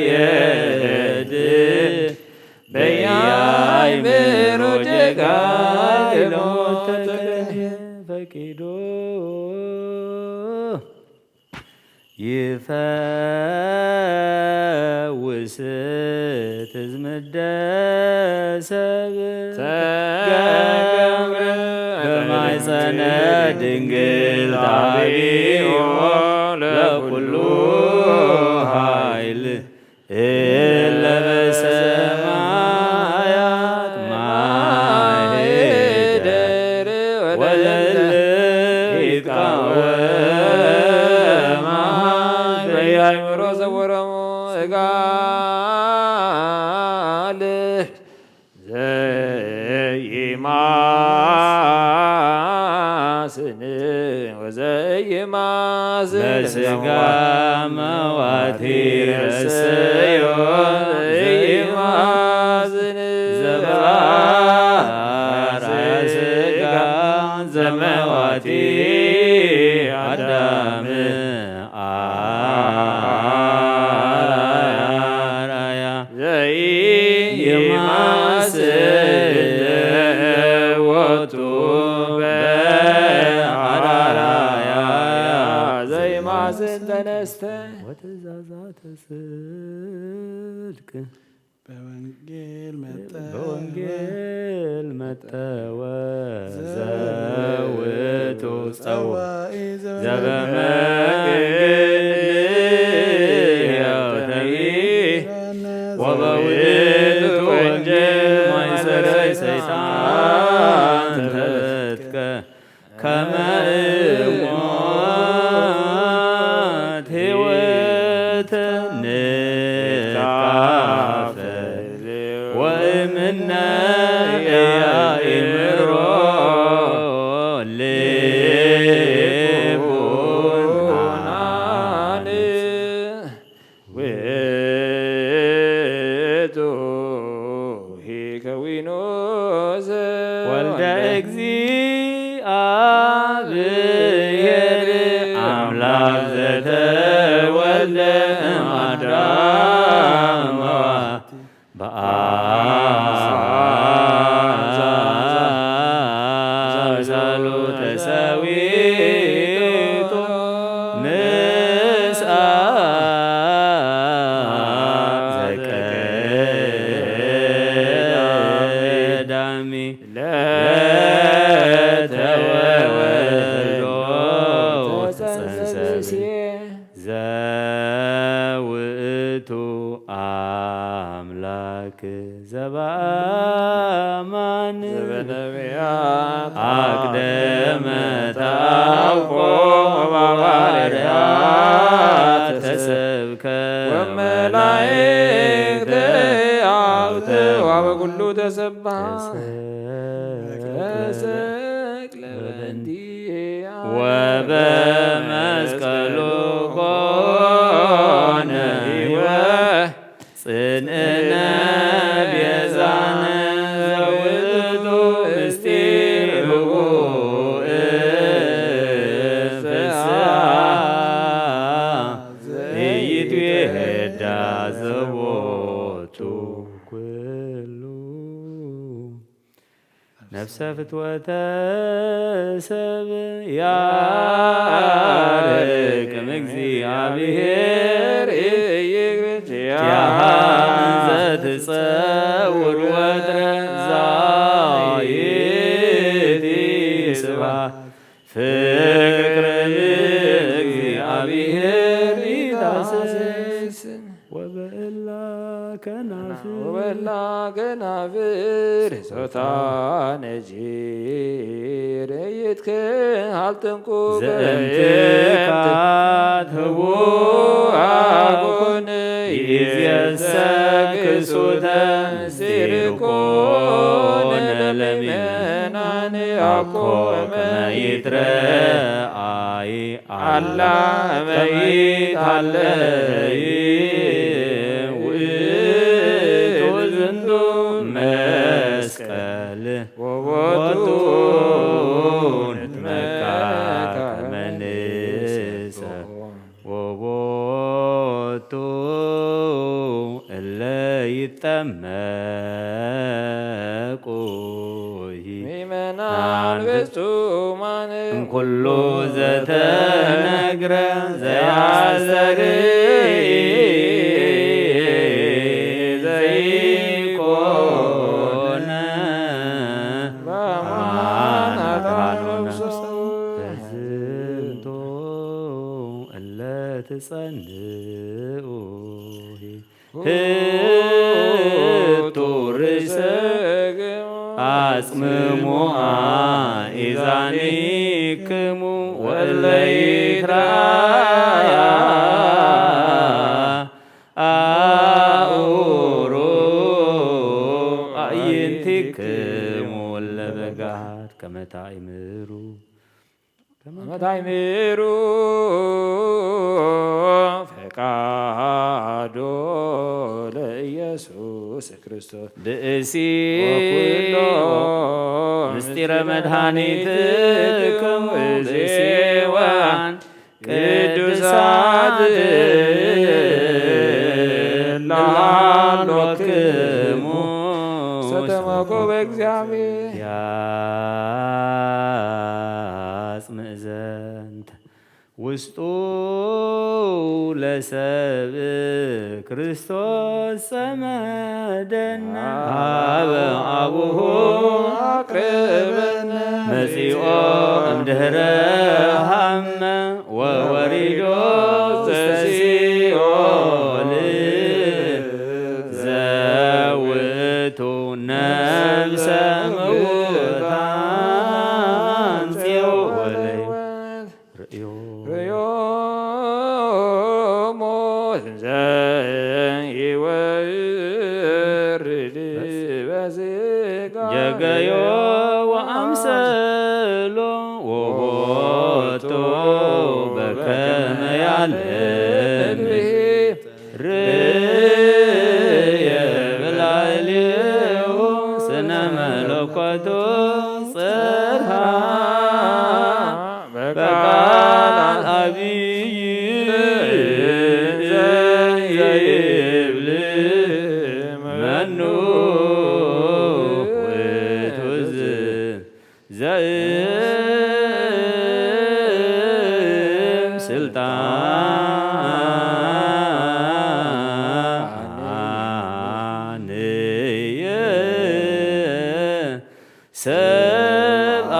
ይትቀየድ በያእምሮ ጀጋሎ ፈቂዶ ይፈውስ ትዝምደ ሰብእ ተገብረ በማኅፀነ ድንግል ታቢኦ ለኩሉ ኃይል እለ በሰማያት ማኅደር ወለለ ይትቃወማ በያእምሮ ዘወረሙ እጋል ዘይማስን ወዘይማስን በሥጋ መዋቲ ረሰዮ ዘይማስን ዘበአርአያ ሥጋ ዘመዋቲ አዳም አርአያ ዘይማስን ወቱ በአርአያ ዘይማስን ተነስተ ወትእዛዛተ ጽድቅ በወንጌል መጠወ ዘውእቱ ጸዋኢ ዘበመንግል ወበውእቱ ወንጌል ማይሰረ ሰይጣን ተበትከ ከመ እሞት ሕይወተ ንትካፈል ወእምነ ኢያእምሮ ልቡናን ውእቱ ሂከዊኖ ወልደ እግዚአብሔር አምላክ ዘተወልደ እምአዳም በአምሳሉ ተሰዊቶ ንስአት ዘቀዳሚ ለተወልዶ ተጸንሰ ዘውእቱ አምላክ ዘበአማን ዘበነቢያት አቅደመ ታውቆ ወበሐዋርያት ተሰብከ ወመላእክት አብተ ወበኩሉ ተሰብሐ ተሰቅለ በእንቲአነ ወበመስቀሉ ኮነ ሕይወት ጽንዕነ ቤዛነ ዘውእቱ ምስጢር ህቡእ ፍስሐ ኢይትዌዳ ዘቦቱ ኩሉ ነፍሰ ፍትወተ ሰብእ ያርቅ እምእግዚአብሔር ዘትጸውር ወትረ ዛይቲ ስብሐት ፍቅረ እግዚአብሔር ይታሰስ ወበእላ ከናፍር ሶታነ ጂር ይትክሃል ጥንቁ ዘእንትካት ህቡእ አኮነ ይእዜሰ ክሱተ ሲርኮነ ለምእመናን አኮ ከመ ይትረአይ አላ እመ ይትሃለይ ውእቱ ዝንቱ መስቀል ወቦቱ ንትመካ ከመ ንሰ ይጠመቁ ምእመናን ፍጹማን እምኩሉ ዘተነግረ ዘያስተሪ ዘይኮነ በዝንቶ እለ ትጸንዑ ህቱ ርእሰ አጽምሙአ ኢዛኒክሙ ወእለ ይክራያ አኡሩ አዕይንቲክሙ እለ በገሃድ ከመ ታእምሩ ታእምሩ ፈቃዶ ለኢየሱስ ክርስቶስ ብእሲ ወኩሎ ምስጢረ መድኃኒትክሙ ብእሲዋን ቅዱሳት ላሎክሙ ሰተመኮ በእግዚአብሔር ያጽምዕ ዘንተ ውስጡ ለሰብ ክርስቶስ ጸመደና ሀበ አቡሁ አቅርበነ መጺኦ እምድኅረ ሀመ ወወሪዶ ዘሲኦል ዘውእቱ ነፍሰ ምውታን ጽዮ ወለዩ ርእዮ ርዮሞ ይወርድ በሥጋ ጀገዮ ወአምሰሎ ወቦቶ በከመ ያለን ርእየ በላዕሌሁ ስነ መለኮቱ ጽርሐ በቃል አብይ ዘይብል መኑ ውእቱ ዘእም ስልጣንየ ሰብአ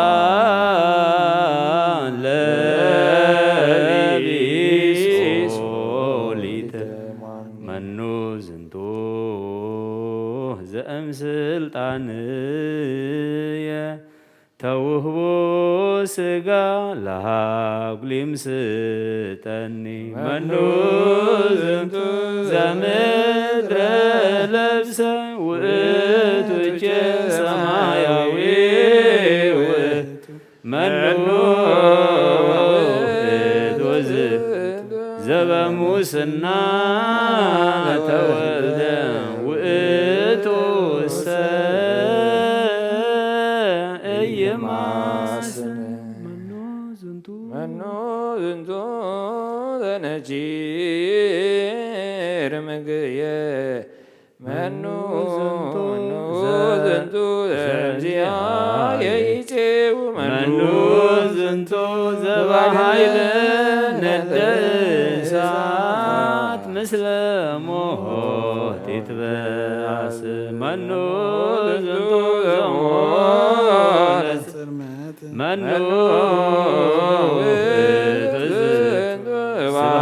ለቢሶሊተ መኑ ዝንቱ ዘእምስልጣንየ ተውህቦ ሥጋ ለሃጉሊም ስጠኒ መኑ ዝንቱ ዘምድረ ለብሰ ውእቱ እቼ ሰማያዊ ውእቱ መኑ ውእቱ ዘበሙስና ተወልደ ውእቱ እሰ ኢይማስን መኑ ዝንቱ ዘነጂር ምግየ መኑ ዝንቱ ዘእግዚአየ ይፄው መኑ ዝንቱ ዘበኃይለ ነደ እሳት ምስለ ሞት ይትበአስ መኑ ዝንቱ ዘሞት መኑ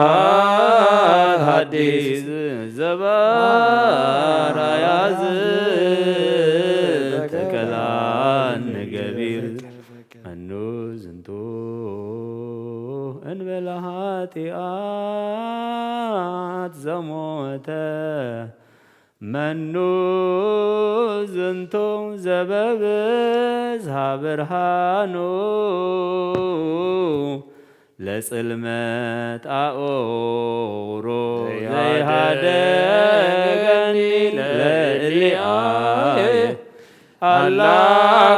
ስብሐት ሐዲስ ዘበራያዝ ተከላን ገቢር መኑ ዝንቱ እንበለ ኃጢአት ዘሞተ መኑ ዝንቱ ዘበብዝሃ ብርሃኑ ለጽልመት አኦሮ ዘይሃደገኒ ለእሊአየ አላ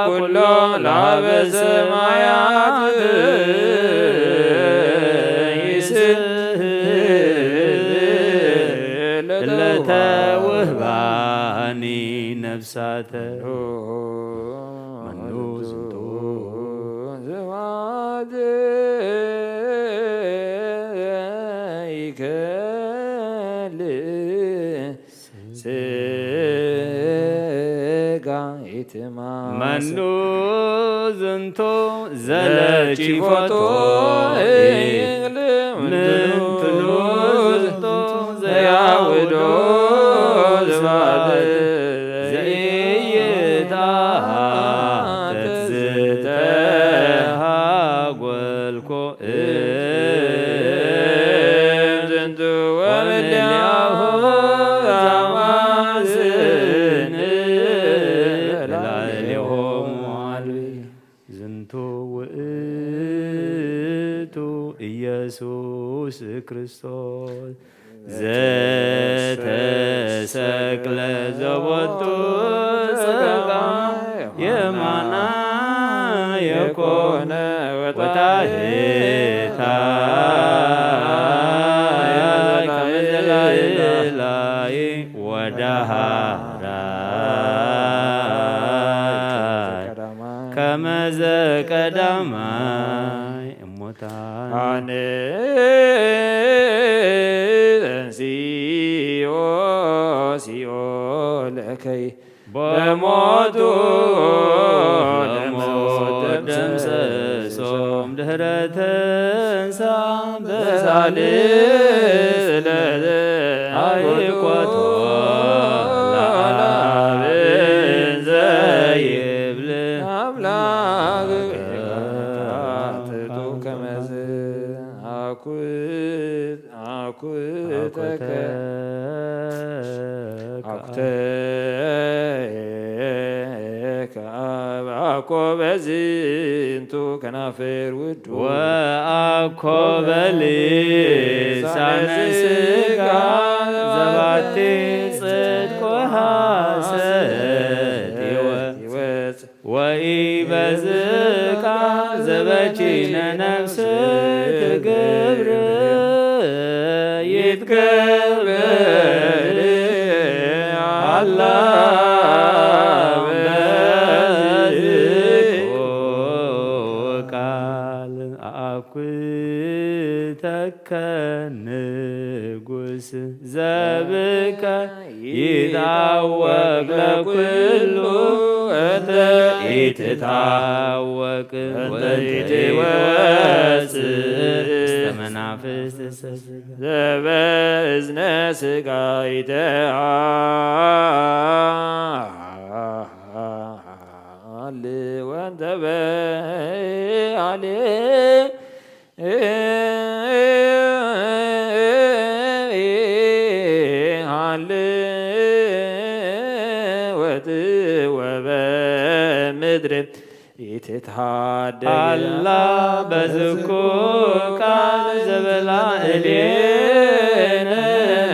ኩሎ ላበ ሰማያት ይስሕብ ለተውህባ ዘይከልእ ስጋ ኢትማስ መኑ ዝንቶ ዘለቺፎቶ ምንትኑ ዝንቶ ዘያውዶ ስብሐት ዘኢይትሐተት ዝተሃጐልኮ ዝንቱ ወምልያሁ ዘማስን ላዕሌሆሙ አልብየ ዝንቱ ውእቱ ኢየሱስ ክርስቶስ ዘተሰቅለ ዘቦቱ ጸጋ የማና የኮነ ወታሕታይ ከመ ዘላዕላይ ወዳሃራይ ከመ ዘቀዳማይ እሙታን አንሥኦ ሲኦለከይ በሞቱ ለሞት ደምሰሶም ድኅረ ትንሣኤ በሳልስ ዕለት አይቆቶ ለአብ ዘይብል አምላክ አትቱ ከመዝ አኩተከ አኮ በዝንቱ ከናፍር ውዱ ወአኮ በልሳነ ሥጋ ዘባቲ ጽድቅ ወሐሰት ይወፅ ወኢበዝቃ ዘበቺነ ነፍስ ትገብር ይትቀበል አላ በዝቆ ቃል አኩተከ ንጉሥ ዘብከ ይታወቅ ለኩሉ ኢትታወቅ ወኢትወፅእ እስተ መናፍስት ዘበእዝነ ሥጋ ይተሃልእ ወእንተ ወበምድር አላ በዝኩ ቃል ዘበላዕሌነ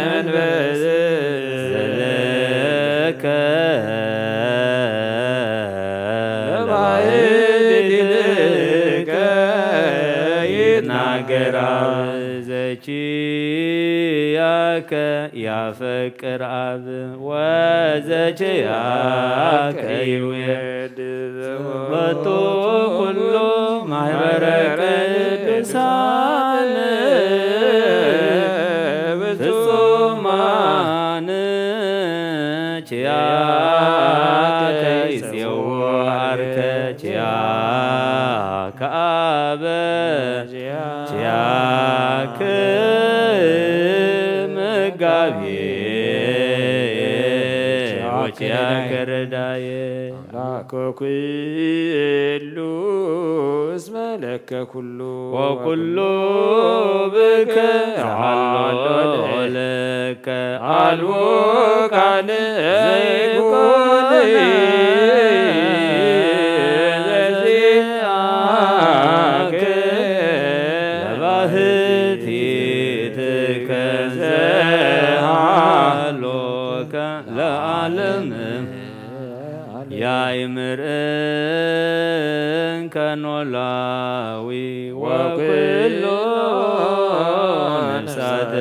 መንበዝ ዘለከ ለባሕቲትከ ይትናገራ ዘኪያከ ያፈቅር አብ ወዘኪያከ ይውየድ በቶ ኩሉ ማኅበረ ቅዱሳን ፍጹማን ኪያከ ይፄውዐርከ ኪያከ አበ ኪያከ መጋቤ ወኪያከ ረዳዬ ኩሉ እስመ ለከ ኩሉ ወኩሉ ብከ ሀሎ ለከ አልቦ ካልእ ዘይኮነ ዘዚአከ ለባሕቲትከ ዘሃሎከ ለዓለም ያእምርንከ ኖላዊ ወኩሎ ነፍሳተ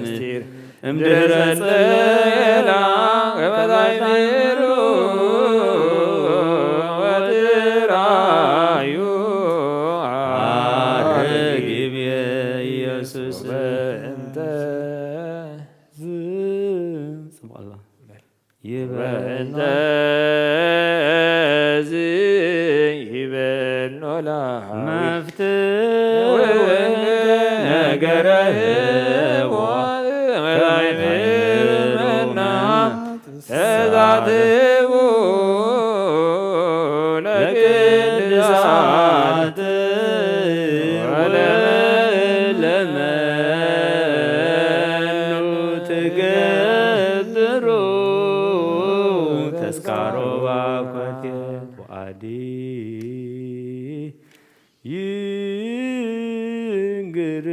ምስጢር እምድኅረ ጽላ ከመታይምሩ በእንተ ይበል ኖላዊ ነገረ መና ተዛትቡ ለቅድሳት ለመኑ ትገብሩ ተስካሮ ባኮቴት ወአዲ ይንግር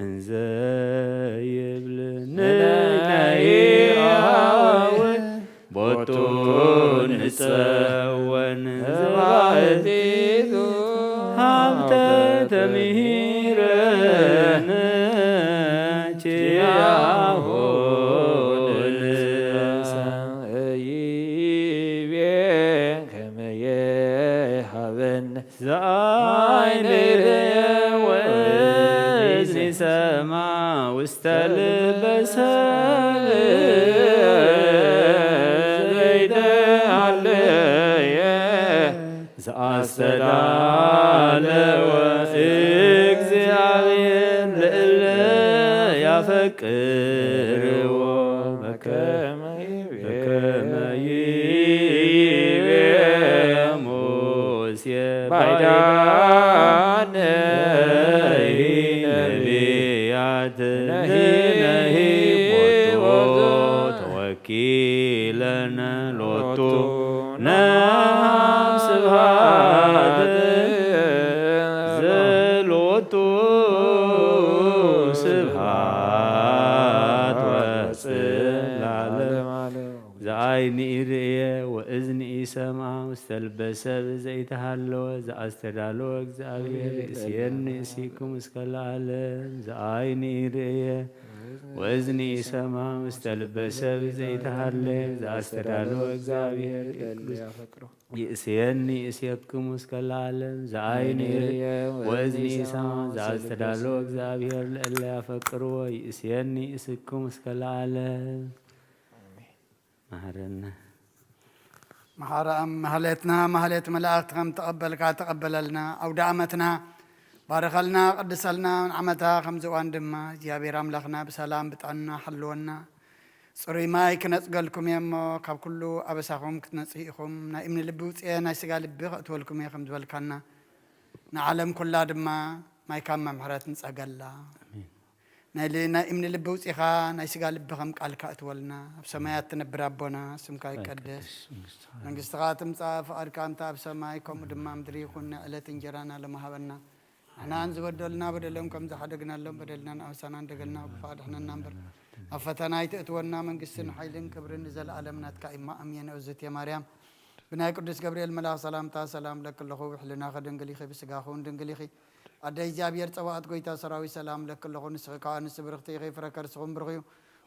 እንዘ ይብል ንናይ ቦቱ ንጸወን ዘባሕቲቱ ሀብተ ተምሂረነ ችያሆን ይቤ ከመ የሀበነ ዘአይን ወእዝኒ ሰማ ውስተ ልበ ዘይተሃለየ ዘአስተዳለወ እግዚአብሔር ለእለ ያፈቅርዎ በከመ ይቤ ሙሴ ባይዳነ ነቢያት ነሂ ቦቱ ተወኪለነ ሎቱ ነሃብ ስብሐት ዘሎቱ ስብሐት ወጽላለም ዘአይኒ ይርእየ ወእዝኒ ይሰምዐ ውስተ ልበ ሰብእ ዘይተሃለወ ዘአስተዳለወ እግዚአብሔር እስየኒ እሲክሙ እስከ ለዓለም ዘአይኒ ይርእየ ወእዝኒ ይሰምዐ ውስተ ልበ ሰብእ ዘይተሃለወ ዘአስተዳለወ እግዚአብሔር ይእስየኒ እሴክሙ እስከ ለዓለም ዘአይኒ ይርእየ ወእዝኒ ይሰምዐ ዘአስተዳለወ እግዚአብሔር ለእለ ያፈቅርዎ ይእስየኒ እስክሙ እስከ ለዓለም መሐረነ ማህሌትና ማህሌት መላእክት ከም ተቀበልካ ተቀበለልና አውደ ዓመትና ባረኸልና ቅድሰልና ዓመታ ከምዚ እዋን ድማ እግዚአብሔር አምላኽና ብሰላም ብጣዕና ሓልወና ፅሩይ ማይ ክነፅገልኩም እየ እሞ ካብ ኩሉ ኣበሳኹም ክትነፅእ ኢኹም ናይ እምኒ ልቢ ውፅአ ናይ ስጋ ልቢ ከእትወልኩም እየ ከም ዝበልካና ንዓለም ኩላ ድማ ማይ ካብ መምሕረት ንፀገላ ናይ እምኒ ልቢ ውፅኢኻ ናይ ስጋ ልቢ ከም ቃልካ እትወልና ኣብ ሰማያት ትነብር ኣቦና ስምካ ይቀደስ መንግስትኻ ትምፃእ ፈቃድካ እንተ ኣብ ሰማይ ከምኡ ድማ ምድሪ ይኹን ዕለት እንጀራና ለመሃበና ንሕናን ዝበደሉና በደሎም ከም ዝሓደግናሎም በደልና ንኣበሳና እንደገልና ብፍቃድሕነና እምበር ኣብ ፈተና ይትእትወና መንግስትን ሓይልን ክብርን ንዘለኣለም ናትካ ኢማ ኣምየን እግዝእትየ ማርያም ብናይ ቅዱስ ገብርኤል መልኣኽ ሰላምታ ሰላም ለክለኹ ብሕልናኸ ድንግል ኢኺ ብስጋኹን ድንግል ኢኺ ኣደይ እግዚአብሔር ፀዋዕት ጎይታ ሰራዊት ሰላም ለክለኹ ንስኺ ከዓ ንስ ብርኽቲ ኢኺ ፍረ ከርስኹም ብርኽዩ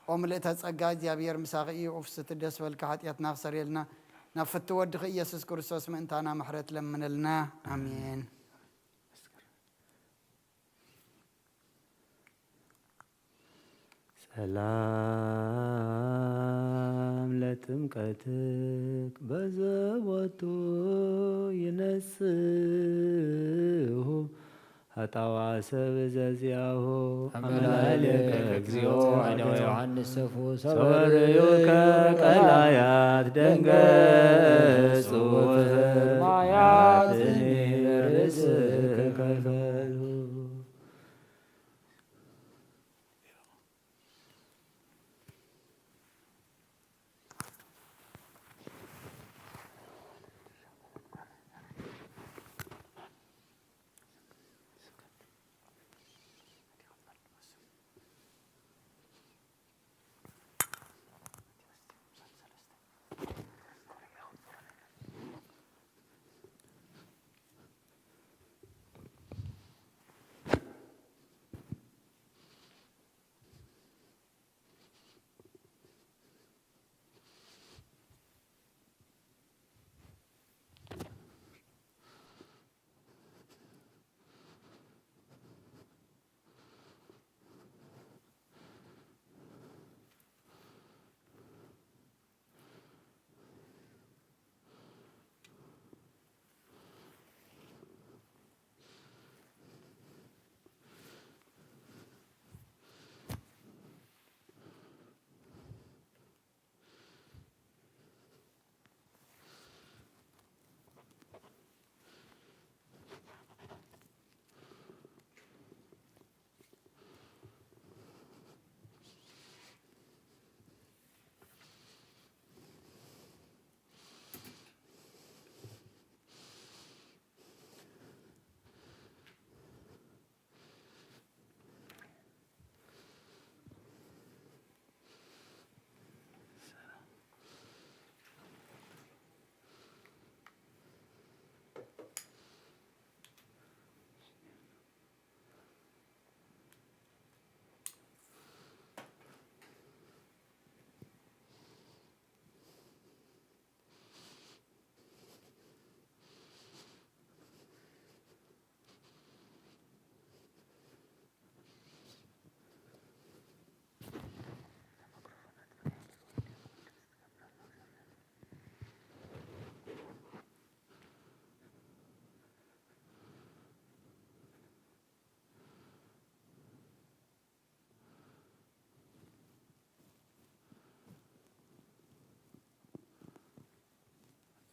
ኦ ምልእተ ፀጋ እግዚአብሔር ምሳኺ እዩ ኦፍስቲ ደስ በልካ ሓጢአትና ክሰሪየልና ናብ ፍቲ ወድኺ ኢየሱስ ክርስቶስ ምእንታና ምሕረት ለምንልና ኣሜን ሰላም ለጥምቀትክ በዘቦቱ ይነስሁ ሀጣዋ ሰብ ዘዚያሁ አምላሌከ እግዚኦ አነወ ዮሐንስ ሰፉ ሰበርዩከ ቀላያት ደንገጹ ማያት ርእስከ ከፈሉ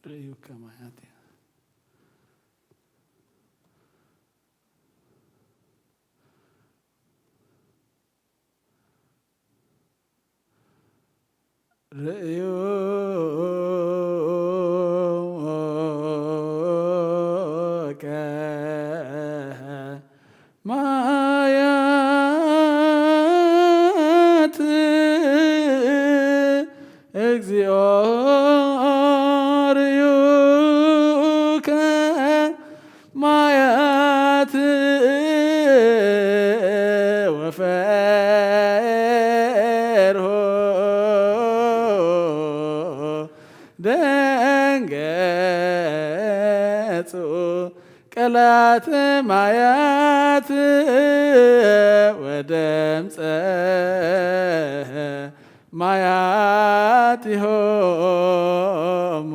ርእዩከ ማያት ርእዩከ ማያት እግዚኦ ርእዩከ ማያት ወፈርሆ ደንገጹ ቀላት ማያት ወደምፀ ማያቲሆሙ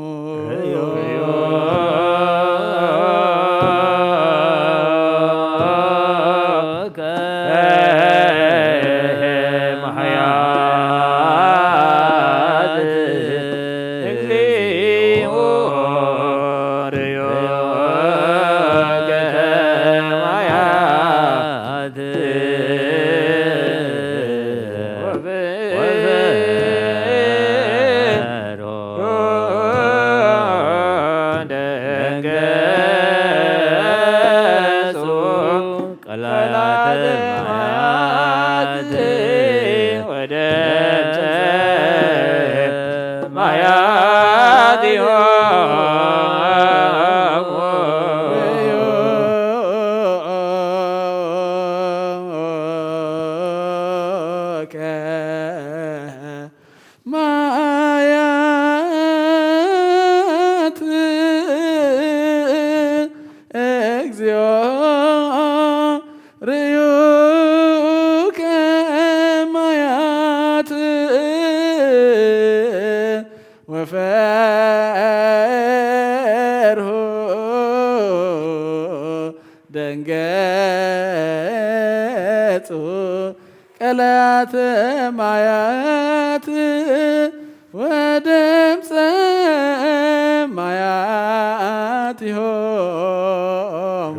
ማያት እግዚኦ ርእዩከ ማያት ወፈርሆ ደንገጹ ቀላት ማያት ወደምፀ ማያቲሆሙ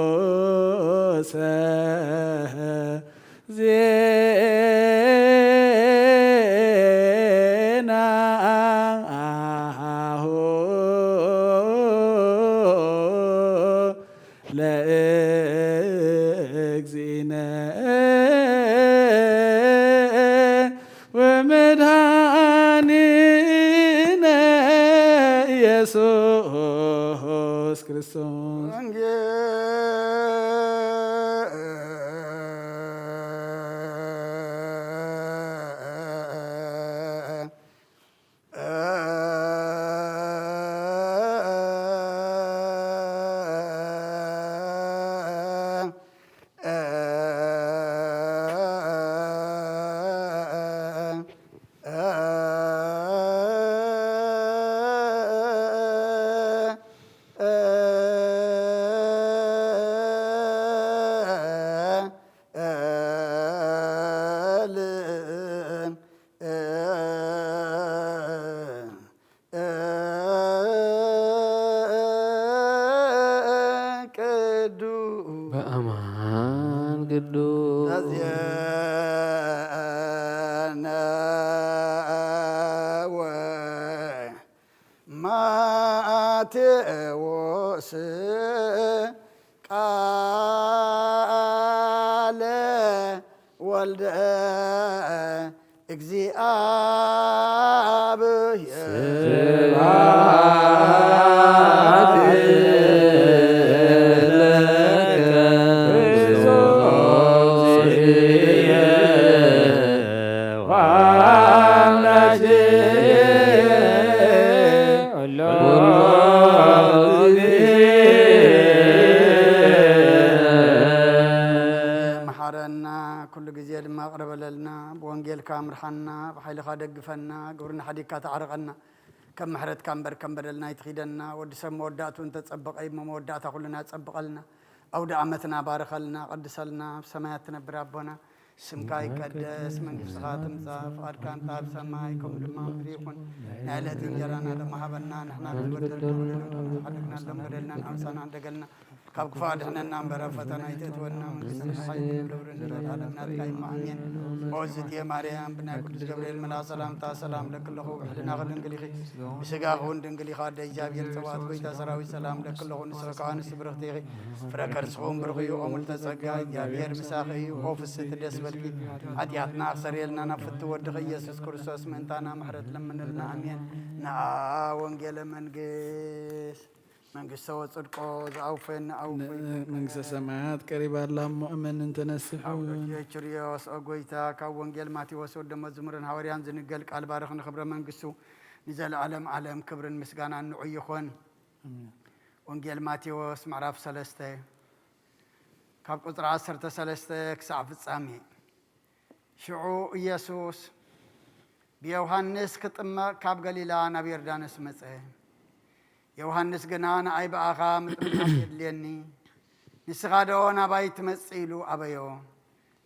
ቅዱሰ ዜናሁ ለእግዚእነ ኢየሱስ ክርስቶስ በአማን ቅዱስ ማቴዎስ ቃለ ወልደ እግዚአብሔር መሓረና ኩሉ ግዜ ድማ ቅረበለልና ብወንጌልካ ምርሓና ብሓይልካ ደግፈና ግብርና ሓዲግካ ተዓርቐና ከም ምሕረትካ እምበር ከም በደልና ይትኺደና ወዲ ሰብ መወዳእቱ እንተፀበቀ መወዳእታ ኩሉና ፀብቐልና ኣውደ ዓመትና ባረኸልና ቅድሰልና ብሰማያት ትነብር ኣቦና ስምካ ይቀደስ መንግስትኻ ትምፃእ ፍቃድካ እንታ ኣብ ሰማይ ከምኡ ድማ ምድሪ ይኹን ናይ ዕለት እንጀራና ድማ ሃበና ንሕና ሓደግና ሎም በደልና ኣምሳና እንደገልና ካብ ክፉእ ድሕነና እምበር ኣብ ፈተና ይተእትወና መንግስትና ሓይልን ክብርን ናትካ ይማ ኣሜን ኦዝት እየ ማርያም ብናይ ቅዱስ ገብርኤል መልኣክ ሰላምታ ሰላም ለክለኹ ብሕልና ክድንግል ኢኺ ብስጋ ኹን ድንግል ኢኻ ደ እግዚኣብሔር ፀዋት ጎይታ ሰራዊት ሰላም ለክለኹ ንስኻ ኣንስቲ ብርኽቲ ኢኺ ፍረ ከርስኹም ብርኽ እዩ ኦሙልተ ፀጋ እግዚኣብሔር ምሳኺ እዩ ኦ ፍስቲ ደስ በልኪ ሓጢኣትና ክሰረየልና ናብ ፍቲ ወድኺ ኢየሱስ ክርስቶስ ምእንታና ምሕረት ለምንልና ኣሜን ንኣ ወንጌለ መንግስተ ወፅድቆ ዝኣውፈየና ኣውፈ መንግስተ ሰማያት ቀሪባ ኣላ ሙእመን እንተነስሑ ችርዮስ ጎይታ ካብ ወንጌል ማቴዎስ ወደ መዝሙርን ሃዋርያን ዝንገል ቃል ባርኽ ንክብረ መንግስቱ ንዘለዓለም ዓለም ክብርን ምስጋና ንዑ ይኾን ወንጌል ማቴዎስ ምዕራፍ 3 ካብ ቁፅሪ 13 ክሳብ ፍጻሜ ሽዑ ኢየሱስ ብዮሃንስ ክጥመቕ ካብ ገሊላ ናብ ዮርዳኖስ መፀ ዮሃንስ ግና ንኣይ በኣኻ ምጥምቃት የድልየኒ ንስኻ ዶ ናባይ ትመጽእ ኢሉ ኣበዮ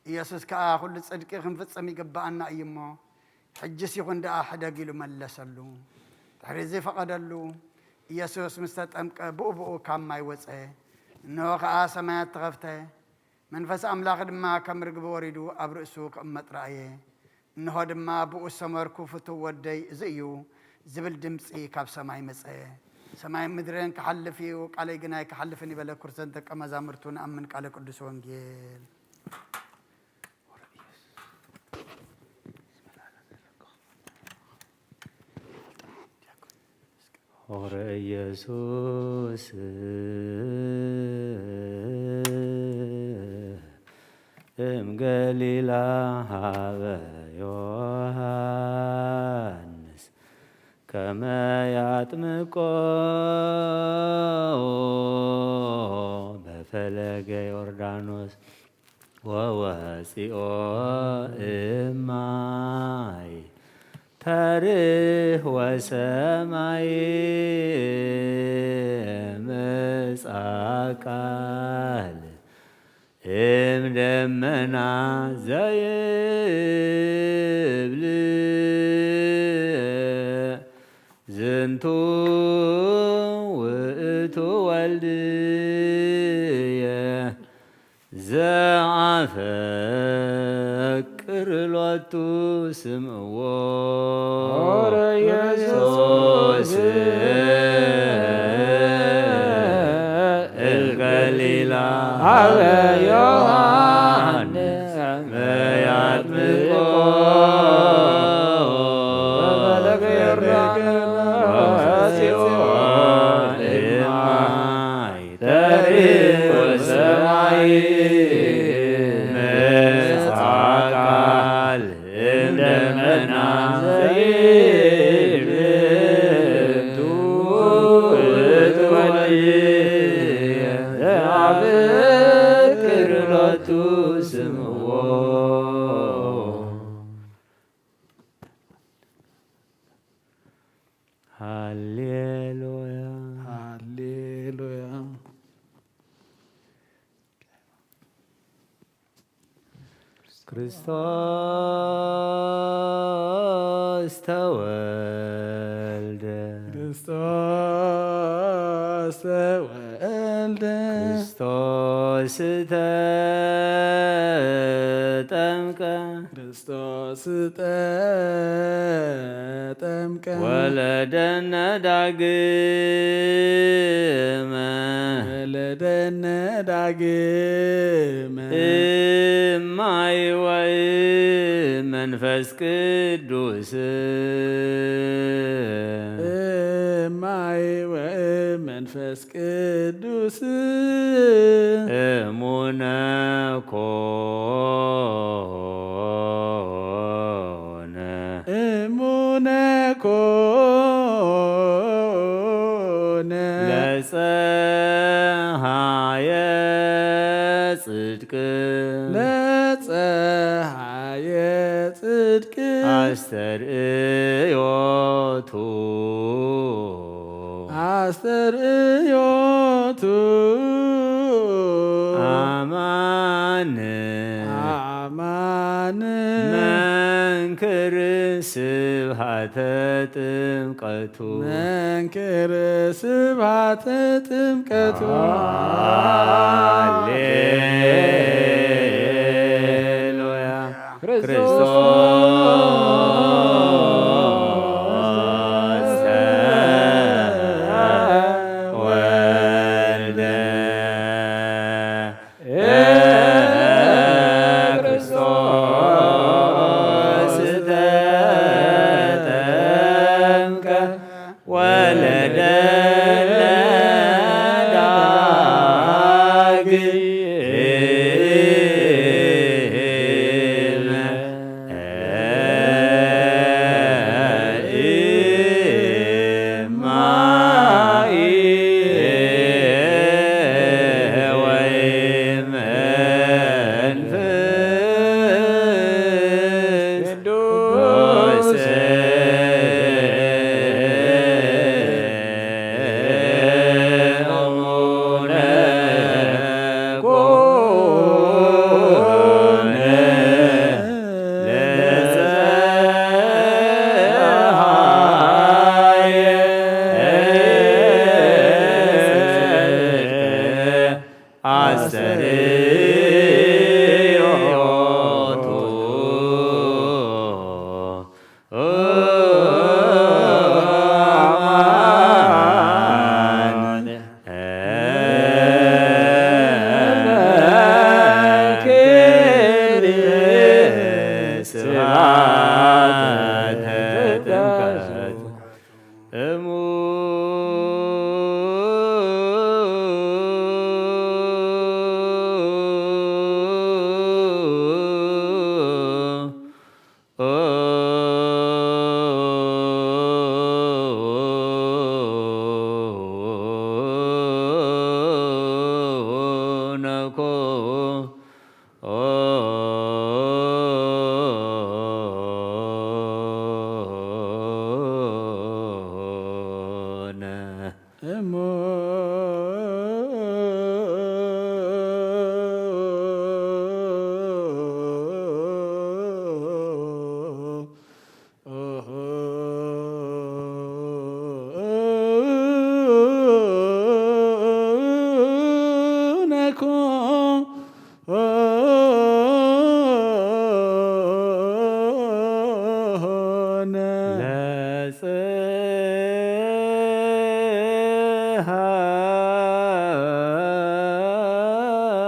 ኢየሱስ ከዓ ኩሉ ጽድቂ ክንፍጽም ይግባአና እዩ እሞ ሕጅስ ይኹን ደኣ ሕደግ ኢሉ መለሰሉ ድሕሪ እዚ ፈቐደሉ ኢየሱስ ምስ ተጠምቀ ብኡ ካብ ማይ ወፀ እነሆ ከዓ ሰማያት ተኸፍተ መንፈስ ኣምላኽ ድማ ከም ርግቢ ወሪዱ ኣብ ርእሱ ክቕመጥ ረአየ እነሆ ድማ ብኡ ሰመርኩ ፍቱው ወደይ እዚ እዩ ዝብል ድምፂ ካብ ሰማይ መፀ ሰማይ ምድርን ክሓልፍ እዩ ቃለይ ግናይ ክሓልፍን ይበለ ኩርሰን ደቀ መዛሙርቱ ንኣምን ቃለ ቅዱስ ወንጌል ሆረ ኢየሱስ እምገሊላ ሀበ ዮሐንስ ከመ ያጥምቆ በፈለገ ዮርዳኖስ ወወፂኦ እማይ ተርህ ወሰማይ ምጻቃል እምደመና ዘይብል ዝንቱ ውእቱ ወልድየ ዘአፈቅር ሎቱ ስምዕዎ ኢየሱስ እልገሊላ ሀበ ዮሐንስ መያጥምቆ በፈለገ ዮርዳኖስ ሃሌሉያ ሃሌሉያ። ክርስቶስ ተወልደ ክርስቶስ ተወልደ ክርስቶስ ተጠምቀ ክርስቶስ ተጠምቀ ወለደነ ዳግመ ወለደነ ዳግመ እማይ ወመንፈስ ቅዱስ እማይ ወመንፈስ ቅዱስ እሙነ ኮነ እሙነ ኮነ ለፀሐየ ጽድቅ ለፀሐየ ጽድቅ አስተርእዮቱ አስተርእዮቱ አማን አማን መንክር ስብሐተ ጥምቀቱ መንክር ስብሐተ ጥምቀቱ ሃሌሉያ ክርስቶስ ተወልደ ክርስቶስ ተጠምቀ ወለደነ አስተርእዮቱ አማን መንክር ስብሐተ ጥምቀቱ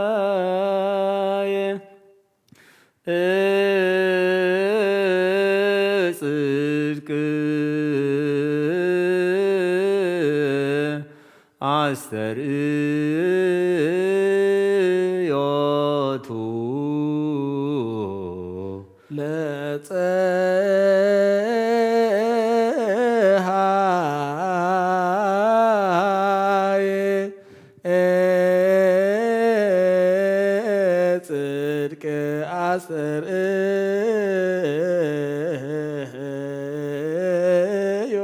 ለፀሐየ ጽድቅ አስተርእዮቱ ለፀሐየ ጽድቅ አስተርእዮ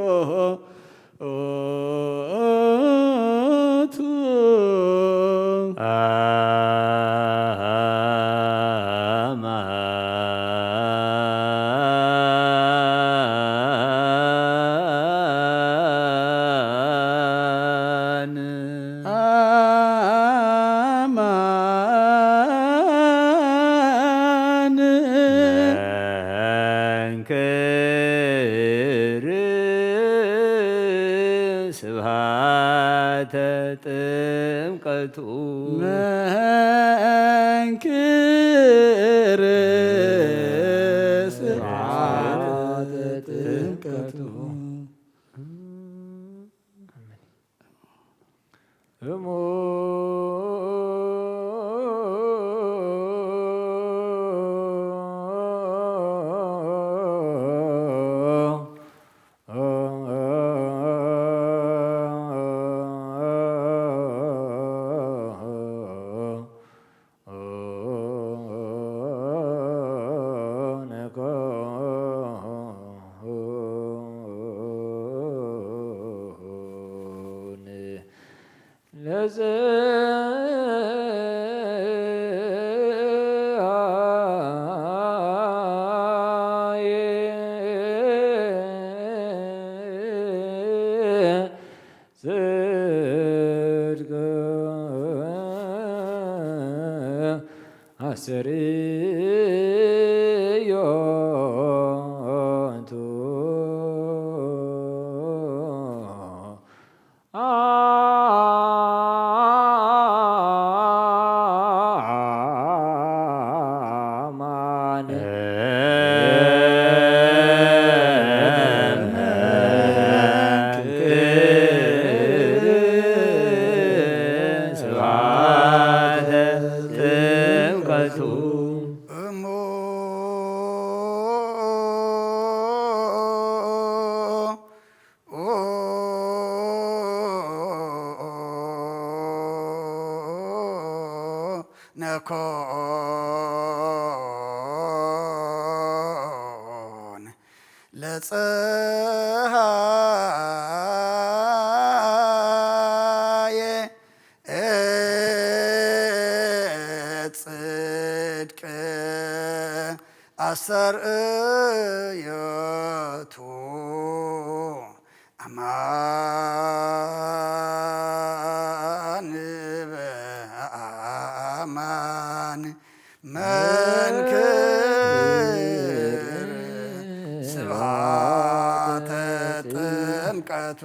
ጥምቀቱ መንክር ስብሐተ ጥምቀቱ አሰርዮቱ አማን ስብሐተ ጥምቀቱ ነኮን ለፀሐየ ጽድቅ አሰርዮቱ አማን በአማን መንክር ስብሐተ ጥምቀቱ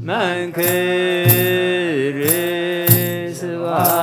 መንክር ስብሐት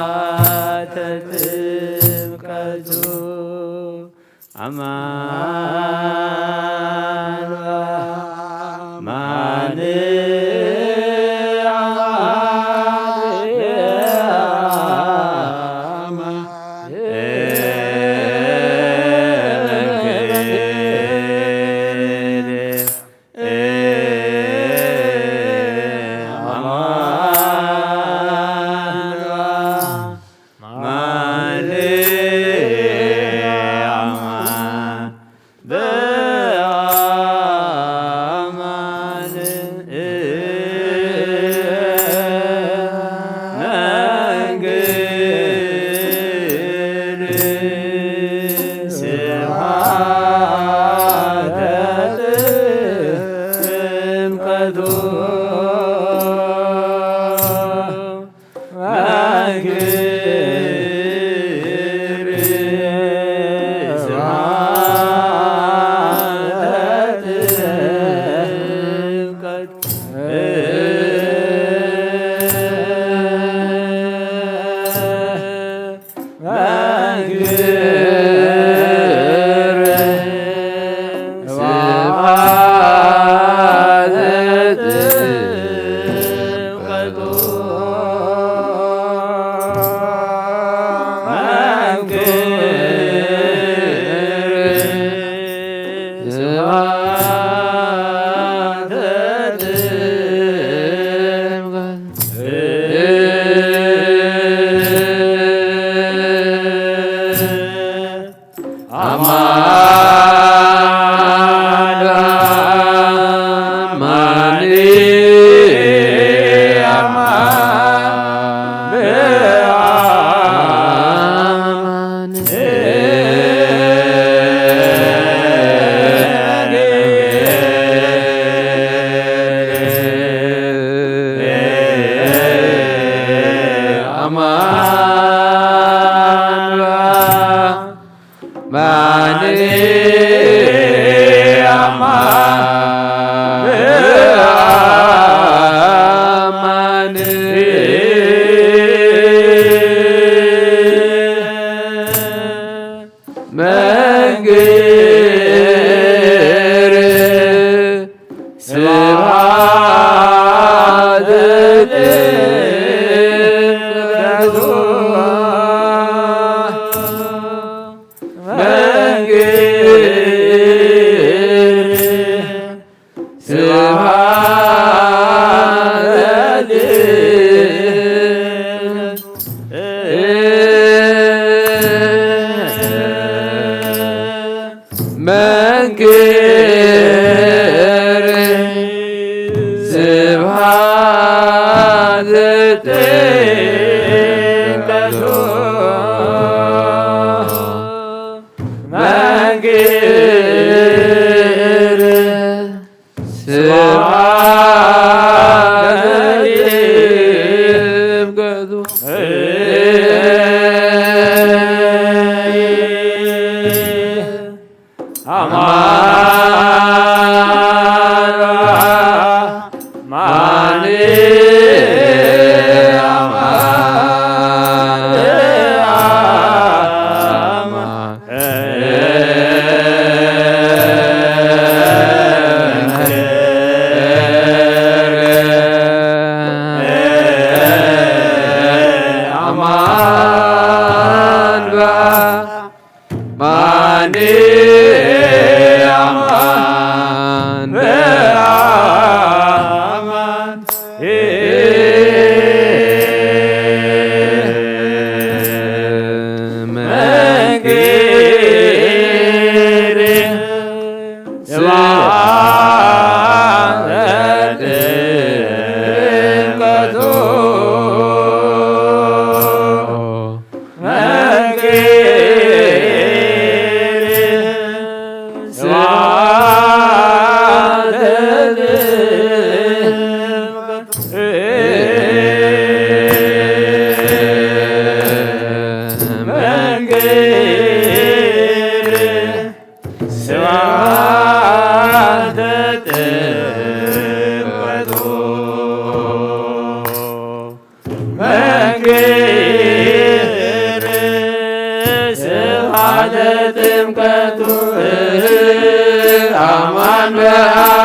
ጥምቀቱ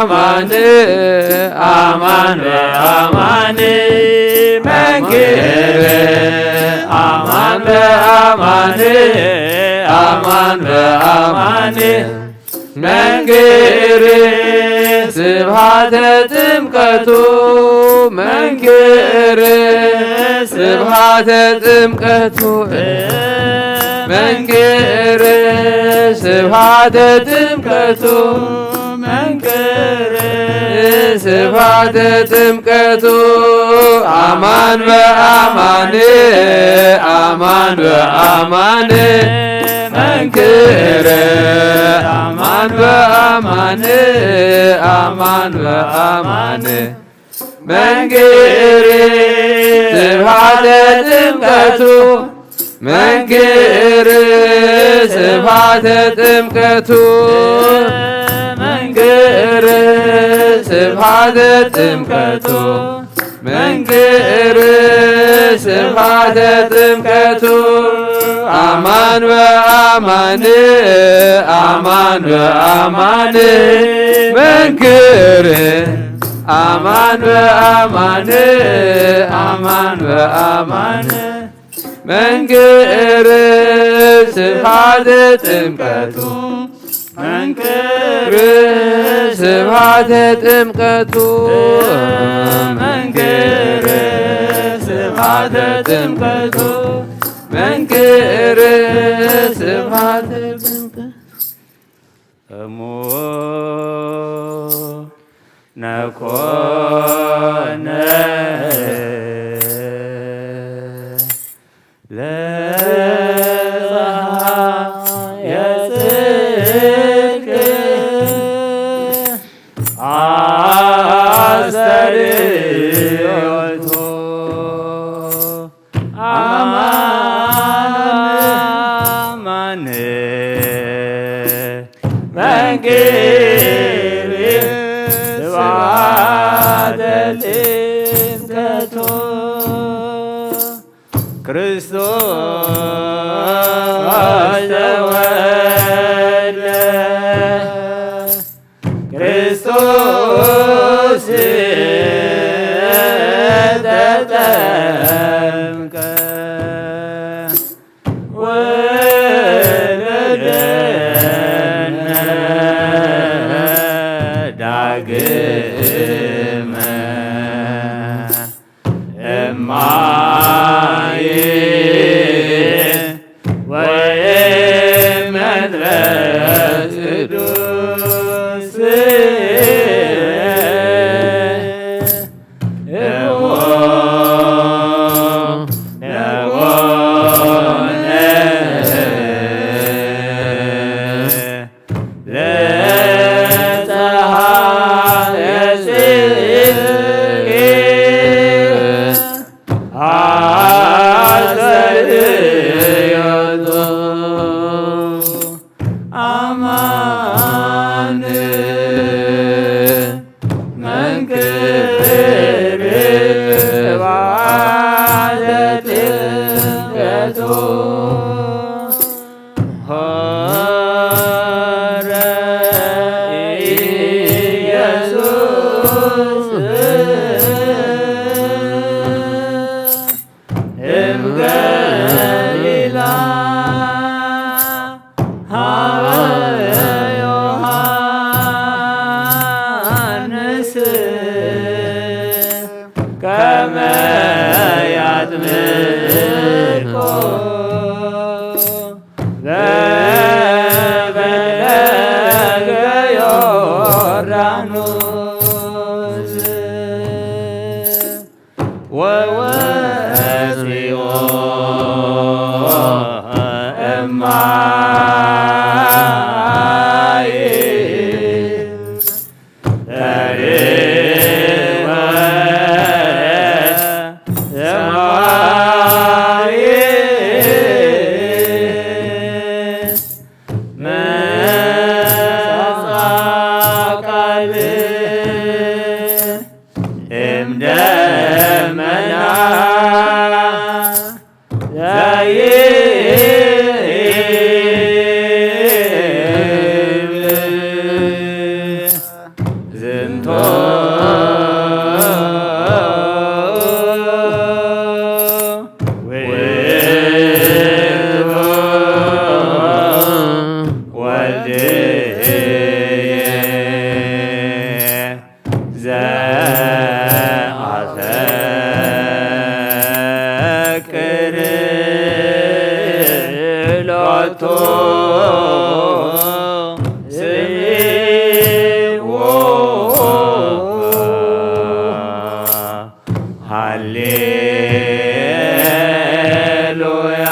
በአማን አማን በአማን መንክር አማን በአማን አማን በአማን መንክር ስብሐተ ጥምቀቱ መንክር ስብሐተ ጥምቀቱ መንክር ስብሐተ ጥምቀቱ መንክር ስብሐተ ጥምቀቱ አማን በአማን አማን በአማን መንክር አማን በአማን አማን በአማን መንክር ስብሐተ ጥምቀቱ መንክር ስብሐተ ጥምቀቱ መንክር ስብሐተ ጥምቀቱ መንክር ስብሐተ ጥምቀቱ አማን በአማን አማን በአማን መንክር አማን በአማን አማን በአማን መንክር ስብሐተ ጥምቀቱ መንክር ስብሐተ ጥምቀቱ መንክር ስብሐተ ጥምቀቱ መንክር ስብሐተ ጥምቀቱ ነኮነ ለፀሐየ ጽድቅ አስተርእዮቱ አማን መንክር ስብሐተ ጥምቀቱ ክርስቶስ ተወልደ ክርስቶስ ተጠምቀ ወለደነ ዳግመ እማየ ወመንፈስ ቅዱስ አማን መንክር ስብሐተ ጥምቀቱ ሆረ ኢየሱስ እምገሊላ ዮሐንስ ከመ ያጥምቆ በፈለገ ዮርዳኖስ ወወፂኦ እማየ ተርወ ሰማየ መጻ ቃል እምደመና ዘይብል ወቶ ስምዖ ሃሌሉያ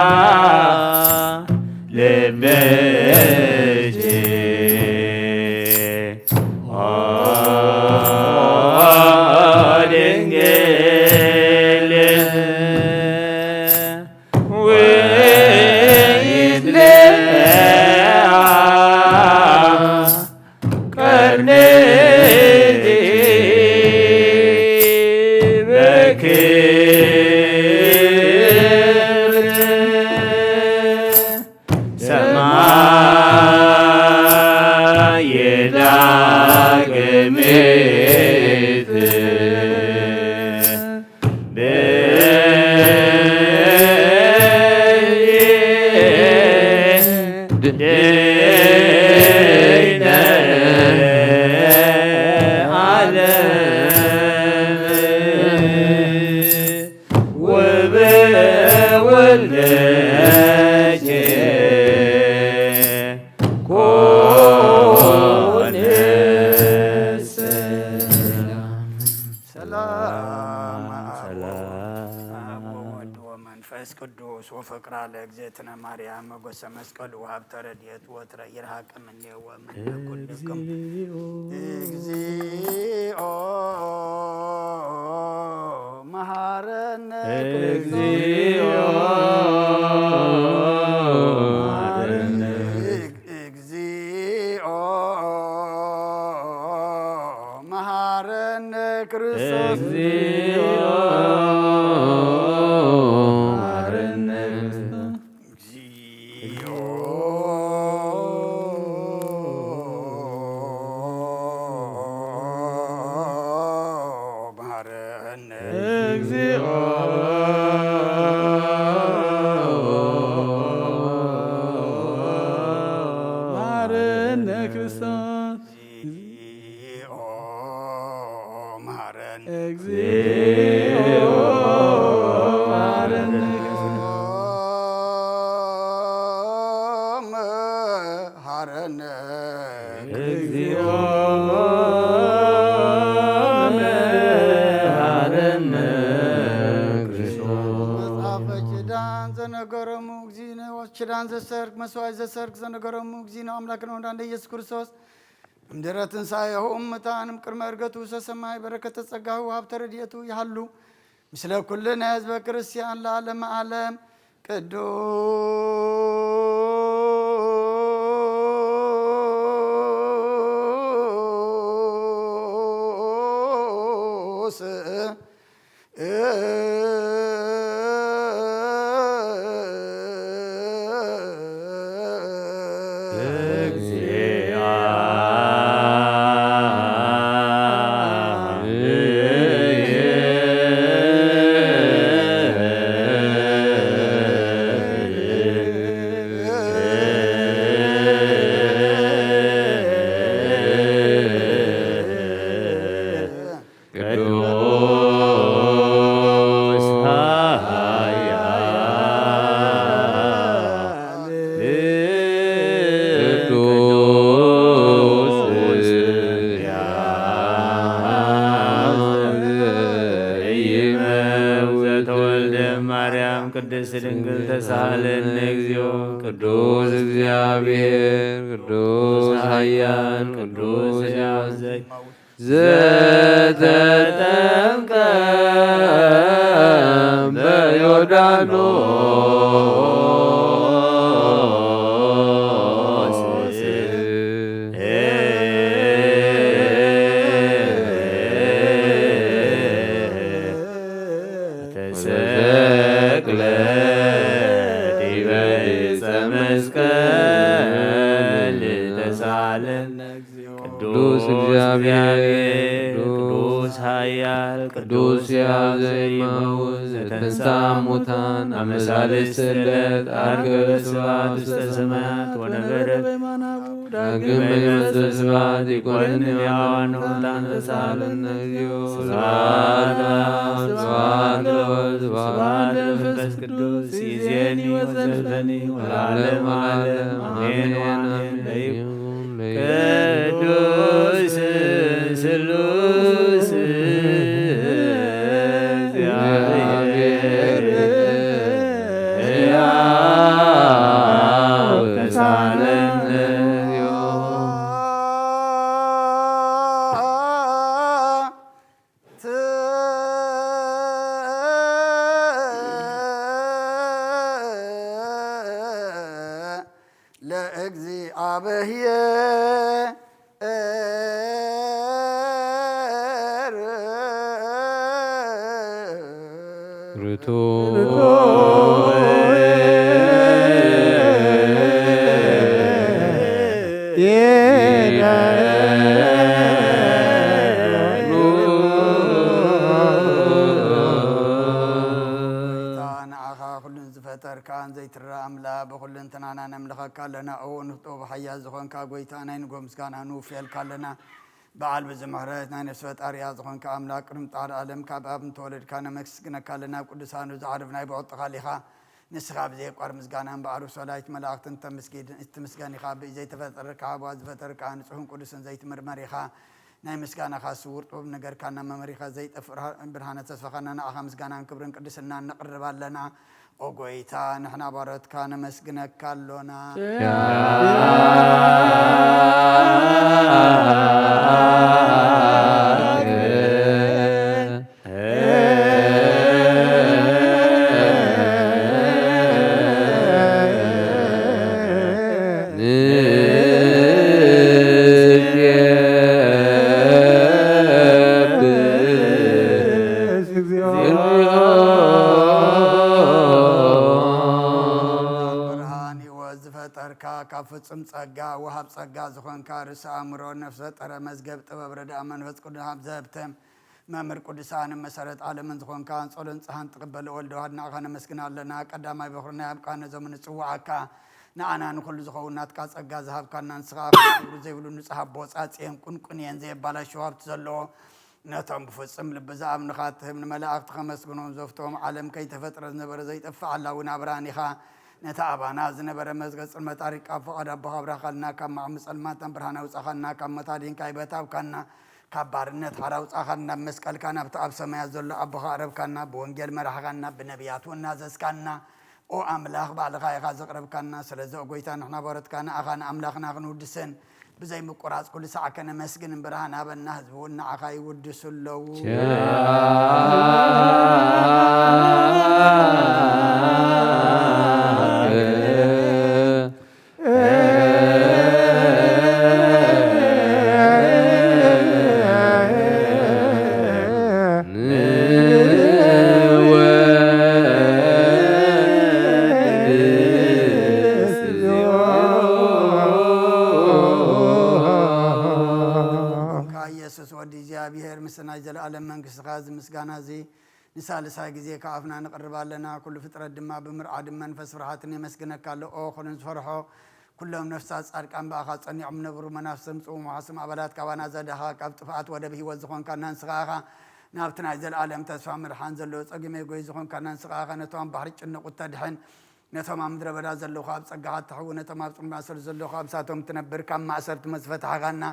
ይትፌሳህ ልብኪ ኦ ድንግል ወይትለአ ቀርንኪ በክብር ሰማይ ዳግሚት ድኅነ ዓለም ወበወልድኪ ኮነ ሰላም ሰላም ወወልድ ወመንፈስ ቅዱስ ወፍቅራ ለእግዝእትነ ማርያም መጎሰ መስቀሉ ወሀብተ ረድኤት ወትረ ይርሐቅ እምኔ ወእምነ ኩልክሙ እግዚኦ መሐረነ እግዚኦ እግዚኦ መሐረነ ክርስቶስ እግዚኦ እግዚኦ መሐረነ እግዚኦ መሐረነ ክርስቶስ እግዚኦ መሐረነ እግዚኦ መሐረነ መሐረነ እግዚኦ መሐረነ ክርስቶስ መጽሐፈ ኪዳን ዘነገረሙ እግዚእነ ወኪዳን ዘሰርክ መስዋዕት ዘሰርክ ዘነገረሙ እግዚእነ አምላክነ ወልደ ኢየሱስ ክርስቶስ እምድኅረ ትንሣኤሁ እሙታን እምቅድመ ዕርገቱ ሰሰማይ በረከተ ጸጋሁ ወሀብተ ረድኤቱ ይሃሉ ምስለ ኩልነ ሕዝበ ክርስቲያን ለዓለመ ዓለም ቅዱስ ቅድስት ድንግል ተሳሃለነ እግዚኦ ቅዱስ እግዚአብሔር ቅዱስ ኃያል ቅዱስ ያዘይ ዘተጠምቀ በዮርዳኖስ ተሰቅለ ዲበ ዕፀ መስቀል ተሳሃለነ ቅዱስ እግዚአብሔር ቅዱስ ቅዱስ ኃያል ቅዱስ ሕያው ዘይማውዝ ተንሥአ እሙታን አመሳልስት ዕለት ዐርገ በስብሐት ውስተ ሰማያት ወነበረ ዳግም በይመጽእ ስብሐት ይኰንን ሕያዋን ሙታን ተሳሃለነ እግዚኦ ስብሐት ለአብ ስብሐት ለወልድ ስብሐት ለመንፈስ ቅዱስ ይእዜኒ ወዘልፈኒ ወለዓለመ ዓለም አሜን ወአሜን። ቅዱስ ስሉስ እግዚአብሔር ሕያው ተሳሃለነ በሁለንተናና ነምልኸካ ለና ኦ ንፍጦ በሓያል ዝኾንካ ጎይታ ናይ ንጎ ምስጋና ንውፍየልካ ኣለና በዓል ብዝምሕረት ናይ ነፍሲ ፈጣሪያ ዝኾንካ ኣምላክ ቅድሚ ጣዕሪ ዓለም ካብ ኣብ እንተወለድካ ነመስግነካ ኣለና ቅዱሳኑ ዝዓርፍ ናይ ብቕጥኻ ሊኻ ንስኻ ብዘይቋር ምስጋናን በዓሉ ሰላይት መላእኽትን እትምስገን ኢኻ ብዘይተፈጠረካ ሃባ ዝፈጠርካ ንጹሕን ቅዱስን ዘይትምርመር ኢኻ ናይ ምስጋናኻ ስውር ጥበብ ነገርካና መመሪኻ ዘይጠፍእ ብርሃነ ተስፋኻና ንኣኻ ምስጋናን ክብርን ቅድስናን ነቕርብ ኣለና ኦ ጎይታ ንሕና ባሮትካ ነመስግነካ ኣሎና ፍጹም ጸጋ ወሃብ ጸጋ ዝኾንካ ርእሰ ኣእምሮ ነፍሰ ጠረ መዝገብ ጥበብ ረዳእ መንፈስ ቅዱስ ሃብ ዘህብተም መምህር ቅዱሳን መሰረት ዓለምን ዝኾንካ ጸሎን ጸሃን ትቕበለ ወልደ ዋህድና ኣኻ ነመስግን ኣለና ቀዳማይ በኹርና ያብቃ ነዞም ንጽዋዓካ ንኣና ንኩሉ ዝኸውን ናትካ ጸጋ ዝሃብካና ንስኻ ክብሩ ዘይብሉ ንጹሕ ኣቦ ጻጽየን ቁንቁንየን ዘየባላሽው ሃብቲ ዘለዎ ነቶም ብፍጹም ልቢ ዝኣምንኻ ትህብ ንመላእኽቲ ከመስግኖም ዘፍቶም ዓለም ከይተፈጥረ ዝነበረ ዘይጠፍእ ዓላዊ ናብራን ኢኻ ነታ ኣባና ዝነበረ መዝገብ ጽልመት ኣሪቃ ፍቓድ ኣቦኻ ኣብራኻልና ካብ ማዕሙ ጸልማትን ብርሃን ኣውጻኻልና ካብ መታዲንካ ይበታብካና ካብ ባርነት ሓራ ኣውጻኻልና መስቀልካ ናብቲ ኣብ ሰማያት ዘሎ ኣቦኻ ኣረብካና ብወንጌል መራሕኻና ብነቢያት እናዘዝካና ኦ ኣምላኽ ባዕልኻ ኢኻ ዘቕረብካና ስለዚ ጎይታ ንሕና ባሮትካ ንኣኻ ንኣምላኽና ክንውድስን ብዘይ ምቁራጽ ኩሉ ሰዓት ከነመስግንን ብርሃን ሃበና ህዝቢ እውን ንዓኻ ይውድሱ ኣለዉ ናይ ዘለዓለም መንግሥትኻ ዝምስጋና እዚ ንሳልሳይ ጊዜ ከኣፍና ንቕርብ ኣለና ኩሉ ፍጥረት ድማ ብምርዓድን መንፈስ ፍርሃትን የመስግነካ ኣሎ ኦ ኩሉን ዝፈርሖ ኩሎም ነፍሳት ጻድቃን በኣኻ ጸኒዖም ነብሩ መናፍስ ዘምጽኡ መሓስም ኣባላት ካባና ዘዳኻ ካብ ጥፍኣት ወደብ ህይወት ዝኾንካ ናንስኻ ኢኻ ናብቲ ናይ ዘለዓለም ተስፋ ምድሓን ዘለዎ ጸጊመ ጎይ ዝኾንካ ናንስኻ ኢኻ ነቶም ባሕሪ ጭንቁ ተድሕን ነቶም ኣብ ምድረ በዳ ዘለኹ ኣብ ጸጋኻ ትሕው ነቶም ኣብ ጽልማ ማእሰር ዘለኹ ኣብ ሳቶም ትነብር ካብ ማእሰርቲ መዝፈትሓኻና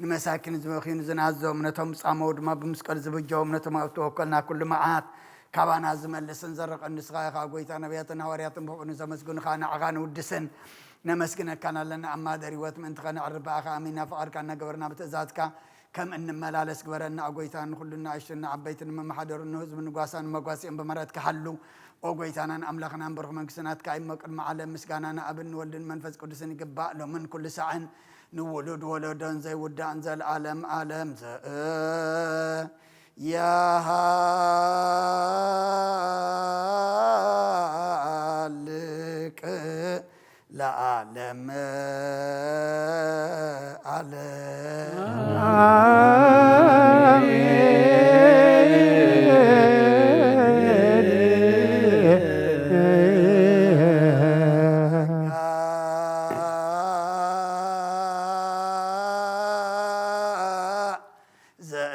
ንመሳኪን ዝመኺኑ ዝናዞም ነቶም ጻመው ድማ ብምስቀል ዝብጀዎም ነቶም ኣብ ተወከልና ኩሉ መዓት ካባና ዝመልስን ዘረቐን ንስኻ ኢኻ ጎይታ ነቢያትን ሃዋርያትን ብቕኑ ዘመስግኑኻ ንዓኻ ንውድስን ነመስግነካን ኣለና ኣብ ማደር ህይወት ምእንትኸ ንዕርብ በኣኻ ኣሚና ፍቓድካ እናገበርና ብትእዛዝካ ከም እንመላለስ ግበረና ጎይታ ንኩሉና እሽና ዓበይትን መማሓደሩ ንህዝቢ ንጓሳን መጓሲኦም ብመረትካ ሓሉ ኦ ጎይታናን ኣምላኽናን ብርኽ መንግስትናትካ ይመቅድሚ ዓለም ምስጋናና ኣብን ወልድን መንፈስ ቅዱስን ይግባእ ሎምን ኩሉ ሰዓን ንውሉድ ወለዶን ዘይውዳእን ዘለዓለም ዓለም ያሃልቅ ለዓለም ዓለም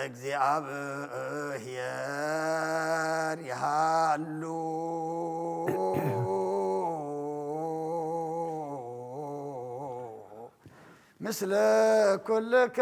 እግዚአብሔር ያሉ ምስለ ኩልከ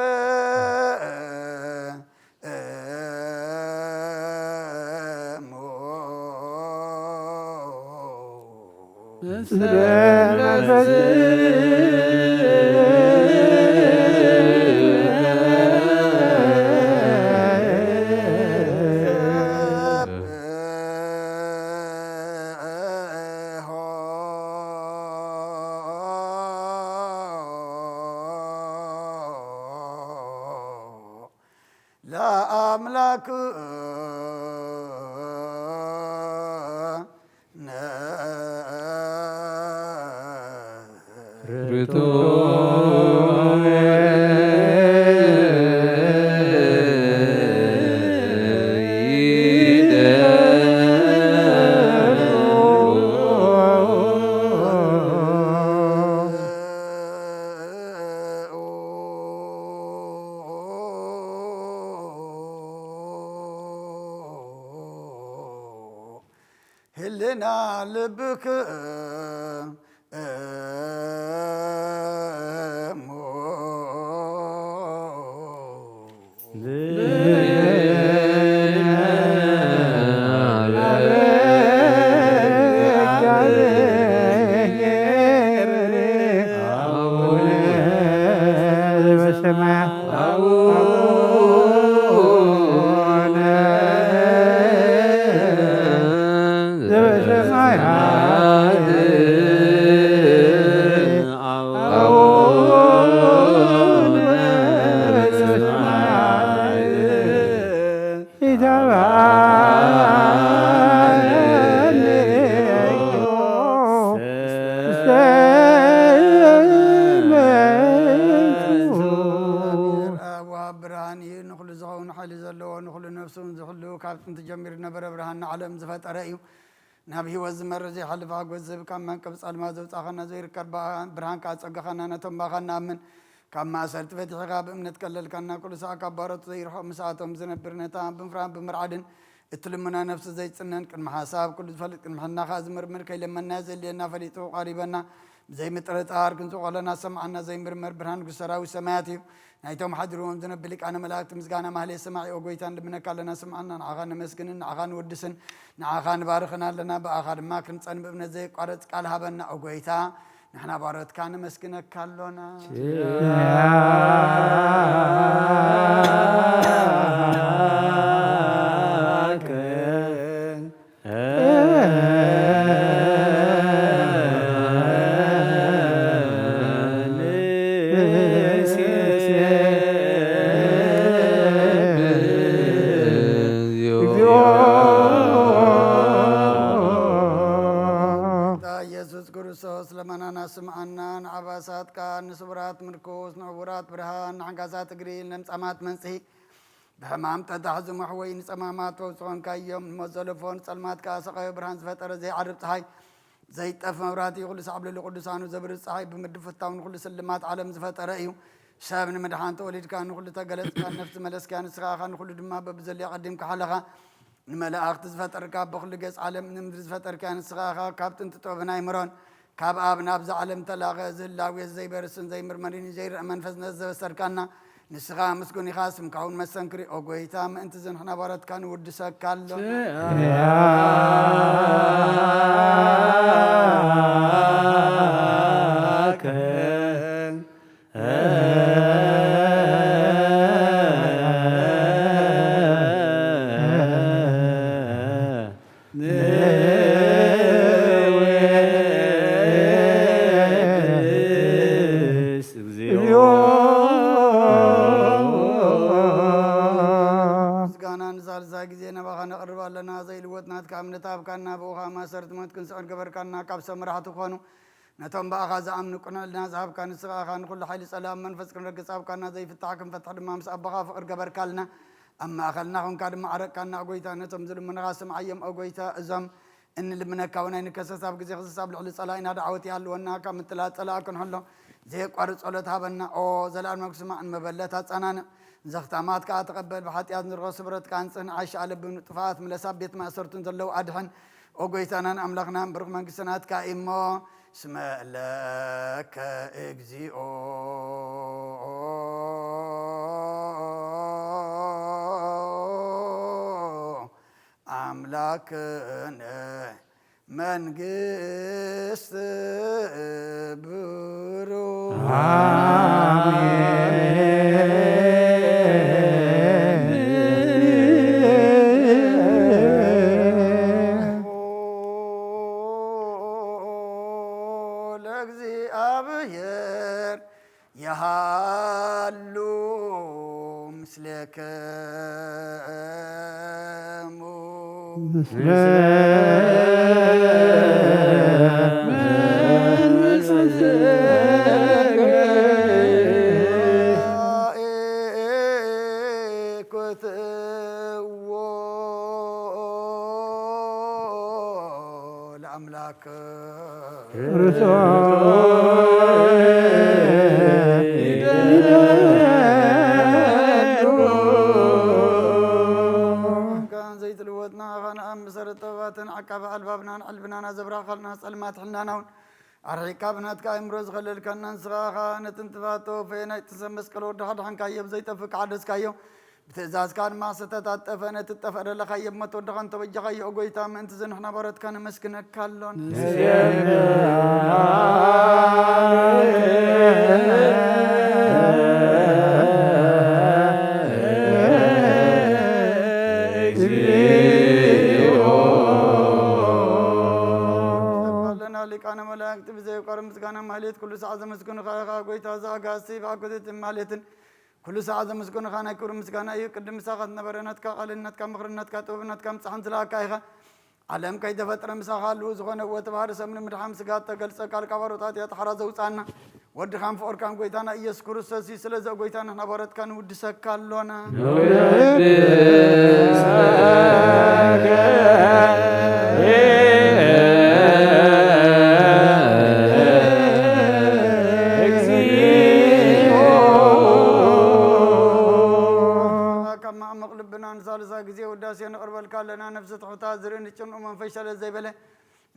ለአምላክ ርቶ ህልና ልብክ ብርሃን እዩ ንኩሉ ዝኸውን ሓይሊ ዘለዎ ንኩሉ ነፍሱን ዝሕሉ ካብ ጥንቲ ጀሚሩ ነበረ ብርሃን ንዓለም ዝፈጠረ እዩ ናብ ሂወት ዝመርሕ ዘይሓልፍ ሓጎስ ዝህብ ካብ መንቀብ ፃልማ ዘውፃእኸና ዘይርከብ ብርሃን ከዓ ፀጋኸና ነቶም ባኻ ንኣምን ካብ ማእሰርቲ ፈቲሕኻ ብእምነት ቀለልካና ኩሉ ሰዓ ካብ ባሮቱ ዘይርሕቕ ምስኣቶም ዝነብር ነታ ብምፍራን ብምርዓድን እትልሙና ነፍሲ ዘይፅነን ቅድሚ ሓሳብ ኩሉ ዝፈልጥ ቅድሚ ሕናኻ ዝምርምር ከይለመና ዘልየና ፈሊጡ ቃሪበና ዘይምጥርጣር ክንፅቕ ከለና ሰማዓና ዘይምርመር ብርሃን ንጉስ ሰራዊት ሰማያት እዩ ናይቶም ሓዲሮም ዝነብር ሊቃነ መላእክቲ ምስጋና ማህሌት ሰማዒ ጎይታ ንልምነካ ኣለና ስምዓና ንዓኻ ነመስግንን ንዓኻ ንወድስን ንዓኻ ንባርኽና ኣለና ብኣኻ ድማ ክንፀን ብእምነት ዘይቋረፅ ቃል ሃበና ጎይታ ንሕና ባሮትካ ነመስግነካ ኣሎና ስምዓና ንዓባሳትካ ንስቡራት ምርኮስ ንዕቡራት ብርሃን ንሓንጋሳት እግሪ ለምፃማት መንፅሒ ብሕማም ተታሕዙ መሕወይ ንፀማማት ተውፅኾንካ እዮም ንመዘለፎን ፀልማትካ ሰቐዮ ብርሃን ዝፈጠረ ዘይዓርብ ፀሓይ ዘይጠፍ መብራህቲ ኩሉ ሳዕብለሉ ቅዱሳኑ ዘብርፅ ፀሓይ ብምድብ ፍታው ንኩሉ ስልማት ዓለም ዝፈጠረ እዩ ሰብ ንምድሓን ተወሊድካ ንኩሉ ተገለፅካ ነፍሲ መለስካ ንስኻኻ ንኩሉ ድማ በብዘልያ ቀዲምካ ሓለኻ ንመላእኽቲ ዝፈጠርካ ብኩሉ ገፅ ዓለም ንምድሪ ዝፈጠርካ ንስኻኻ ካብ ጥንቲ ጥበብን ኣይምሮን ካብ ኣብ ናብዚ ዓለም ተላኸ ዝህላዌት ዘይበርስን ዘይምርመሪን ዘይርአ መንፈስ ዘበሰርካና ንስኻ ምስጉን ኢኻ ስምካ እውን መሰንክሪ ኦ ጎይታ ምእንቲ ዝንሕና ባሮትካ ንውድሰካ ኣሎ እምነት ኣብካና ብኡኻ ማሰርቲ ሞት ክንስዕር ገበርካና ካብ ሰብ መራሕቲ ክኾኑ ነቶም ብኣኻ ዝኣምኑ ቁንዕልና ዝሃብካ ንስኻኻ ንኩሉ ሓይሊ ፀላም መንፈስ ክንረግፅ ኣብካና ዘይፍታሕ ክንፈትሕ ድማ ምስ ኣቦኻ ፍቅር ገበርካልና ኣብ ማእኸልና ኮንካ ድማ ዓረቅካና ጎይታ ነቶም ዝልምንኻ ስምዓዮም ጎይታ እዞም እንልምነካ እውን ኣይንከሰስ ኣብ ግዜ ክስሳብ ልዕሊ ፀላኢና ዳዓወት ይሃልወና ካብ ምጥላት ፀላእ ክንሕሎ زي قارص صلوت هابنا او زلال مكس ما ان مبلت اصنان زختامات كا تقبل بحطيات نرغ صبرت كانصن عاش على بن طفات ملساب بيت ما سرتن زلو ادحن او غيتانا املاخنا برق منكسنات كا ايمو اسم لك اكزيو املاكنا መንግስት ብሩህ ለእግዚአብሔር ያሃሉ ምስሌከሙ ለአምላክ مسرتواتن عقب البابنا علبنا زبراخلنا سلمات حنانون ارحكابنات كايمروز خلل كنا نسخا نتنتفاتو فينا تسمس كلو دحد حن كايب زي تفك عدس كايو بتزاز كان ما ستتطفن تتفر لخيب ما تودخن توجخي اوغيتا من تزن حنا برت كان مسكنك كالون لكان ملاك بزي قرم مسكنا ماليت كل ساعة مسكون خا غويتا زاغاسي باكوت ماليتن كل ساعة مسكون خانا كرم مسكنا يقدم ساقت نبرنات كقلنات كمخرنات كتوبنات كم صحنت لا كايخه علم كيد فتر مسخالو زغنا وتبار سمن مدحم سغات تገልጸ ቃል ካባሮታት ያተሐራዘው ጻና ወድ ካም ፎር ካም ጎይታና ኢየሱስ ክርስቶስ ስለዛ ጎይታና ናባረት ካን ውድሰካሎና ثالثا ጊዜ ወዳሴ ነቅርበል ካለና ነፍስ ተውታ ዝርን ጭኑ መንፈሻለ ዘይበለ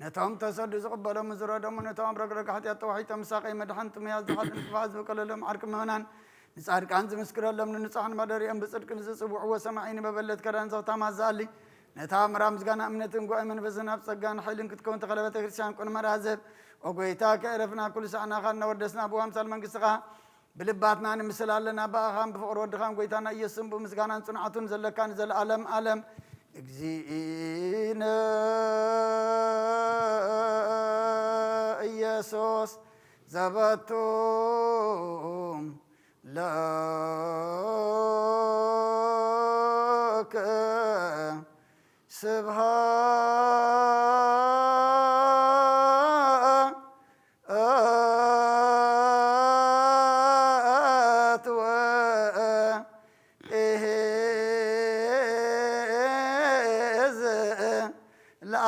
ነታም ተሰድ ዝቅበለ ምዝራ ደሞ ነታም ረግረግ ኃጢአት ተዋሂተ ምሳቀይ መድኃንት መያዝ ሐድ ንፋዝ በቀለለም አርቅ መሆናን ንጻድቃን ዝምስክረለም ንጻህን ማደሪያም በጽድቅን ዝጽቡዕ ወሰማዒን በበለት ከዳን ዘውታ ማዛሊ ነታም ራም ዝጋና እምነትን ጓይ መንፈስን አብጸጋን ኃይልን ክትከውን ተቀለበተ ክርስቲያን ቆን መራዘብ ኦጎይታ ከረፍና ኩል ሰዓና ኻና ወደስና በአምሳል መንግስትኻ بلباتنا نمسلالنا باخام بفقر ودخان قويتانا يسم بمسكانا صنعتون زلكان زل عالم عالم اكزينا يسوس زبطوم لك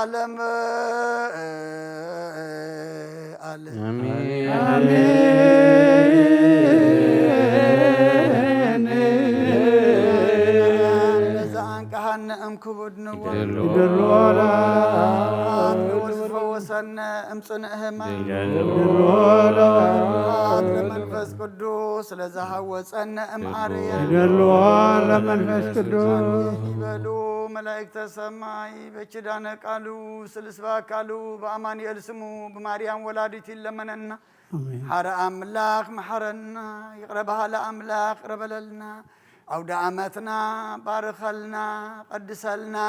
العالم آمين آمين لزان كهن أمكبود نوار يدلولا وسفوسنا أمصنعهما يدلولا منفس قدوس لزهوسنا أمعريا يدلولا منفس قدوس يبلو ملائكة السماء بشدانا قالوا سلسبا قالوا بأماني السمو بماريام ولادتي لمننا حر أملاك محرنا يقربها لأملاك قرب لنا أو دعمتنا بارخلنا قدسلنا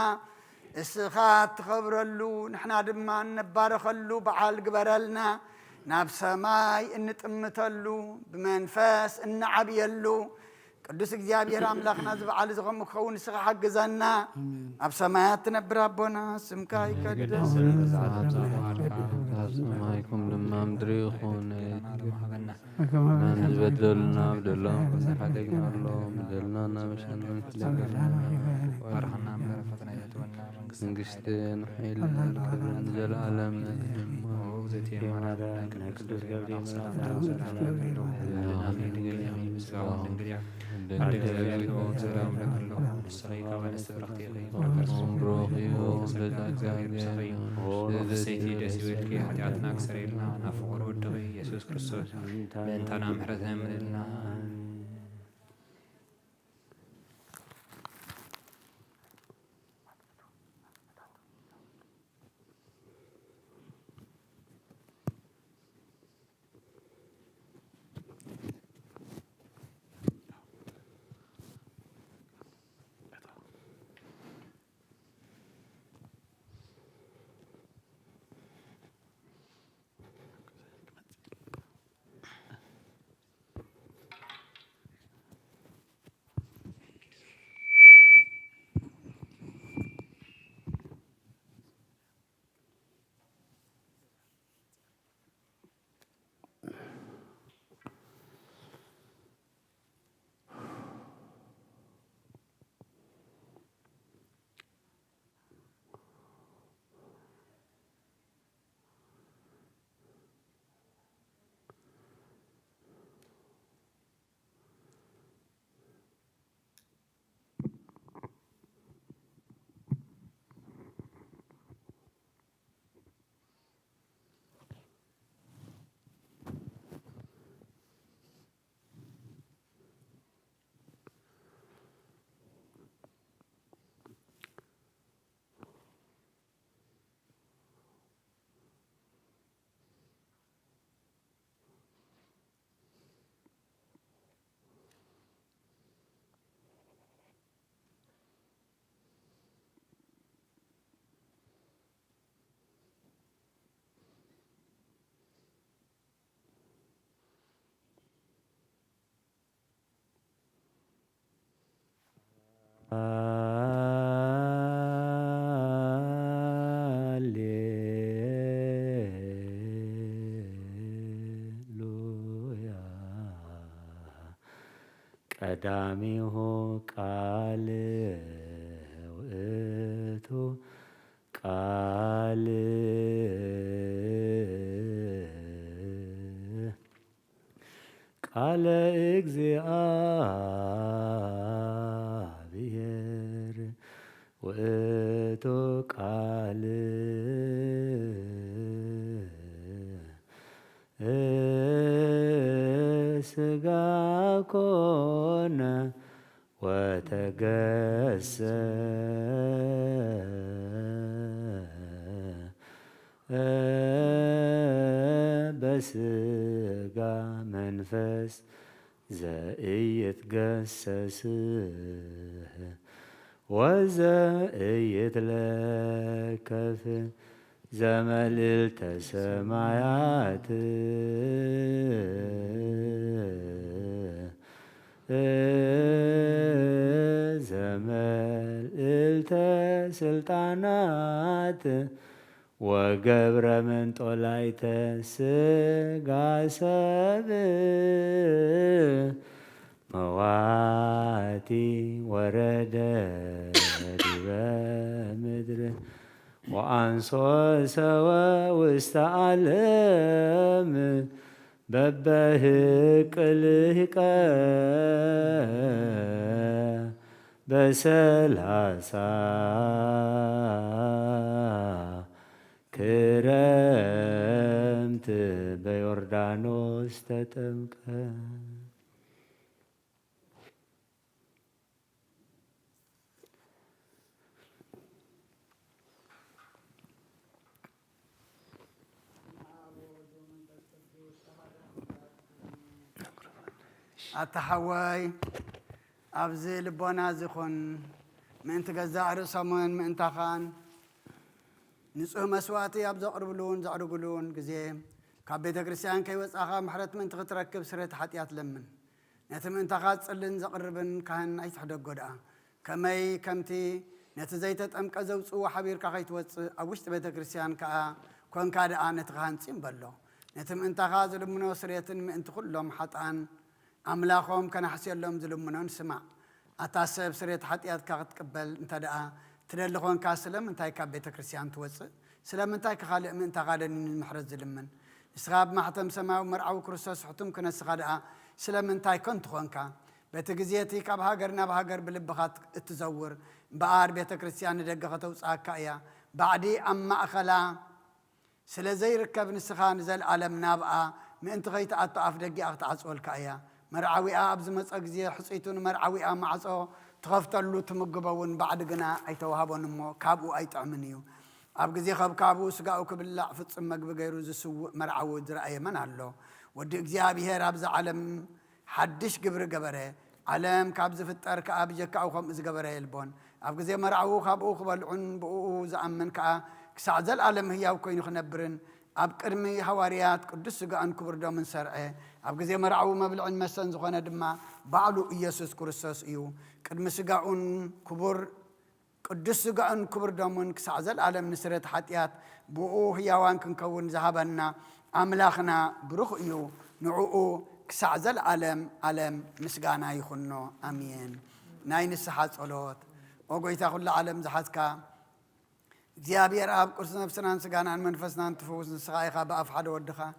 السخات خبر اللو نحنا دمان نبارخلو بعال قبرلنا ناب سماي انتمتلو بمنفاس النعبيلو قدس እግዚአብሔር አምላክና ዝበዓል ዝኸም ክኸውን ስኻ ሓግዘና ኣብ ሰማያት ትነብር ኣቦና ስምካ ይቀደስ ሰማይኩም ድማ ምድሪ ይኹን ናን ዝበደሉና በደሎም ሓደግናሎ በደልና እናበሻና መንግስትን ኃይልን ክብርን ዘለዓለም ቅዱስ ገብርኤል ኢየሱስ ክርስቶስ በእንታና ምሕረት ምልና ቀዳሚሁ ቃል ውእቱ ቃል ቃለ እግዚአብሔር ውእቱ ቃል ሥጋ ኮነ ወተገሰ በሥጋ መንፈስ ዘኢይትገሰስ ወዘኢይትለከፍ ዘመልዕልተ ሰማያት ዘመልዕልተ ስልጣናት ወገብረ መንጦላዕተ ሥጋ ሰብእ መዋቲ ወረደ ዲበ ምድር ወአንሶ ሰወ ውስተ ዓለም በበህቅልህቀ በሰላሳ ክረምት በዮርዳኖስ ተጠምቀ። ኣተሓዋይ ኣብዚ ልቦና ዝኹን ምእንቲ ገዛእ ርእሶምን ምእንታኻን ንጹህ መስዋእቲ ኣብ ዘቕርብሉን ዘዕርግሉን ግዜ ካብ ቤተ ክርስቲያን ከይወፃኻ ምሕረት ምእንቲ ክትረክብ ስርየት ሓጢኣት ለምን። ነቲ ምእንታኻ ጽልን ዘቕርብን ካህን ኣይትሕደጎ ደኣ ከመይ ከምቲ ነቲ ዘይተጠምቀ ዘውፅዎ ሓቢርካ ከይትወፅእ ኣብ ውሽጢ ቤተ ክርስቲያን ከዓ كون كاد أنا تغانسين بلو نتم أنت غازل منو سريتن أنت كلهم حتى أملاكهم كان حسين لهم ظلم منو نسمع أتاسب سريت حتيات كات قبل أنت دعا تدلقون كاسلم أنت كبيت كريستيان توصل سلام أنت كخالق من أنت غادن المحرز ظلمن إسغاب ما حتم سماء ومرعو كرسوس حتم كنا سغادة سلام أنت كنت خونكا بتجزيتي كبهاجرنا بهاجر بالبخات التزور بار بيت كريستيان دقة وساكايا بعدي أما أخلا سلا زي ركب نسخان زل عالم نابعة من أنت غيت أطعف دقي أقطع أول كايا مرعوي أبز مسأجزي حسيتون مرعوي معصو تغفت له تمجبون بعد جنا أي توهبون مو كابو أي تعمنيو أبجزي خاب كابو سجاو كبلا في تصمج بجيروز السوق مرعو درأي من الله ودي جزابي هي رابز عالم حدش جبره علم كابز في الترك أبجك أو خمس جبره البون أبجزي مرعو خاب أو خبل عن بو زعمن كسعزل عالم هي وكين خنبرن أبكرمي حواريات قدس جان كبر دامن سرعة أبجزي مرعو ما بالعن مسن زخنا دما بعلو يسوع كريستوس إيو قدم سجاون كبر قدس جان كبر دامن كسعزل عالم نسرت حتيات بو هي وان كنكون ذهبنا أملاخنا بروخ إيو نعو كسعزل عالم مسجانا يخنو أمين ناين الصحات صلوت وقويت أقول العالم زحتك زيابير أب كرسنا نفسنا نسجانا عن منفسنا نتفوز نسخايخا بأفحد ودخا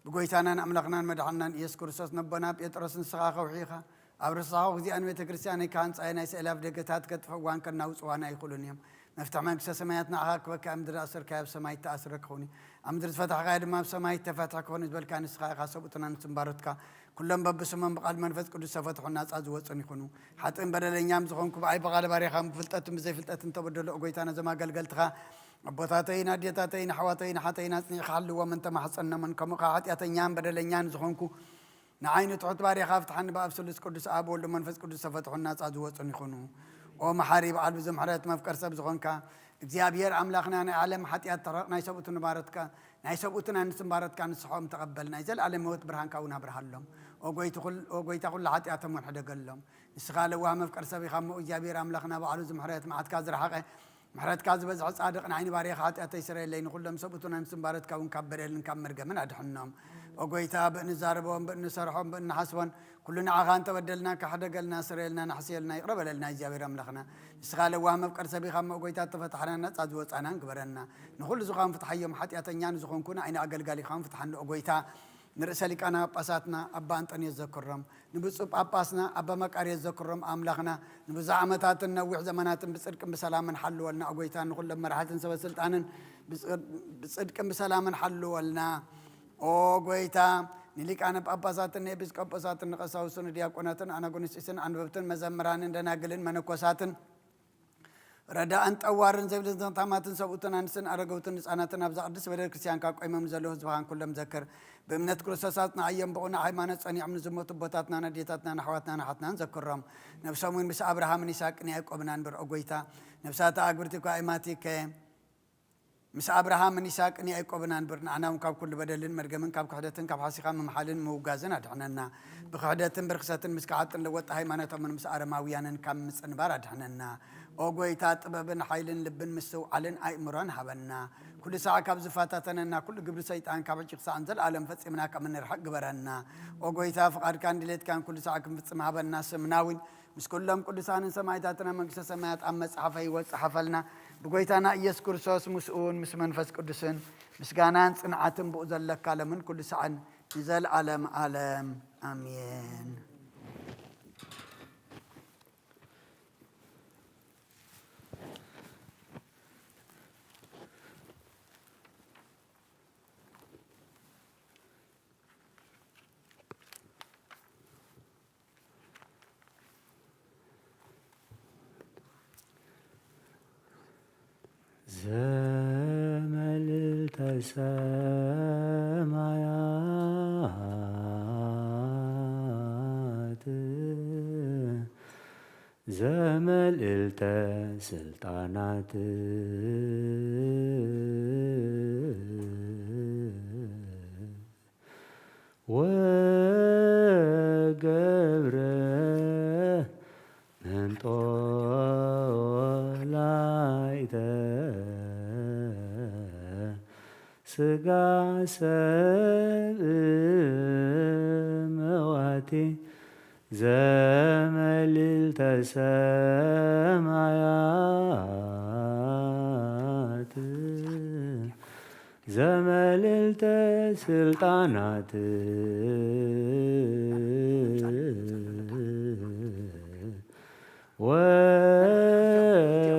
بقويتانا أملاخنا مدحنا يس كرسوس نبنا بيترس نسخاخا وحيخا أبرصاخ وزي أنوي تكريستياني كانت أينا يسألاف دقتات كتفوان كنا وصوانا يقولون يوم نفتح منك سماياتنا عاك وكا أمدر أسر كاب سمايت تأسر كوني أمدر فتح غير ما بسمايت تفتح كوني بل كان نسخايخا سبوتنا نتنبارتك كلهم ببسمن بقال منفس قدس فتحوا الناس أزوج يكونوا حتى إن بدل ينام زخونكم بأي بقال باريخا فلتتم زي فلتتم تبدل أقويتانا زما قلتها أبوتاتين أديتاتين حواتين حتين أسني خلوا ومن تم حصلنا من كم قاعد يتنيام بدل ينام زخونكم نعين تعط باريخا فتحنا بأبسلس قدس أبو ولا منفس قدس فتحوا الناس أزوج يكونوا ومحارب على بزم حرات ما فكر سب زخونكا إجابير أملاخنا نعلم حتى يترقنا يسبوتنا بارتك نايسبوتنا نسمبارتك نصحهم تقبلنا يزل على موت برهان كونا برهالهم وقويت أقول لحد أتمون حدا قال لهم استغال وهم فكر سبي خم إجابير أملاخنا بعلو زم حرات معت كازر حقه محرات كاز بس صادق نعين باريخ حتى أتيسر اللي نقول لهم سبوتنا نسمبارتك ونكبر نكمل جمن أدحنهم وقويتها بنزاربهم بنسرحهم بنحسبون كلنا عغان تبدلنا كحدا قالنا سريلنا نحسيلنا يقرب لنا إجابير أملاخنا استغال وهم فكر سبي خم وقويتها تفتحنا نتعزوت أنا كبرنا نقول زخام فتحيهم حتى أتنيان زخون كنا عين أقل قالي خام فتحنا وقويتها نرسلك أنا باساتنا أبا أنتني يذكرهم نبصب أباسنا أبا مكار يذكرهم أملاخنا نبزع عمتاتنا وح زمانات بصدق بسلام حلوا لنا أقويتها نقول لما راحت نسوي سلطانا بصدق بسلام حلوا لنا أقويتها نليك أنا بأباساتنا بس كأباساتنا قصاوسنا دياقوناتنا أنا قنيس إسن عن ببتن مزمران دنا قلن منكوساتن ردا أنت أوارن زي بلزنا تاماتن سبوتنا نسن أرجوتن أنا تنابز أدرس بدر كريستيان كاك إمام زلوه زبان كلهم ذكر بمنت كروساتنا أيام بقولنا حيمانات أني عمل زموت بطاتنا نديتاتنا نحواتنا نحتنا نذكرهم نفسهم من بس أبراهام نساك نياك أبنان برأقويتا نفسات أقبرتك وإماتك مس أبراهام نساك نياك أبنان برنا أنا وكاب كل بدلين مرجمن كاب كحدتن كاب حاسقا من محل موجازنا دحنا بكحدتن برخصتن مسكعتن لوت حيمانات من مس أرماويانا كم مس أنبار دحنا أوجويتات طببن حيلن لبن مسو علن أي مران حبنا كل ساعة كابز فاتتنا كل قبل سيطان كابج قصة أنزل عالم فتسمنا كمن الحق برنا أوجويتا فقار كان دليت كان كل ساعة كم فتسمها بالناس مناوين مش كلهم كل ساعة سمايتاتنا من قصة سمايات أما صحفي وصحفلنا بقويتنا يذكر سوس مسؤول مس منفس قدسن مس جانان صنعتم بؤذل لك من كل ساعة نزل عالم آمين زمل التسامعات زمل التسلطانات وقبر من طلعت ስጋ ሰብእ መዋቲ ዘመልዕልተ ሰማያት ዘመልዕልተ ስልጣናት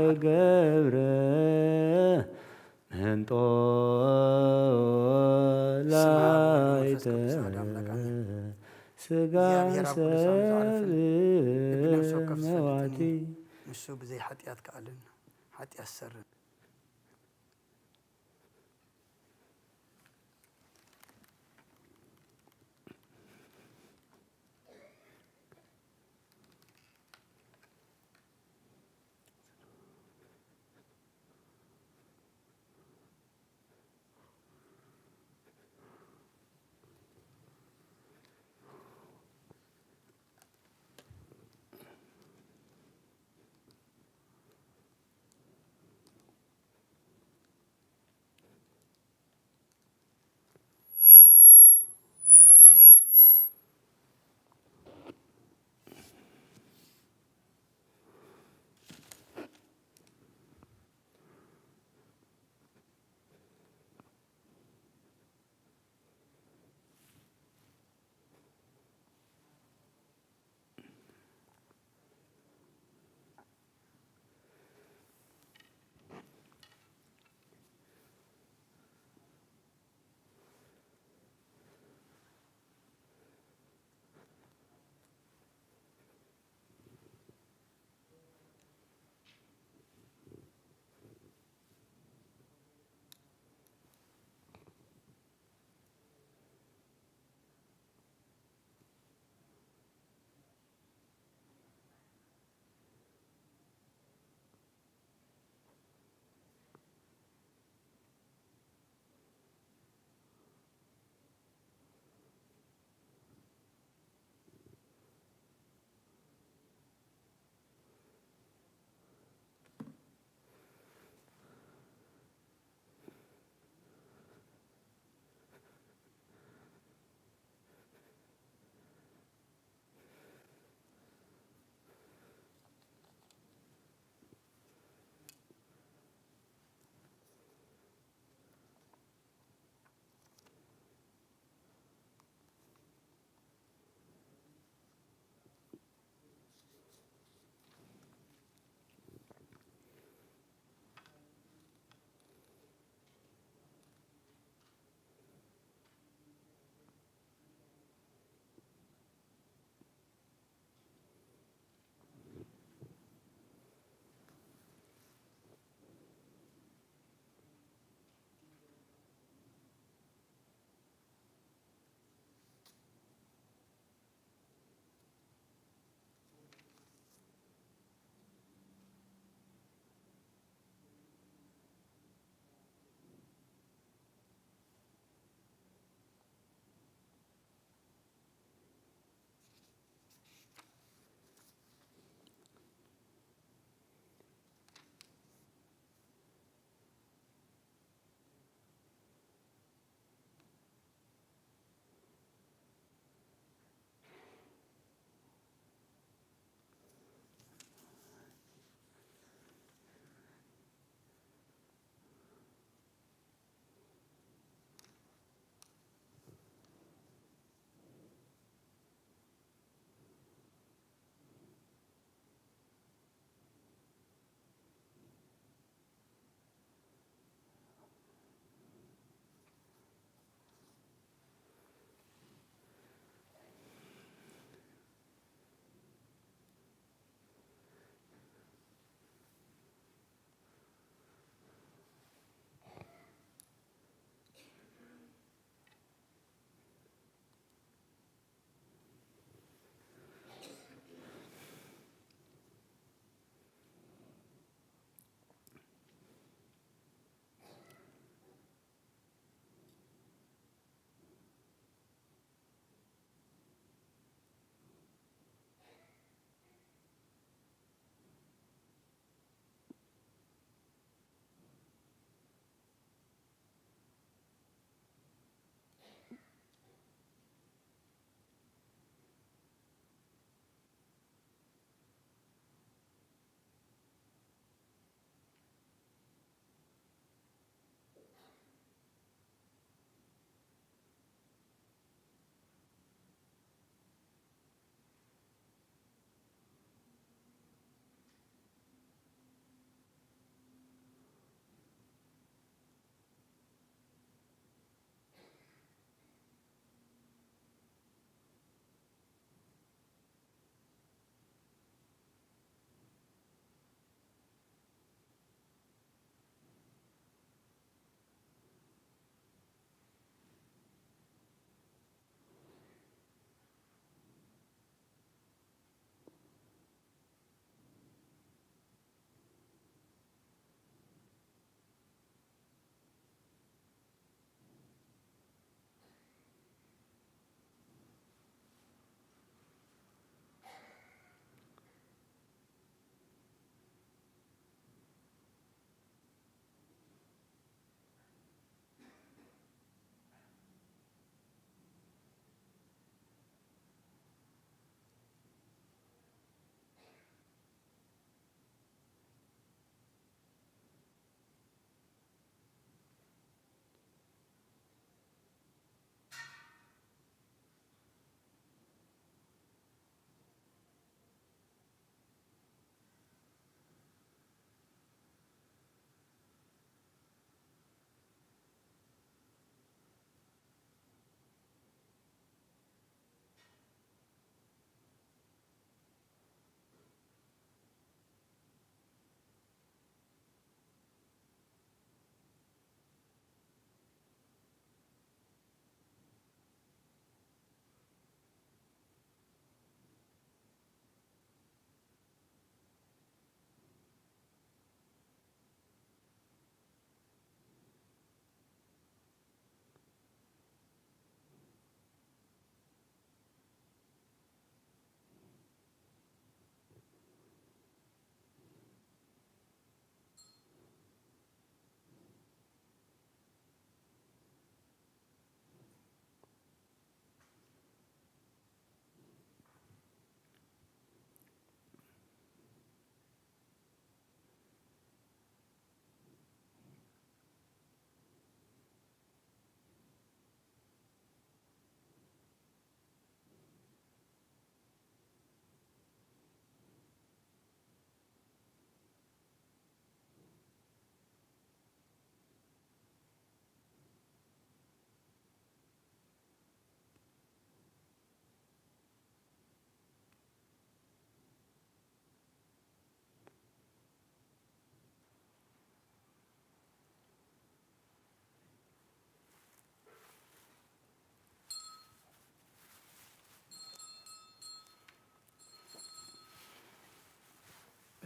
ወገብረ መንጦላዕተ ስጋ ሰብእ መዋቲ ንሱ ብዘይ ሓጢኣት ከኣልን ሓጢኣት ሰርን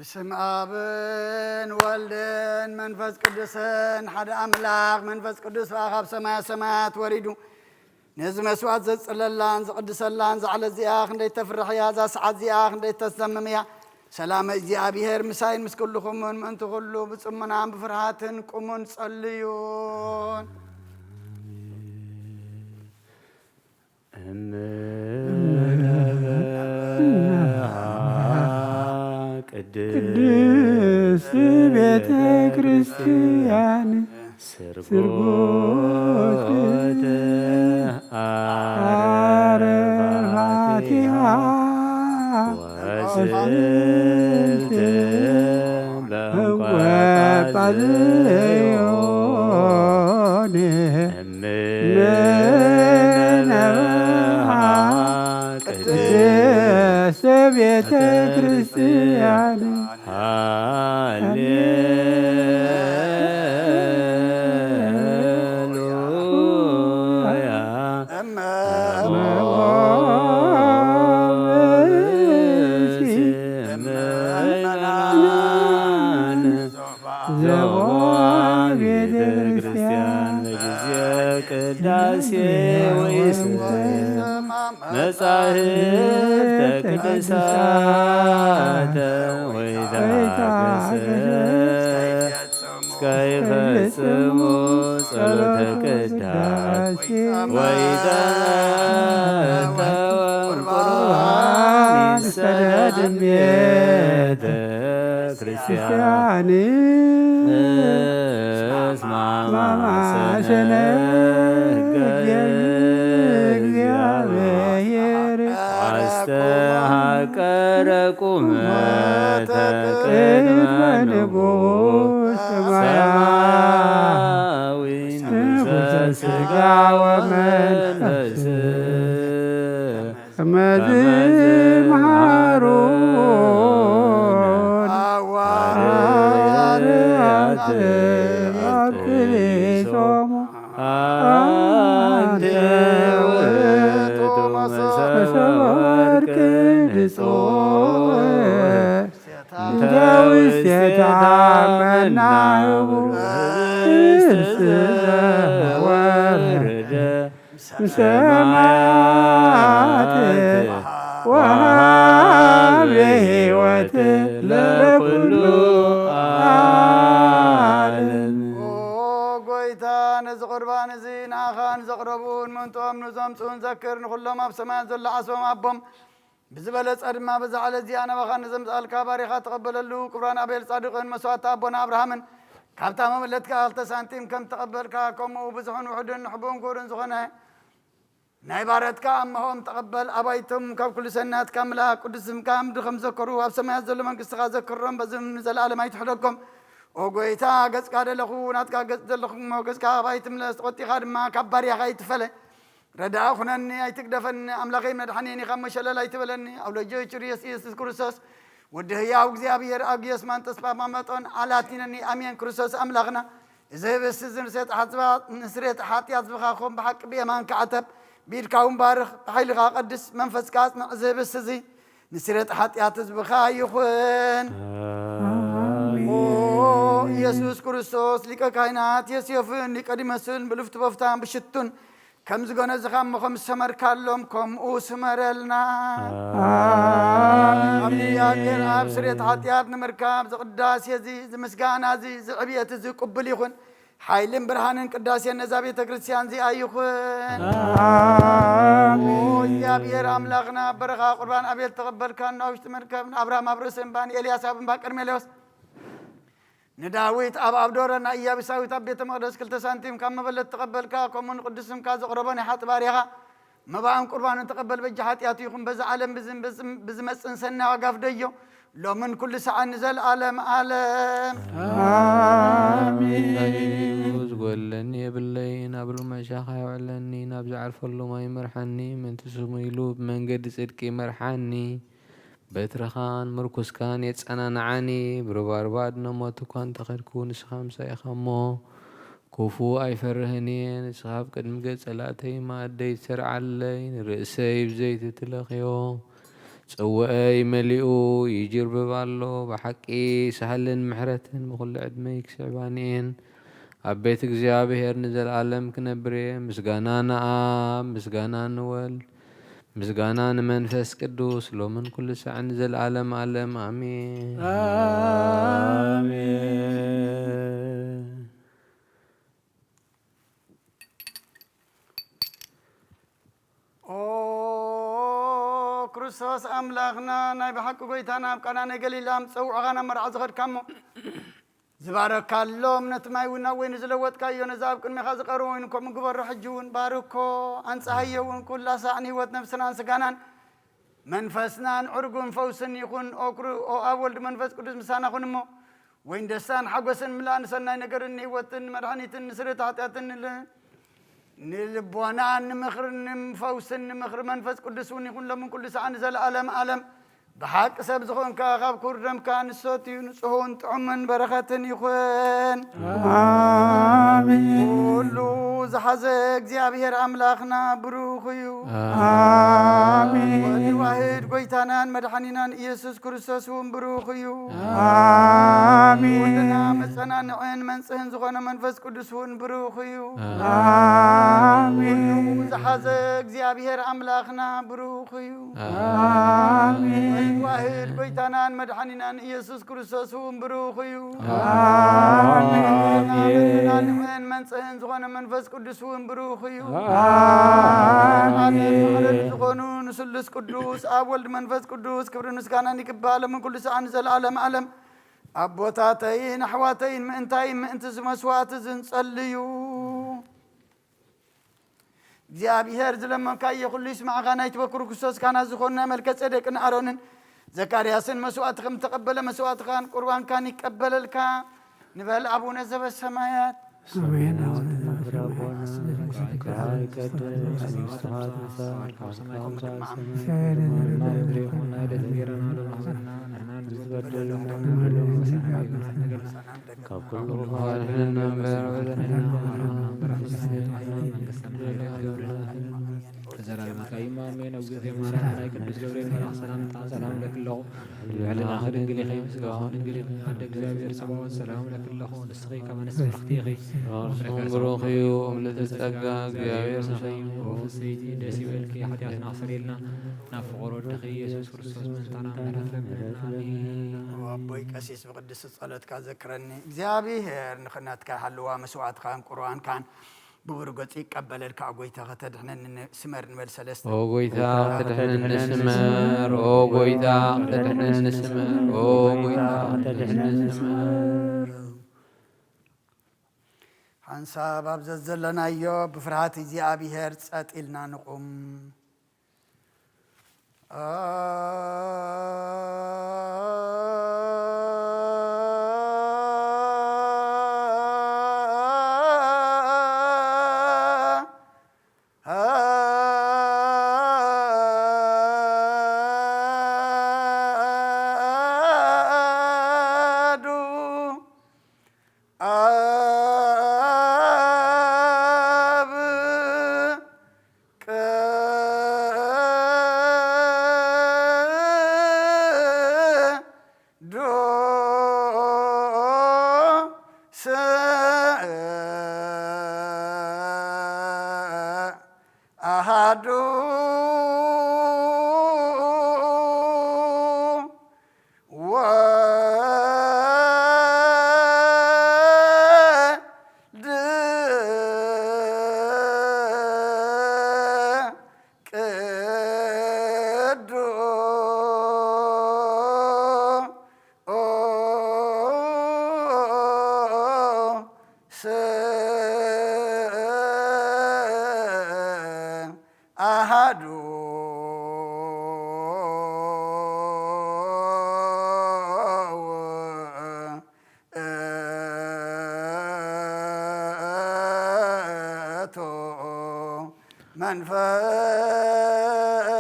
بسم آبن والدن منفس قدسن حد أملاك منفس قدس وآخاب سماء سماوات وريدو نزم أسوات زد صلالان زقدس اللان زعل الزياخ ندي تفرح يا زا سعد زياخ ندي تسمم يا سلام إجي بيهر مساين مسكلكم من من تقولوا بتصمنا عم بفرحاتن قمون صليون ቅድስት ቤተ ክርስቲያን ስርጎት አረፋቲሃ ወስልት በንቋጳዝዮን እምነበሃ ቅድስት ቤተ ክርስቲያን ቅዳሴ ወይስ መጻሕፍተ ቅዱሳተ ወይታገሰ እስከይፈጽሙ ጸሎተ ቅዳሴ ወይተወን ቁርባን ይሰደድ ቤተ ክርስቲያን እስማማሰነ እግዚአብሔር አስተሐቀረ ቁመተ ቅድመ ንጉሥ ሰማያዊ ንጉሠ ሥጋ ወመንፈስ ከመዝ መሃሩን ሐዋርያት አክሊሶሙ አንተ ውእቱ መሰወርቅ ንጹሕ እንተ ውስቴታ መናህቡ ወረደ እምሰማያት ወሀበ ሕይወት ለኩሉ ዓለም። ጎይታ ነዚ ቁርባን እዚ ንኣኻን ዘቕረቡን ምንጦም ንዘምፁን ዘክር ንኩሎም ኣብ ሰማያት ዘሎ ዓስቦም ኣቦም ብዝበለፀ ድማ በዛ ዓለ እዚኣ ናባኻ ንዘምፃልካ ባሪኻ ተቐበለሉ ክብራን ኣቤል ጻድቕን መስዋእቲ ኣቦና ኣብርሃምን ካብታ መመለትካ 2 ሳንቲም ከም ተቐበልካ ከምኡ ብዙሕን ውሕድን ሕቡን ክቡርን ዝኾነ ናይ ባረትካ ኣመሆም ተቐበል ኣባይቶም ካብ ኩሉ ሰናትካ ምላክ ቅዱስምካ ምድሪ ከም ዘከሩ ኣብ ሰማያት ዘሎ መንግስትኻ ዘክሮም በዝም ንዘለኣለም ኣይትሕደጎም ኦ ጎይታ ገጽካ ደለኹ ናትካ ገጽ ዘለኹም ገጽካ ባይትምለስ ቆጢኻ ድማ ካብ ባርያኻ ይትፈለ ረዳእ ኩነኒ ኣይትግደፈኒ ኣምላኸይ መድሓኒኒ ካብ መሸለል ኣይትበለኒ ኣብ ለጆይ ጭርየስ ኢየሱስ ክርስቶስ ወዲ ህያው እግዚአብሔር ኣብ ጌስማን ተስፋ ማመጦን ኣላቲነኒ ኣሜን ክርስቶስ ኣምላኽና እዚ ህብስቲ ንስሬት ሓጢኣት ዝብኻኹም ብሓቂ ብየማን ከዓተብ بيركاون بارخ بحيلها قدس منفس كاسنا زي بسزي نسيرت حتيات زبخا يخون يسوع كريستوس لك كائنات يسيفن لك دمسن بلفت بفتان بشتون كم زغنا زخام مخم سمر كالوم كم او سمرلنا امين يا غير ابسرت حتيات نمركاب زقداس يزي زمسغانا زي زعبيت زي قبل يخون حيلم برهانن قداسي النزابي تكريستيان زي ايخون آمين يا بير املاقنا برخا قربان ابيل تقبل كان ناوش تمركبنا ابراهيم ابرسن بان الياس ابن باقر ميلوس نداويت اب عبدورنا اياب ساويت بيت مقدس كل سنتيم كم بلت تقبل كا كمن قدسم كاز قربان حط باريها مباهم قربان تقبل بجحات ياتيكم بز عالم بزمصن سنا وقف ديو لو من كل ساعة نزل عالم آمين ولني بالليل قبل ما شاخ يعلني نبز عرف الله ما يمرحني من تسميلو من قد صدقي مرحني بترخان مركز كان يتسأنا نعاني بربار بعد نموت كان تخركون سخام سيخمو كوفو أي فرهني سخاف قد مقد صلاتي ما أدي سرع اللين رأسي بزيت تلقيو ጽውዐይ መሊኡ ይጅርብብ ኣሎ ብሓቂ ሳህልን ምሕረትን ብኹሉ ዕድመይ ክስዕባኒየን ኣብ ቤት እግዚኣብሔር ንዘለኣለም ክነብር እየ ምስጋና ንኣብ ምስጋና ንወልድ ምስጋና ንመንፈስ ቅዱስ ሎምን ኩሉ ሰዓን ዘለዓለም ዓለም ኣሜን አሜን። ኦ ክርስቶስ ኣምላኽና ናይ ብሓቂ ጎይታና ኣብ ቃና ናይ ገሊላ ምፀውዕኻ ናብ መርዓ ዝኸድካሞ ዝባረካሎም ነቲ ማይ እውን ናብ ወይኒ ዝለወጥካዮ ነዛ ኣብ ቅድሚኻ ዝቐርቡ ወይኑ ከምኡ ግበሮ ሕጂ እውን ባርኮ ኣንፃሃዮ እውን ኩላ ሳዕኒ ህይወት ነብስናን ስጋናን መንፈስናን ዕርጉን ፈውስን ይኹን ኦ ኣብ ወልዲ መንፈስ ቅዱስ ምሳና ኹን እሞ ወይን ደስታን ሓጎስን ምላእ ንሰናይ ነገርን ንህይወትን መድሓኒትን ንስርየት ሓጢኣትን ንልቦናን ንምኽርን ንፈውስን ንምኽሪ መንፈስ ቅዱስ እውን ይኹን ሎምን ኩሉ ሰዓን ዘለኣለም ዓለም ብሓቂ ሰብ ዝኾንካ ካብ ክቡር ደምካ ንሰትዩ ንጽሑን ጥዑምን በረኸትን ይኹን አሜን። ኩሉ ዝሓዘ እግዚኣብሔር ኣምላኽና ብሩኽ እዩ አሜን። ዋህድ ጎይታናን መድሓኒናን ኢየሱስ ክርስቶስ እውን ብሩኽ እዩ አሜን። ኩልና መፀናንዕን መንጽህን ዝኾነ መንፈስ ቅዱስ እውን ብሩኽ እዩ አሜን። ኩሉ ዝሓዘ እግዚኣብሔር ኣምላኽና ብሩኽ እዩ አሜን። ዋህድ ጎይታናን መድሓኒናን ኢየሱስ ክርስቶስ እውን ብሩኽ እዩ መፀናንዕን መንጽህን ዝኾነ መንፈስ ቅዱስ እውን ብሩኽ እዩ ኣሜን። ዝኾኑ ንስሉስ ቅዱስ ኣብ ወልድ መንፈስ ቅዱስ ክብሪ ምስጋናን ይግባእ ሎምን ኩሉ ሰዓን ዘለዓለም ዓለም ኣቦታተይን ኣሕዋተይን ምእንታይን ምእንቲ ዝመስዋዕቲ ዝንጸልዩ እግዚኣብሔር ዝለመንካዮ ኩሉ ይስማዕኻ ናይ ትበክሩ ክርስቶስ ካህናት ዝኾኑ ናይ መልከ ጼዴቅን ኣሮንን ዘካርያስን መስዋዕቲ ከም ተቐበለ መስዋዕትኻን ቁርባንካን ይቀበለልካ ንበል ኣቡነ ዘበሰማያት ዘላለምካ ይማሜን ኣብ ጊዜ ማርያም ናይ ቅዱስ ገብርኤል መልኣኽ ሰላምታ ሰላም ለክለኹ ልዕልና ክድንግል ኢኸ ምስጋኹ ድንግል ኣደ እግዚኣብሔር ፀባዖት ሰላም ለክለኹ ንስኺ ካብ ኣንስቲ ብርኽቲ ኢኺ ብሩኽ እዩ እምነት ዝጸጋ እግዚኣብሔር ሰኸዩ ፍሰይቲ ደስ ይበልኪ ሓጢኣትና ክሰሪልና ናብ ፍቑር ወድኺ ኢየሱስ ክርስቶስ ምንታና ምሕረት ለምንና ኣሜን ኣቦይ ቀሲስ ብቅዱስ ጸሎትካ ዘክረኒ እግዚኣብሔር ንኽነትካ ሃልዋ መስዋዕትካን ቁርባንካን ብብር ገጽ ይቀበለልካ ጎይታ ከተድሕነኒ ስመር ንበል ሰለስተ ኦ ጎይታ ተድሕነኒ ስመር ኦ ጎይታ ተድሕነኒ ስመር ኦ ጎይታ ተድሕነኒ ስመር ሓንሳብ ኣብ ዘለናዮ ብፍርሃት እግዚኣብሔር ጸጥ ኢልና ንቁም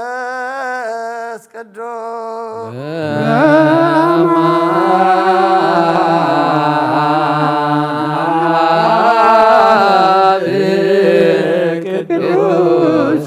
መንፈስ ቅዱስ ቅዱስ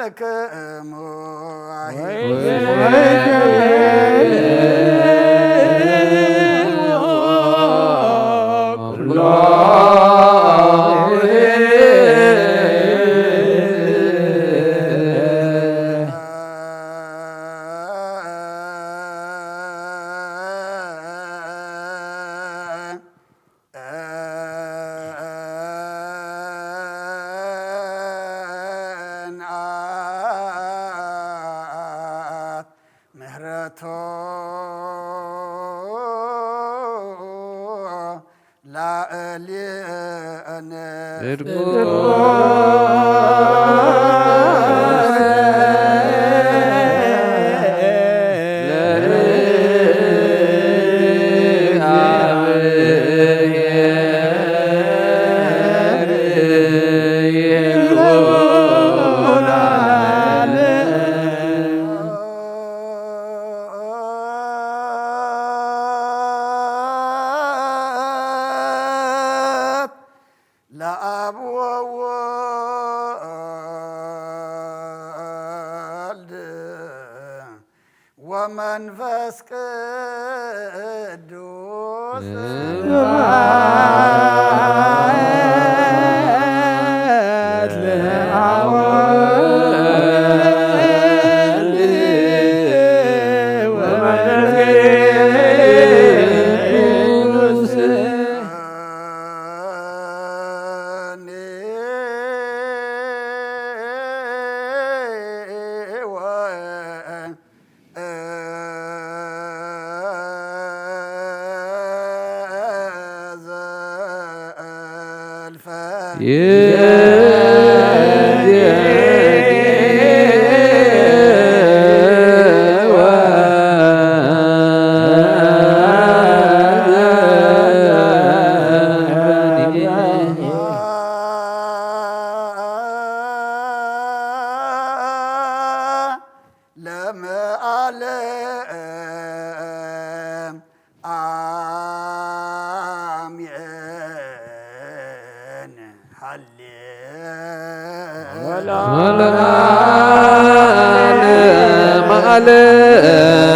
ለክሙ ምህረቶ ላዕሌነ ለአብ ወወልድ ወመንፈስ ቅዱስ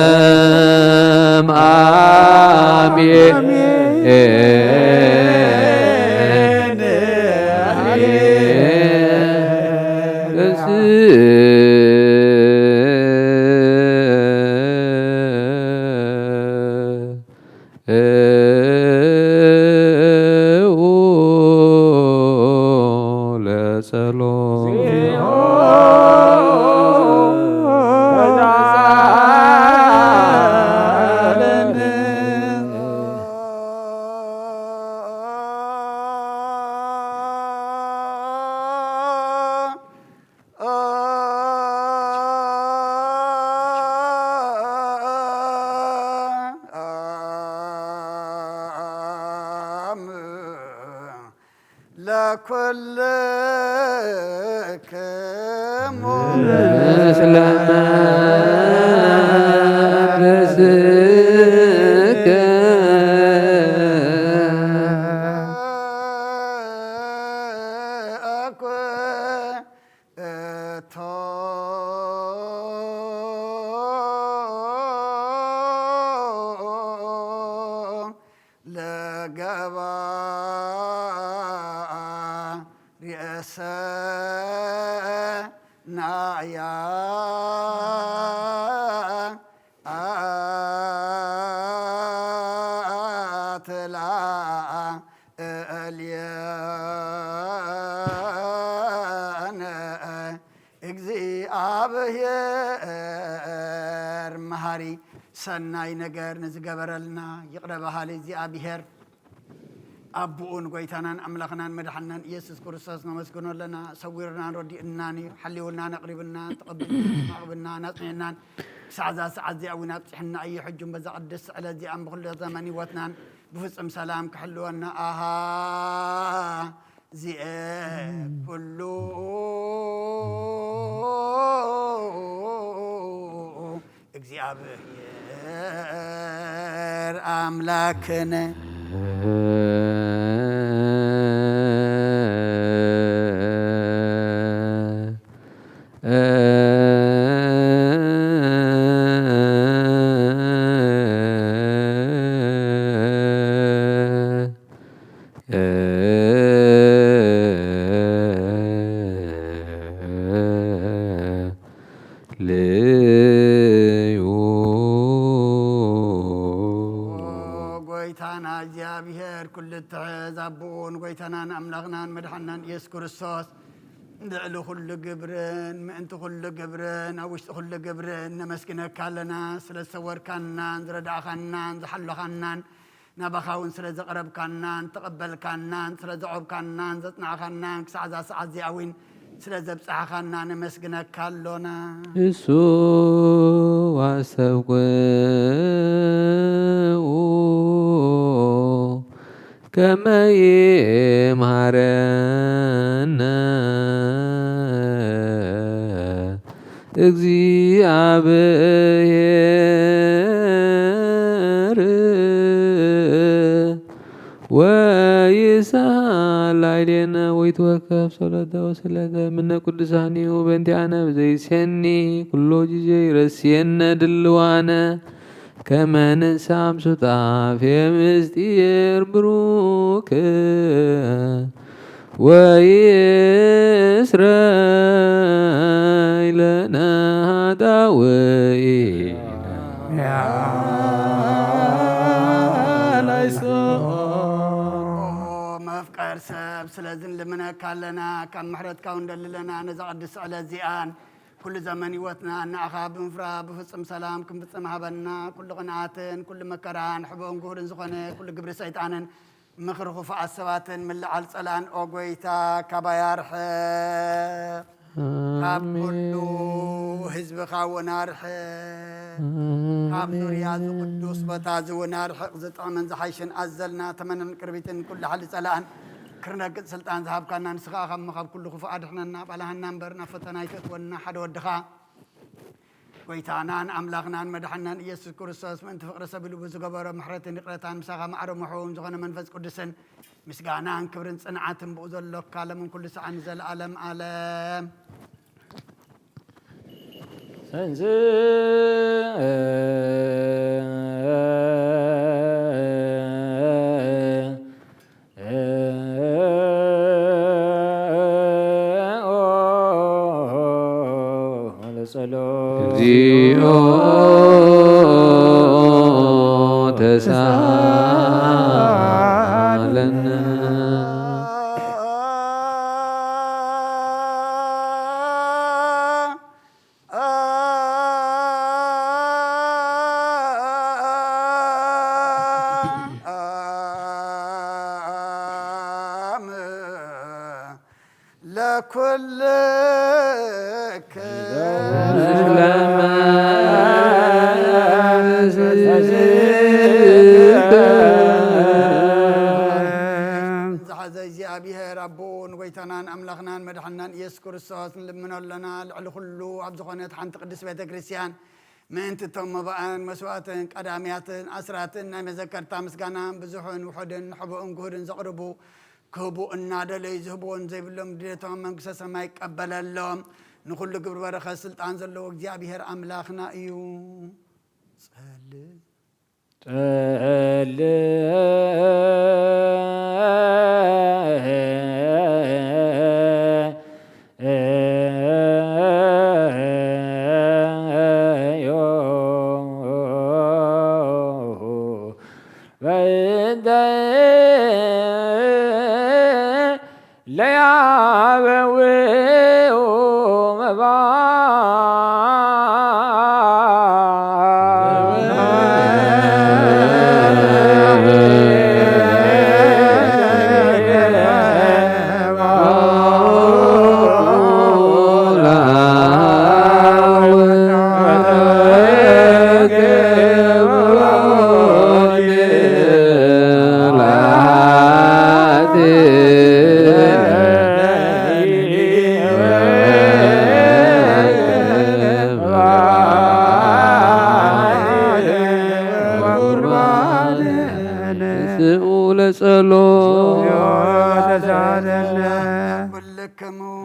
ለመዓለም አሜን ዓለም ለኩልክሙ ምስለ መንፈስከ አኩቶ ለገባ ርእሰ ናያ አትላ እልየነ እግዚአብሔር መሃሪ ሰናይ ነገር ንዝገበረልና ይቅረ ባህሊ እግዚአብሔር አቡኡን ጎይታናን አምላኽናን መድሓናን ኢየሱስ ክርስቶስ ነመስግኖለና ሰዊርናን ረዲእናን ሓሊውልናን ኣቕሪብና ተቐብልና ናፅኒዕናን ክሳዕ ዛ ሰዓት እዚኣ እውን ኣብፅሕና እዩ ሕጁም በዛ ቅድስ ስዕለት እዚኣ ብኩሉ ዘመን ሂወትናን ብፍፁም ሰላም ክሕልወና ኣሃ ዚአ ኩሉ እግዚአብሔር አምላክነ እግዚአብሔር ኩሉ ትሕዝ አቦን ጎይታናን አምላኽናን መድሓናን ኢየሱስ ክርስቶስ ልዕሊ ኩሉ ግብርን ምእንቲ ኩሉ ግብርን ኣብ ውሽጢ ኩሉ ግብርን ነመስግነካ ኣለና ስለ ዝሰወርካናን ዝረዳእኻናን ዝሓለኻናን ናባኻ እውን ስለ ዘቕረብካናን ተቐበልካናን ስለ ዘዖብካናን ዘፅናዕኻናን ክሳዕ እዛ ሰዓት እዚኣ እውን ስለ ዘብፅሓኻና ነመስግነካ ኣሎና እሱ ዋሰብኩ ከመ ይምሃረነ እግዚአብሔር ወይሳል ላዕሌነ ወይትወከፍ ጸሎተ ወስእለተ እምነ ቅዱሳኒሁ በእንቲአነ ብዘይሴኒ ኩሎ ጊዜ ይረስየነ ድልዋነ ከመ ንሳም ሱጣፌ ምስጢር ብሩክ ወይስረይ ለነ ኃጣውኢነ መፍቀር ሰብ ስለዝን ልምነካ ኣለና ካብ ምሕረትካ እንደልለና ነዛ ቅዱስ ስዕለት እዚኣን ኩሉ ዘመን ህይወትና ንዓኻ ብምፍራ ብፍፅም ሰላም ክንፍፅም ሃበና ኩሉ ቅንዓትን ኩሉ መከራን ሕቦን ጉህርን ዝኾነ ኩሉ ግብሪ ሰይጣንን ምኽሪ ክፉኣት ሰባትን ምልዓል ፀላን ኦ ጎይታ ካባያርሐ ካብ ኩሉ ህዝብኻ እውን ኣርሐ ካብ ዙርያ ዝቅዱስ ቦታ ዝውን ኣርሕቕ ዝጥዕምን ዝሓይሽን ኣዘልና ተመነን ቅርቢትን ኩሉ ሓሊ ፀላእን ክርነግፅ ስልጣን ዝሃብካና ንስኻ ኸሞ ካብ ኩሉ ክፉእ ኣድሕነና ጳላሃና እምበር ናብ ፈተና ይተእትወና ሓደ ወድኻ ጎይታናን ኣምላኽናን መድሓናን ኢየሱስ ክርስቶስ ምእንቲ ፍቕሪ ሰብ ኢሉ ብዝገበሮ ምሕረትን ይቕረታን ምሳኻ ማዕረ ምሕዎም ዝኾነ መንፈስ ቅዱስን ምስጋናን ክብርን ፅንዓትን ብኡ ዘሎካ ለምን ኩሉ ሰዓን ዘለኣለም ኣለም ሰንዝ እግዚኦ ተሳለነ ለኩልክ ዝሓዘ እግዚኣብሔር ኣቦን ጎይታናን ኣምላኽናን መድሓናን ኢየሱስ ክርስቶስ ንልምኖ ኣለና ልዕሊ ኩሉ ኣብ ዝኾነት ሓንቲ ቅዱስ ቤተ ክርስቲያን ምእንቲ እቶም መባእን መስዋእትን ቀዳምያትን ኣስራትን ናይ መዘከርታ ምስጋናን ብዙሕን ውሑድን ሕቡእን ጉህድን ዘቕርቡ ክህቡ እናደለይ ዝህብዎን ዘይብሎም ድሌቶም መንግስተ ሰማይ ይቀበለሎም ንኩሉ ግብሪ በረኸት ስልጣን ዘለዎ እግዚኣብሔር ኣምላኽና እዩ ለያበዊኡ መባ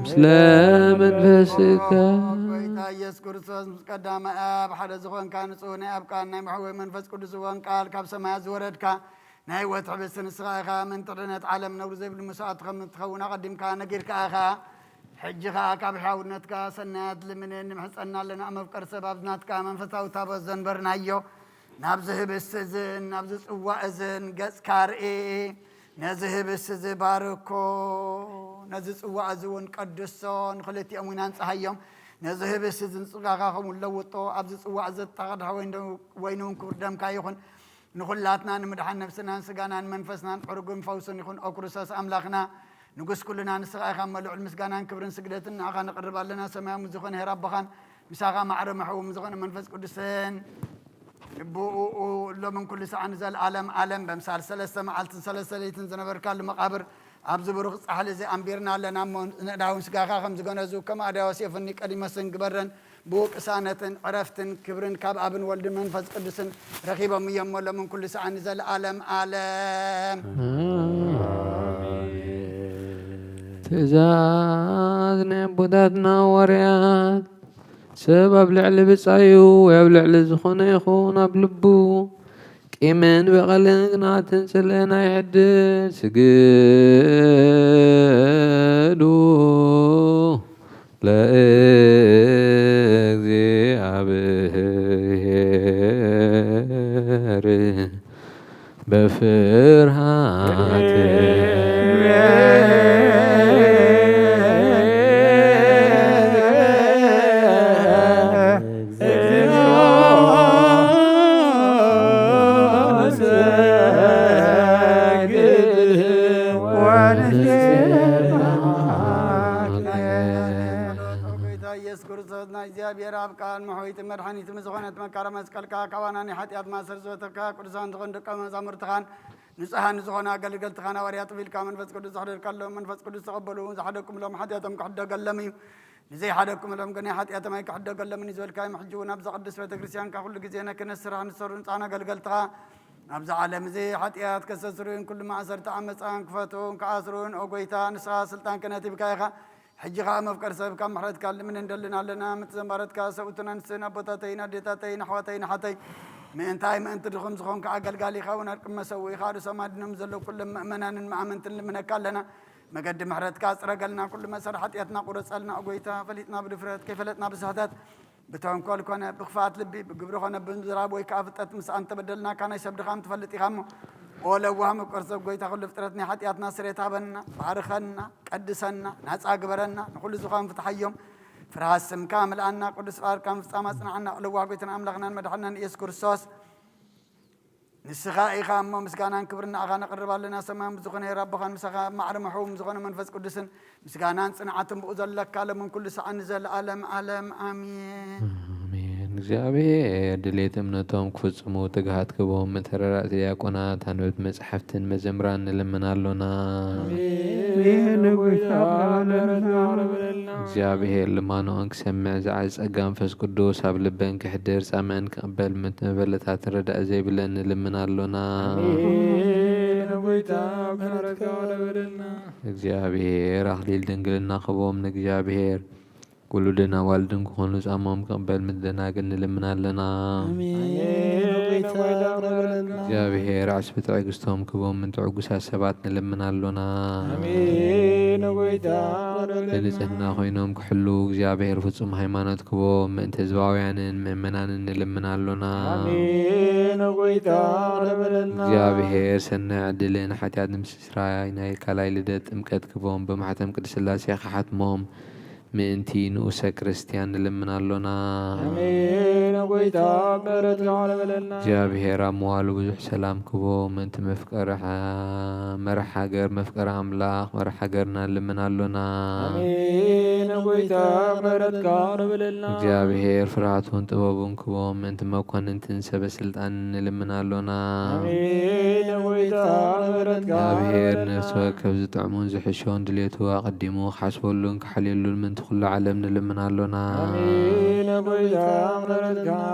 ምስለ መንፈስከ ጎይታ ኢየሱስ ክርስቶስ ምስ ቀዳማይ ኣብ ሓደ ዝኾንካ ንጹህ ናይ ኣብ ቃል ናይ መሕወይ መንፈስ ቅዱስ እውን ቃል ካብ ሰማያት ዝወረድካ ናይ ህይወት ሕብስቲ ንስኻ ኢኻ ምንቲ ድነት ዓለም ነብሪ ዘይብሉ መስዋእቲ ከም እትኸውን ኣቐዲምካ ነጊርካ ኢኻ ሕጂ ኸ ካብ ሕያውነትካ ሰናያት ልምንን ንምሕፀና ኣለና መፍቀር ሰብ ኣብዝናትካ መንፈሳዊ ታቦት ዘንበርናዮ نابزه بسزن نابزه صواعزن قص كارئي نزه بسز باركو نزه صواعزون قدسون خلتي امونان صحيهم نزه بسزن صغاغاهم لوطو ابز صواعزت تقد وينون كردم كايخون نخلاتنا نمدحن نفسنا سغانا منفسنا حرقم فوسن يخون اكرساس املاخنا نقص كلنا نسقى خملوا المسغانا كبرن سجدتنا اغا نقرب لنا سماء مزخون هربخان مساغا معرمحو مزخون منفس قدسن بو لو من كل ساعه نزل عالم بمثال ثلاثه معلت ثلاثه ليتن زنبركال المقابر ابز بروق صحل زي امبيرنا لنا داون سغاخا خمز غنزو كما اداو سيفني قديم سنغبرن بوق سانتن عرفتن كبرن كاب ابن ولد منفس قدسن رخيبهم يمول من كل ساعه نزل عالم ትእዛዝ ናይ ኣቦታትና ዋርያት ሰብ ኣብ ልዕሊ ብፃዩ ወይ ኣብ ልዕሊ ዝኾነ ይኹን ኣብ ልቡ ቂምን በቐልን ቅንዓትን ፅልአን ኣይሕድር ስግዱ ለእግዚአብሔር በፍርሃት እግዚአብሔር አብ ቃል መሆይት መድኃኒት ምዝኾነት መካረ መስቀልካ ካዋናኒ ኃጢአት ማሰር ዘወተካ ቅዱሳን ዝኾን ደቀ መዛሙርትኻን ንጹሓን ዝኾነ ኣገልገልትኻን ሃዋርያት ቢልካ መንፈስ ቅዱስ ዘሕደርካሎም መንፈስ ቅዱስ ተቐበሉ ዝሓደኩምሎም ሓጢአቶም ክሕደገሎም እዩ ንዘይሓደኩምሎም ግን ሓጢአቶም ኣይክሕደገሎምን እዩ ዝበልካ ሕጂ እውን ኣብ ዘቕድስ ቤተ ክርስቲያንካ ኩሉ ግዜ ነክነት ስራሕ ንሰሩ ንፃና ኣገልገልትኻ ኣብዚ ዓለም እዚ ሓጢአት ከሰስሩን ኩሉ ማእሰርቲ ዓመፃን ክፈትውን ክኣስሩን ኦጎይታ ንስኻ ስልጣን ክነት ይብካ ኢኻ ሕጂ ከዓ መፍቀር ሰብካ ምሕረትካ ልምን እንደልና ኣለና ምትዘንባረትካ ሰብኡትን ኣንስትን ኣቦታተይን ኣዴታተይን ኣሕዋተይን ሓተይ ምእንቲ ድኹም ዝኾንካ ኣገልጋሊ ኢኻ እውን ኣርቅም መሰዊ ኢኻ ርሰማድኖም ዘለዉ ኩሎም ምእመናንን መኣመንትን ልምነካ ኣለና መገዲ ምሕረትካ ፅረገልና ኩሉ መሰር ሓጢአትና ቁረፀልና እጎይታ ፈሊጥና ብድፍረት ከይፈለጥና ብስሕተት ብተንኮል ኮነ ብክፋት ልቢ ብግብሪ ኮነ ብምዝራብ ወይ ከዓ ፍጠት ምስ ኣንተ በደልናካ ናይ ሰብ ድኻም ትፈልጥ ኢኻ እሞ ኦለዋህ ምቆር ሰብ ጎይታ ኩሉ ፍጥረትና ሓጢአትና ስሬት ሃበና ባርኸና ቀድሰና ናፃ ግበረና ንኩሉ ዝኾን ፍትሓዮም ፍርሃት ስምካ ምልኣና ቅዱስ ቃልካ ፍፃማ ፅናዕና ኦለዋህ ጎይታና ኣምላኽናን መድሓናን ኢየሱስ ክርስቶስ ንስኻ ኢኻ እሞ ምስጋናን ክብርን ንኣኻ ነቕርብ ኣለና ሰማያን ብዝኾነ የራብኻን ምሳኻ ማዕርምሑም ዝኾነ መንፈስ ቅዱስን ምስጋናን ፅንዓትን ብኡ ዘለካ ለምን ኩሉ ሰዓ ንዘለኣለም ዓለም አሜን እግዚአብሔር ድሌት እምነቶም ክፍጽሙ ትግሃት ክቦም መተረራእቲ ዲያቆናት አንበብት መጽሐፍትን መዘምራን እንለምናለና እግዚአብሔር ልማኖን ክሰምዕ ዝዓዝ ጸጋ መንፈስ ቅዱስ ኣብ ልበን ክሕድር ጻምዕን ክቕበል መበለታት ረዳእ ዘይብለን እንለምናለና እግዚአብሔር ኣኽሊል ድንግልና ክቦም ንእግዚአብሔር ولدنا والدن كونو زامم قبل مدناغن نلمنالنا يا بهير عشبت عقستهم كبوم من تعقسا سبات نلمنالنا لنزهنا خوينهم كحلو يا بهير فصم هيمانات كبوم من تزواويان ممنان نلمنالنا يا بهير سنة عدلين حتى عدم سسراينا كالاي لدت امكات كبوم بمحتم قدس الله سيخ حتمهم ምእንቲ ንኡሰ ክርስቲያን ንልምናሎና እግዚአብሔር ኣብ መዋሉ ብዙሕ ሰላም ክቦ ምእንቲ መፍቀሪ መርሕ ሃገር መፍቀሪ ኣምላኽ መርሕ ሃገርና ንልምናሎና እግዚአብሔር ፍርሃቱን ጥበቡን ክቦ ምእንቲ መኳንንትን ሰበ ስልጣን ንልምናሎና እግዚአብሔር ነፍሲ ወከፍ ዝጥዕሙን ዝሕሾን ድሌቱ ኣቐዲሙ ክሓስበሉን ክሓልየሉን ምእንቲ ኩሉ ዓለም ንልምናሎና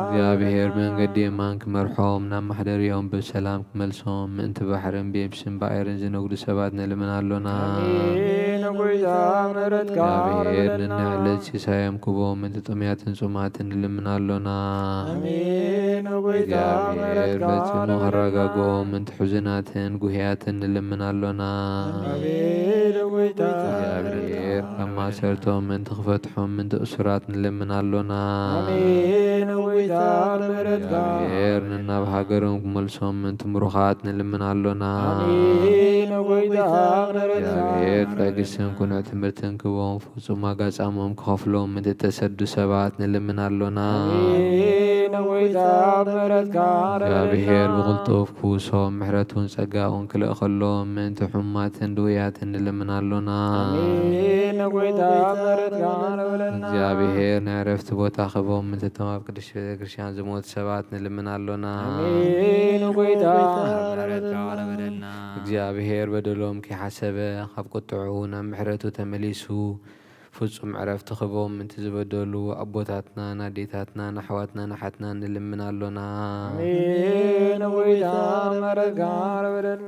እግዚአብሔር መንገዲ የማን ክመርሖም ናብ ማሕደርዮም ብሰላም ክመልሶም ምእንቲ ባሕርን ብየብስን ባኤርን ዝነግዱ ሰባት ንልምናሎና እግዚአብሔር ንንዕለት ሲሳዮም ክቦም ምንቲ ጥምያትን ጹማትን ንልምናሎና እግዚአብሔር ፈጽሞ ከረጋግኦም ምንቲ ሕዙናትን ጉህያትን ንልምናሎና እግዚአብሔር ካብ ማሰርቶም ምንቲ ክፈትሖም ምንቲ እሱራት ንልምናሎና እግዚአብሔር ንናብ ሃገሮም ክመልሶም ምንቲ ምሩኻት ንልምናሎና እግዚአብሔር ጠግስን ኩኑዕ ትምህርትን ክቦም ፍጹም ኣጋጻሞም ክኸፍሎም ምንቲ ተሰዱ ሰባት ንልምናሎና እግዚአብሔር ብቕልጡፍ ክውሶም ምሕረቱን ጸጋኡን ክልእ ከሎም ምንቲ ሕሙማትን ድውያትን ንልምናሎና እግዚአብሔር ናይ ዕረፍቲ ቦታ ክቦም ምንቲ እቶም ኣብ ቅዱስ ቤተ ክርስቲያን ዝሞቱ ሰባት ንልምናሎና እግዚአብሔር በደሎም ከይሓሰበ ካብ ቁጥዑ ናብ ምሕረቱ ተመሊሱ ፍጹም ዕረፍቲ ክቦም ምንቲ ዝበደሉ ኣቦታትና ናዴታትና ናሕዋትና ናሓትና ንልምናሎና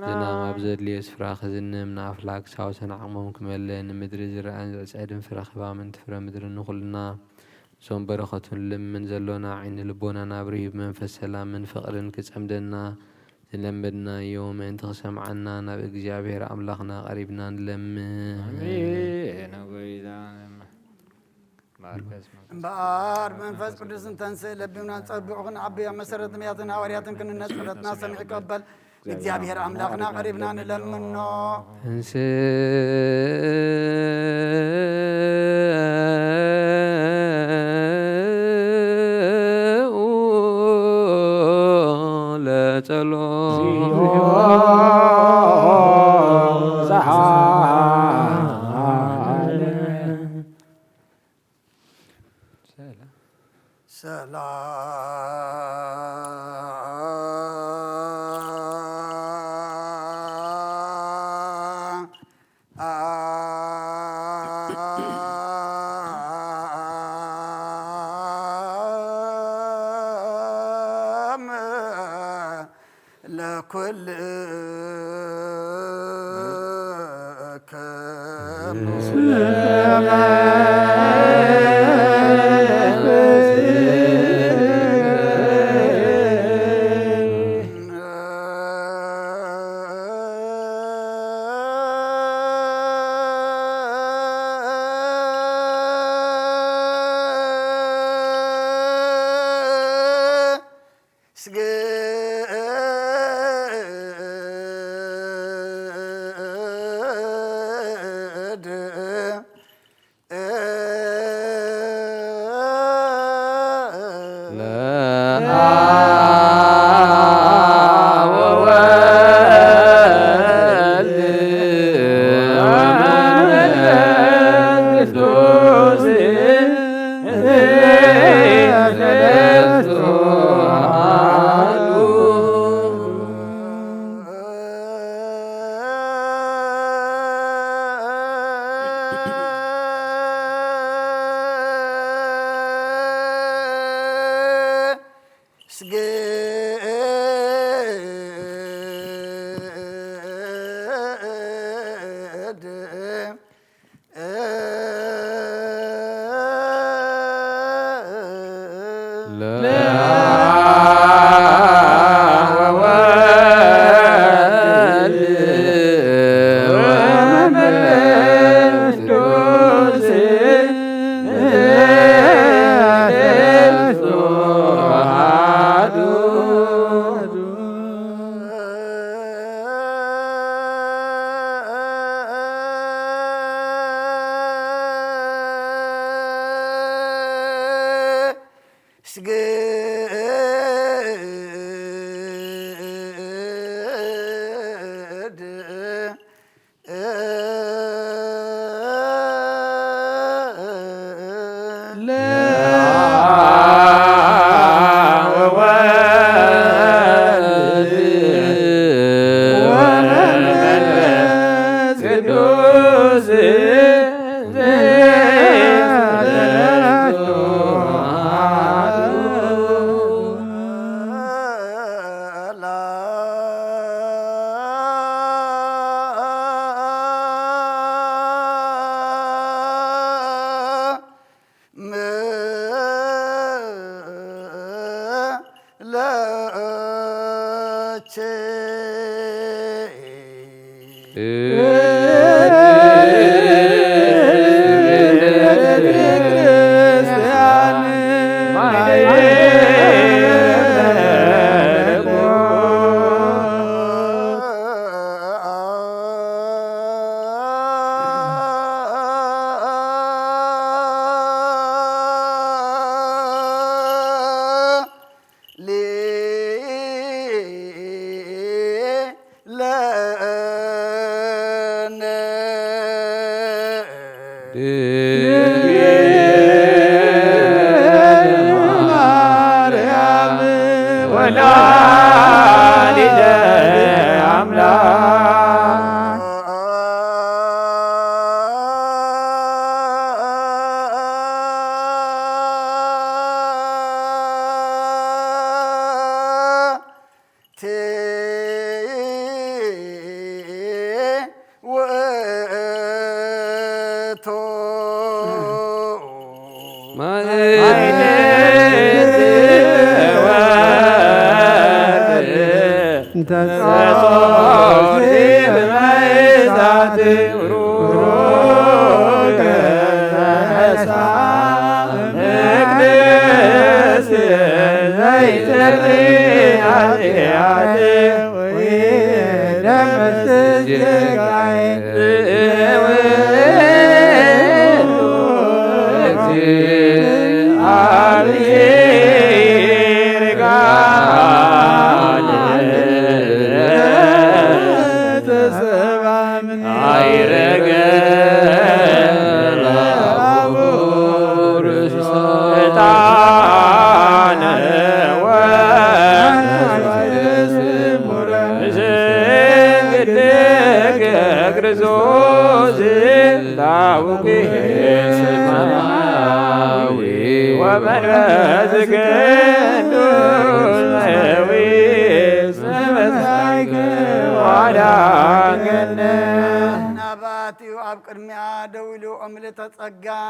ዝናብ ኣብ ዘድልዮ ስፍራ ክዝንም ንኣፍላክ ሳውሰን ዓቕሞም ክመልእ ንምድሪ ዝረአን ዝዕፀድን ፍረ ኽባ ምንቲ ፍረ ምድሪ ንኹልና እዞም በረኸቱን ልምን ዘሎና ዓይኒ ልቦናና ብርሂብ መንፈስ ሰላምን ፍቕርን ክጸምደና ዝለመድናዮ ምእንቲ ክሰምዓና ናብ እግዚኣብሔር ኣምላኽና ቀሪብና ንለምን እምበኣር መንፈስ ቅዱስን ተንስእ ለቢብና ፀቢቑ ክንዓብያ መሰረት ነቢያትን ሃዋርያትን ክንነት ጸሎትና ሰሚዑ ይቀበል እግዚአብሔር ኣምላኽና ቀሪብና ንለምኖ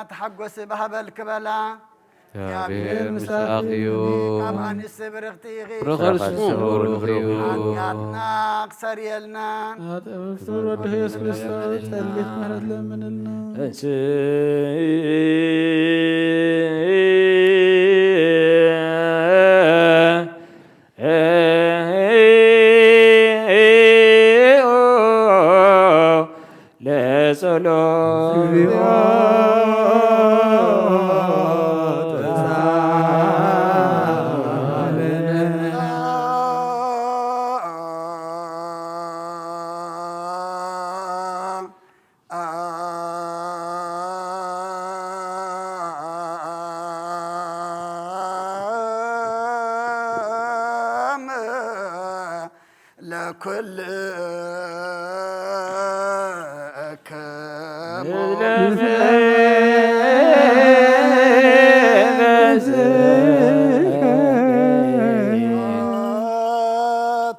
تحقس بهبل كبلا يا بير مساقيو طبعا السبرختي غير رخص سورخيو عطنا قصر يلنا مفتور وده يسلس تلقيت مرد لمن لنا لكل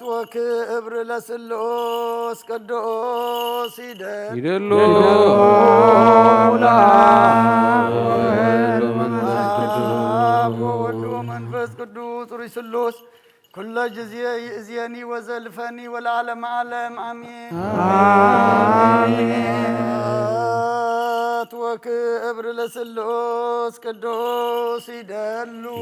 وكبر لسلوس قدوس يدلو ومنفس قدوس رسلوس كل جزية يأذيني وزلفني والعالم عالم آمين آمين وكبر لسلوس قدوس يدلو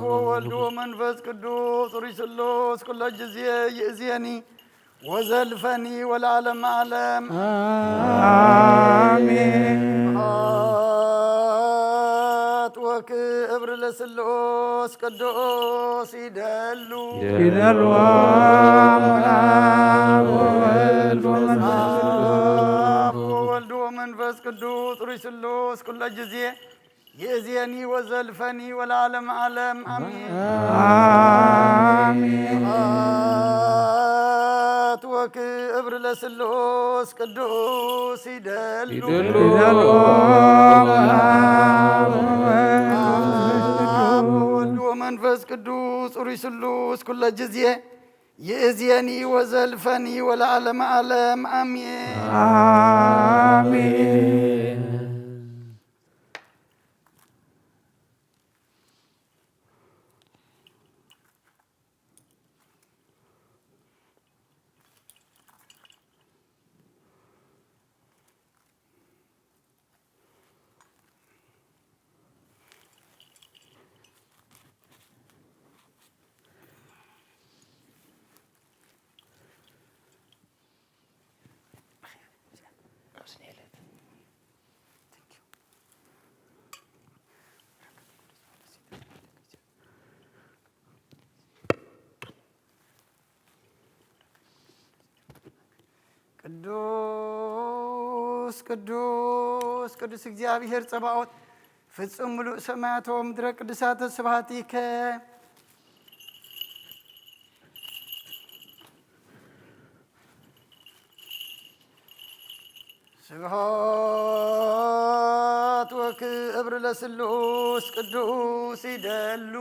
وولد ومنفس قدوس رسلوس كل جزية يأذيني وزلفني والعالم عالم آمين وكبر لسلوس قدوس يدلو وولد ومنفس قدوس رسلوس كل جزية يأذيني وزلفني والعالم عالم آمين آمين وكبر لسلوس قدوس يدلو ومنفس قدوس رسلوس كل جزية يأذيني وزلفني والعالم عالم آمين آمين ቅዱስ ቅዱስ ቅዱስ እግዚአብሔር ጸባኦት ፍጹም ሙሉእ ሰማያት ወምድረ ቅዱሳተ ስብሐቲከ ስብሐት ወክብር ለስሉስ ቅዱስ ይደሉ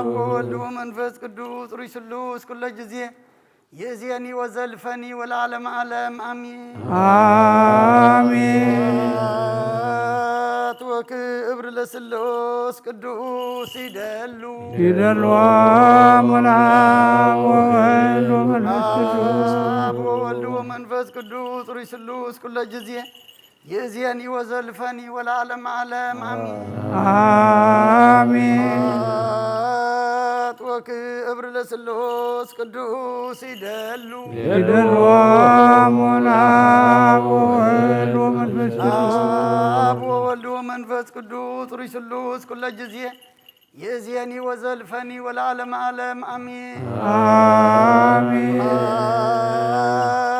ወወልድ ወመንፈስ ቅዱስ ሩይ ስሉስ ኩለ ጊዜ የእዜኒ ወዘልፈኒ ወለዓለመ ዓለም አሚን ስብሐት ወክብር ለስሉስ ቅዱስ ይደሉ ወወልድ ወመንፈስ ቅዱስ ሩይ ስሉስ ኩለ ጊዜ የእዜኒ ወዘልፈኒ ወለዓለመ ዓለም አሚን ስብሐት ወክብር ለስሉስ ቅዱስ ይደሉ ወወልድ ወመንፈስ ቅዱስ ሩይ ስሉስ ኩለ ጊዜ የእዜኒ ወዘልፈኒ ወለዓለመ ዓለም አሚን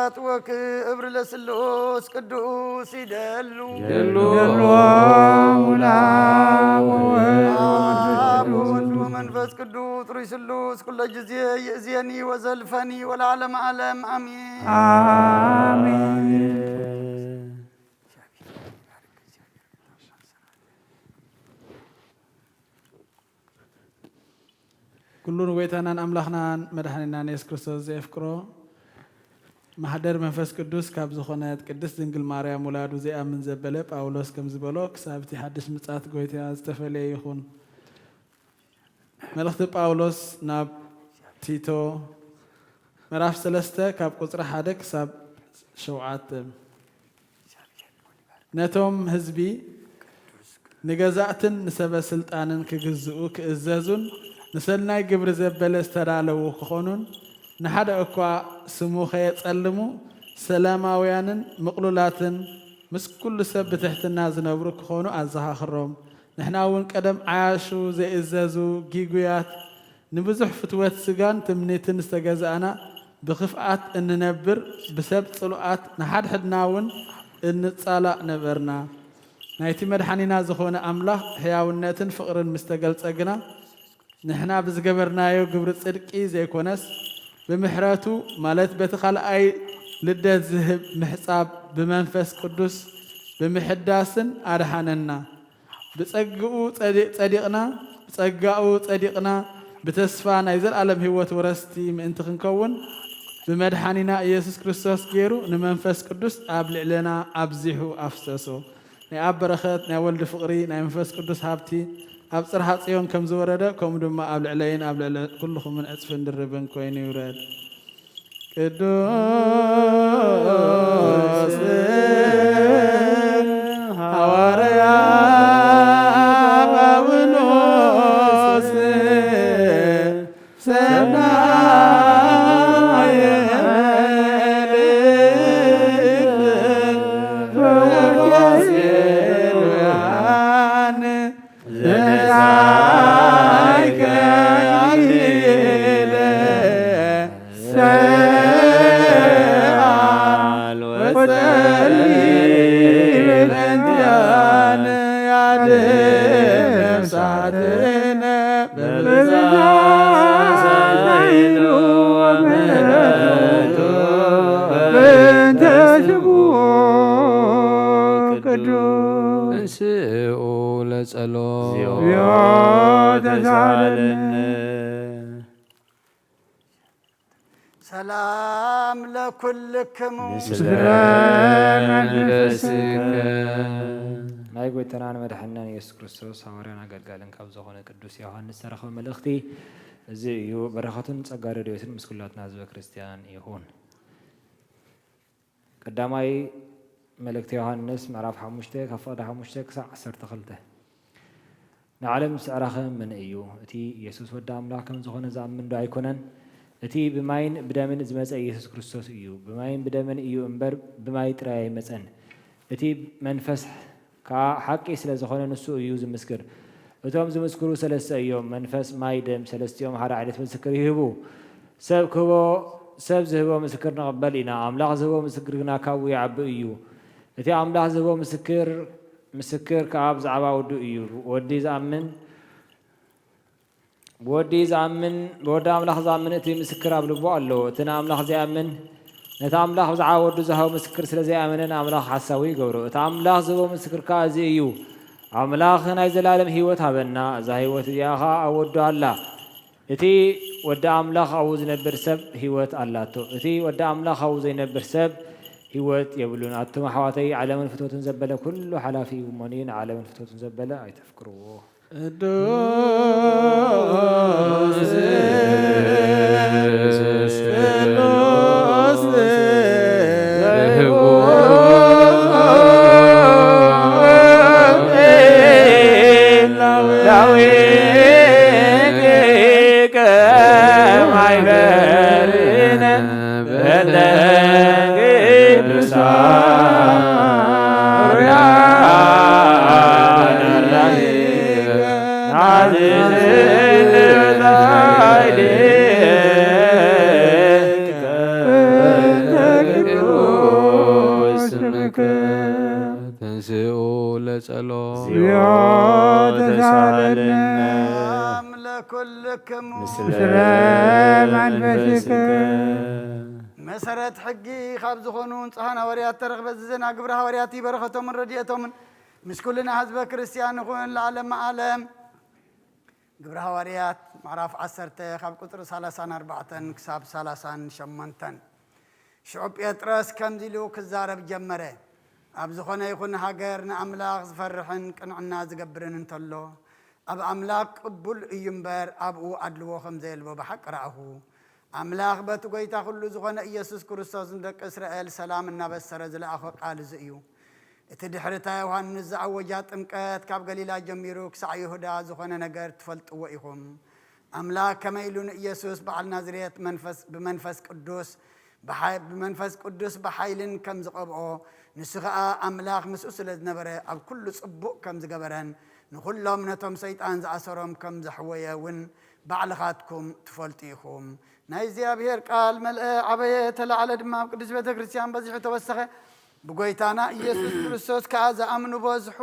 ስብሐት ወክብር ለስሉስ ቅዱስ ይደሉ ወወልድ ወመንፈስ ቅዱስ ሩይ ስሉስ ኩለ ጊዜ የእዜኒ ወዘልፈኒ ወለዓለመ ዓለም አሚን ኩሉን ጎይታናን አምላኽናን መድኃኒናን ኢየሱስ ክርስቶስ ዘየፍቅሮ ማህደር መንፈስ ቅዱስ ካብ ዝኾነት ቅድስት ድንግል ማርያም ወላዱ ዘይኣምን ዘበለ ጳውሎስ ከም ዝበሎ ክሳብቲ ሓድሽ ምጽኣት ጎይታ ዝተፈለየ ይኹን። መልእኽቲ ጳውሎስ ናብ ቲቶ ምዕራፍ 3 ካብ ቁፅሪ 1 ክሳብ 7 ነቶም ህዝቢ ንገዛእትን ንሰበ ስልጣንን ክግዝኡ ክእዘዙን ንሰናይ ግብሪ ዘበለ ዝተዳለዉ ክኾኑን ንሓደ እኳ ስሙ ከየጸልሙ ሰላማውያንን ምቕሉላትን ምስ ኩሉ ሰብ ብትሕትና ዝነብሩ ክኾኑ ኣዘኻኽሮም። ንሕና እውን ቀደም ዓያሹ ዘይእዘዙ ጊጉያት ንብዙሕ ፍትወት ስጋን ትምኒትን ዝተገዛእና ብኽፍኣት እንነብር ብሰብ ጽሉኣት ንሓድሕድና እውን እንጻላእ ነበርና። ናይቲ መድሓኒና ዝኾነ ኣምላኽ ሕያውነትን ፍቕርን ምስ ተገልጸግና ንሕና ብዝገበርናዮ ግብሪ ጽድቂ ዘይኮነስ ብምሕረቱ ማለት በቲ ካልኣይ ልደት ዝህብ ምሕፃብ ብመንፈስ ቅዱስ ብምሕዳስን ኣድሓነና። ብጸጋኡ ጸዲቕና ብተስፋ ናይ ዘለዓለም ህይወት ወረስቲ ምእንቲ ክንከውን ብመድሓኒና ኢየሱስ ክርስቶስ ገይሩ ንመንፈስ ቅዱስ ኣብ ልዕልና ኣብዚሑ ኣፍሰሶ። ናይ ኣብ በረኸት ናይ ወልዲ ፍቕሪ ናይ መንፈስ ቅዱስ ሃብቲ ኣብ ጽርሐ ጽዮን ከም ዝወረደ ከምኡ ድማ ኣብ ልዕለይን ኣብ ልዕሊ ኩልኹምን ዕፅፍን ድርብን ኮይኑ ይውረድ። ቅዱስ ሐዋርያ ጳውሎስ ሰናየ እንስኡ ለጸሎት ሰላም ለኩልክሙ ናይ ጎይታናን መድሓኒናን ኢየሱስ ክርስቶስ ሐዋርያን ኣገልጋልን ካብ ዝኾነ ቅዱስ ዮሐንስ ዝተረኸበ መልእኽቲ እዚ እዩ። በረኸቱን ጸጋ ረድኤትን ምስ ኩላትና ህዝበ ክርስቲያን ይኹን። ቀዳማይ መልእክቲ ዮሐንስ ምዕራፍ 5 ካብ ፍቕዲ 5 ክሳብ 12 ንዓለም ዝስዕረኸ መን እዩ? እቲ ኢየሱስ ወዲ ኣምላኽ ከም ዝኾነ ዝኣምን ዶ ኣይኮነን? እቲ ብማይን ብደምን ዝመፀ ኢየሱስ ክርስቶስ እዩ። ብማይን ብደምን እዩ እምበር ብማይ ጥራይ ኣይመፀን። እቲ መንፈስ ከዓ ሓቂ ስለ ዝኾነ ንሱ እዩ ዝምስክር። እቶም ዝምስክሩ ሰለስተ እዮም መንፈስ ማይ ደም ሰለስቲኦም ሓደ ዓይነት ምስክር ይህቡ ሰብ ዝህቦ ምስክር ንቕበል ኢና ኣምላኽ ዝህቦ ምስክር ግና ካብኡ ይዓቢ እዩ እቲ ኣምላኽ ዝህቦ ምስክር ከዓ ብዛዕባ ወዱ እዩ ብወዲ ኣምላኽ ዝኣምን እቲ ምስክር ኣብ ልቦ ኣለዎ እቲ ንኣምላኽ ዘይኣምን ነቲ ኣምላኽ ብዛዕባ ወዱ ዝሃቦ ምስክር ስለ ዘይኣመነን ኣምላኽ ሓሳዊ ይገብሮ እቲ ኣምላኽ ዝህቦ ምስክር ከዓ እዚ እዩ ኣምላኽ ናይ ዘላለም ህይወት ሃበና እዛ ህይወት እዚኣ ኸ ኣብ ወዱ ኣላ እቲ ወዲ ኣምላኽ ኣብኡ ዝነብር ሰብ ህይወት ኣላቶ እቲ ወዲ ኣምላኽ ኣብኡ ዘይነብር ሰብ ህይወት የብሉን ኣቱም ኣሕዋተይ ዓለምን ፍትወትን ዘበለ ኩሉ ሓላፊ እዩ እሞኒ ንዓለምን ፍትወትን ዘበለ ኣይተፍክርዎ መሰረት ሕጊ ካብ ዝኾኑ ንፅሓን ሃዋርያት ተረኽበ ዝዘና ግብረ ሃዋርያት በረኸቶምን ረድኤቶምን ምስ ኩልና ህዝበ ክርስቲያን ንኹን ለዓለመ ዓለም ግብረ ሃዋርያት ምዕራፍ 10 ካብ ቁጥሪ 34 ክሳብ 38 ሽዑ ጴጥሮስ ከምዚ ኢሉ ክዛረብ ጀመረ ኣብ ዝኾነ ይኹን ሃገር ንኣምላኽ ዝፈርሕን ቅንዕና ዝገብርን እንተሎ ኣብ ኣምላኽ ቅቡል እዩ እምበር ኣብኡ ኣድልዎ ከም ዘየልቦ ብሓቂ ረኣኹ ኣምላኽ በቲ ጎይታ ኩሉ ዝኾነ ኢየሱስ ክርስቶስ ንደቂ እስራኤል ሰላም እናበሰረ ዝለኣኾ ቃል እዚ እዩ እቲ ድሕሪታ ዮሃንስ ዝኣወጃ ጥምቀት ካብ ገሊላ ጀሚሩ ክሳዕ ይሁዳ ዝኾነ ነገር ትፈልጥዎ ኢኹም ኣምላኽ ከመይ ኢሉ ንኢየሱስ በዓል ናዝሬት ብመንፈስ ቅዱስ ብሓይልን ከም ዝቐብኦ ንሱ ከዓ ኣምላኽ ምስኡ ስለ ዝነበረ ኣብ ኩሉ ጽቡቕ ከም ዝገበረን ንኹሎም ነቶም ሰይጣን ዝኣሰሮም ከም ዘሕወየ እውን ባዕልኻትኩም ትፈልጡ ኢኹም ናይ እግዚኣብሔር ቃል መልአ ዓበየ ተላዕለ ድማ ኣብ ቅዱስ ቤተ ክርስቲያን በዚሑ ተወሰኸ ብጎይታና ኢየሱስ ክርስቶስ ከዓ ዝኣምኑ በዝሑ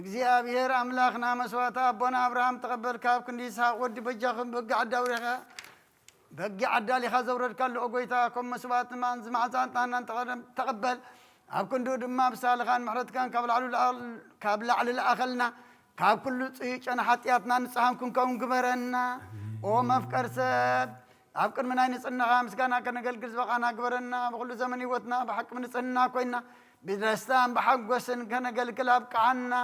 እግዚአብሔር አምላክና መስዋዕት አቦና አብርሃም ተቀበል ካብ ክንዲ ይስሐቅ ወዲ በጃኽም በጊ ዓዳ ሊኻ ዘውረድካሉ ጎይታ ከም መስዋዕት ማን ዝማዕዛን ጣናን ተቀበል ኣብ ክንዱ ድማ ብሳልኻን ምሕረትካን ካብ ላዕሊ ለኣኸልና ካብ ኩሉ ጽይጨና ሓጢኣትና ንጽሓን ክንከውን ግበረና ኦ መፍቀር ሰብ ኣብ ቅድሚ ናይ ንጽህናኻ ምስጋና ከነገልግል ዝበቓና ግበረና ብኩሉ ዘመን ህይወትና ብሓቂ ንጽህና ኮይና بدرستان بحقوسن كان قال كلاب قعنا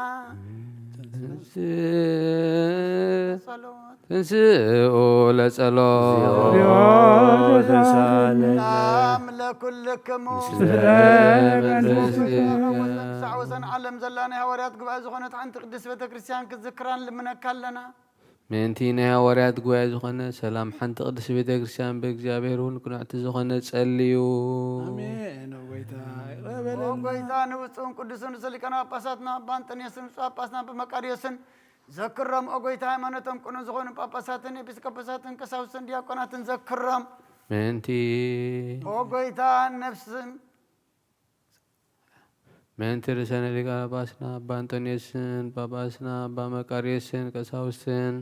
تنسئوا لصلاه نعم لكلكم سعوزن علم زلاني هوريات قبع زغنت عن تقدس بيت كريستيان كذكران لمن كلنا منتينا هوريات قبع زغنت سلام حن تقدس بيت كريستيان بإجابيرون كنا تزغنت صليو آمين وقويتا نوصون قدسون سلكنا باساتنا بانتنيسن صاباسنا بمقاريسن ዘክሮም ኦጎይታ ሃይማኖቶም ቅኑ ዝኾኑ ጳጳሳትን ኤጲስቆጶሳትን ቀሳውስትን ዲያቆናትን ዘክሮም ምንቲ ኦጎይታ ነፍስን ምንቲ ርእሰ ሊቃነ ጳጳስና አባ አንጦንዮስን ጳጳስና አባ መቃርዮስን ቀሳውስትን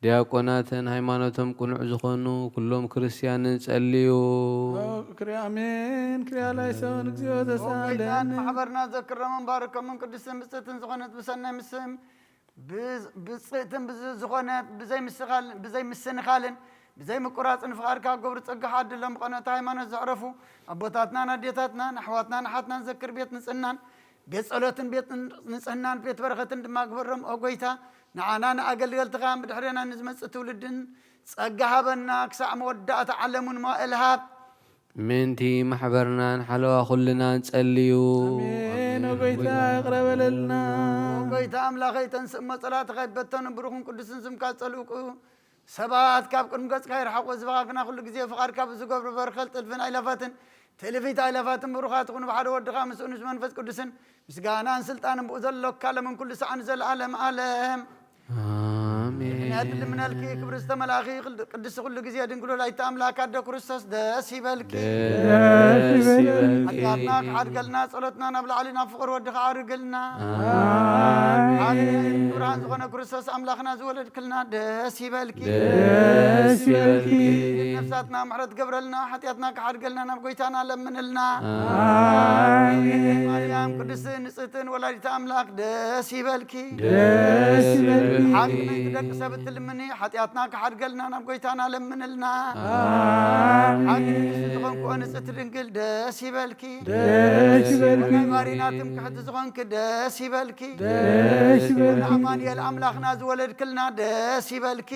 ዲያቆናትን ሃይማኖቶም ቅኑዕ ዝኾኑ ኩሎም ክርስቲያንን ጸልዩ። አሜን። ክሪያ ላይሰውን እግዚኦ ተሳለን ማሕበርና ዘክሮምን ባርከምን ቅዱስን ብፅዕትን ዝኾነት ብሰናይ ምስም ብፅዕትን ዝኾነት ብዘይ ምስንኻልን ብዘይ ምቁራፅን ፍቓድካ ገብሪ ፀጋ ሓድሎም ቆነታ ሃይማኖት ዘዕረፉ ኣቦታትናን ኣዴታትናን ኣሕዋትናን ሓትናን ዘክር ቤት ንፅህናን ቤት ጸሎትን ቤት ንፅህናን ቤት በረኸትን ድማ ግበሮም ኦጎይታ ንዓና ንኣገልገልትኻ ብድሕሪና ንዝመፅእ ትውልድን ፀጋ ሃበና ክሳዕ መወዳእታ ዓለሙን ማእልሃብ ምንቲ ማሕበርናን ሓለዋ ኩልናን ጸልዩ። አሜን። ኦጎይታ ይቅረበለልና ኦጎይታ ኣምላኸይ ተንስእ መፀላትኻ ይበተኑ ብሩኽን ቅዱስን ስምካ ፀልቁ ሰባት ካብ ቅድሚ ገጽካ ይርሓቑ ዝበኻግና ኩሉ ግዜ ፍቓድካ ብዝገብሩ በርከል ጥልፍን ኣይላፋትን ትእልፊት ኣይላፋትን ብሩኻት ይኹኑ ብሓደ ወድኻ ምስኡ ንስ መንፈስ ቅዱስን ምስጋናን ስልጣንን ብኡ ዘሎካ ለምን ኩሉ ሰዓን ዘለዓለም ዓለም አሜን። ልምናልኪ ክብሪ ዝተመላኺ ቅዱስ ኩሉ ግዜ ድንግሎ ላይታ ኣምላክ ኣደ ክርስቶስ ደስ ይበልኪ ሓጢኣትና ክሓድገልና ጸሎትና ናብ ላዕሊ ናብ ፍቕሪ ወድኻ ዓርግልና ብርሃን ዝኾነ ክርስቶስ ኣምላኽና ዝወለድክልና ደስ ይበልኪ ነፍሳትና ምሕረት ገብረልና ሓጢኣትና ክሓድገልና ናብ ጎይታና ለምንልና ማርያም ቅድስትን ንጽህትን ወላዲተ ኣምላክ ደስ ይበልኪ ሓቅነቲ ደቂ ሰብ እትልምኒ ሓጢኣትና ክሓድገልና ናብ ጎይታና ለምንልና ሓቅንስ ዝኾንክኦ ንጽህቲ ድንግል ደስ ይበልኪ ናይ ማሪና ትምክሕቲ ዝኾንክ ደስ ይበልኪ ንኣማንኤል ኣምላኽና ዝወለድክልና ደስ ይበልኪ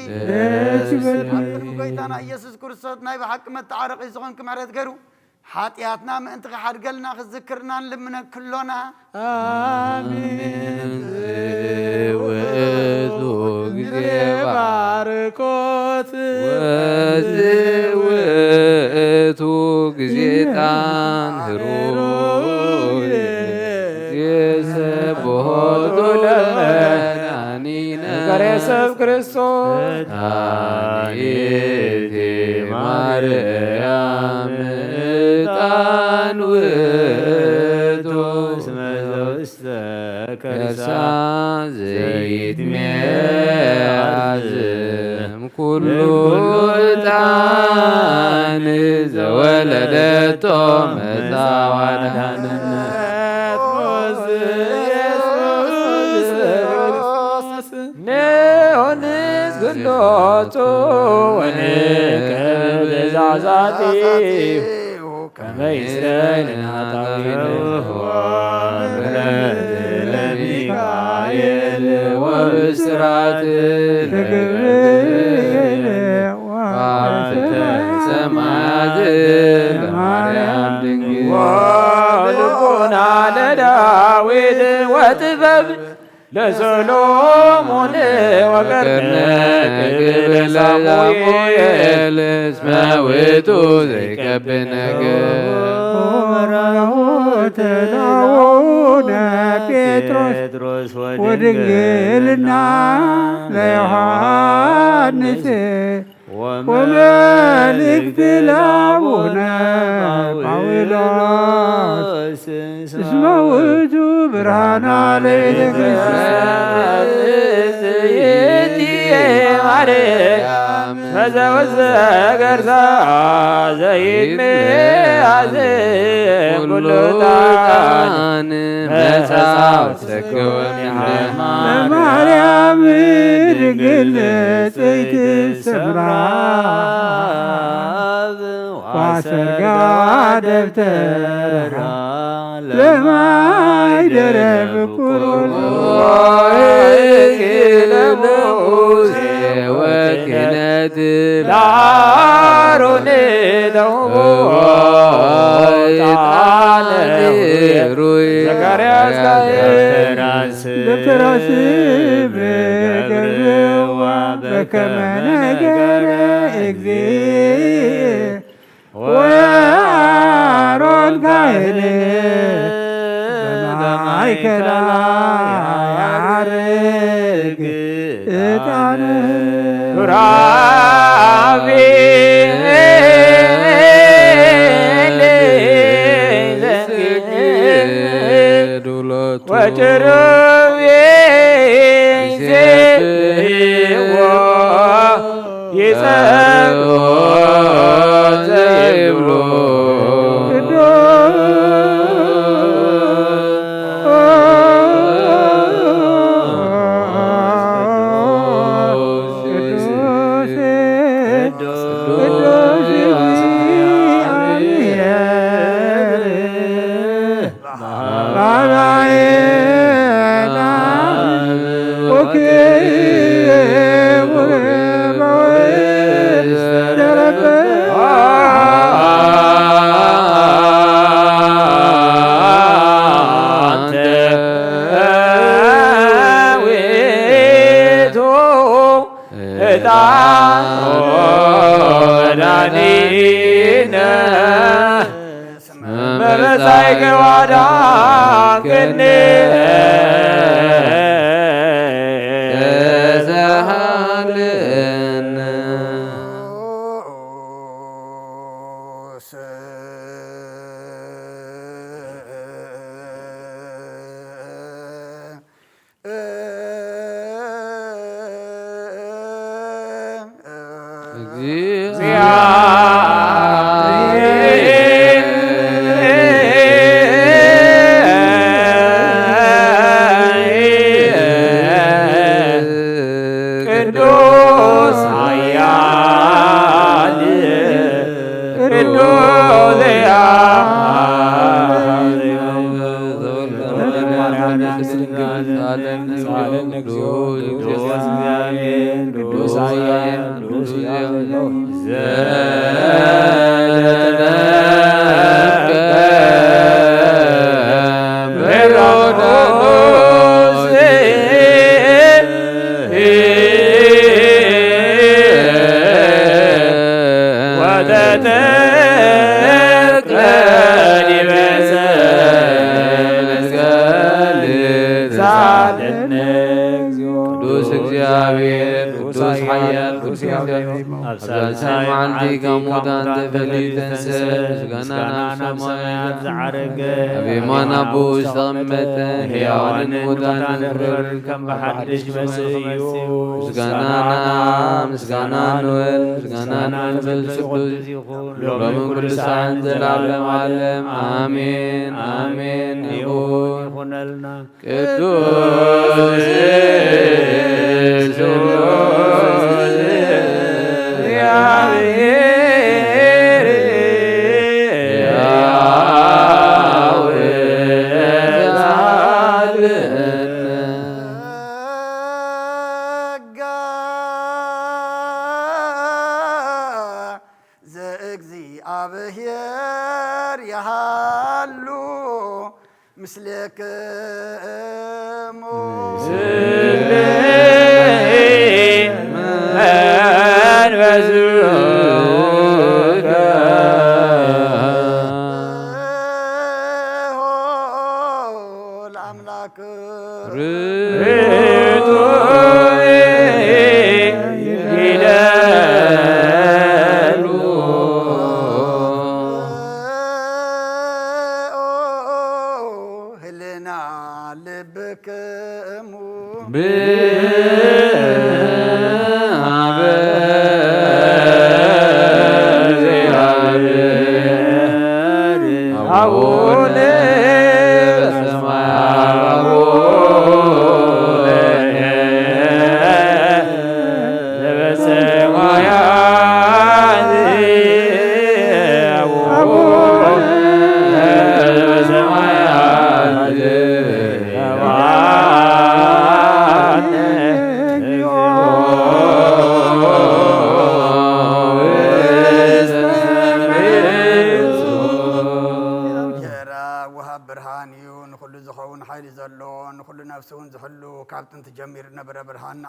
ኣብ ቅድሚ ጎይታና ኢየሱስ ክርስቶስ ናይ ብሓቂ መተዓረቒ ዝኾንክ ምሕረት ገይሩ ሓጢኣትና ምእንቲ ክሓድገልና ክዝክርና ንልምነክሎና አሜን። ውእቱ ጊዜ ባርኮት ውእቱ ጊዜ ጣን ህሩይ የሰቦቱ ለናኒነ ገሬሰብ ክርስቶስ አኒቴ ማርያም ዕጣን ውእቱ ከርሳ ዘይትሜዓዝም ኩሉ ዕጣን ዘወለደቶ መጻዋዕዳነ ንኦንስ ግሎቱ ወንቅብ ትእዛዛቲሁ ከመ ይስረይ ናታዊንሁ ለሚካኤል ወብስራት ዋፍተ ሰማያት ለማርያም ድንግል ወልቡና ለዳዊት ወጥበብ ለሰሎሞን ወቀርነ ቅብል ሳሙኤል እስመ ውእቱ ዘይቀብእ ነገር ተዳውነ ጴጥሮስ ወድንግልና ለዮሐንስ ወመልእክት ለአቡነ ጳውሎስ እስመ ውእቱ ብርሃነ ለቤተ ማርያም መዘወዘገርሳ ዘይትሜዓዝም ኩሉ ዕጣን መጻሕፍት ዘገወ ለማርያም ድንግል ንጽሕት ስምራት ዋሰርጋ ደብተራ ለማይደረ ፍቁር ወክህነት ዳሩን ጣለ ሩይ ዘካርያስ ደብተራ በገርዋ በከመ ነገረ እግዚእ ወአሮን ካህን በማእከላ ያርግ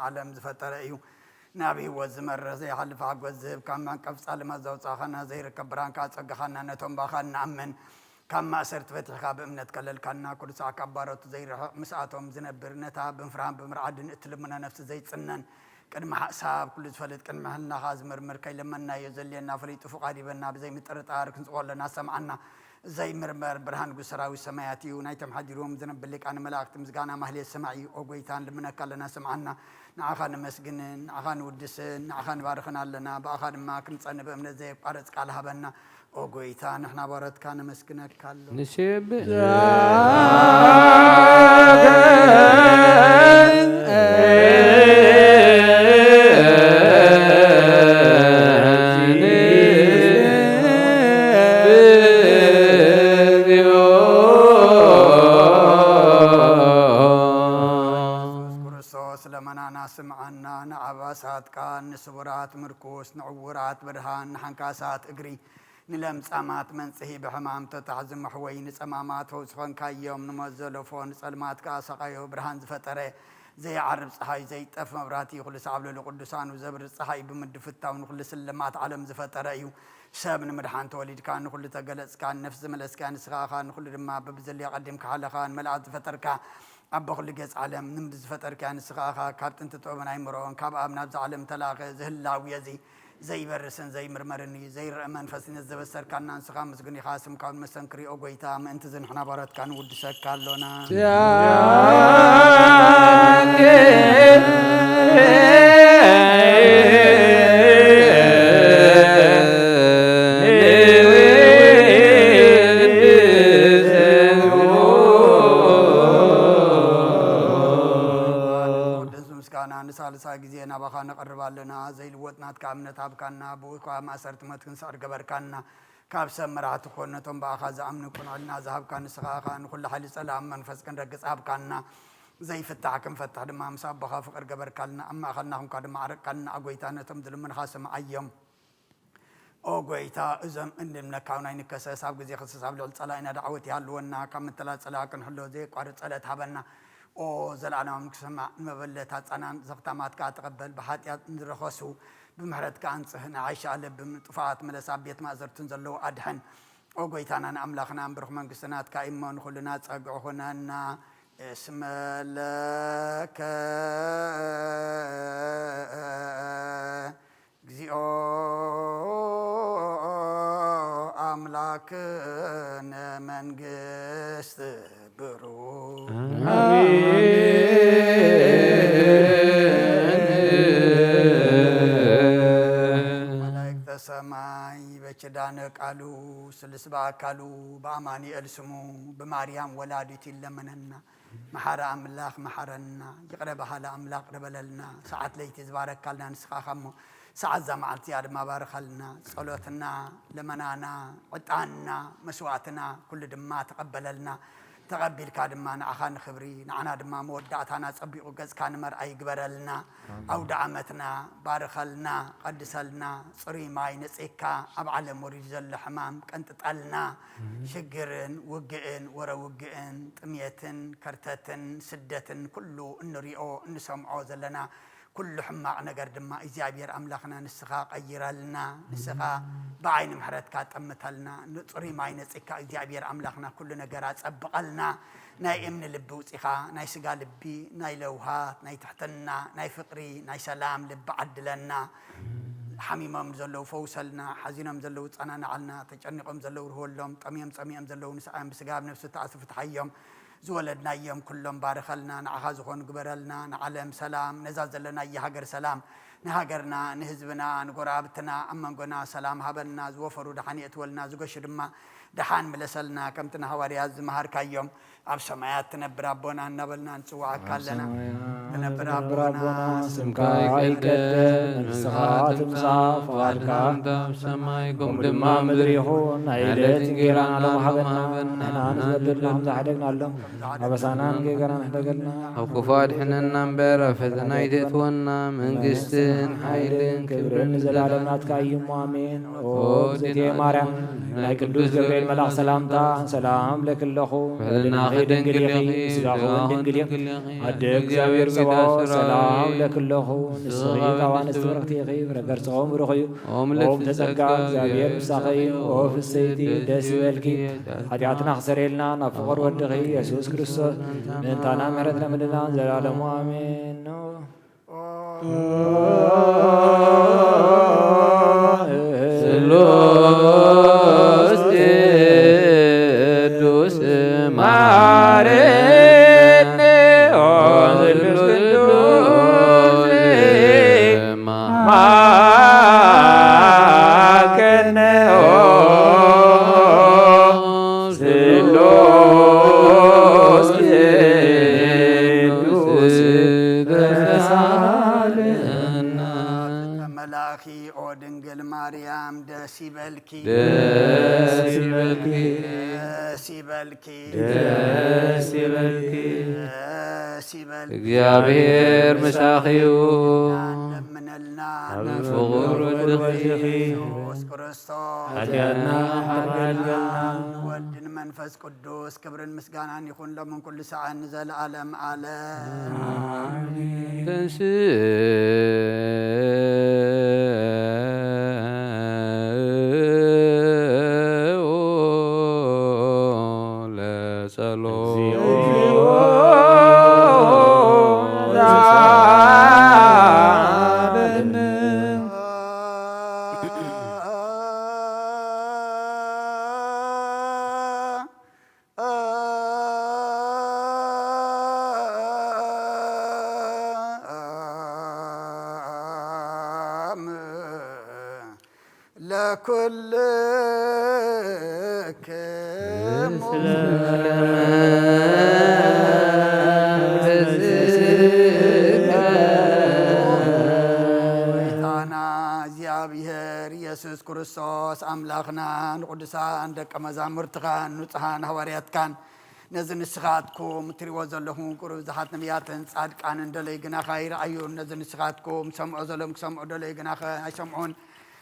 عالم زفتر أيو نبي وزمر زي حلف عجوزب كمان كفصل ما زوجنا زي ركبران كاتسجخنا نتوم بخنا نأمن كما سرت فتح خاب من تكلل كنا كل ساعة كبارات زي مساعتهم زنبر نتاب بنفرام بمرعد نتلمنا نفس زي سنن ቅድመ ሓሳብ ኩሉ ዝፈልጥ ቅድመ ህልናኻ ዝምርምር ከይለመናዮ ዘልየና ፍሊጡ ፍቓድ ይበና ብዘይ ምጥርጣር ክንፅቆለና ሰምዓና ዘይምርመር ብርሃን ጉሰራዊ ሰማያት እዩ ናይቶም ሓዲሮም ዝነብር ሊቃነ መላእክቲ ምስጋና ማህሌት ሰማዕ እዩ ኦ ጎይታን ልምነካ ኣለና ሰምዓና ንዓኻ ንመስግንን ንዓኻ ንውድስን ንዓኻ ንባርኽን ኣለና ብኣኻ ድማ ክንፀንብ እምነት ዘየቋረፅ ቃል ሃበና ኦ ጎይታ ንሕና ባረትካ ነመስግነካ ኣሎ ንሽብእ ስምዓና ንዓባሳትካ ንስቡራት ምርኩስ ንዕውራት ብርሃን ንሓንካሳት እግሪ ንለምፃማት መንጽሂ ብሕማም ተታሕ ዝመሕወይ ንፀማማት ፈውሲ ኾንካዮም ንሞት ዘለፎ ንጸልማትካ ሰቓዮ ብርሃን ዝፈጠረ ዘይዓርብ ፀሓይ ዘይጠፍ መብራህቲ ኩሉ ሰዓብለሉ ቅዱሳኑ ዘብርፅ ፀሓይ ብምድፍታው ንኩሉ ስልማት ዓለም ዝፈጠረ እዩ ሰብ ንምድሓን ተወሊድካ ንኩሉ ተገለጽካ ነፍሲ ዝመለስካ ንስኻኻ ንኩሉ ድማ በብዘልዮ ቀዲምካ ሓለኻ ንመልኣት ዝፈጠርካ أب بخل جز عالم نمد زفتر كان سخاخا كابتن تطوبن أي مرون كاب أبنا زعلم تلاقي زهلا ويزي زي برسن زي مرمرني زي رأمن فسن الزبستر كان نسخام مسجني خاسم كان مسنكري أو قيتا ما أنت زين حنا بارات كان ود سكالونا ሳልሳ ጊዜ ናባኻ ነቐርባለና ዘይልወጥናት ከእምነት ሃብካና ብኡኻ ማእሰርቲ መትክን ሰዕር ገበርካና ካብ ሰብ መራሕቲ ኮነቶም ብኣኻ ዝኣምኑ ቁንዕልና ዝሃብካ ንስኻኻ ንኩሉ ሓይሊ ፀላም መንፈስ ክንረግፅ ሃብካና ዘይፍታሕ ክንፈትሕ ድማ ምስ ኣቦኻ ፍቅር ገበርካልና ኣብ ማእኸልናኹምካ ድማ ዓረቅካልና ኣጎይታ ነቶም ዝልምንኻ ሰምዓዮም ኦ ጎይታ እዞም እንድምነካው ናይ ንከሰስ ኣብ ግዜ ክስስ ኣብ ልዕሊ ፀላኢና ዳዕወት ይሃልወና ካብ ምትላል ፀላ ክንሕሎ ዘይቋርፅ ፀለት ሃበና ኦ ዘላና ምክስማ መበለታ ጻናን ዘክታማትካ ተቀበል በኃጢያት እንረኸሱ በምህረትካ አንጽህና አይሻ ለብም ጥፋት መለሳ ቤት ማዘርቱን ዘለው አድሐን ኦ ጎይታና አምላክና አንብርኽ መንግስትናትካ ኢማን ሁሉና ጸግዑ ሆነና እስመለከ እግዚኦ አምላክነ መንግስት ብሩ መላእክተ ሰማይ በችዳነ ቃሉ ስልስባ አካሉ በአማኑኤል ስሙ በማርያም ወላዲት ይለመነና መሐረ አምላክ መሐረና ይቅረብ ሀለ አምላክ ረበለልና ሰዓት ለይቲ ዝባረካልና ንስኻኸሞ ሰዓት ዘማዓልቲ አድማ ባረኸልና ጸሎትና ለመናና ዕጣንና መስዋዕትና ኩሉ ድማ ተቀበለልና ተቀቢልካ ድማ ንዓኻ ንኽብሪ ንዓና ድማ መወዳእታና ፀቢቑ ገጽካ ንመርኣይ ይግበረልና ኣውደ ዓመትና ባርኸልና ቀድሰልና ፅሩይ ማይ ነፂካ ኣብ ዓለም ወሪዱ ዘሎ ሕማም ቀንጥጠልና ሽግርን ውግእን ወረውግእን ጥምየትን ከርተትን ስደትን ኩሉ እንሪኦ እንሰምዖ ዘለና كل حماق نجر دم إزابير أملاكنا نسخا قيرالنا نسخا بعين محرت كاتمتلنا نطري ما ينسخا إزابير أملاكنا كل نجرات أبقلنا ناي من اللبوسخا ناي سجال لبي ناي لوهات ناي تحتنا ناي فقري ناي سلام لب عدلنا حميمة مزلو فوسلنا حزينة مزلو أنا نعلنا تجنقهم مزلو رهولهم طميم مزلو نسعام بسجاب نفس تعصف تحيهم زولدنا يوم كلهم بارخلنا نعخذهم قبرلنا نعلم سلام نزازلنا يهجر سلام نهجرنا نهزبنا نقرابتنا أما قلنا سلام هبلنا زوفروا دحاني أتولنا زوجش رما دحان ملسلنا كم تنهواري الزمهر كيوم أب سمايات تنبر ربنا نبلنا نسوع كلنا تنبر ربنا سمكاي كدن سخات مصاف واركان دم سمايكم دما مدريحون عيدت جيران على محبنا أنا نزل لهم زحدقنا لهم أبسانا نجينا نحتقلنا وكفاد حنا نمبر فذنا يدتونا من قستن حيلن كبرن نزل على ناتك أيوم آمين أو زيتي مارم لا يكدوس جبريل ملاك سلامتا سلام لك اللخو فلنا خيدن قليقي سلاخون قليقي أدق زاوير سوا سلام لك اللخو نسخي طوان استمرقتيقي ورقر صغوم رخيو أوم تسقى زاوير مساقي وفي السيدي دسوالكي حدياتنا خسريلنا نفقر ودقي يسوس كريستوس ننتانا مهرتنا مدنا زلالم آمين ስሉስ ቅዱስ ማረነ ኦ ስሉስ ቅዱስ ማከነ ኦ ስሉስ ቅዱስ ተሳለና መላኺ ኦ ድንግል ማርያም ደስ ይበልኪ ደስ ይበልኪ ደስ ይበልኪ ደስ ይበልኪ ደስ ይበልኪ እግዚአብሔር ምሳኺዩ ለምነልና ፍቁር ወድኺ ኢየሱስ ክርስቶስ ኃጢአትና ሓርጋልና ወልድን መንፈስ ቅዱስ ክብርን ምስጋናን ይኹን ለምን ኩሉ ሰዓት ንዘለዓለም ዓለም እግዚአብሔር ኢየሱስ ክርስቶስ አምላኽና ንቅዱሳን ደቀ መዛሙርትኻን ንጹሓን ሃዋርያትካን ነዚ ንስኻትኩም እትሪእዎ ዘለኹም ቁሩብ ብዙሓት ነቢያትን ጻድቃንን ደለይ ግናኸ ይረኣዩን ነዚ ንስኻትኩም ሰምዖ ዘሎም ክሰምዑ ደለይ ግናኸ ኣይሰምዑን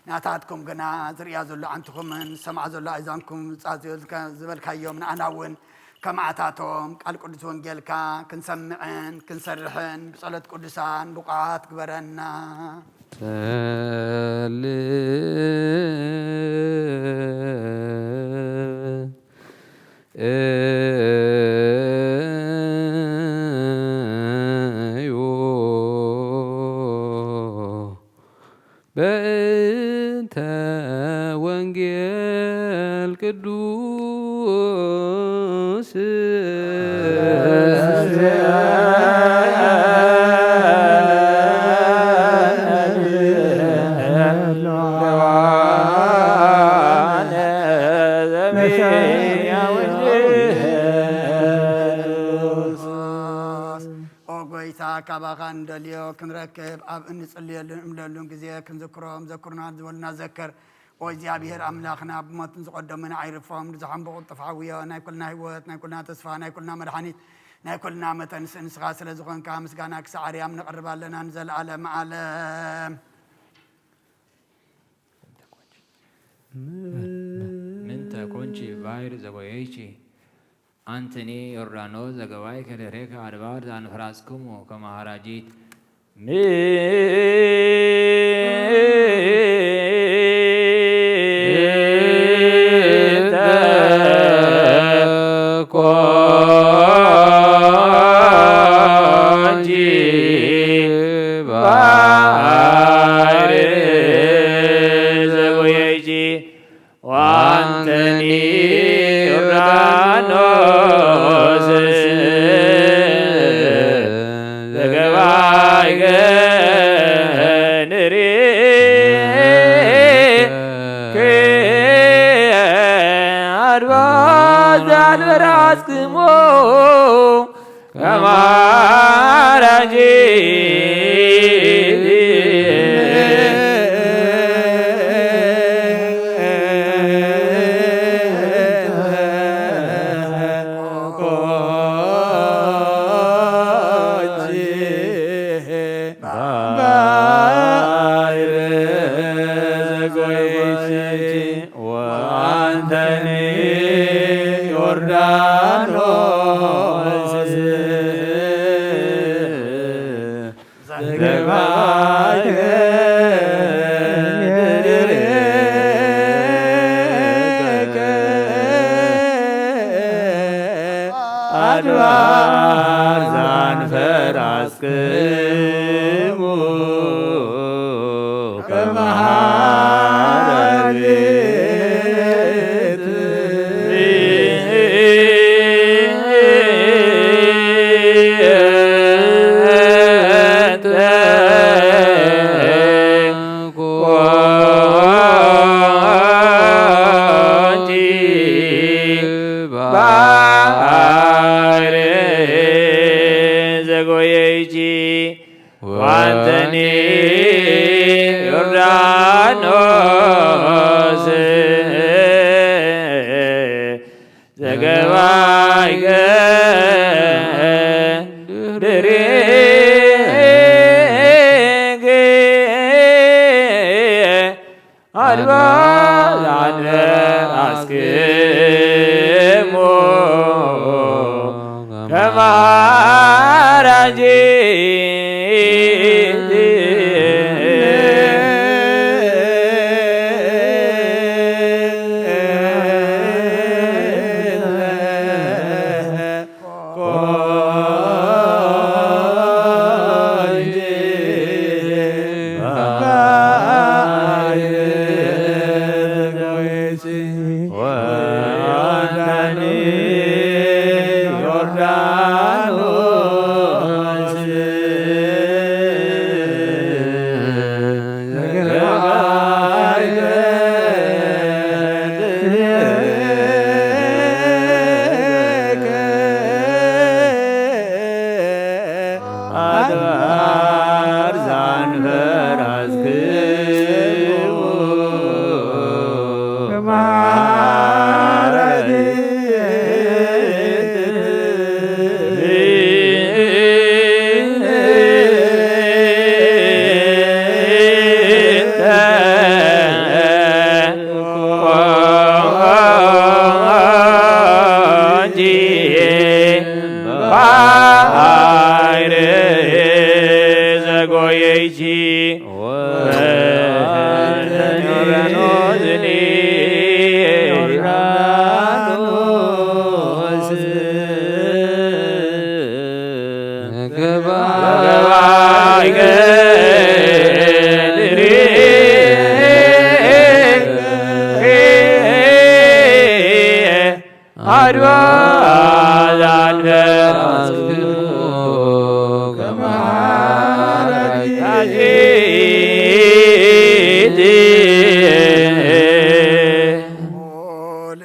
ናታትኩም ግና ዝርያ ዘሎ ዓንትኹምን ሰምዓ ዘሎ ኣእዛንኩም ዝበልካዮም ንኣና እውን ከማዕታቶም ቃል ቅዱስ ወንጌልካ ክንሰምዕን ክንሰርሕን ብጸሎት ቅዱሳን ብቑዓት ግበረና በእንተ ወንጌል ቅዱስ ካባኻ እንደልዮ ክንረክብ ኣብ እንጽልየሉን እምለሉን ግዜ ክንዝክሮም ዘክሩና ዝበሉና ዘክር ኦ እግዚኣብሔር ኣምላኽና ብሞትን ዝቐደሙን ኣይርፎም ንዝሓን ብቕልጡፍ ዓውዮ ናይ ኩልና ህይወት ናይ ኩልና ተስፋ ናይ ኩልና መድሓኒት ናይ ኩልና መተንስ ንስኻ ስለ ዝኾንካ ምስጋና ክሳዕ ኣርያም ነቕርብ ኣለና ንዘለዓለም ዓለም ምንተ ኮንቺ ባሕር ዘጐየይቺ አንተኒ ዮርዳኖስ ዘገባይ ከደሬከ አድባር ዛንፍራስክሙ ከመሃራጂት ኮንቺ ባሕር ዘጐየይቺ ዋንተኒ ዮርዳኖስ ዘገባይ ከደሬከ አድባር ዛንፍራስክሙ ወአንተኒ ዮርዳኖስ ዘገባይ ከደሬከ አድባር ዛንፈራስክሙ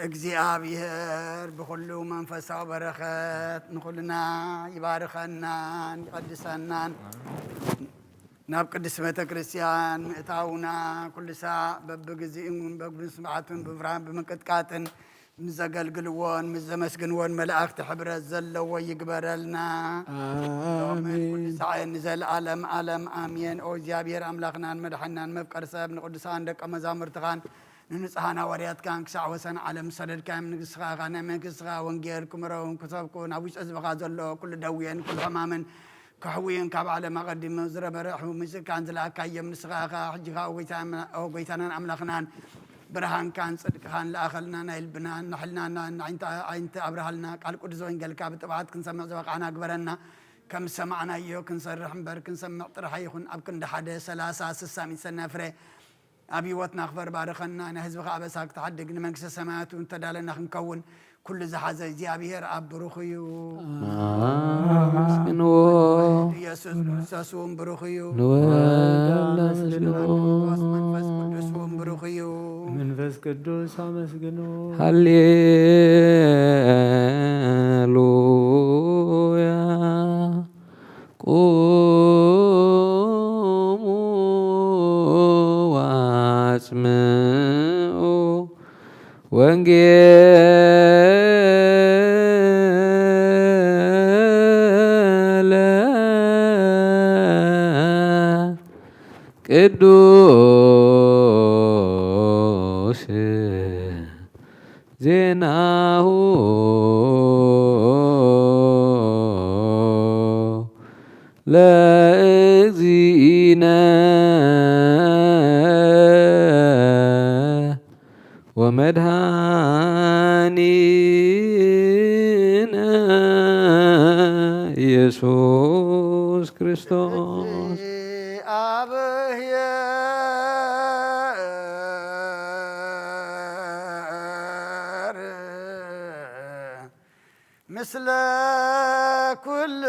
እግዚአብሔር ብኩሉ መንፈሳዊ በረኸት ንኩልና ይባርከናን ይቀድሰናን ናብ ቅድስት ቤተ ክርስቲያን ምእታውና ኩሉ ሰዓት በብግዚኡን በብስምዓቱን ብብርሃን ብምቅጥቃጥን ምዘገልግልዎን ምዘመስግንዎን መላእክቲ ሕብረት ዘለዎ ይግበረልና ኩሉ ሰዓት ንዘለዓለም ዓለም አሜን። ኦ እግዚአብሔር አምላኽናን መድሓናን መፍቀር ሰብ ንቅዱሳን ደቀ መዛሙርትኻን ንንጽሐና ወርያትካን ክሳዕ ወሰን ዓለም ሰደድካዮም ንግሥኻ ናይ መንግሥትኻ ወንጌል ክምረውን ክሰብኩን ኣብ ውሽጢ ህዝብኻ ዘሎ ኩሉ ደውየን ኩሉ ሕማምን كحوين كاب على ما قدم زربرح ومسك كان زلاك يوم نسخاخا حجها وقيتنا أملاخنان برهان كان صدق خان لآخلنا نايل بنان نحلنا أنت أبرهلنا قال قدسوين قال كاب تبعات كن سمع زواقعنا أكبرنا كم سمعنا يو كن صرح مبر كن سمع طرحيخن أبكن دحادة سلاسة سسامي سنة فري أبي وطنا أخبر بارخنا أنا هزبخ أبساك تحدق نمكس السماوات وانتدالنا نكون كل زحازة زيابير أب بروخيو مسكنو يسوس كريستوس بروخيو منفس قدوس بروخيو منفس قدوس مسكنو هللويا قوموا واسمعوا وانجيل ቅዱስ ዜናሁ ለእግዚእነ ወመድኃኒነ ኢየሱስ ክርስቶስ ቅዱስ አብሔር ምስለ ኩልክሙ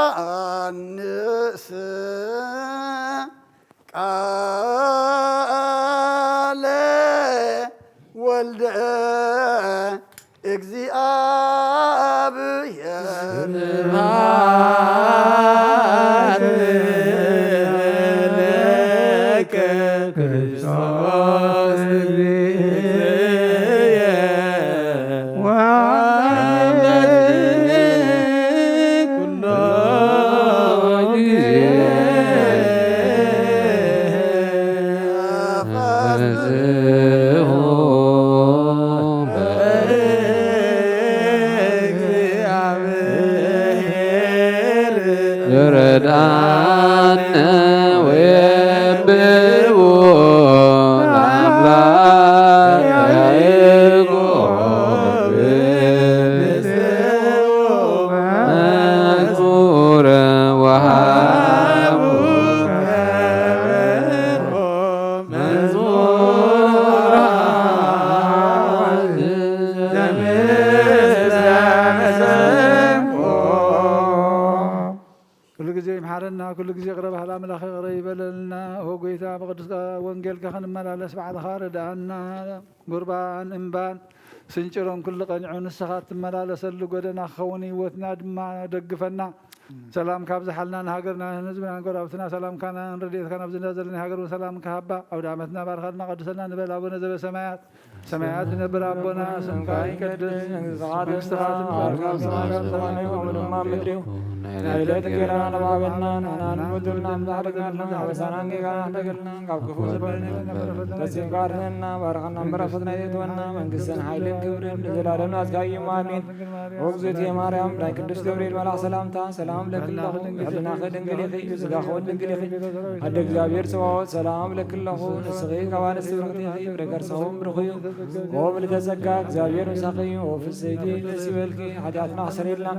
ዮሐንስ ቃለ ወልደ እግዚአብሔር ለከ ክርስቶስ ረዳነ ወየብቦ ለአምላክ ያዕቆብ መዝሙረ ወሃቡ كل جزء محرنا كل جزء قرب هلا ملاخ قريب لنا هو قيتا بقدس وانجيل كخن ملالس بعد خارج عنا قربان انبان سنجرون كل قنعون السخات ملالس اللي قدنا خوني وتناد ما دقفنا سلام كابز حلنا هاجرنا نزبنا نقول أبتنا سلام كان رديت كان أبزنا نزلنا هاجر وسلام كهبا أو دعمتنا بارخدنا قدسنا نبل أبونا زب سمايات سمايات نبل أبونا سمكاي كدس استغاث بارك سمايات ومن مدريو ليلة كيران نبابنا نان مدلنا مدارنا وسانا كيران دقلنا كابكفو زبرنا تسيقارنا بارخنا برفتنا يدونا من قسن حيل كبرين جلالنا أزقاي مامين وقزتي مريم لا كدس جبريل ولا سلامتا سلام لك الله حلنا خدن قليخي يسقا خود قليخي حد እግዚአብሔር ሰዋት ሰላም ለክለሁ ንስኺ ከዋነ ስብርቲኺ ብረገርሰሁም ብርኺዩ ወብል ተዘጋ እግዚአብሔር ምሳኺ ወፍሰይቲ ለሲበልኪ ኃጢአትና አሰሪልና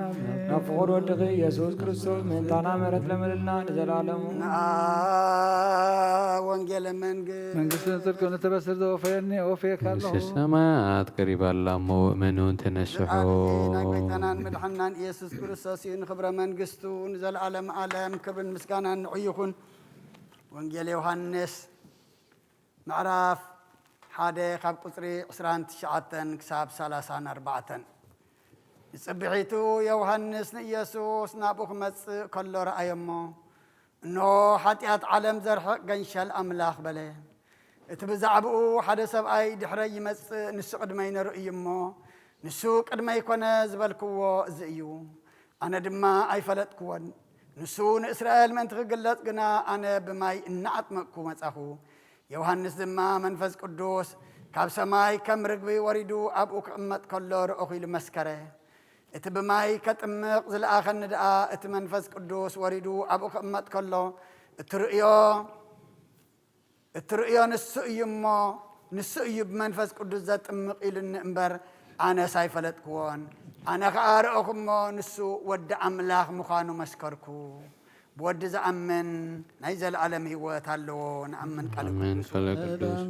ናፍቆድ ወድኺ ኢየሱስ ክርስቶስ ምንታና ምሕረት ለምልና ለዘላለሙ ወንጌል መንግስት ጽድቅን ተበስር ዘወፈየኒ ወፈየ ካለሁ ሰማያት ቀሪባላ ሙእሚኑን ተነስሑ ናይታናን መድኃናን ኢየሱስ ክርስቶስ ንክብረ መንግስቱ ንዘለዓለም ዓለም ክብርን ምስጋናን ንዑይኹን ወንጌል ዮሐንስ ምዕራፍ 1 ካብ ቁፅሪ 29 ክሳብ 34 ንፅብሒቱ ዮሐንስ ንኢየሱስ ናብኡ ክመፅእ ከሎ ረኣዮሞ እነሆ ሓጢኣት ዓለም ዘርሕቕ ገንሸል ኣምላኽ በለ እቲ ብዛዕብኡ ሓደ ሰብኣይ ድሕረይ ይመፅእ ንሱ ቅድመይ ንርእዩ እሞ ንሱ ቅድመይ ኮነ ዝበልክዎ እዚ እዩ ኣነ ድማ ኣይፈለጥክዎን ንሱ ንእስራኤል ምእንቲ ክግለጽ ግና ኣነ ብማይ እናኣጥመቕኩ መጻኹ ዮሐንስ ድማ መንፈስ ቅዱስ ካብ ሰማይ ከም ርግቢ ወሪዱ ኣብኡ ክቕመጥ ከሎ ረአኹ ኢሉ መስከረ እቲ ብማይ ከጥምቕ ዝለኣኸኒ ደኣ እቲ መንፈስ ቅዱስ ወሪዱ ኣብኡ ክቕመጥ ከሎ እትርእዮ ንሱ እዩ እሞ ንሱ እዩ ብመንፈስ ቅዱስ ዘጥምቕ ኢሉኒ እምበር ኣነ ሳይፈለጥክዎን ኣነ ከዓ ረአኹ እሞ ንሱ ወዲ ኣምላኽ ምዃኑ መስከርኩ بود زأمن نيزل العالم هيوات اللون أمن قلب آمين فلك الدوس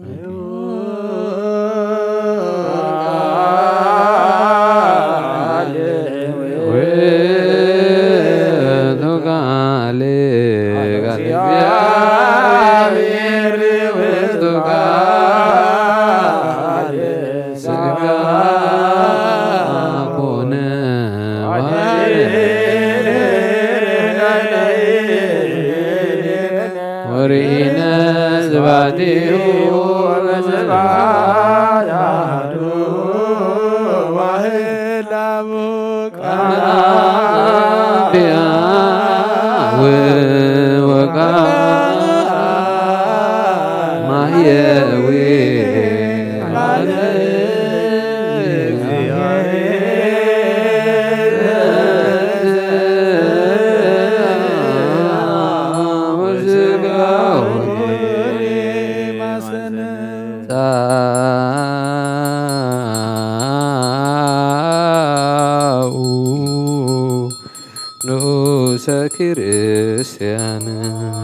ክርስቲያን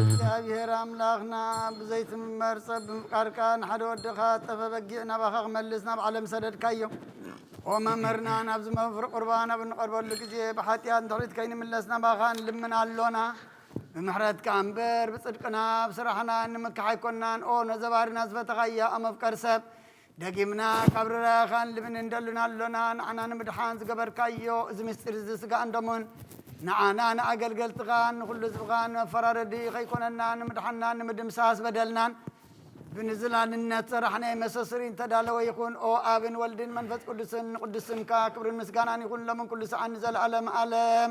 እግዚአብሔር አምላኽና ብዘይት መርጸብ በምቃርካን ሓደ ወድኻ ተፈበጊእና ባኻ ክመልስ ናብ ዓለም ሰደድካዮ ወመምህርና ናብዚ መፍር ቁርባን ኣብ እንቐርበሉ ግዜ ብሓጢኣት ንትሕሪት ከይንምለስና ባኻ ንልምን ኣሎና ብምሕረትካ እምበር ብፅድቅና ብስራሕና ንምክሕ ኣይኮንናን ኦ ነዘባሪና ዝፈተኻያ ኣመፍቀር ሰብ ደጊምና ካብ ርራኻ ንልምን እንደሉና ኣሎና ንዓና ንምድሓን ዝገበርካዮ እዚ ምስጢር እዚ ስጋ እንደሙን نعنا نعقل قلت غان كل زبغان فراردي خيكوننا نمدحنا نمدمساس بدلنا بنزل عن النت رحنا مسسرين تدالوا يكون او ابن ولدين منفذ قدسن كبر المسكان يكون لمن كل ساعه نزل علم علم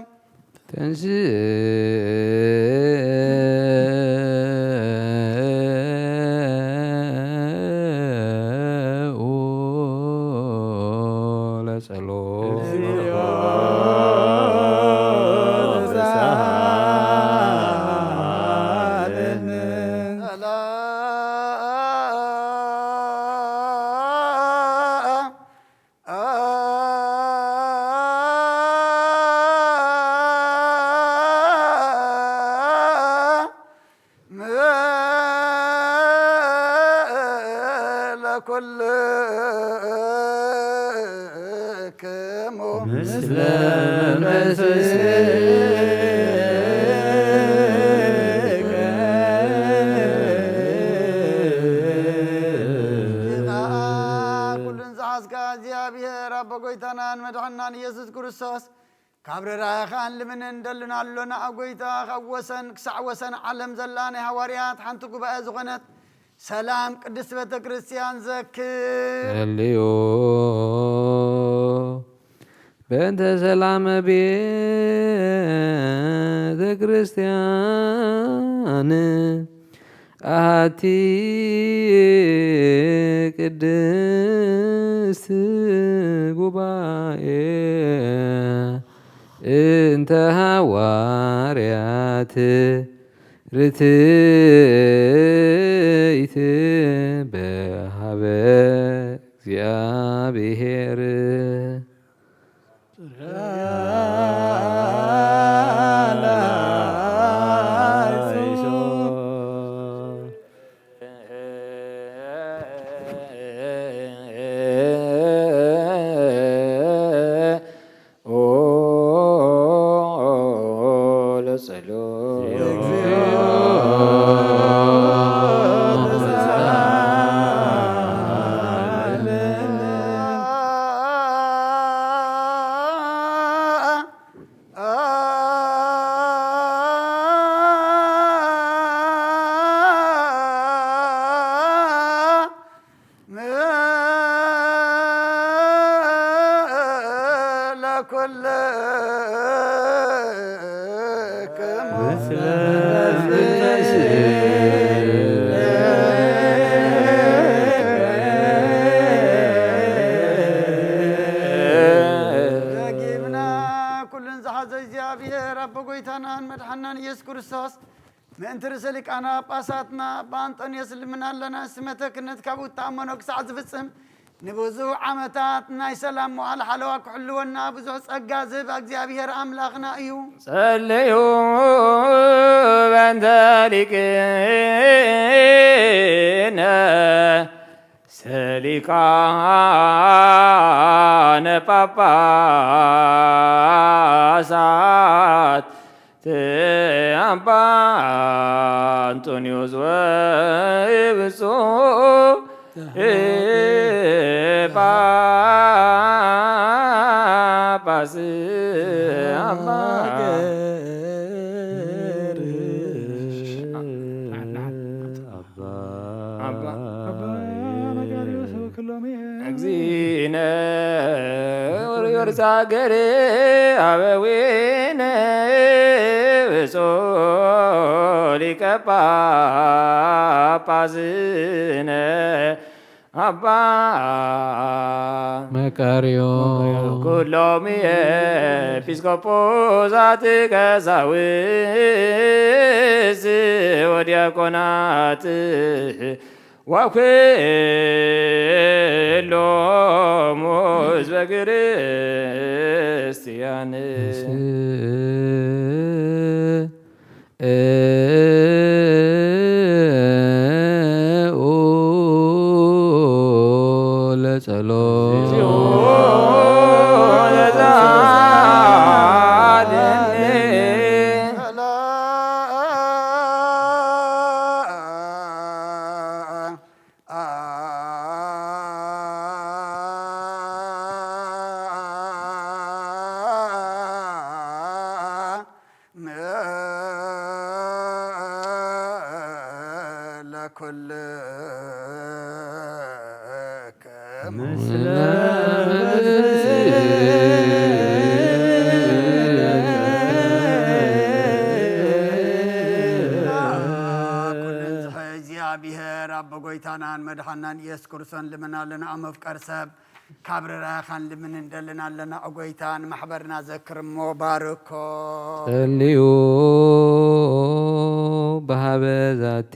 ኢየሱስ ክርስቶስ ካብረራ ኻን ለምን እንደልናለና አጎይታ ኸወሰን ክሳዕወሰን ዓለም ዘላና ሐዋርያት ሓንቲ ጉባኤ ዝኾነት ሰላም ቅድስት ቤተ ክርስቲያን ዘክር ልዮ በእንተ ሰላም ቤተ ክርስቲያን አሐቲ ቅድስት ጉባኤ እንተ ሐዋርያት ርትዕት በሀበ እግዚአብሔር ሊቃነ ጳጳሳትና በአንጦንዮስ ልምናለና ስመተ ክህነት ካብኡ ተኣመኖ ክሳዕ ዝፍፅም ንብዙሕ ዓመታት ናይ ሰላም መዋዕለ ሓለዋ ክሕልወና ብዙሕ ጸጋ ዝህብ እግዚኣብሔር ኣምላኽና እዩ። ጸልዩ በእንተ ሊቅነ ሰሊቃነ ጳጳሳት አባ አንጦንዮስ ወብፁዕ ጳጳስ አባ እግዚእነ ወርዮርስ ሀገር አበዊነ ብፁዕ ሊቀ ጳጳስነ አባ መቃርዮስ ኩሎም ኤጲስቆጶሳት ቀሳውስት ወዲያቆናት ወኩሎሙ ሕዝበ ክርስቲያን ለጸሎት እግዚአብሔር አብ ጎይታናን መድኃናን ኢየሱስ ክርስቶስ ልመናለና መፍቀር ሰብ ካብረራ ኻን ልምን እንደልናለና ጎይታን ማሕበርና ዘክርሞ ባርኮ ጸልዩ በሃበ ዛቲ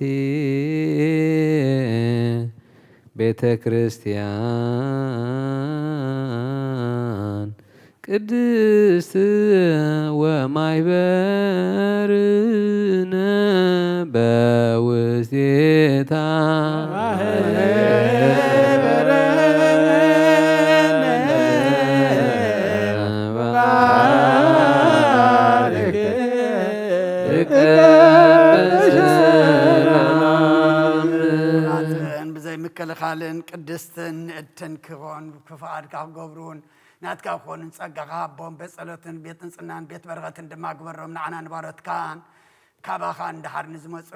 ቤተ ክርስቲያን ቅድስት ወማይበርነ በውስቴታ ብዘይ ምክልኻልን ቅድስትን ንእድትን ክኾን ክፍኣድካ ክገብሩን ናትካ ክኾንን ጸጋኻ ኣቦም በጸሎትን ቤት ንጽናን ቤት በረኸትን ድማ ግበሮም ንዓና ንባሮትካን ካባኻ እንድሓር ንዝመፁ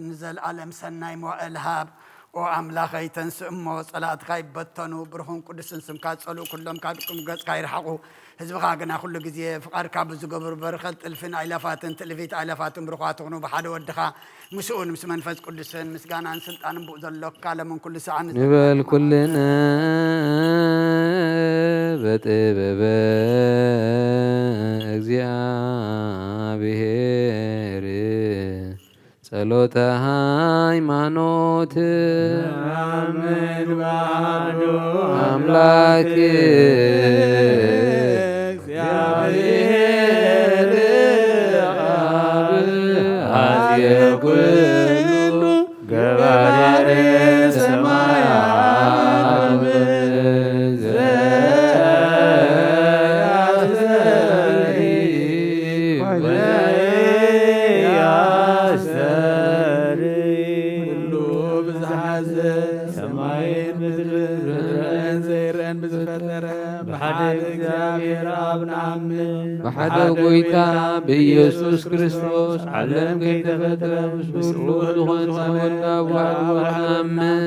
ንዘለኣለም ሰናይ መዋዕል ሃብ ኦ ኣምላኸይ ተንስእ እሞ ጸላእትካ ይበተኑ ብርኹን ቅዱስን ስምካ ጸልኡ ኩሎም ካብ ጥቅም ገጽካ ይርሓቑ ህዝብኻ ግና ኩሉ ግዜ ፍቓድካ ብዝገብሩ በረኸት ጥልፍን ኣይላፋትን ትልፊት ኣይላፋትን ብርኳት ትኹኑ ብሓደ ወድኻ ምስኡን ምስ መንፈስ ቅዱስን ምስጋናን ስልጣንን ብኡ ዘሎካ ለምን ኩሉ ሰዓት ንበል ኩልነ በጥበበ እግዚአብሔር ጸሎተ ሃይማኖት አምላክ እግዚአብሔር አብ ኩሉ ገባሬ ሰማያት በሓደ ጎይታ ብኢየሱስ ክርስቶስ ዓለም ከይተፈጥረ ምስሉ ዝኾነ ወልዳ ዋሕዱ ወሓምን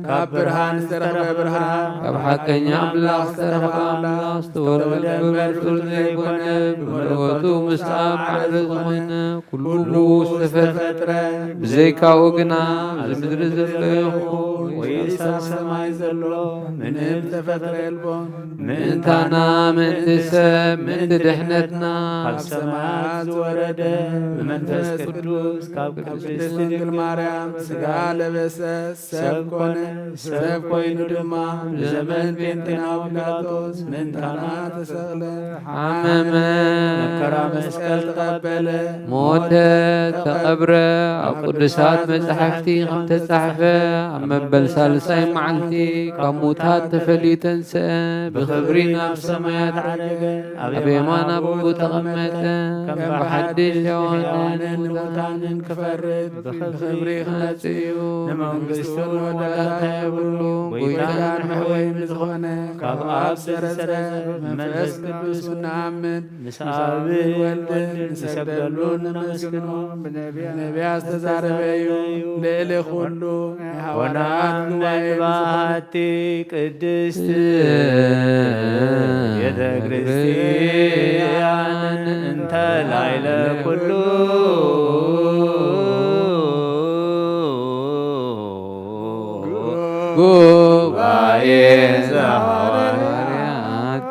ካብ ብርሃን ዝተረኸበ ብርሃን ካብ ሓቀኛ ኣምላኽ ዝተረኸበ ኣምላኽ ዝተወለደ ብመርጡል ዘይኮነ ብመለኮቱ ምስ ኣብ ሓደ ዝኾነ ኩሉ ዝተፈጥረ ብዘይካኡ ግና ኣብዚ ምድሪ ዘሎ ይኹን ወይስ ኣብ ሰማይ ዘሎ ምንም ተፈጥረ የልቦን ምእንታና ምእንቲ ሰብ ምእንቲ ድሕነትና ካብ ሰማያት ዝወረደ ብመንፈስ ቅዱስ ካብ ቅድስቲ ድንግል ማርያም ሥጋ ለበሰ ሰብ ኮነ ሰብ ኮይኑ ድማ ብዘመን ጴንጤናዊ ጲላጦስ ምንታና ተሰቕለ ሓመመ መከራ መስቀል ተቐበለ ሞተ ተቐብረ ኣብ ቅዱሳት መጻሕፍቲ ከም ተጻሕፈ ኣብ መበል ሳልሳይ መዓልቲ ካብ ሙታት ተፈልዩ ተንስአ ብኽብሪ ናብ ሰማያት ዓረገ ኣብ የማን አብኡ ተቐመጠ ከም ብሓድሽ ሕያዋንን ሙታንን ክፈርድ ብኽብሪ ክመጽእ እዩ ንመንግሥቱን ወዳእታ የብሉ ጐይታን መሕወይን ዝኾነ ካብ ኣብ ሰረጸ መንፈስ ቅዱስ ንኣምን ምስ ኣብን ወልድን ንሰግደሉን ነመስግኖ ብነቢያት ዝተዛረበ እዩ ልዕሊ ኩሉ ሃዋርያት ጉባኤ ባቲ ቅድስት ቤተ ክርስቲያን እንተ ላዕለ ኩሉ ጉባኤ ዘሐዋርያት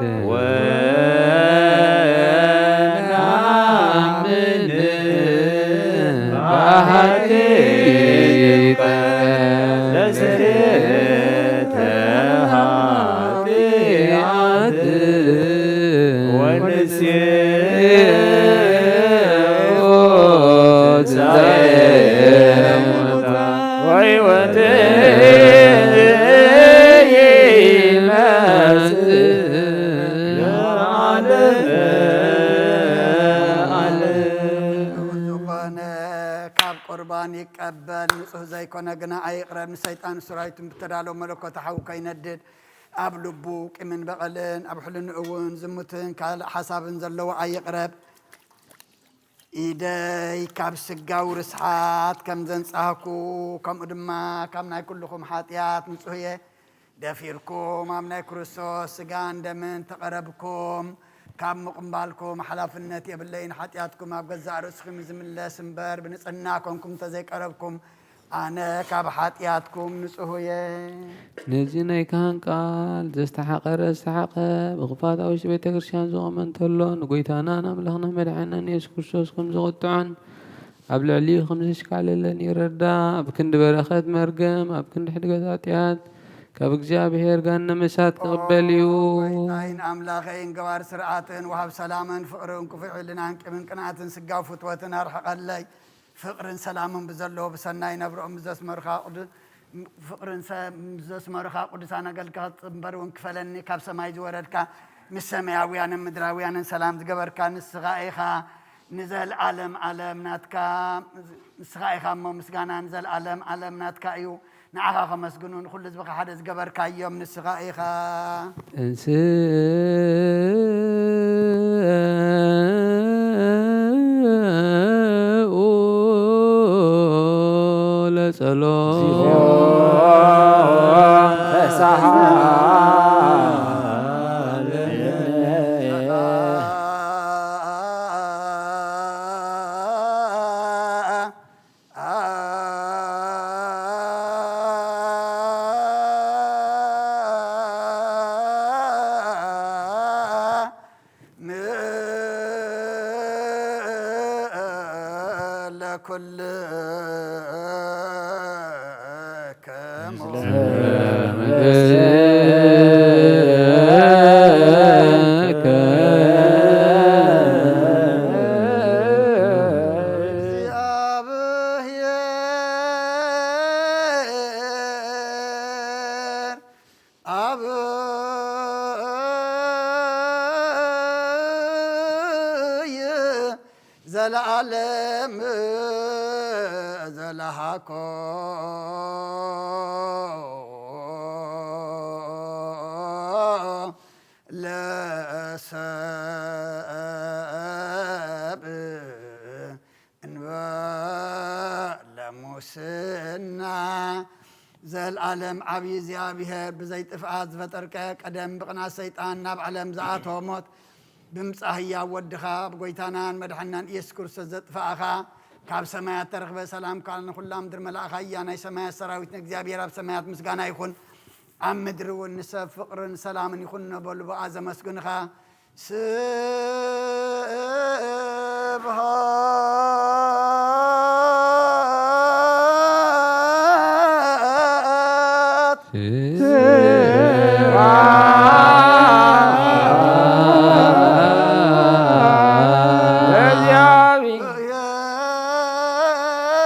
ወነአምን በሃቲ ለስርየተ ኃጢአት ወንስዮት ዘሙታን ወሕይወት ይቀበል ንጹህ ዘይኮነ ግና ኣይቕረብ ንሰይጣን ሰራዊቱን ብተዳለው መለኮት ሓው ከይነድድ ኣብ ልቡ ቂምን በቐልን ኣብ ሕልንኡ እውን ዝሙትን ካልእ ሓሳብን ዘለዎ ኣይቕረብ ኢደይ ካብ ስጋው ርስሓት ከም ዘንጻህኩ ከምኡ ድማ ካብ ናይ ኩልኹም ሓጢኣት ንጹህ እየ ደፊርኩም ኣብ ናይ ክርስቶስ ስጋን ደምን ተቐረብኩም ካብ ምቕምባልኩም ሓላፍነት የብለይን ሓጢኣትኩም ኣብ ገዛእ ርእስኩም ዝምለስ እምበር ብንጽህና ኮንኩም እንተዘይቀረብኩም ኣነ ካብ ሓጢኣትኩም ንጹህ እየ ነዚ ናይ ካህን ቃል ዘስተሓቐረ ዝተሓቐ ብኽፋት ኣብ ውሽጢ ቤተ ክርስቲያን ዝቖመ እንተሎ ንጐይታናን ኣምላኽና መድሓኒናን ኢየሱስ ክርስቶስ ከም ዝቕጥዖን ኣብ ልዕሊኡ ከም ዘሽካለለን ይረዳእ ኣብ ክንዲ በረኸት መርገም ኣብ ክንዲ ሕድገት ኃጢኣት ካብ እግዚኣብሔር ጋነ መሳት ክቕበል እዩ ወይታይን ኣምላኸይን ገባር ስርዓትን ወሃብ ሰላምን ፍቕርን ክፉዕ ኢልናን ቂምን ቅንዓትን ስጋው ፍትወትን ኣርሐቐለይ ፍቕርን ሰላምን ብዘለዎ ብሰናይ ነብሮኦም ፍቕርን ዘስመሩኻ ቅዱሳን ኣገልጋት እምበር እውን ክፈለኒ ካብ ሰማይ ዝወረድካ ምስ ሰማያውያንን ምድራውያንን ሰላም ዝገበርካ ንስኻ ኢኻ ንዘለዓለም ዓለም ናትካ ንስኻ ኢኻ እሞ ምስጋና ንዘለዓለም ዓለም ናትካ እዩ ንዓኻ ከመስግኑን ኩሉ ህዝብኻ ሓደ ዝገበርካ እዮም ንስኻ ኢኻ እንስ ለጸሎት ፈሳሐ ዘለዓለም ዘለሃኮ ለሰብ እንበለ ሙስና ዘለዓለም ዓብይ እግዚኣብሔር ብዘይ ጥፍኣት ዝፈጠርከ ቀደም ብቕናት ሰይጣን ናብ ዓለም ዝኣተወ ሞት ብምጻህያ ወድኻ ብጎይታናን መድሓኒናን ኢየሱስ ክርስቶስ ዘጥፍኣኻ ካብ ሰማያት ተረኽበ ሰላም ካል ንኹላ ምድር መላእኻ እያ ናይ ሰማያት ሰራዊት ንእግዚኣብሔር ኣብ ሰማያት ምስጋና ይኹን ኣብ ምድሪ እውን ንሰብ ፍቕርን ሰላምን ይኹን ነበሉ ብኣ ዘመስግንኻ ስብሃት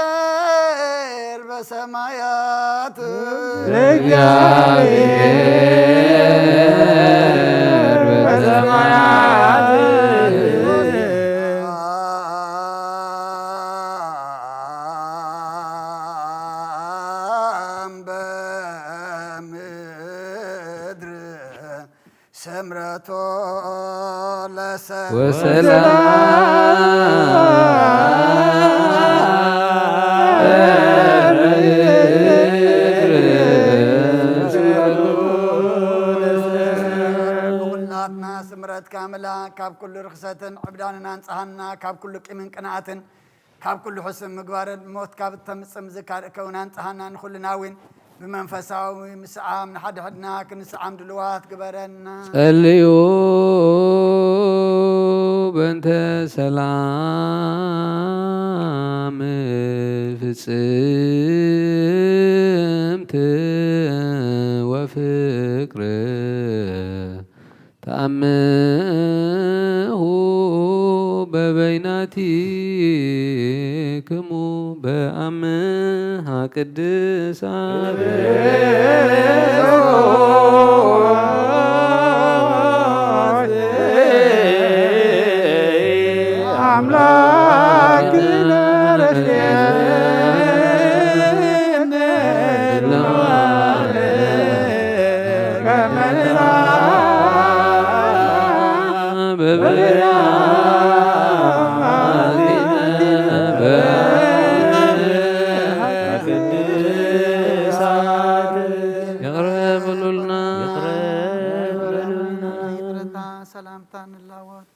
እግዚአብሔር በሰማያት እግዚአብሔር በሰማያት በምድር ስምረቶ ብኩላትና ስምረት ካምላ ካብ ኩሉ ርክሰትን ዕብዳንን አንጽሃና ካብ ኩሉ ቂምን ቅንዓትን ካብ ኩሉ ሕስም ምግባርን ሞት ካብ ተምፅም ዝካልእ ከውን አንጽሃና ንኩልናዊን ብመንፈሳዊ ምስዓም ንሓደ ሕድና ክንስዓም ድልዋት ግበረና ጸልዩ በእንተ ሰላም ፍጽምት ወፍቅር ተአምሁ በበይናቲክሙ በአምሃ ቅድሳት አምላክነ ይቅርታ ሰላምታ እንላወጥ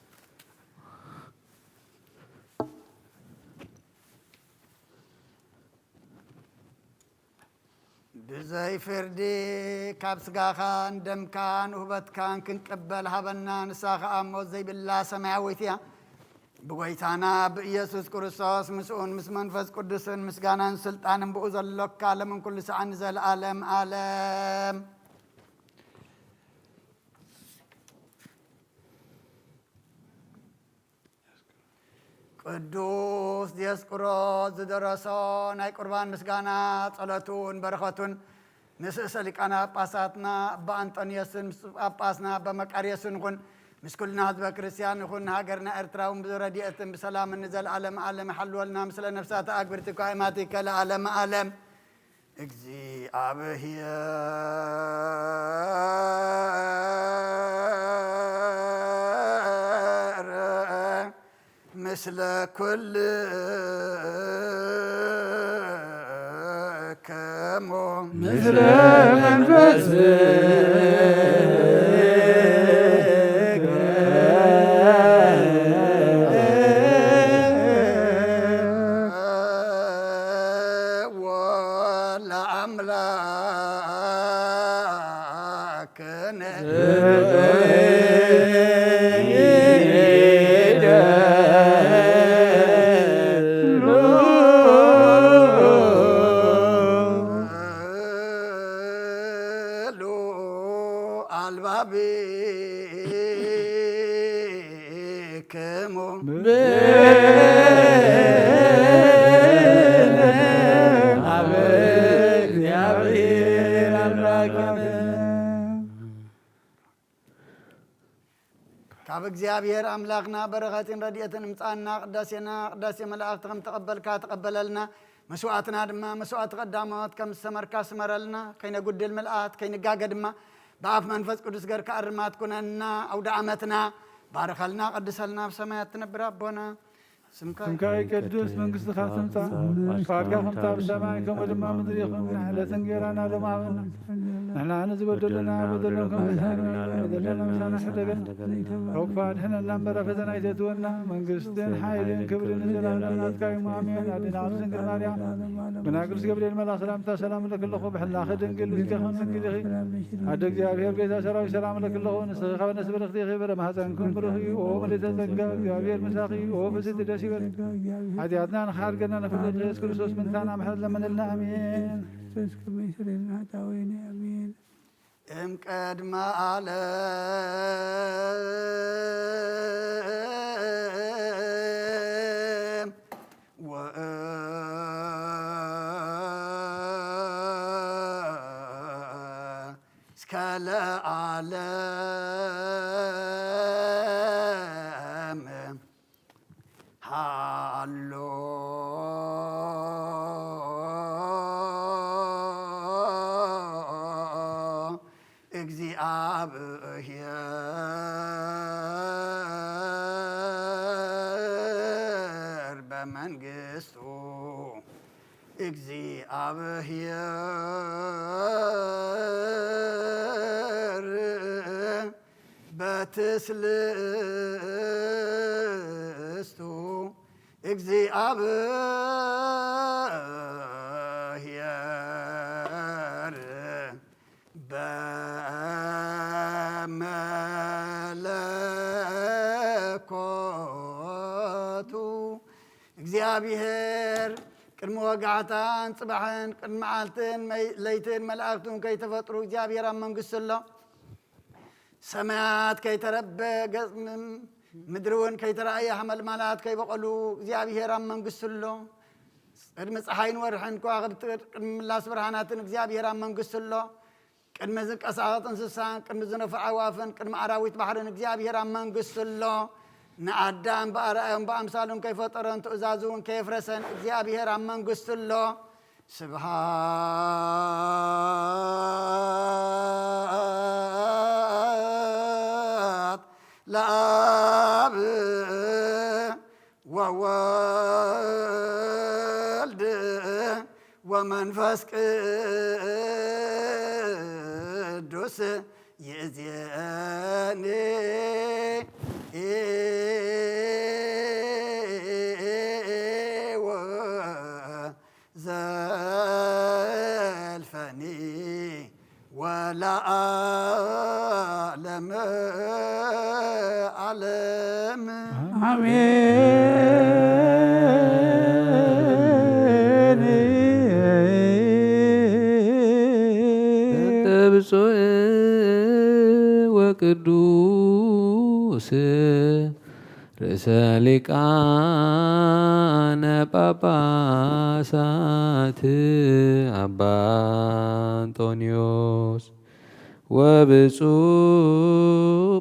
ብዘይ ፍርዲ ካብ ስጋኻን ደምካን ውህበትካን ክንቅበል ሃበና ንስኻ ከዓ ሞት ዘይብላ ሰማያዊት እያ ብጎይታና ብኢየሱስ ክርስቶስ ምስኡን ምስ መንፈስ ቅዱስን ምስጋናን ስልጣንን ብኡ ዘሎካ ለምን ኩሉ ሰዓን ዘለዓለም ዓለም ቅዱስ ዲዮስቆሮስ ዝደረሶ ናይ ቁርባን ምስጋና ጸሎቱን በረኸቱን ንስእሰ ሊቃነ ጳጳሳትና ኣባ አንጦንዮስን ምስ ጳጳስና ኣባ መቃርዮስን ይኹን ምስ ኩልና ህዝበ ክርስቲያን ይኹን ሃገርና ኤርትራውን ብረድኤትን ብሰላምን ንዘለዓለም ዓለም ይሓልወልና ምስለ ነፍሳት ኣግብርቲ ኳይማቲከ ለዓለም ዓለም እግዚአብሔር ምስለ ኩልክሙ ምስለ መንፈስ አልባቢክሙ እግዚአብሔር አምላክነ ካብ እግዚአብሔር አምላክና በረኸትን ረድኤትን እምፃና ቅዳሴና ቅዳሴ መላእክት ከም ተቀበልካ ተቀበለልና መስዋዕትና ድማ መስዋዕት ቀዳማት ከም ዝተመርካ ስመረልና ከይነጉድል መልአት ከይንጋገ ድማ በአፍ መንፈስ ቅዱስ ገርካ እርማት ኩነና አውደ ዓመትና ባረኸልና ቀድሰልና ብሰማያት ትነብር አቦና ስምካ ይቀድስ መንግሥትኻ ትምጻእ ፈቃድካ ከምታ ብሰማይ ከምኡ ድማ ምድሪ ይኹን ዕለትን ጌራና ሎም ሃበና ንሕና ንዝበደለና በደሎም ከም በደለና ምሳና ሕደገን ረግፋ ድሕነና እምበረ ፈተና ይተትወና መንግሥትን ሓይልን ክብርን ንዘለዓለም ናትካ እዩ አሜን። ኣዴና ቅድስት ድንግል ማርያም ብና ቅዱስ ገብርኤል መልአክ ሰላምታ ሰላም ለክለኹ ብሕላኸ ድንግል ልትከኸም ድንግል ኢኺ ኣደ እግዚአብሔር ጌታ ሰራዊት ሰላም ለክለኹ ንስኺ ኸበ ነስብርኽቲ ኢኺ በረ ማህፀንኩም ብሩኽ እዩ ኦ ምልዕተ ጸጋ እግዚአብሔር ምሳኺ ኦ ፍስቲ ደስ يبارك هدياتنا نخارجنا نفذ يسوع كريستوس من ثانا محل لمن لنا امين امين ام قدم عالم اسكالا عالم هالو እግዚአብሔር በመንግስቱ እግዚአብሔር በትስልስቱ እግዚአብሔር በመለኮቱ እግዚአብሔር ቅድሚ ወጋዕታን ጽባሕን ቅድሚ መዓልትን ለይትን መላእክቱን ከይተፈጥሩ እግዚአብሔር ኣብ መንግስቱ ኣሎ ሰማያት ከይተረበ ምድሪ እውን ከይተረኣየ ሓመልማላት ከይበቐሉ እግዚአብሔር ኣብ መንግስቱ ኣሎ ቅድሚ ፀሓይን ወርሕን ከዋኽብቲ ቅድሚ ምላስ ብርሃናትን እግዚአብሔር ኣብ መንግስቱ ኣሎ ቅድሚ ዝንቀሳቐስ እንስሳን ቅድሚ ዝነፍር ኣዕዋፍን ቅድሚ ኣራዊት ባሕርን እግዚአብሔር ኣብ መንግስቱ ኣሎ ንኣዳም በኣርኣዮም በኣምሳሉን ከይፈጠሮን ትእዛዙ እውን ከየፍረሰን እግዚአብሔር ኣብ መንግስቱ ኣሎ ስብሃት ለአብ ወወልድ ወመንፈስ ቅዱስ ይእዜኒ ወዘልፈኒ ወለዓለመ ዓለም አሜን። ብፁዕ ወቅዱስ ርእሰ ሊቃነ ጳጳሳት አባ አንጦንዮስ ወብፁዕ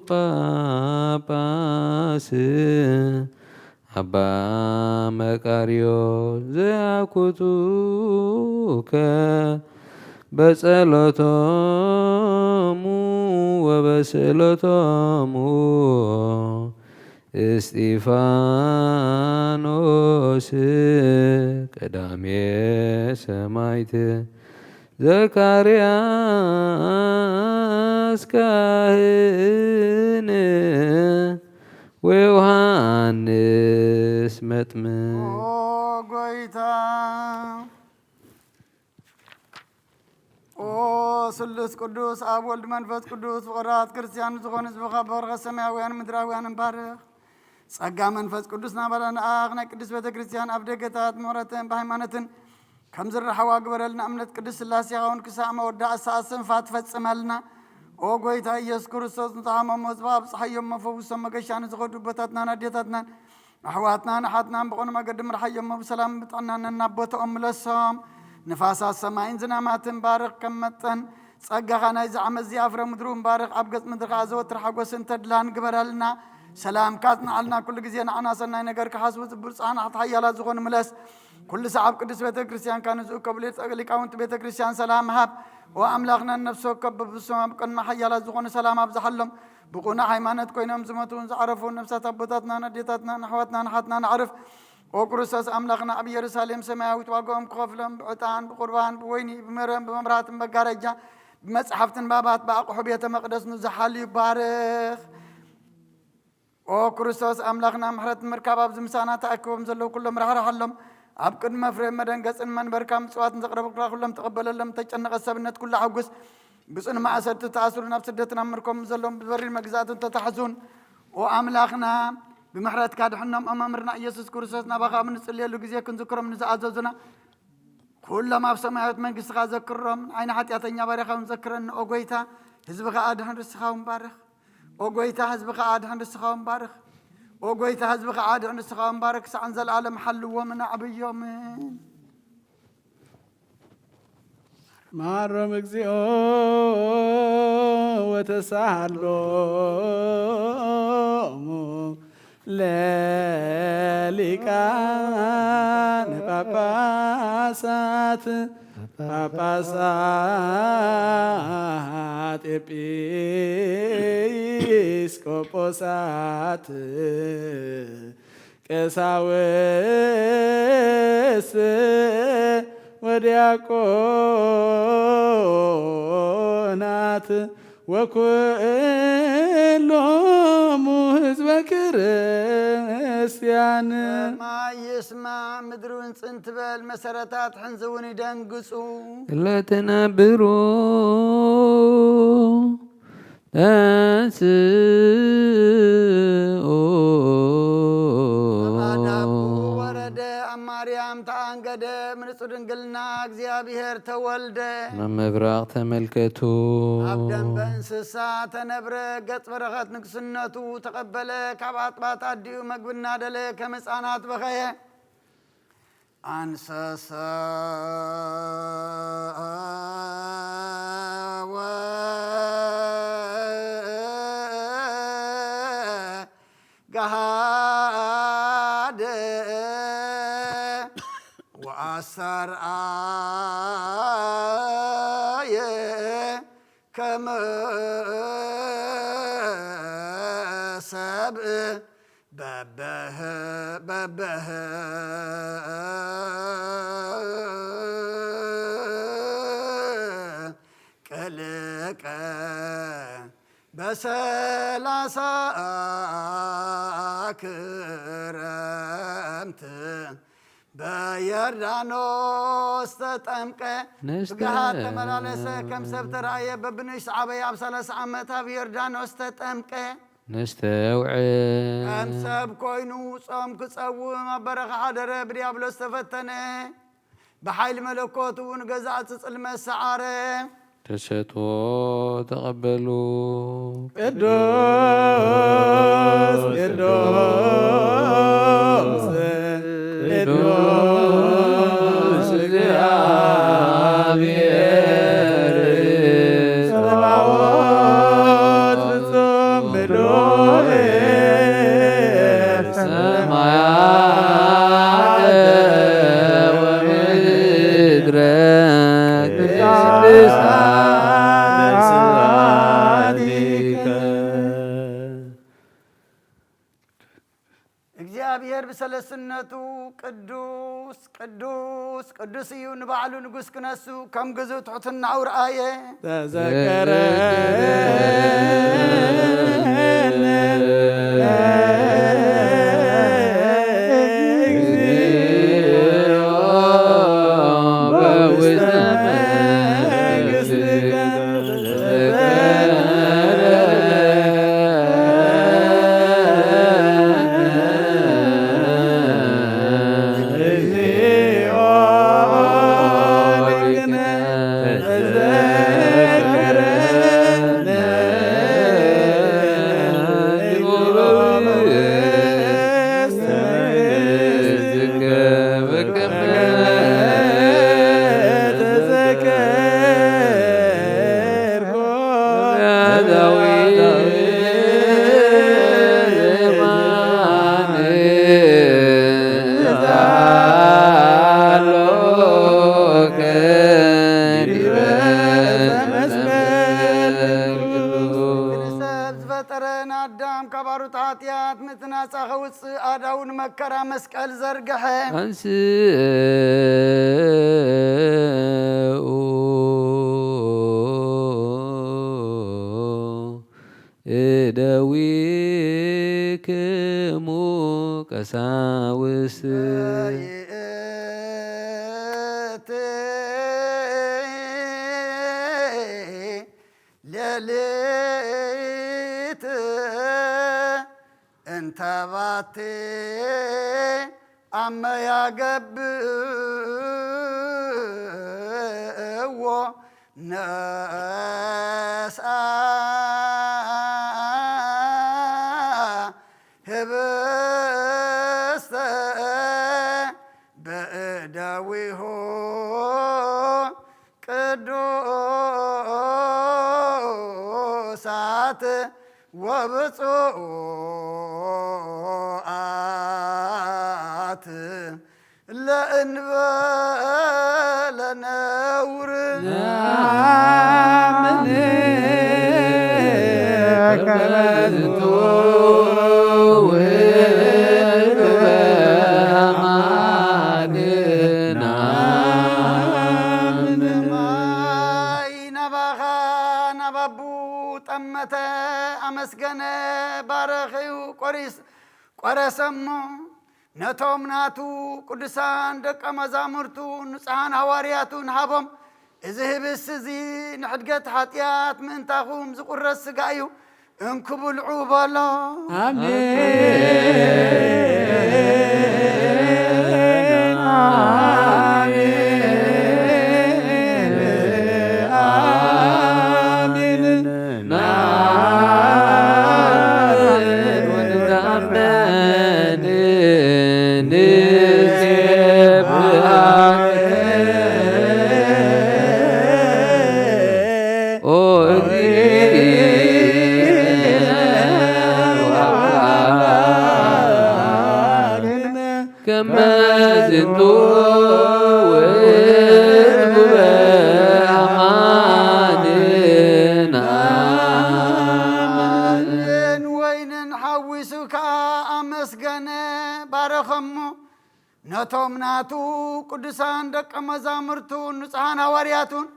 ጳጳስ አባ መቃርዮስ ዘያኩቱከ በጸሎቶሙ ወበስእለቶሙ እስጢፋኖስ ቀዳሜ ሰማዕት ዘካርያስ ካህን ወዮሐንስ መጥምቅ ጎይታ ስሉስ ቅዱስ ኣብ ወልድ መንፈስ ቅዱስ ፍቕራት ክርስቲያን ዝኾኑ ህዝብኻ በርኸ ሰማያውያን ምድራውያን ባርኽ ጸጋ መንፈስ ቅዱስ ናባላን ኣኽ ናይ ቅዱስ ቤተ ክርስቲያን ኣብ ደገታት ምሕረትን ብሃይማኖትን ከም ዝረሓዋ ግበረልና እምነት ቅዱስ ስላሴ ኸውን ክሳዕ መወዳእ ሰዓት ስንፋት ትፈጽመልና ኦ ጎይታ ኢየሱስ ክርስቶስ ንተሃመሙ ህዝባ ኣብፅሓዮም መፈውሶም መገሻ ንዝኸዱ ቦታትናን ኣዴታትናን ኣሕዋትናን ኣሓትናን ብቕኑ መገዲ ምርሓዮም ብሰላም ብጥዕናን እናቦቶኦም ምለሶም ንፋሳት ሰማይን ዝናማትን ባርኽ ከም መጠን ጸጋኻ ናይ ዝዓመት እዚ ኣፍረ ምድሩ ባርኽ ኣብ ገጽ ምድርኻ ዘወትር ሓጎስን ተድላን ግበረልና ሰላምካ ጽንዓልና ኩሉ ግዜ ንዓና ሰናይ ነገር ክሓስቡ ጽቡቕ ጻናሕቲ ሓያላት ዝኾኑ ምለስ ኩሉ ሰዓብ ቅዱስ ቤተ ክርስቲያን ንዝእከቡ ሊቃውንቲ ቤተ ክርስቲያን ሰላም ሃብ ወኣምላኽና ነፍሶ ከበብሶም ኣብ ቅድሚ ሓያላት ዝኾኑ ሰላም ኣብዝሓሎም ብቑና ሃይማኖት ኮይኖም ዝመቱን ዝዓረፉ ነፍሳት ኣቦታትናን ኣዴታትናን ኣሕዋትናን ኣሓትናን ኣዕርፍ ኦ ክርስቶስ ኣምላኽና ኣብ ኢየሩሳሌም ሰማያዊት ዋግኦም ክኸፍሎም ብዕጣን ብቁርባን ብወይኒ ብመረም ብመምራትን መጋረጃ ብመጽሓፍትን ባባት ብኣቑሑ ቤተ መቕደስ ንዝሓልዩ ባርኽ ኦ ክርስቶስ ኣምላኽና ምሕረት ምርካብ ኣብዚ ምሳና ተኣኪቦም ዘለዉ ኩሎም ራሕራሓሎም ኣብ ቅድሚ መፍረ መደንገጽን መንበርካ ምጽዋትን ዘቕረበካ ኩሎም ተቐበለሎም ተጨነቐ ሰብነት ኩሉ ሓጉስ ብጽኑ ማእሰርቲ ተኣስሩ ናብ ስደትን ኣብ ምርኮም ዘሎም ብበሪር መግዛእትን ተታሕዙን ኦ ኣምላኽና بمحرات كاد حنام أمامرنا يسوع كرسوس نبغى من نصلي له جزية كنذكرهم نزعزونا كل ما في سماوات من قصة ذكرهم عين حتى أتنيا بارخهم ذكرن أوجيتا حزبك عادهن رسخهم بارخ أوجيتا حزبك عادهن رسخهم بارخ أوجيتا حزبك عادهن رسخهم بارخ سأنزل العالم حل ومن عبي يومين ማረም እግዚኦ ወተሳሃሎሙ ለሊቃነ ጳጳሳት ኤጲስቆጶሳት ቀሳውስት ወዲያቆናት ወኩሎሙ ህዝበ ክርስቲያን ما يسمع مدرون سنتبل مسارات حنزون يدنقصو لا تنبروا مريم تانقد من صدنقلنا እግዚአብሔር ተወልደ መብራቅ ተመልከቱ አብደን በእንስሳ ተነብረ ገጽ በረኸት ንግስነቱ ተቀበለ ካባጥባት አዲዩ መግብና ደለ ከመጻናት በኸየ አንሰሰ ገሃደ وأسرعي كما سبق ببه كلك بسلاسة كرمت بيردانوس تتمك بقهات تملالسة كم سبت رأيه ببنيش عبي عبسالة سعمتها بيردانوس تتمك نستوعب كم سب كوينو صام كسوو ما برخ حدر بريابلو استفتنه بحيل ملكوتو ونقزعت المسعاره تشتو تقبلوا ቅዱስ ቅዱስ ቅዱስ እግዚአብሔር ጸባኦት ፍጹም ምሉእ ሰማያት ወምድረ ቅድስት እግዚአብሔር በሰለስነቱ ቅዱስ ቅዱስ ቅዱስ ይሁን በዓሉ ንጉስ ክነሱ ከም ግዙ ትሑትና አውርአየ አዳውን መከራ መስቀል ዘርገኸ አንስኡ እደዊክሙ ቀሳውስት ሌሊት እንተባቴ አመያገብእዎ ነስአ ህብስተ በእደዊሁ ቅዱሳት ወብፁዓት ለእንበለ ነውር ጠመተ አመስገነ ባረኸዩ ቆረሰሞ ነቶም ናቱ ቅዱሳን ደቀ መዛሙርቱ ንጹሓን ሃዋርያቱን ሃቦም እዚ ህብስ እዚ ንሕድገት ሓጢአት ምእንታኹም ዝቁረስ ስጋ እዩ እንክብልዑ በሎ። ነቶም ናቱ ቅዱሳን ደቀ መዛሙርቱን ንጹሓን ሃዋርያቱን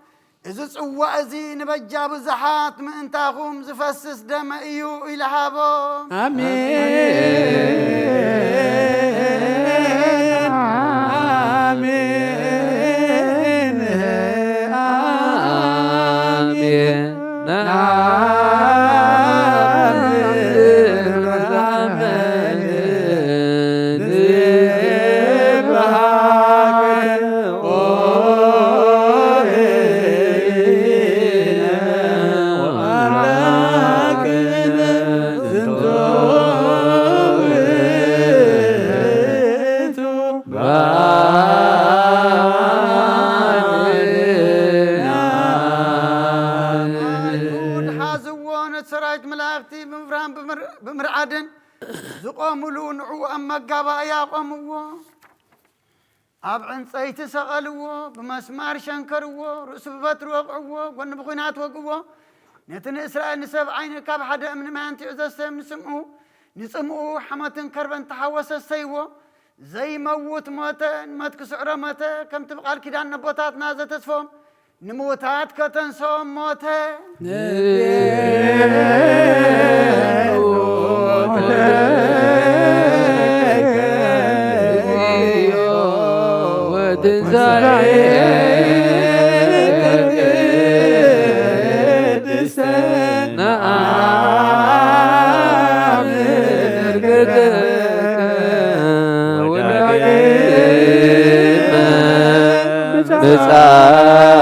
እዚ ጽዋዕ እዚ ንበጃ ብዙሓት ምእንታኹም ዝፈስስ ደመ እዩ ኢሉ ሃቦም። ብምርዓድን ዝቆምሉ ንዑ ኣብ መጋባእያ ቆምዎ ኣብ ዕንፀይቲ ሰቐልዎ ብመስማር ሸንከርዎ ርእሱ ብበትሪ ወቕዕዎ ጎኒ ብኹናት ወግዎ ነቲ ንእስራኤል ንሰብ ዓይኒ ካብ ሓደ እምኒ ማይ አንቲዑ ዘሰም ንጽምኡ ሓመትን ከርበን ተሓወሰ ሰይዎ ዘይመውት ሞተ ንመት ክስዕሮ ሞተ ከምቲ ብቓል ኪዳን ነቦታትና ዘተስፎም ንምውታት ከተንሶም ሞተ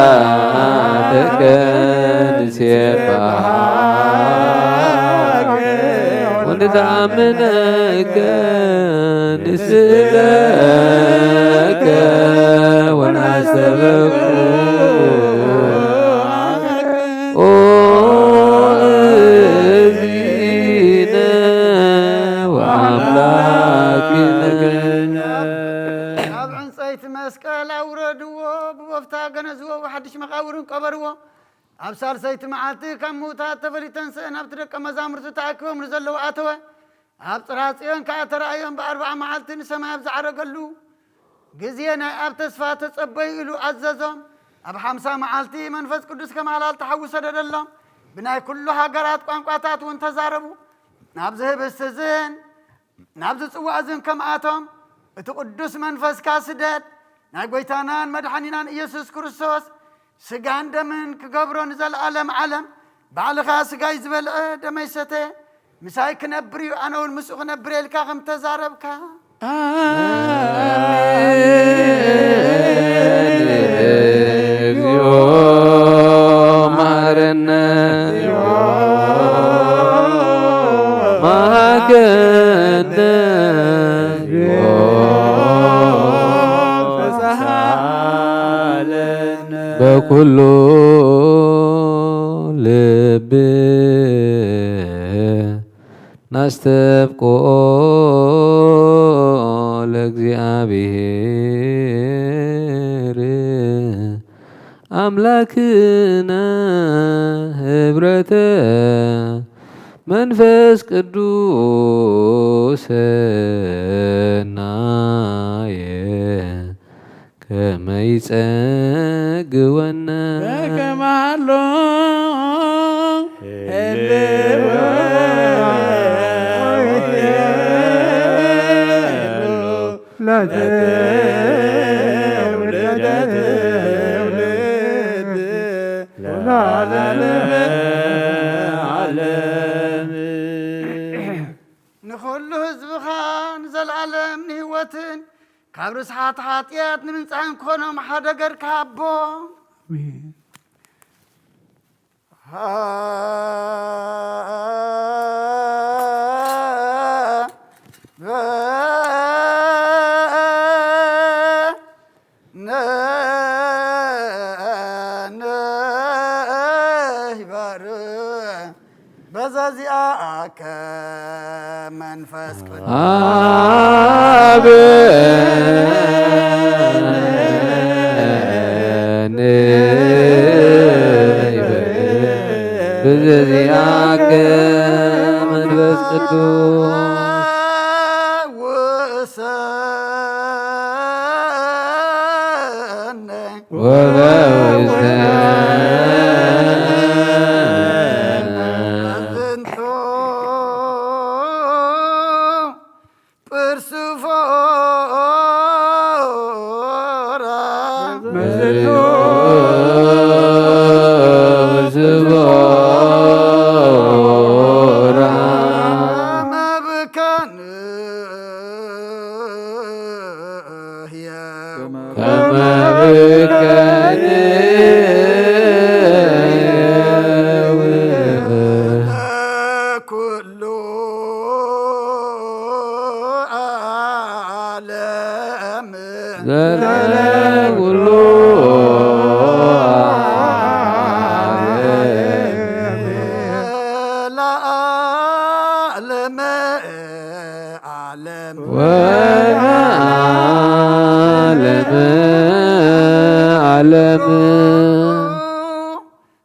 ብጻተከ ንሴባሃከ ወንተአምነከ ንስእለከ ወናሰበኩ ኦ እዚነ ወአምላክነ ኣብ ዕንፀይቲ መስቀል ኣውረድዎ ብወፍታ ገነዝዎ ወሓድሽ መቃብርን ቀበርዎ ኣብ ሳልሰይቲ መዓልቲ ካብ ምውታት ተፈሊተን ስእን ኣብቲ ደቀ መዛሙርቱ ተኣኪቦም ንዘለዉ ኣተወ ኣብ ጽርሐ ጽዮን ከዓ ተራእዮም ብ40 መዓልቲ ንሰማይ ኣብ ዝዓረገሉ ግዜ ናይ ኣብ ተስፋ ተጸበዩ ኢሉ ኣዘዞም ኣብ 50 መዓልቲ መንፈስ ቅዱስ ከማላል ተሓዊሶ ደደሎም ብናይ ኩሉ ሃገራት ቋንቋታት እውን ተዛረቡ ናብዚ ህብስቲ እዝን ናብዚ ጽዋዕ እዝን ከምኣቶም እቲ ቅዱስ መንፈስካ ስደድ ናይ ጎይታናን መድሓኒናን ኢየሱስ ክርስቶስ ስጋን ደምን ክገብሮ ንዘለዓለም ዓለም ባዕልኻ ስጋይ ዝበልዐ ደመይ ሰተ مساي كنبري أنا والمسوق كنبري لك خم تزاربك በኩሉ ልብ ናስተብቆ ለእግዚአብሔር አምላክነ ህብረተ መንፈስ ቅዱስ ናየ ከመ ይጸግወነ በከማሎ ንኹሉ ህዝብኻ ንዘለዓለም ንህይወትን ካብ ርስሓት ሓጢአት ንምንፃን ክኾኖም ሓደ ገርካ ኣቦ በዛዚአከ መንፈስ ቅዱስ አብ በዛዚአከ መንፈስ ቅዱስ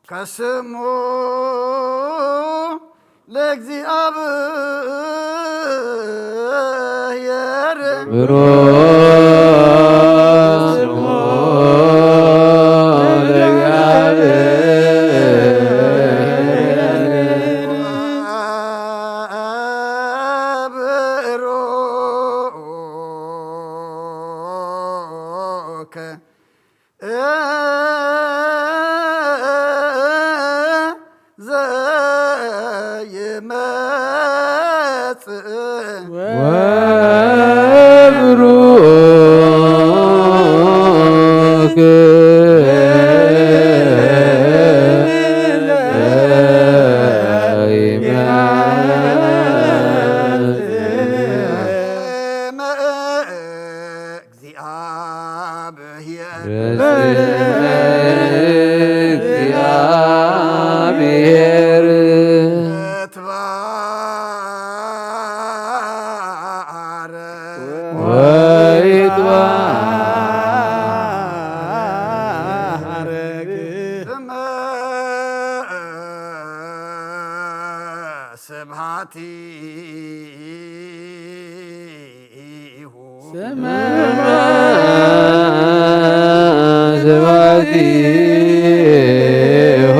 ከስሙ ለእግዚአብሔር ስሙ ለእግዚአብሔር ብሩክ ዘይመጽእ ወብሩክ እግዚአብሔር ወይትባረክ ስብሐቲሁ ስመ ስብሐቲሁ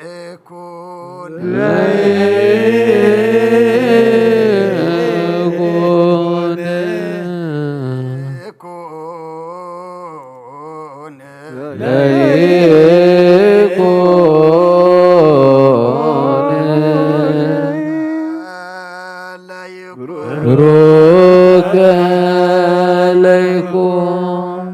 ይኩን ለይኩን ይኩን ለይኩን ወይኩን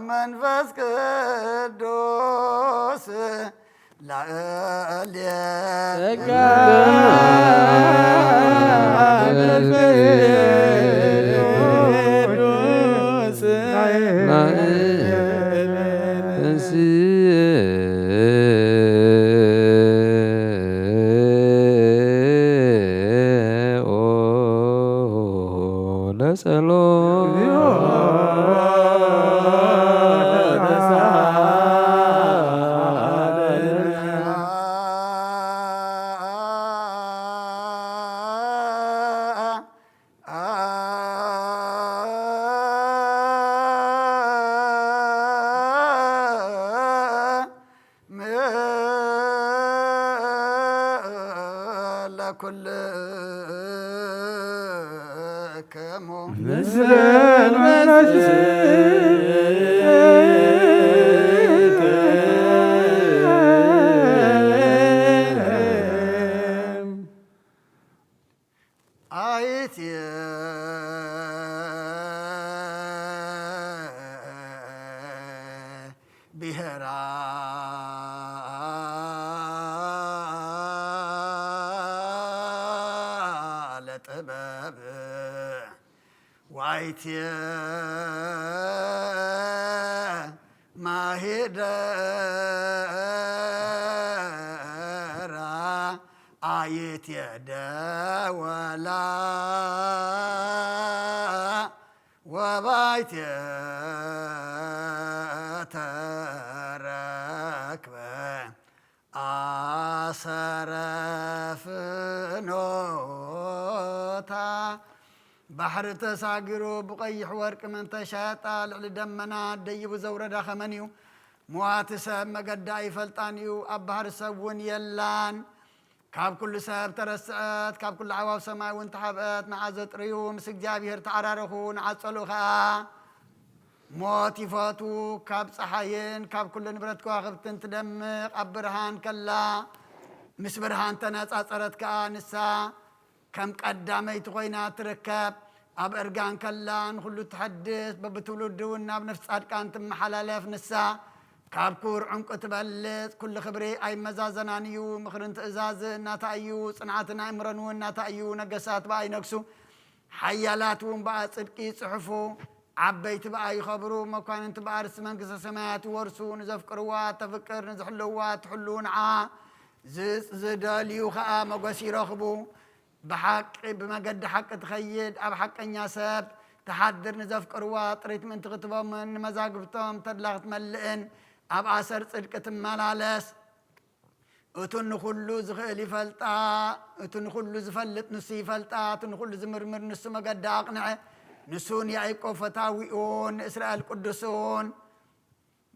መንፈስ ቅዱስ ላዕሌየ ጸጋ ለኩልክሙ አይትየ ብሔራ ለጥበብ ዋይትየ ማሂደራ አይትየ ደወላ ወባይትየ ተረክበ አሰረ ፍኖታ ባሕሪ ተሳጊሩ ብቀይሕ ወርቂ መንተሻጣ ልዕሊ ደመና ደይቡ ዘውረዳ ኸመን እዩ ምዋቲ ሰብ መገዳ ይፈልጣን እዩ ኣብ ባሕሪ ሰብ እውን የላን ካብ ኩሉ ሰብ ተረስዐት ካብ ኩሉ ዓዋብ ሰማይ እውን ተሓብአት ንዓ ዘጥርዩ ምስ እግዚኣብሔር ተዓራረኹ ንዓፀሉ ከዓ ሞት ይፈቱ ካብ ፀሓይን ካብ ኩሉ ንብረት ከዋኽብትን ትደምቕ ኣብ ብርሃን ከላ ምስ ብርሃን ተነፃፀረት ከዓ ንሳ ከም ቀዳመይቲ ኮይና ትርከብ ኣብ እርጋን ከላ ንኩሉ ትሐድስ በብትውልዱ እውን ናብ ነፍሲ ጻድቃን ትመሓላለፍ ንሳ ካብ ኩር ዕንቁ ትበልፅ ኩሉ ክብሪ ኣይመዛዘናን እዩ ምኽርን ትእዛዝን እናታ እዩ ፅንዓትን ኣእምሮን እውን እናታ እዩ ነገሳት በኣ ይነግሱ ሓያላት እውን በኣ ጽድቂ ይፅሕፉ ዓበይቲ በኣ ይኸብሩ መኳንንቲ በኣ ርስቲ መንግስተ ሰማያት ይወርሱ ንዘፍቅርዋ ተፍቅር ንዝሕልውዋ ትሕሉ ንዓ ዝደልዩ ከዓ መጎስ ይረኽቡ ብሓቂ ብመገዲ ሓቂ ትኸይድ ኣብ ሓቀኛ ሰብ ተሓድር ንዘፍቅርዋ ጥሪት ምእንቲ ክትቦምን ንመዛግብቶም ተድላ ክትመልእን ኣብ ኣሰር ጽድቂ ትመላለስ እቱ ንኹሉ ዝኽእል ይፈልጣ እቱ ንኹሉ ዝፈልጥ ንሱ ይፈልጣ እቱ ንኹሉ ዝምርምር ንሱ መገዲ ኣቕንዐ ንሱን ያዕቆብ ፈታዊኡን ንእስራኤል ቅዱሱን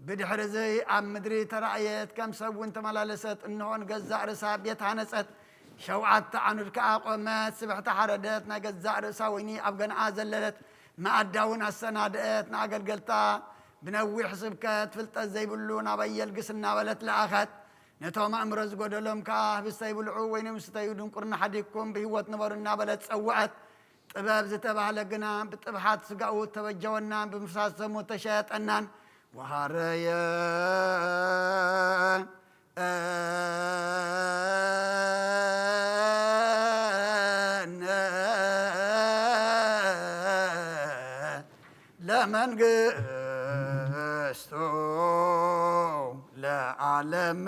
ብድሕሪ እዚ ኣብ ምድሪ ተራእየት ከም ሰብ እውን ተመላለሰት እንሆን ገዛእ ርእሳ ቤት ሃነፀት ሸውዓተ ዓኑድ ከዓ ቆመት ስብሕቲ ሓረደት ናይ ገዛእ ርእሳ ወይኒ ኣብ ገንኣ ዘለለት መኣዳ እውን ኣሰናድአት ንኣገልገልታ ብነዊሕ ስብከት ፍልጠት ዘይብሉ ናብ ኣየልግስ እናበለት ለኣኸት ነቶም ኣእምሮ ዝጎደሎም ከዓ ህብስተ ይብልዑ ወይኒ ምስተዩ ድንቁርና ሓዲግኩም ብህይወት ንበሩ እናበለት ፀውዐት ጥበብ ዝተባህለ ግና ብጥብሓት ስጋኡ ተበጀወናን ብምፍሳስ ደሙ ተሸየጠናን ወሃረየ ለመንግስቱ ለዓለም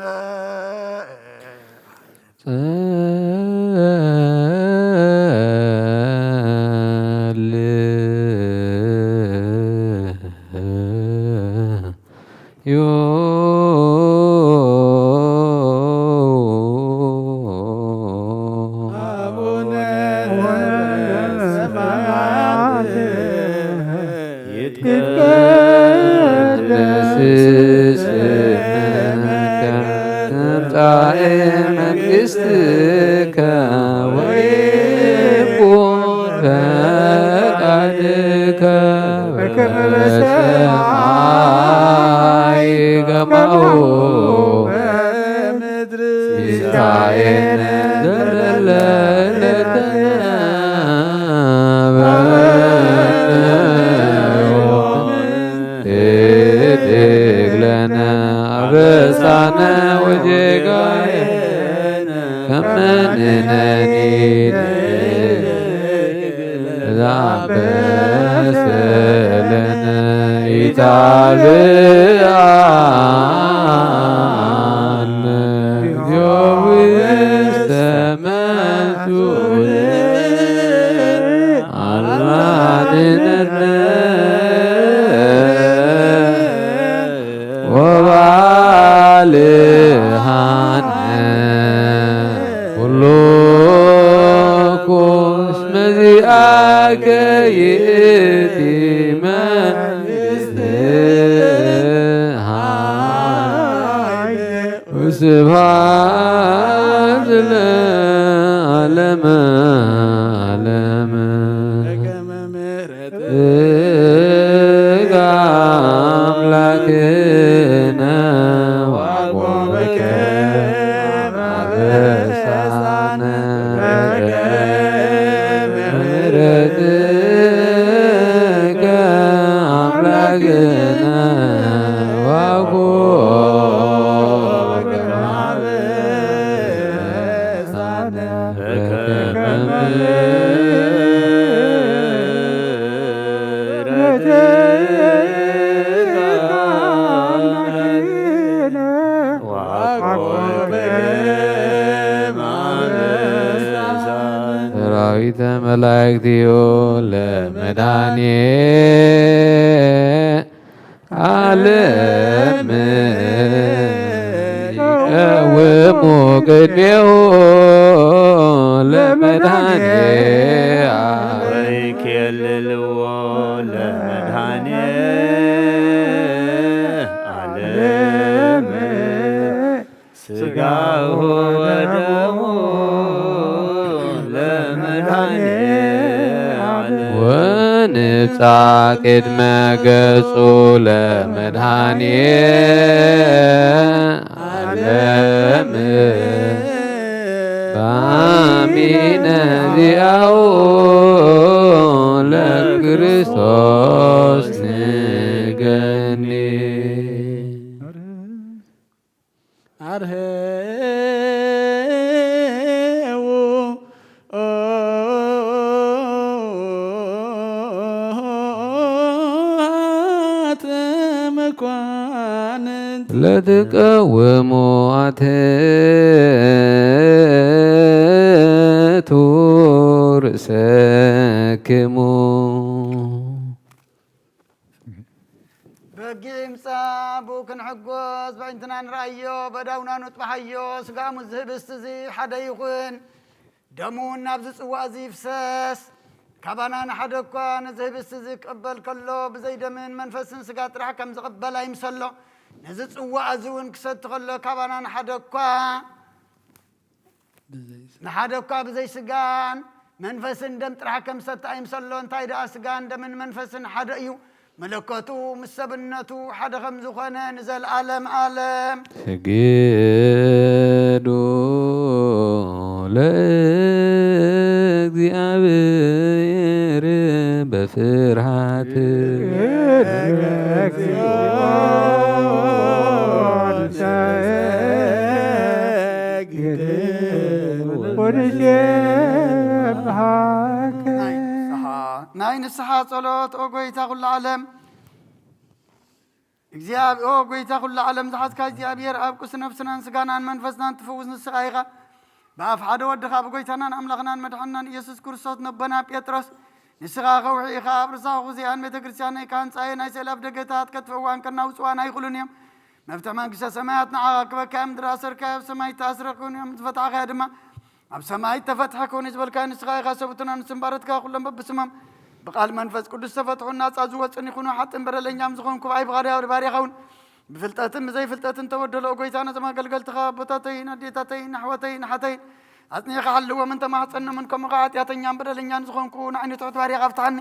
መንግሥትከ ወይኩን ፈቃድከ በከመ በሰማይ ከማሁ በምድር ሲሳየነ ዘለለዕለትነ እድግ ለነ አበሳነ ወጌጋየነ ከመ ንሕነኒ ዛበሰለነ ኢታብአነ እግዚኦ ውስተ መንሱት አልባንነነ ወባልሃነ ኩሉ እስመ ዚአከ ይእቲ መንግሥትሃ ወስብሐት ለዓለመ ዓለመ በከመ ምሕረትከ አምላክነ ወአቆመከ አበሳነ ምሕረትከ አምላክነ ወአቆመከ አበሳነ በከመ ሰራዊተ መላእክቲዮ ለመድኃኔ ዓለም ይቀውሙ ቅድሜሁ ለመድኃኔ ወይኬልልዎ ለመድኃኔ ዓለም ሥጋሁ ወደሙ ለመድኃኔ ዓለም ወንብጻ ቅድመ ገጹ ለመድኃኔ ዓለም በአሚነ ዚአሁ ለክርስቶስ ንገኒ አርኅዉ መኳንንት ለትቀውሙ አትቱ ርእሰክሙ በጊምፃ ክንሕጎስ በእንትና ንራእዮ በዳውና ንጥባሓዮ ስጋሙ ዝህብስቲ እዚ ሓደ ይኹን ደሙ ናብዚ ፅዋእ እዚ ይፍሰስ ካባና ንሓደ እኳ ነዚ ህብስቲ እዚ ክቕበል ከሎ ብዘይ ደምን መንፈስን ስጋ ጥራሕ ከም ዝቕበል ኣይምሰሎ ነዚ ፅዋእ እዚ እውን ክሰቲ ከሎ ካባና ንሓደ እኳ ብዘይ ስጋን መንፈስን ደም ጥራሕ ከም ሰቲ ኣይምሰሎ እንታይ ደኣ ስጋን ደምን መንፈስን ሓደ እዩ መለከቱ ምስ ሰብነቱ ሓደ ከም ዝኾነ ንዘለዓለም ዓለም ስግዱ ለእግዚአብሔር በፍርሃት ናይ ንስሓ ጸሎት ኦ ጎይታ ኩሉ ዓለም እግዚአብሔር ኦ ጎይታ ኩሉ ዓለም ዝሓዝካ እግዚአብሔር ኣብ ቁስ ነፍስናን ስጋናን መንፈስናን ትፈውስ ንስኻ ኢኻ ብኣፍ ሓደ ወድኻ ብጎይታናን ኣምላኽናን መድሓንናን ኢየሱስ ክርስቶስ ነቦና ጴጥሮስ ንስኻ ኸውሒ ኢኻ ኣብ ርሳኹ እዚኣን ቤተ ክርስቲያን ናይ ካህንፃየ ናይ ሰላፍ ደገታት ከጥፍእዋን ከናውፅዋን ኣይኽእሉን እዮም መብተ መንግስተ ሰማያት ንዓኻ ክበካ ምድሪ ኣሰርካ ኣብ ሰማይ ተኣስረ ክውን እዮም ዝፈትሐኸ ድማ ኣብ ሰማይ ተፈትሐ ክውን ዝበልካ ንስኻ ኢኻ ሰብኡትና ንስምባረትካ ኩሎም በብስሞም ብቃል መንፈስ ቅዱስ ተፈትሑና ናፃ ዝወፅን ይኹኑ ሓጥን በደለኛም ዝኾን ኩባይ ባሪያኻ እውን ብፍልጠትን ብዘይፍልጠትን ተወደሎ ጎይታና ዘማገልገልትኻ ቦታተይን ኣዴታተይን ኣሕወተይን ሓተይን ኣጽኒኻ ሓልዎም እንተማሕፀኖምን ከምኡ ኃጢአተኛን በደለኛን ዝኾንኩ ንዓይኒ ትሑት ባሪያኻ ፍትሐኒ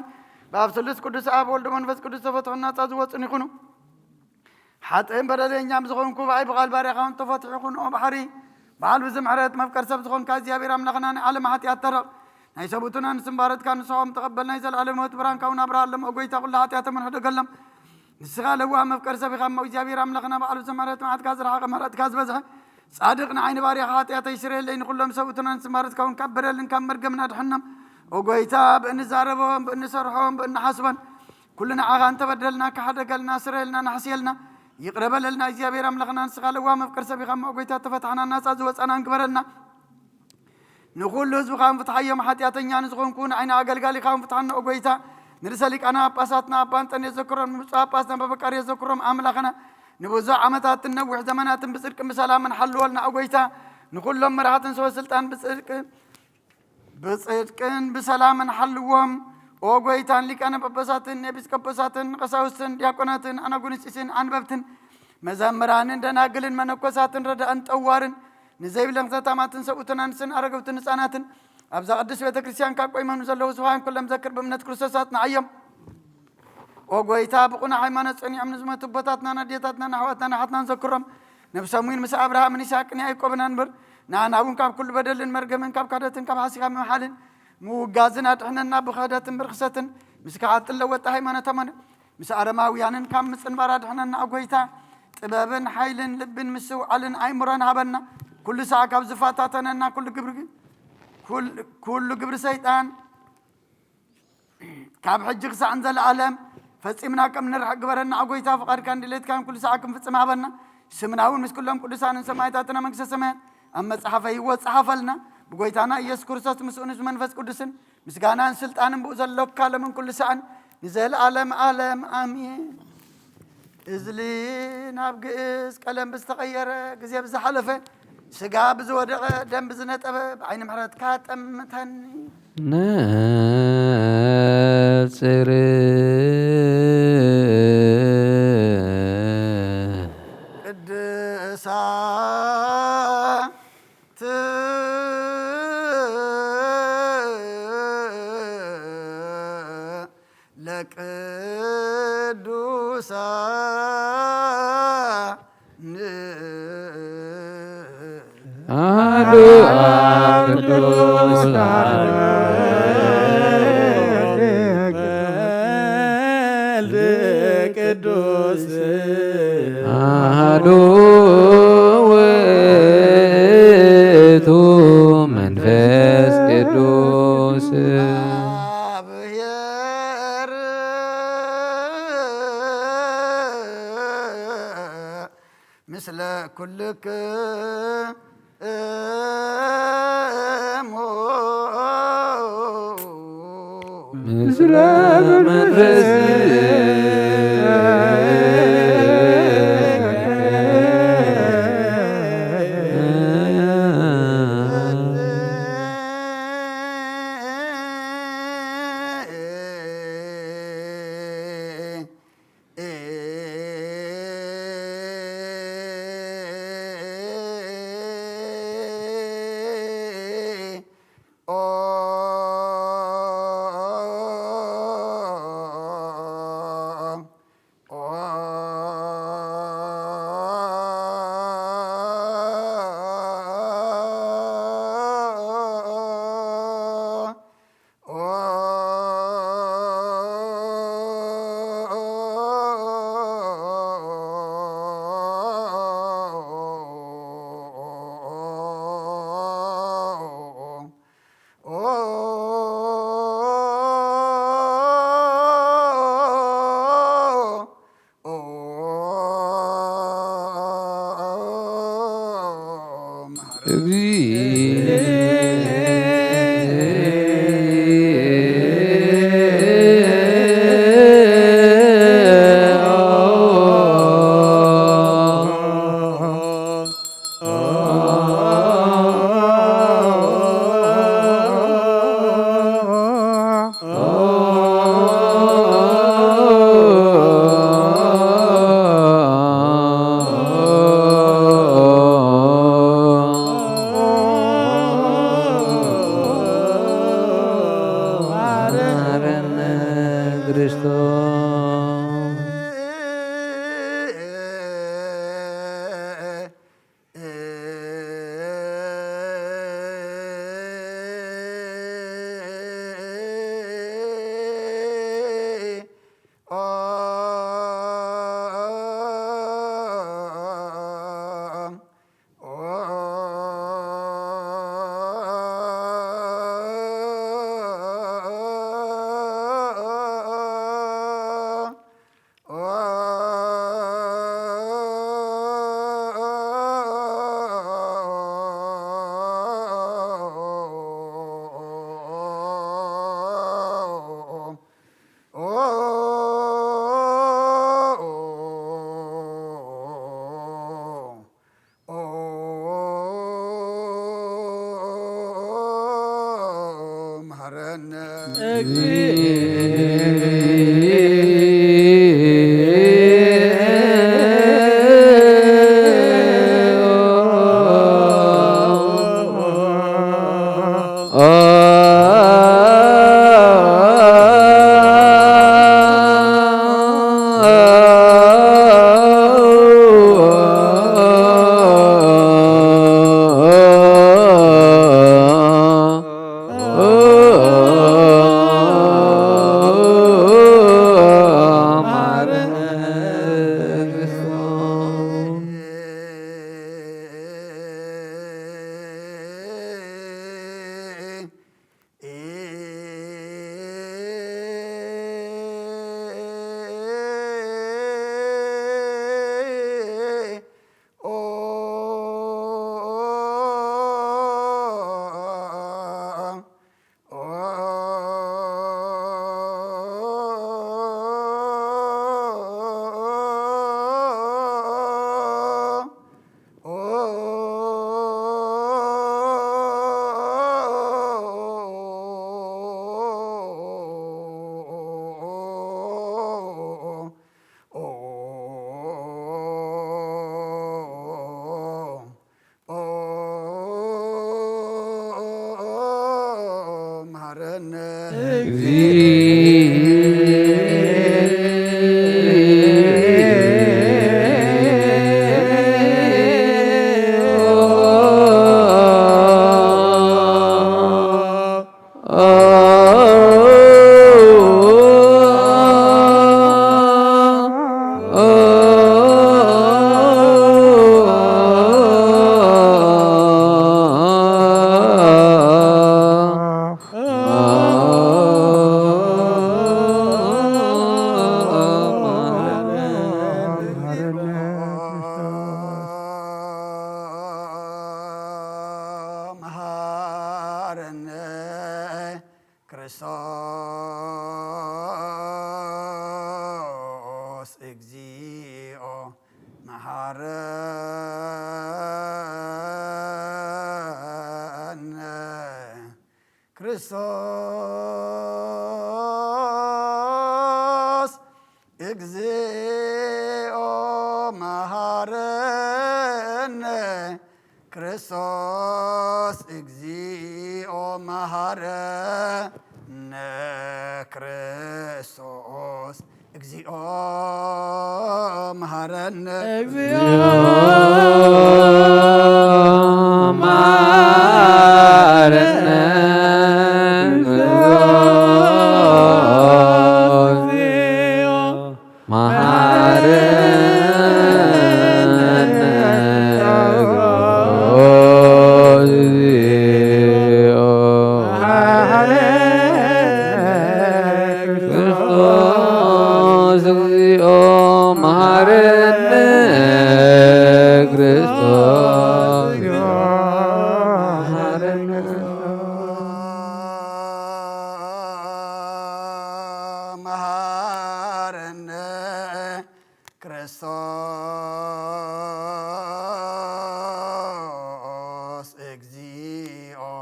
በኣብ ስሉስ ቅዱስ ኣብ ወልድ መንፈስ ቅዱስ ተፈትሑና ናፃ ዝወፅን ይኹኑ حتى بدلنيام زخون كوبعي بقال باريخان تفتحون أو بحري بعال بزمحرات مفكر سب زخون كازيا بيرام لغنان على ما حتى يترق نيسبوتنا نسمبارت كان صوم تقبلنا يزال على موت بران كونا برالم أقوي تقول لا حتى من حد قلم نسخال هو مفكر سب خام موجا بيرام لغنا بعال بزمحرات ما حد كاز راح مرات كاز بزح صادقنا عين باريخ حتى يتيسر لين كلهم سبوتنا نسمبارت كون كبر لين كمر جمنا دحنم أقوي تاب إن زاربهم بإن سرحهم بإن حسبا كلنا عغان تبدلنا كحد قلنا سرلنا نحسيلنا يقرب لنا إجابة رملغنا نسخال وام فكر سبي خم أقويتا تفتحنا الناس أزوج أنا نكبرنا نقول له زو خام فتحية محتياتنا نزغون كون عين عقل قالي خام فتحنا أقويتا نرسلك أنا باساتنا بانتن يذكرون مصاب باسنا ببكر يذكرون أملخنا نبوزع عمتات النوح زمانات بسرك مسلام من حلوا لنا أقويتا نقول لهم مرات سوى سلطان بسرك بسلام من حلوهم أوغويتان لك أنا ببساتن نبيس كبساتن قساوسن دياقوناتن أنا قنسيسن أنببتن مزامرانن دناقلن منكوساتن رد أنت أوارن نزيب لنغتاتاماتن سوتن أنسن أرقوتن ساناتن أبزا قدس بيتا كريسيان كاقوي من نزلو سوهاين كل مذكر بمنت كرسوساتنا عيام أوغويتا بقنا حيمانة سني أمن زمت بطاتنا نديتاتنا نحواتنا نحاتنا نذكرهم نفسامين مسا أبراهام نساكني أيكو بنانبر نعون كاب كل بدل مرقمن كاب كادتن كاب حاسقا من حالن موجازنا إحنا بخدات برخصة مسكعات اللوت هاي ما نتمنى مسأرماوي يعني كم مسن براد إحنا نأقويتا تبابن حيلن لبن مسو علن أي مران هبنا كل ساعة كاب زفاتاتنا كل قبر سيطان كاب حجق سعنز العالم فسمنا كم نرحق برنا أقويتا فقر كان دليت كان كل ساعة كم فسمها هبنا سمناون مس كلهم كل ساعة سمايتاتنا مكسس سمات أما صحفة هو صحفلنا بقيتانا يس كرسات مسؤول من فس قدسن مسجانا سلطان بوزل لك كلام من كل ساعة نزل عالم آمين إزلين أبقيس كلام بستغير جزيب زحلفة سجاب زودة دم بزنة عين محرات كاتم متهني ناصر قدسا لقدوسا ቅዱስ አሐዱ ውእቱ መንፈስ ቅዱስ مثل كلك مثل منفس ክርስቶስ እግዚኦ መሐረነ ክርስቶስ እግዚኦ መሐረነ ክርስቶስ እግዚኦ መሐረነ ክርስቶስ እግዚኦ መሐረነ እግዚኦ መሐረነ ክርስቶስ እግዚኦ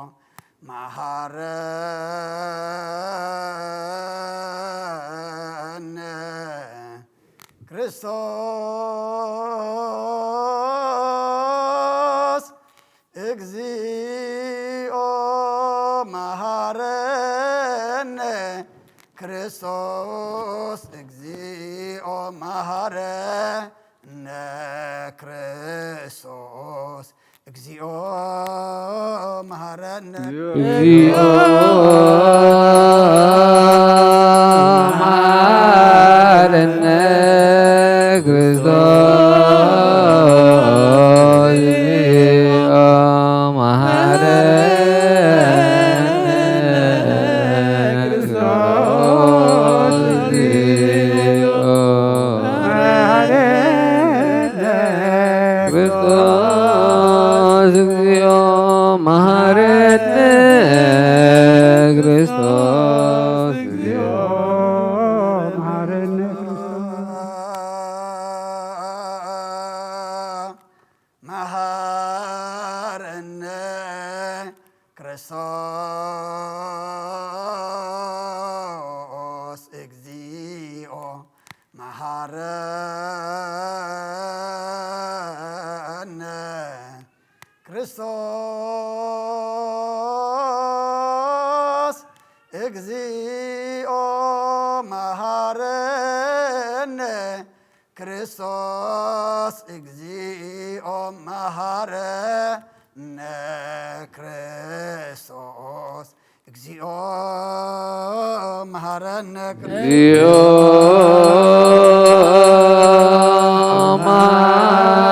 መሐረነ ክርስቶስ እግዚኦ መሐረነ ክርስቶስ እግዚኦ መሐረነ ክርስቶስ እግዚኦ መሐረነ እግዚኦ መሐረነ ክርስቶስ እግዚኦ መሐረነ ክርስቶስ እግዚኦ መሐረነ መሐረነ ክርስቶስ ክርስቶስ እግዚኦ መሃረነ ክርስቶስ እግዚኦ መሃረነ ክርስቶስ እግዚኦ መሃረነ እግዚኦ መሃረነ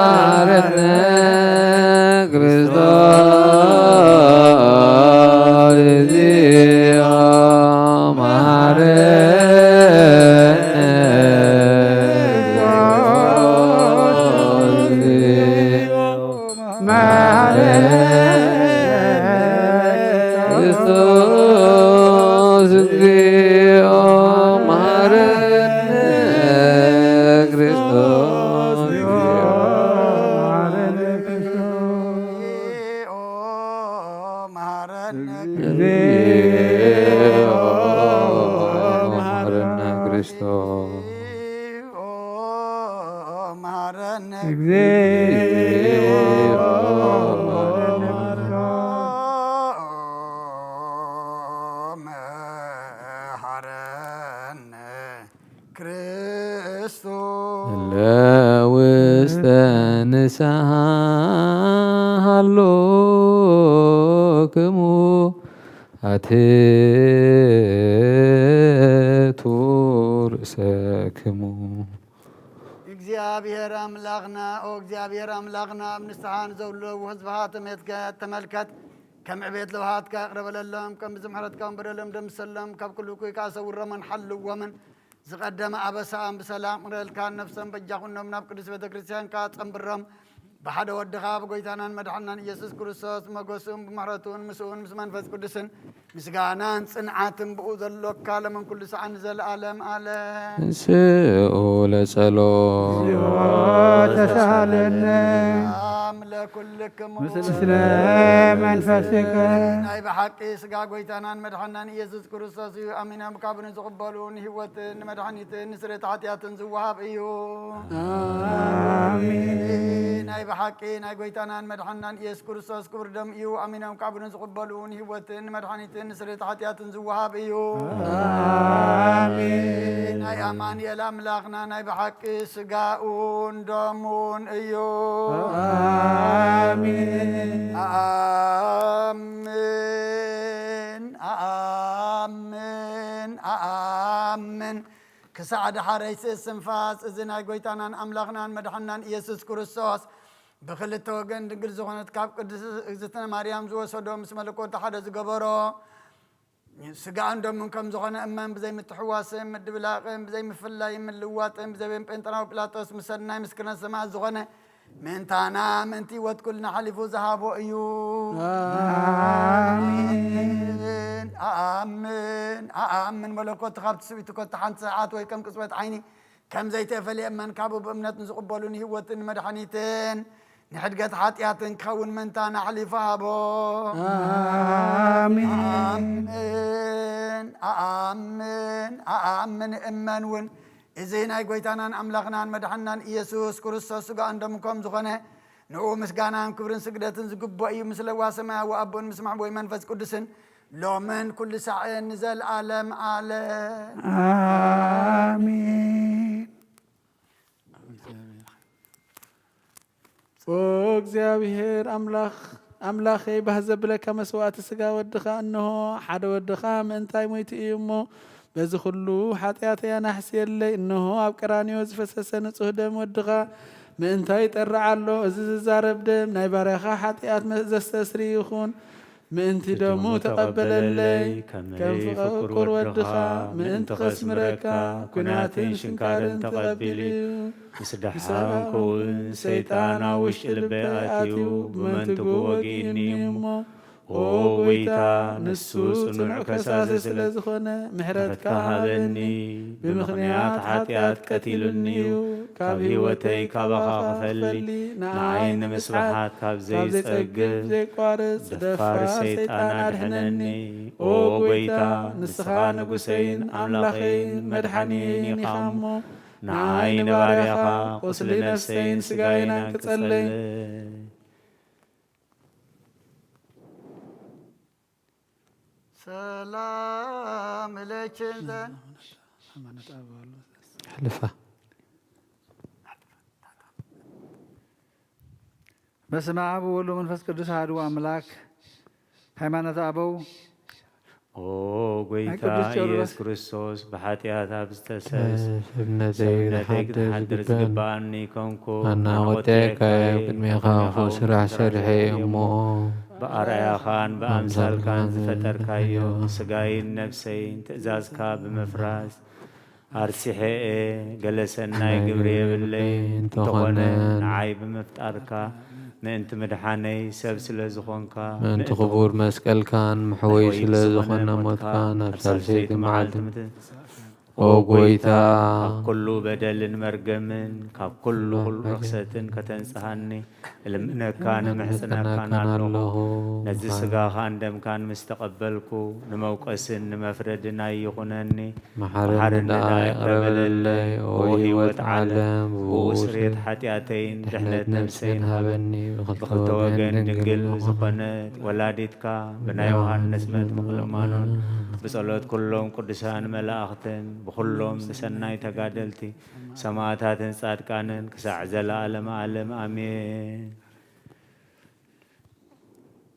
ክርስቶስ እግዚኦ ለውስተ ንስሐ ሃሎክሙ አትቱ ርእሰክሙ። እግዚአብሔር አምላኽና ኦ እግዚአብሔር አምላኽና ኣብ ንስሓን ዘለው ህዝብኻ ተመልከት ከም ዕቤት ለውሃትካ ቅረበለሎም ከም ብዝምሕረትካ ንበደሎም ደምሰሎም ካብ ኩሉ ኩይካ ሰውሮምን ሓልዎምን ዝቀደመ ኣበሳኦም ብሰላም ቅረልካን ነፍሰም በጃኹኖም ናብ ቅዱስ ቤተ ክርስቲያንካ ፀንብሮም ብሓደ ወድኻ ብጎይታናን መድሓናን ኢየሱስ ክርስቶስ መጎሱን ብምሕረቱን ምስኡን ምስ መንፈስ ቅዱስን ምስጋናን ፅንዓትን ብኡ ዘሎካ ለመን ኩሉ ሰዓን ዘለኣለም ኣለ ንስኡ ለጸሎት ተሳለነ ለኩልክሙ ምስለ መንፈስከ ናይ ብሓቂ ስጋ ጎይታናን መድሓናን ኢየሱስ ክርስቶስ እዩ ኣሚና ብካብን ዝቕበሉ ንህይወትን ንመድሓኒትን ንስርየት ሓጢኣትን ዝወሃብ እዩ አሜን። ናይ ብሓቂ ናይ ጎይታናን መድሓናን ኢየሱስ ክርስቶስ ክቡር ደም እዩ ኣሚና ብካብን ዝቕበሉ ንህይወትን ንመድሓኒትን ንስርየት ሓጢኣትን ዝወሃብ እዩ አሜን። ናይ ኣማኑኤል ኣምላኽና ናይ ብሓቂ ስጋኡን ደሙን እዩ አሜን። አሜን አሜን አሜን። ክሳዕ ድሓረይ ስንፋስ እዚ ናይ ጎይታናን ኣምላኽናን መድሓናን ኢየሱስ ክርስቶስ ብክልተ ወገን ድንግል ዝኾነት ካብ ቅድስት እግዝእትነ ማርያም ዝወሰዶ ምስ መለኮት ሓደ ዝገበሮ ስጋን ደሙን ከም ዝኾነ እመን ብዘይ ምትሕዋስን ምድብላቅን ብዘይ ምፍላይን ምልዋጥን ብዘይ ጴንጠናዊ ጲላጦስ ምስ ሰናይ ምስክርነት ሰማዕት ዝኾነ ምእንታና ምእንቲ ህይወት ኩልና ሓሊፉ ዝሃቦ እዩ አሜን አሜን አሜን። መለኮት ካብቲ ስቢቱ ኮታ ሓንቲ ሰዓት ወይ ከም ቅፅበት ዓይኒ ከም ዘይተፈልየ እመን ካብኡ ብእምነት ንዝቕበሉን ህይወትን መድሓኒትን ንሕድገት ሓጢኣትን ክኸውን ምእንታና ሓሊፉ ሃቦ አሜን አሜን አሜን እመን እውን እዚ ናይ ጎይታናን ኣምላኽናን መድሓናን ኢየሱስ ክርስቶስ ስጋኡን ደሙን ከም ዝኾነ ንኡ ምስጋናን ክብርን ስግደትን ዝግባእ እዩ ምስ ለዋ ሰማያዊ ኣቦን ምስ ማዕቦይ መንፈስ ቅዱስን ሎምን ኩሉ ሳዕን ንዘለኣለም ኣለ አሜን። ኦ እግዚአብሔር አምላኸይ ባህ ዘብለካ መስዋዕቲ ስጋ ወድኻ እንሆ ሓደ ወድኻ ምእንታይ ሞይቱ እዩ እሞ በዚ ኩሉ ሓጢአተያ ናሕስየለይ እንሆ ኣብ ቀራንዮ ዝፈሰሰ ንጹህ ደም ወድኻ ምእንታይ ይጠርዓ ኣሎ እዚ ዝዛረብ ደም ናይ ባርያኻ ሓጢአት ዘስተስሪ ይኹን ምእንቲ ደሙ ተቐበለለይ ከም ፍቁር ወድኻ ምእንቲ ኸስምረካ ኩናትን ሽንካርን ተቐቢሉ እዩ ምስ ደሓን ክውን ሰይጣን ኣብ ውሽጢ ልበይ ኣትዩ ብመንትጉ ወጊእኒ እሞ ኦ ጎይታ ንሱ ጽኑዕ ከሳሲ ስለ ዝኾነ ምሕረትካ ሃበኒ ብምኽንያት ሓጢኣት ቀቲሉኒ እዩ ካብ ህይወተይ ካባኻ ክፈሊ ንዓይ ንምስባሓት ካብ ዘይጸግብ ዘይቋርጽ ደፋር ሰይጣን ኣድሕነኒ ኦ ጎይታ ንስኻ ንጉሰይን ኣምላኸይን መድሓኒየይን ኢኻ እሞ ንዓይ ንባርያኻ ቁስሊ ነፍሰይን ስጋይናን ክጸለይ ሰላም ለችዘን حلفة በስመ አብ ወወልድ ወመንፈስ ቅዱስ አሐዱ አምላክ። ሃይማኖተ አበው ኦ ጎይታ ኢየሱስ ክርስቶስ ብሓጢኣታ ብዝተሰስ ሰብነተይ ክትሓድር ዝግባአኒ ኮንኩ ኣና ወጤካ ቅድሜኻ ኹ ስራሕ ሰርሐ እሞ ብኣርኣያኻን ብኣምሳልካን ዝፈጠርካዮ ስጋይን ነፍሰይን ትእዛዝካ ብምፍራስ ኣርሲሐ ገለ ሰናይ ግብሪ የብለይ እንተኾነ ንዓይ ብምፍጣርካ ምእንቲ ምድሓነይ ሰብ ስለ ዝኾንካ ምእንቲ ክቡር መስቀልካን መሕወይ ስለ ዝኾነ ሞትካን ኣብ ሳልሰይቲ መዓልቲ ኦ ጎይታ ካብ ኩሉ በደልን መርገምን ካብ ኩሉ ርክሰትን ከተንጽሃኒ እልምነካ ንምሕፅነካን ኣለኹ ነዚ ስጋኻን ደምካን ምስ ተቐበልኩ ንመውቀስን ንመፍረድን ኣይኹነኒ መሓረኒ ይቕረበለለይ ኦ ህይወት ዓለም ብኡ ስርየት ሓጢኣተይን ድሕነት ነፍሰይን ሃበኒ ብክልተ ወገን ድንግል ዝኾነት ወላዲትካ ብናይ ዮሃንስ መጥምቕ ልማኖን ብጸሎት ኩሎም ቅዱሳን መላእኽትን ብኩሎም ሰናይ ተጋደልቲ ሰማዕታትን ጻድቃንን ክሳዕ ዘለዓለመ ዓለም ኣሜን።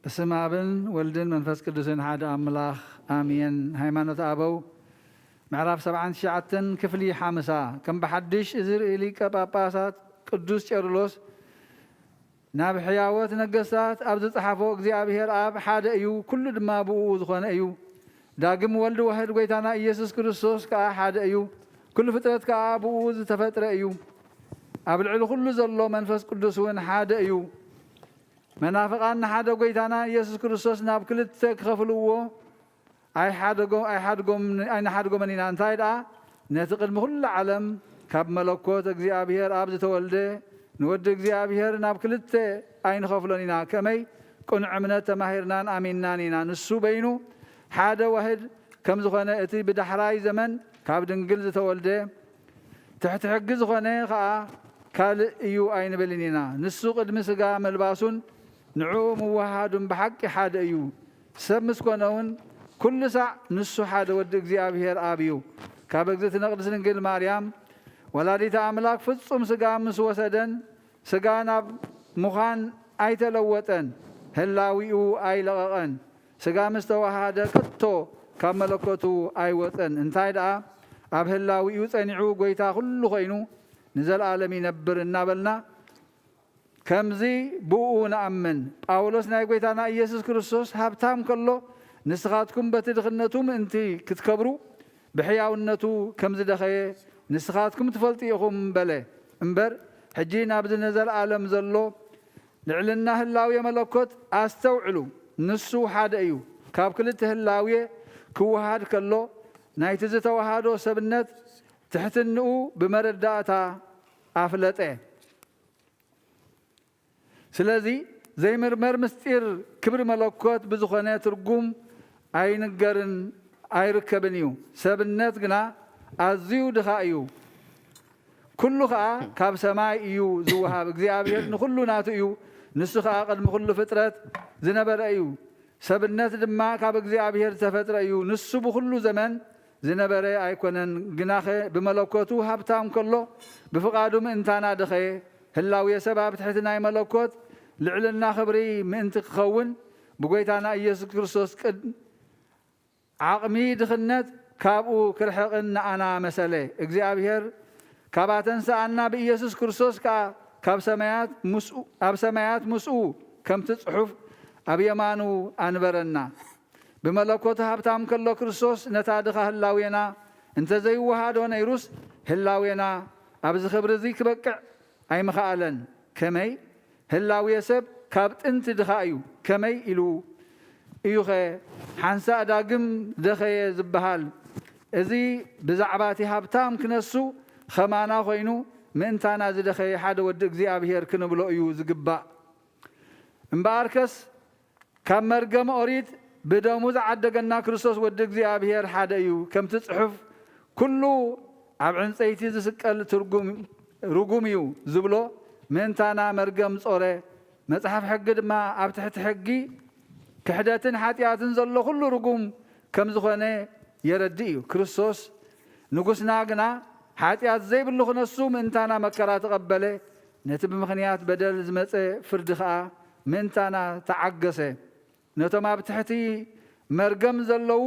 በስመ አብን ወልድን መንፈስ ቅዱስን ሓደ አምላኽ አሜን። ሃይማኖተ አበው ምዕራፍ 79 ክፍሊ ሓምሳ ከም ብሓድሽ ዝርኢ ሊቀ ጳጳሳት ቅዱስ ቄርሎስ ናብ ሕያወት ነገሥታት ኣብ ዝፀሓፎ እግዚኣብሔር ኣብ ሓደ እዩ፣ ኩሉ ድማ ብኡ ዝኾነ እዩ። ዳግም ወልድ ዋሕድ ጎይታና ኢየሱስ ክርስቶስ ከዓ ሓደ እዩ፣ ኩሉ ፍጥረት ከዓ ብኡ ዝተፈጥረ እዩ። ኣብ ልዕሊ ኩሉ ዘሎ መንፈስ ቅዱስ እውን ሓደ እዩ። መናፍቃን ንሓደ ጎይታና ኢየሱስ ክርስቶስ ናብ ክልተ ክኸፍልዎ ኣይሓድጎምን ኢና። እንታይ ደኣ ነቲ ቅድሚ ኩሉ ዓለም ካብ መለኮት እግዚኣብሔር ኣብ ዝተወልደ ንወዲ እግዚኣብሔር ናብ ክልተ ኣይንኸፍሎን ኢና። ከመይ ቁኑዕ እምነት ተማሂርናን ኣሚንናን ኢና። ንሱ በይኑ ሓደ ዋሕድ ከም ዝኾነ እቲ ብዳሕራይ ዘመን ካብ ድንግል ዝተወልደ ትሕቲ ሕጊ ዝኾነ ከዓ ካልእ እዩ ኣይንበልን ኢና። ንሱ ቅድሚ ስጋ መልባሱን ንዑ ምዋሃዱን ብሓቂ ሓደ እዩ። ሰብ ምስ ኮነ እውን ኩሉ ሳዕ ንሱ ሓደ ወዲ እግዚኣብሔር ኣብ እዩ። ካብ እግዝእትነ ቅድስት ድንግል ማርያም ወላዲተ ኣምላክ ፍጹም ስጋ ምስ ወሰደን ስጋ ናብ ምዃን ኣይተለወጠን፣ ህላዊኡ ኣይለቐቐን። ስጋ ምስ ተዋሃደ ከቶ ካብ መለኮቱ ኣይወፀን። እንታይ ደኣ ኣብ ህላዊኡ ጸኒዑ ጎይታ ኩሉ ኮይኑ ንዘለዓለም ይነብር እናበልና ከምዚ ብኡ ንኣምን። ጳውሎስ ናይ ጎይታና ኢየሱስ ክርስቶስ ሃብታም ከሎ ንስኻትኩም በቲ ድኽነቱ ምእንቲ ክትከብሩ ብሕያውነቱ ከም ዝደኸየ ንስኻትኩም ትፈልጡ ኢኹም በለ እምበር ሕጂ ናብዚ ነዘለዓለም ዘሎ ልዕልና ህላውየ መለኮት ኣስተውዕሉ። ንሱ ሓደ እዩ። ካብ ክልተ ህላውየ ክወሃድ ከሎ ናይቲ ዝተዋሃዶ ሰብነት ትሕትንኡ ብመረዳእታ ኣፍለጠ። ስለዚ ዘይምርመር ምስጢር ክብሪ መለኮት ብዝኾነ ትርጉም ኣይንገርን ኣይርከብን እዩ። ሰብነት ግና ኣዝዩ ድኻ እዩ። ኩሉ ከዓ ካብ ሰማይ እዩ ዝወሃብ። እግዚኣብሔር ንኩሉ ናቱ እዩ። ንሱ ከዓ ቅድሚ ኩሉ ፍጥረት ዝነበረ እዩ። ሰብነት ድማ ካብ እግዚኣብሔር ዝተፈጥረ እዩ። ንሱ ብኩሉ ዘመን ዝነበረ ኣይኮነን። ግናኸ ብመለኮቱ ሃብታም ከሎ ብፍቓዱ ምእንታና ደኸየ። ህላውየ ሰብ ኣብ ትሕቲ ናይ መለኮት ልዕልና ክብሪ ምእንቲ ክኸውን ብጎይታና ኢየሱስ ክርስቶስ ዓቕሚ ድኽነት ካብኡ ክርሕቕን ንኣና መሰለ። እግዚኣብሔር ካባተንሰኣና ብኢየሱስ ክርስቶስ ከዓ ኣብ ሰማያት ምስኡ ከምቲ ጽሑፍ ኣብ የማኑ ኣንበረና። ብመለኮቱ ሃብታም ከሎ ክርስቶስ ነታ ድኻ ህላውየና እንተዘይወሃዶ ነይሩስ ህላውየና ኣብዚ ክብሪ እዚ ክበቅዕ ኣይምኽኣለን። ከመይ ህላውየ ሰብ ካብ ጥንቲ ድኻ እዩ። ከመይ ኢሉ እዩኸ ሓንሳእ ዳግም ደኸየ ዝበሃል። እዚ ብዛዕባ እቲ ሃብታም ክነሱ ኸማና ኮይኑ ምእንታና ዝደኸየ ሓደ ወዲ እግዚኣብሔር ክንብሎ እዩ ዝግባእ። እምበኣርከስ ካብ መርገመ ኦሪት ብደሙ ዝዓደገና ክርስቶስ ወዲ እግዚኣብሔር ሓደ እዩ። ከምቲ ጽሑፍ ኩሉ ኣብ ዕንፀይቲ ዝስቀል ርጉም እዩ ዝብሎ ምእንታና መርገም ጾረ። መጽሓፍ ሕጊ ድማ ኣብ ትሕቲ ሕጊ ክሕደትን ሓጢኣትን ዘሎ ኩሉ ርጉም ከም ዝኾነ የረድእ እዩ። ክርስቶስ ንጉስና ግና ሓጢኣት ዘይብሉ ክነሱ ምእንታና መከራ ተቐበለ። ነቲ ብምኽንያት በደል ዝመፀ ፍርዲ ከዓ ምእንታና ተዓገሰ። ነቶም ኣብ ትሕቲ መርገም ዘለዉ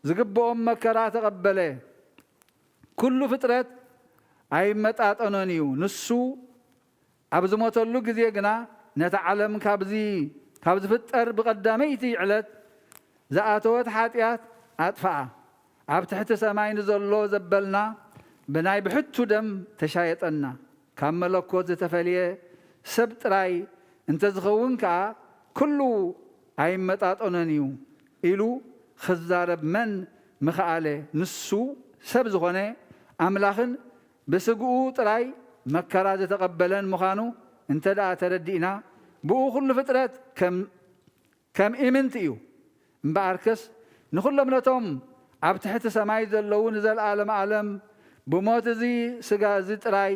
ዝግብኦም መከራ ተቐበለ። ኩሉ ፍጥረት ኣይመጣጠኖን እዩ። ንሱ ኣብ ዝሞተሉ ግዜ ግና ነቲ ዓለም ካብ ዝፍጠር ብቐዳመይቲ ዕለት ዝኣተወት ሓጢኣት ኣጥፍኣ። ኣብ ትሕቲ ሰማይ ንዘሎ ዘበልና ብናይ ብሕቱ ደም ተሻየጠና። ካብ መለኮት ዝተፈልየ ሰብ ጥራይ እንተዝኸውን ከዓ ኩሉ ኣይመጣጠኖን እዩ ኢሉ ክዛረብ መን ምኽኣለ? ንሱ ሰብ ዝኾነ ኣምላኽን ብስግኡ ጥራይ መከራ ዝተቐበለን ምዃኑ እንተ ደኣ ተረዲእና ብኡ ኩሉ ፍጥረት ከም ኢምንቲ እዩ እምበኣርከስ ንኹሎም ነቶም ኣብ ትሕቲ ሰማይ ዘለዉ ንዘለኣለም ዓለም ብሞት እዚ ስጋ እዚ ጥራይ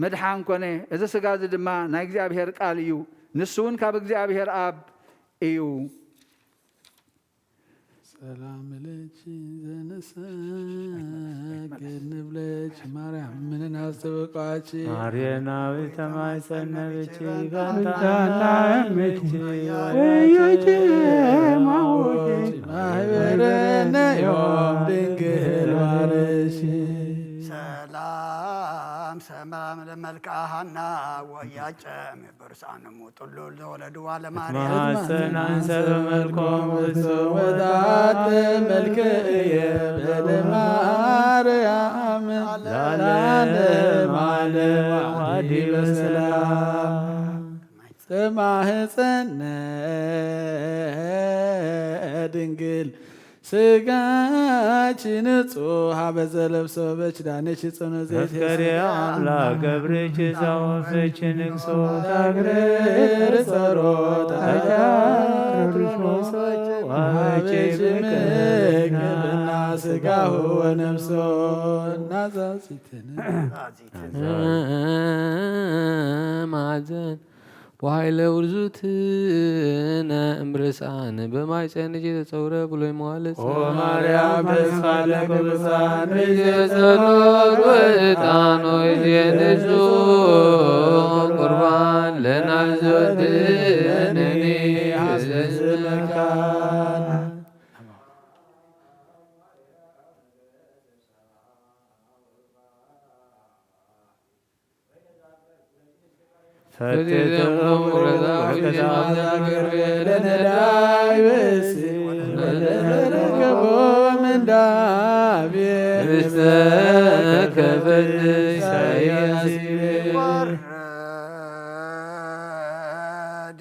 መድሓን ኮነ። እዚ ስጋ እዚ ድማ ናይ እግዚኣብሔር ቃል እዩ። ንሱ እውን ካብ እግዚኣብሔር ኣብ እዩ። ሰላም ለኪ ዘንሰግድ ንብለኪ ማርያም ምንን አስተበቋች ማርያናዊ ተማይጸነብቺ ጋንታና እምቺ ወየቺ ማውቺ ማህበረነ ዮም ድንግል ማርያም ሰላም ሰላም ለመልካሃና ወያጨም በርሳንሙ ጥሉል ዘወለድዋ ለማርያም ማሰናንሰ በመልኮም እሱ ወዳት መልክየ በለማርያም ላለም ዓለም ዋዲ በሰላም ተማህፀነ ድንግል ስጋች ንጹሕ በዘለብሶ በችዳነች ጽኑ ዘፍቀሪ አምላክ ገብርች ዘወፈች ንግሶ ታግር ጸሮት አጃርኖሶ ዋበች ምግብና ስጋሁ ወነፍሶ ናዛዚትን ማዕዘን وهاي لورزوتنا امرسان بما يسنج تصور بلوي مالس وماريام بسالك بسان بجسنور وطان وجنسو قربان لنا زودنني حسس مكان فتتهم ورزاق لنداي بسي ونركبوا من دابي رزقك فالسياسي ورد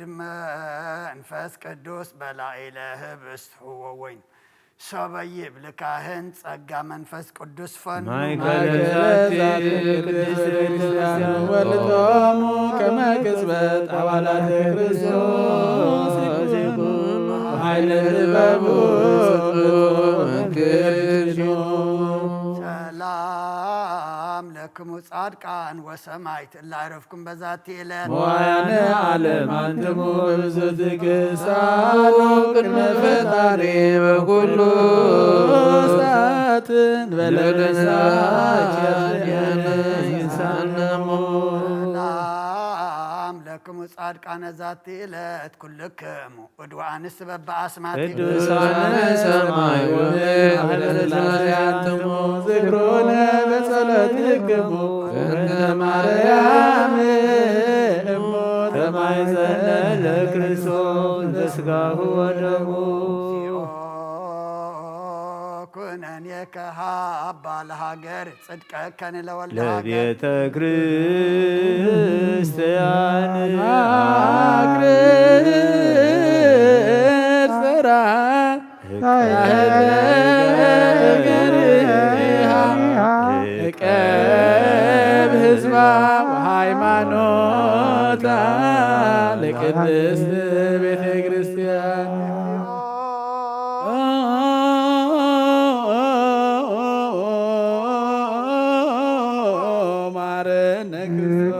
منفس قدوس بلا إله بس هو وين ሰበይብ ልካህን ጸጋ መንፈስ ቅዱስ ፈኑ ማይከለዛት ቅድስት ክርስቲያን ወልዶሙ ከመ ቅጽበት አባላት ክርስቶስ ይኩኑ ኃይለ ጥበቡ መንክርጅ ሰላም ለክሙ ጻድቃን ወሰማዕት እላረፍኩም በዛቲ ዕለት መዋያነ ዓለም አንትሙ በብዙ ትግሳኑ ቅድመ ፈጣሪ በኩሉ ሰዓትን በለደሳቸያነ ይንሳነሙ ሰላም ለክሙ ጻድቃነ ዛቲ ዕለት ኩልክሙ ወድዋንስ በበአስማት ቅዱሳነ ሰማይ ወምድር አንትሙ ዝክሩነ በጸሎትክሙ እንተ ማርያም እሞ ተማይጸነ ለክርስቶስ በሥጋሁ ወደሙ ኩነኔከ ሀባ ለሀገር ጽድቀከን ለወልደ ለቤተ ክርስቲያን አክርር ጽራ እቀብ ህዝባ ሃይማኖታ ለቅድስት ቤተ ክርስቲያን ማረነ ክርስቶስ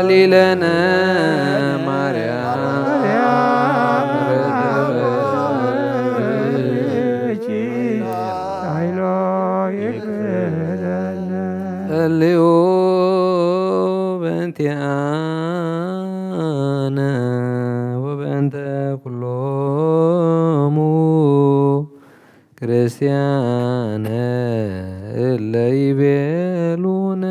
ሊለነ ማርያም ጸልዩ በእንቲአነ ወበእንተ ኩሎሙ ክርስቲያነ እለ ይቤሉነ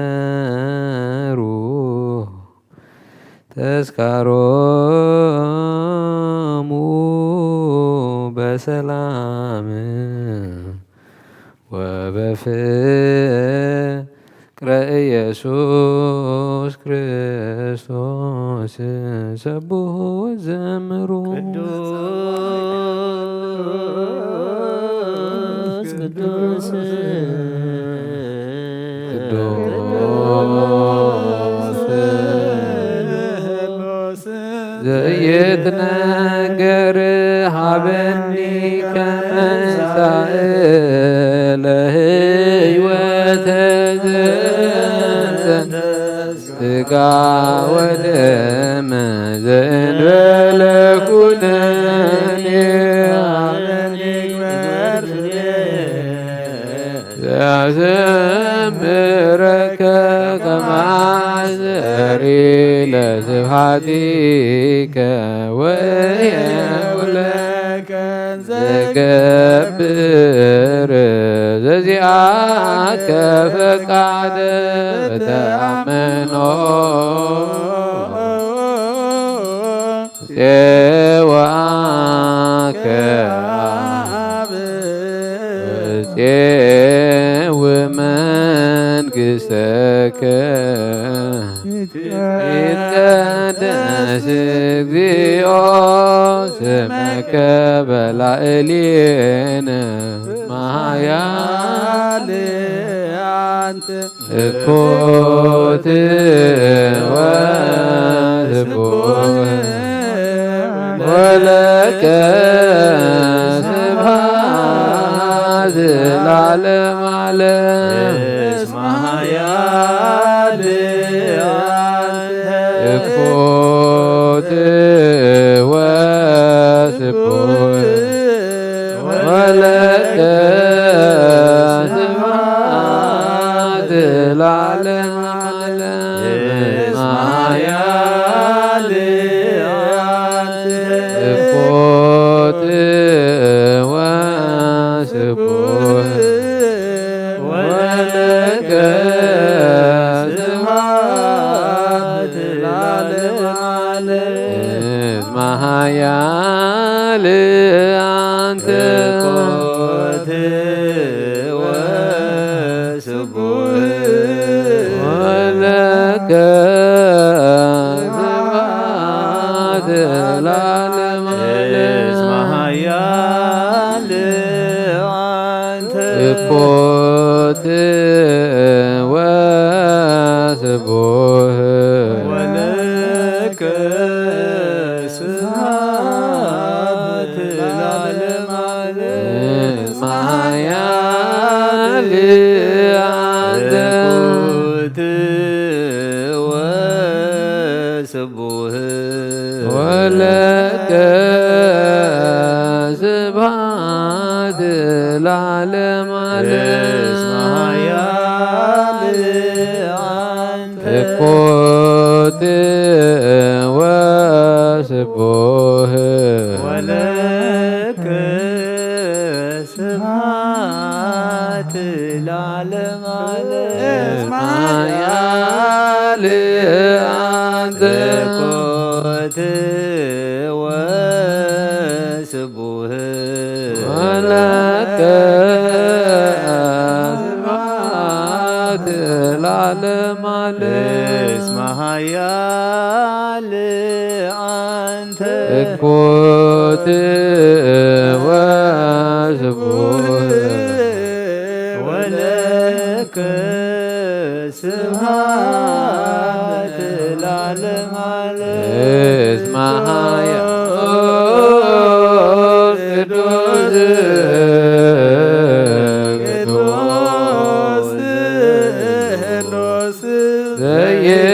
ግበሩ ተስካሮሙ በሰላም ወበፍቅረ ኢየሱስ ክርስቶስ ሰብሑ ወዘምሩ ቅዱስ ዘይትነገር ሀበኒ ከመንሳእ ለህይወተ ዘንተ ሥጋ ወደመ ዘእንበለ ኩነኔ ዘያዘምረከ ከማዘሪ ለስብሐቲከ ወየውለከ ዘገብር ዘዚአከ ፈቃደ በተአምኖ ፄዋከ ወመንግሥተከ ይትቀደስ እግዚኦ ስመከ በላዕሌነ ማያል አንተ እኮት ወስቡሕ ወለከ ስብሐት ለዓለመ ዓለም እስማያል እኮት ወስቡሕ ወለከ ስብሐት ለዓለመ ዓለም እስማያል እኮት ወስቡሕ ወለከ ስብሐት ለዓለመ ዓለም እስማያል አንተ እኮት ወስቡሕ ወለከ ስብሐት ለዓለመ እስማያል አንተ እኮት ወስቡሕ ወለከ ስብሐት ለዓለመ ዓለም እስማያል አንተ እኮት ወስቡሕ ወለከ ስብሐት ለዓለመ ዓለም እስማያል አንተ እኩት ወስቡህ ወለከ ስብሐት ለዓለመ ዓለም ማያል አንተ እኩት ወስቡህ ወለከ ስብሐት ለዓለመ ዓለም እስመ ኃያል አንተ እኩት ወስቡህ ወለከ ስብሐት ለዓለመ ዓለም እስመ ኃያል ቅዱስ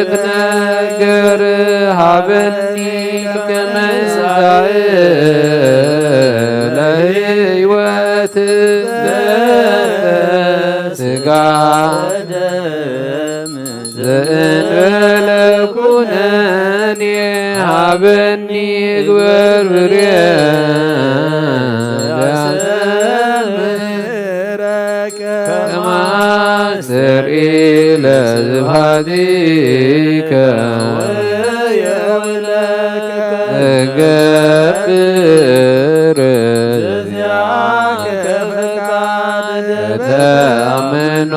ዘይትነገር ሀበኒ ከመሳይ ለሕይወት ስጋ ዘእንበለ ኩነኔ ሀበኒ ግበር ብርየ ከማስተርኢ ለዝብሃቲከ እገብር ተአምኖ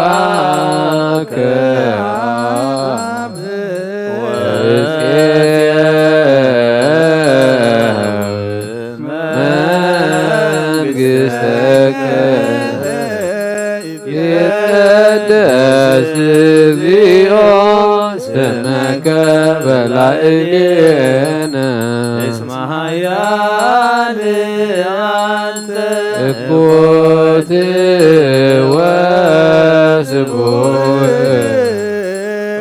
ፄዋከ መንግሥተከ ይትቀደስ እግዚኦ ስምከ በላዕሌነ እስመ ኃያል አንተ እኩት ወስቡህ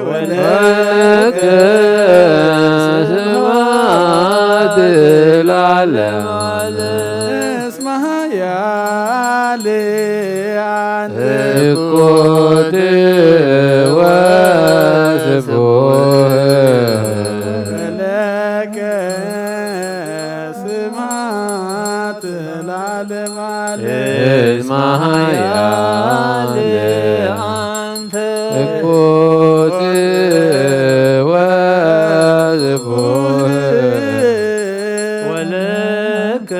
ወለከ ስብሐት ለዓለመ እስመ ኃያል አንተ እኩት ወስቡህ ወለከ ስብሐት ለዓለመ እስመ ኃያል አንተ እኩት ወስቡህ ወለከ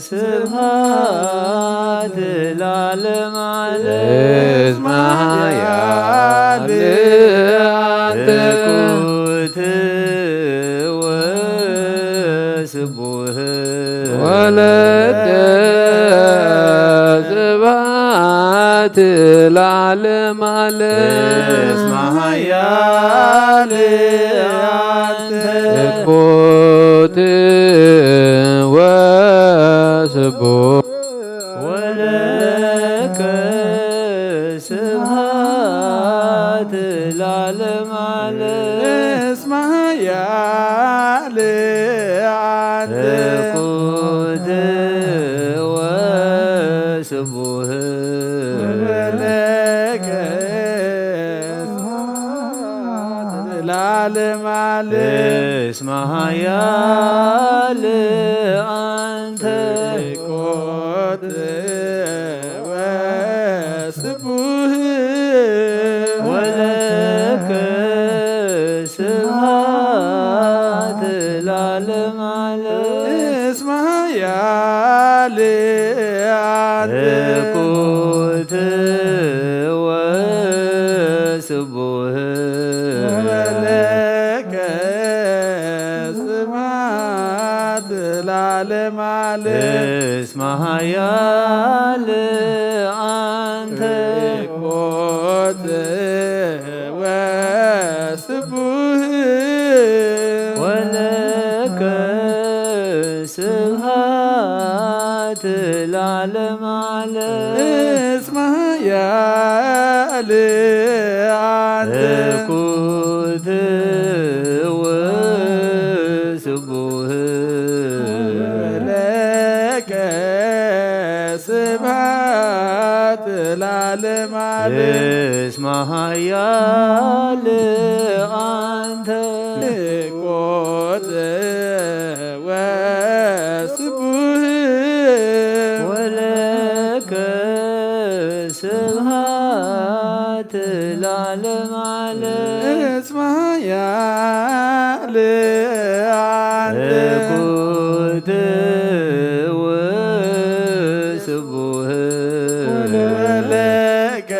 ስብሐት ለዓለመ ዓለም እስመ ኃያል አንተ እኩት ወስቡህ ወለከ ስብሐት ለዓለመ ዓለም እስመ ኃያል አንተ እኩት ወስቡህ ወለከ ስብሐት ለዓለመ ዓለም እስመ ኃያል አንተ እኩት ወስቡህ ወለከ ስብሐት ለዓለመ ዓለም እስመ ኃያል አንተ እኩት ወስቡህ ወለከ ስብሐት ለዓለመ ዓለም እስመ ኃያል አንተ እኩት ወስቡህ ወለከ ስብሐት ለዓለመ ዓለም እስመ ኃያል አንተ እኩት ወስቡህ ወለከ ስብሐት ለዓለመ ዓለም እስመ ኃያል አንተ እኩት ወስቡህ ወለከ ስብሐት ለዓለመ ዓለም እስመ ኃያል አንተ ኮት ወስቡህ ወለከ ስብሐት ለዓለመ ዓለም እስመ ኃያል አንተ እኩት ወስቡህ ወለከ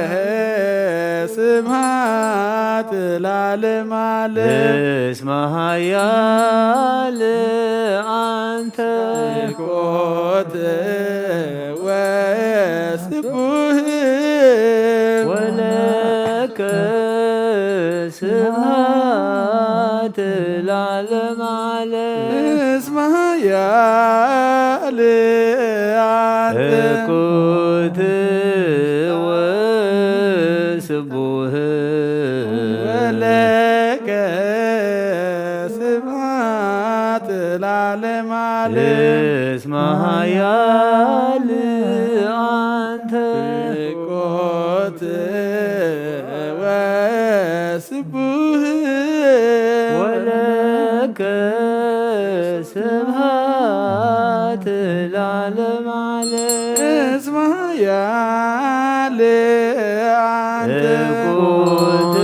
ስብሐት ለዓለመ ዓለም እስመ ኃያል አንተ ኮት ወስቡህ ወለከ ስብሐት ለዓለመ ዓለም እስመ ኃያል አንተ እኩት ወስቡህ ወለከ ስብሐት ለዓለመ ዓለም እስመ ኃያል አንተ ኮት ወስቡህ ወለከ ስብሐት ለዓለመ ዓለም እስመ ኃያል አንተ እኩት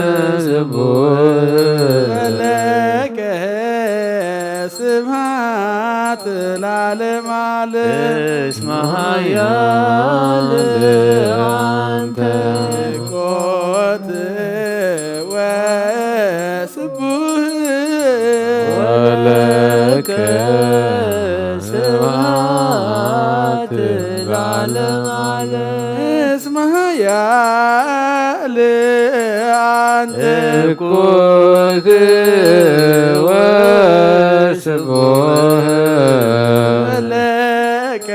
ወስቡህ ወለከ ስብሐት ለዓለመ ዓለም እስመ ኃያል አንተ ኮት ወስቡህ ወለከ ስብሐት ለዓለመ ዓለም እስመ ኃያል አንተ እኩት ወስቡህ ወለከ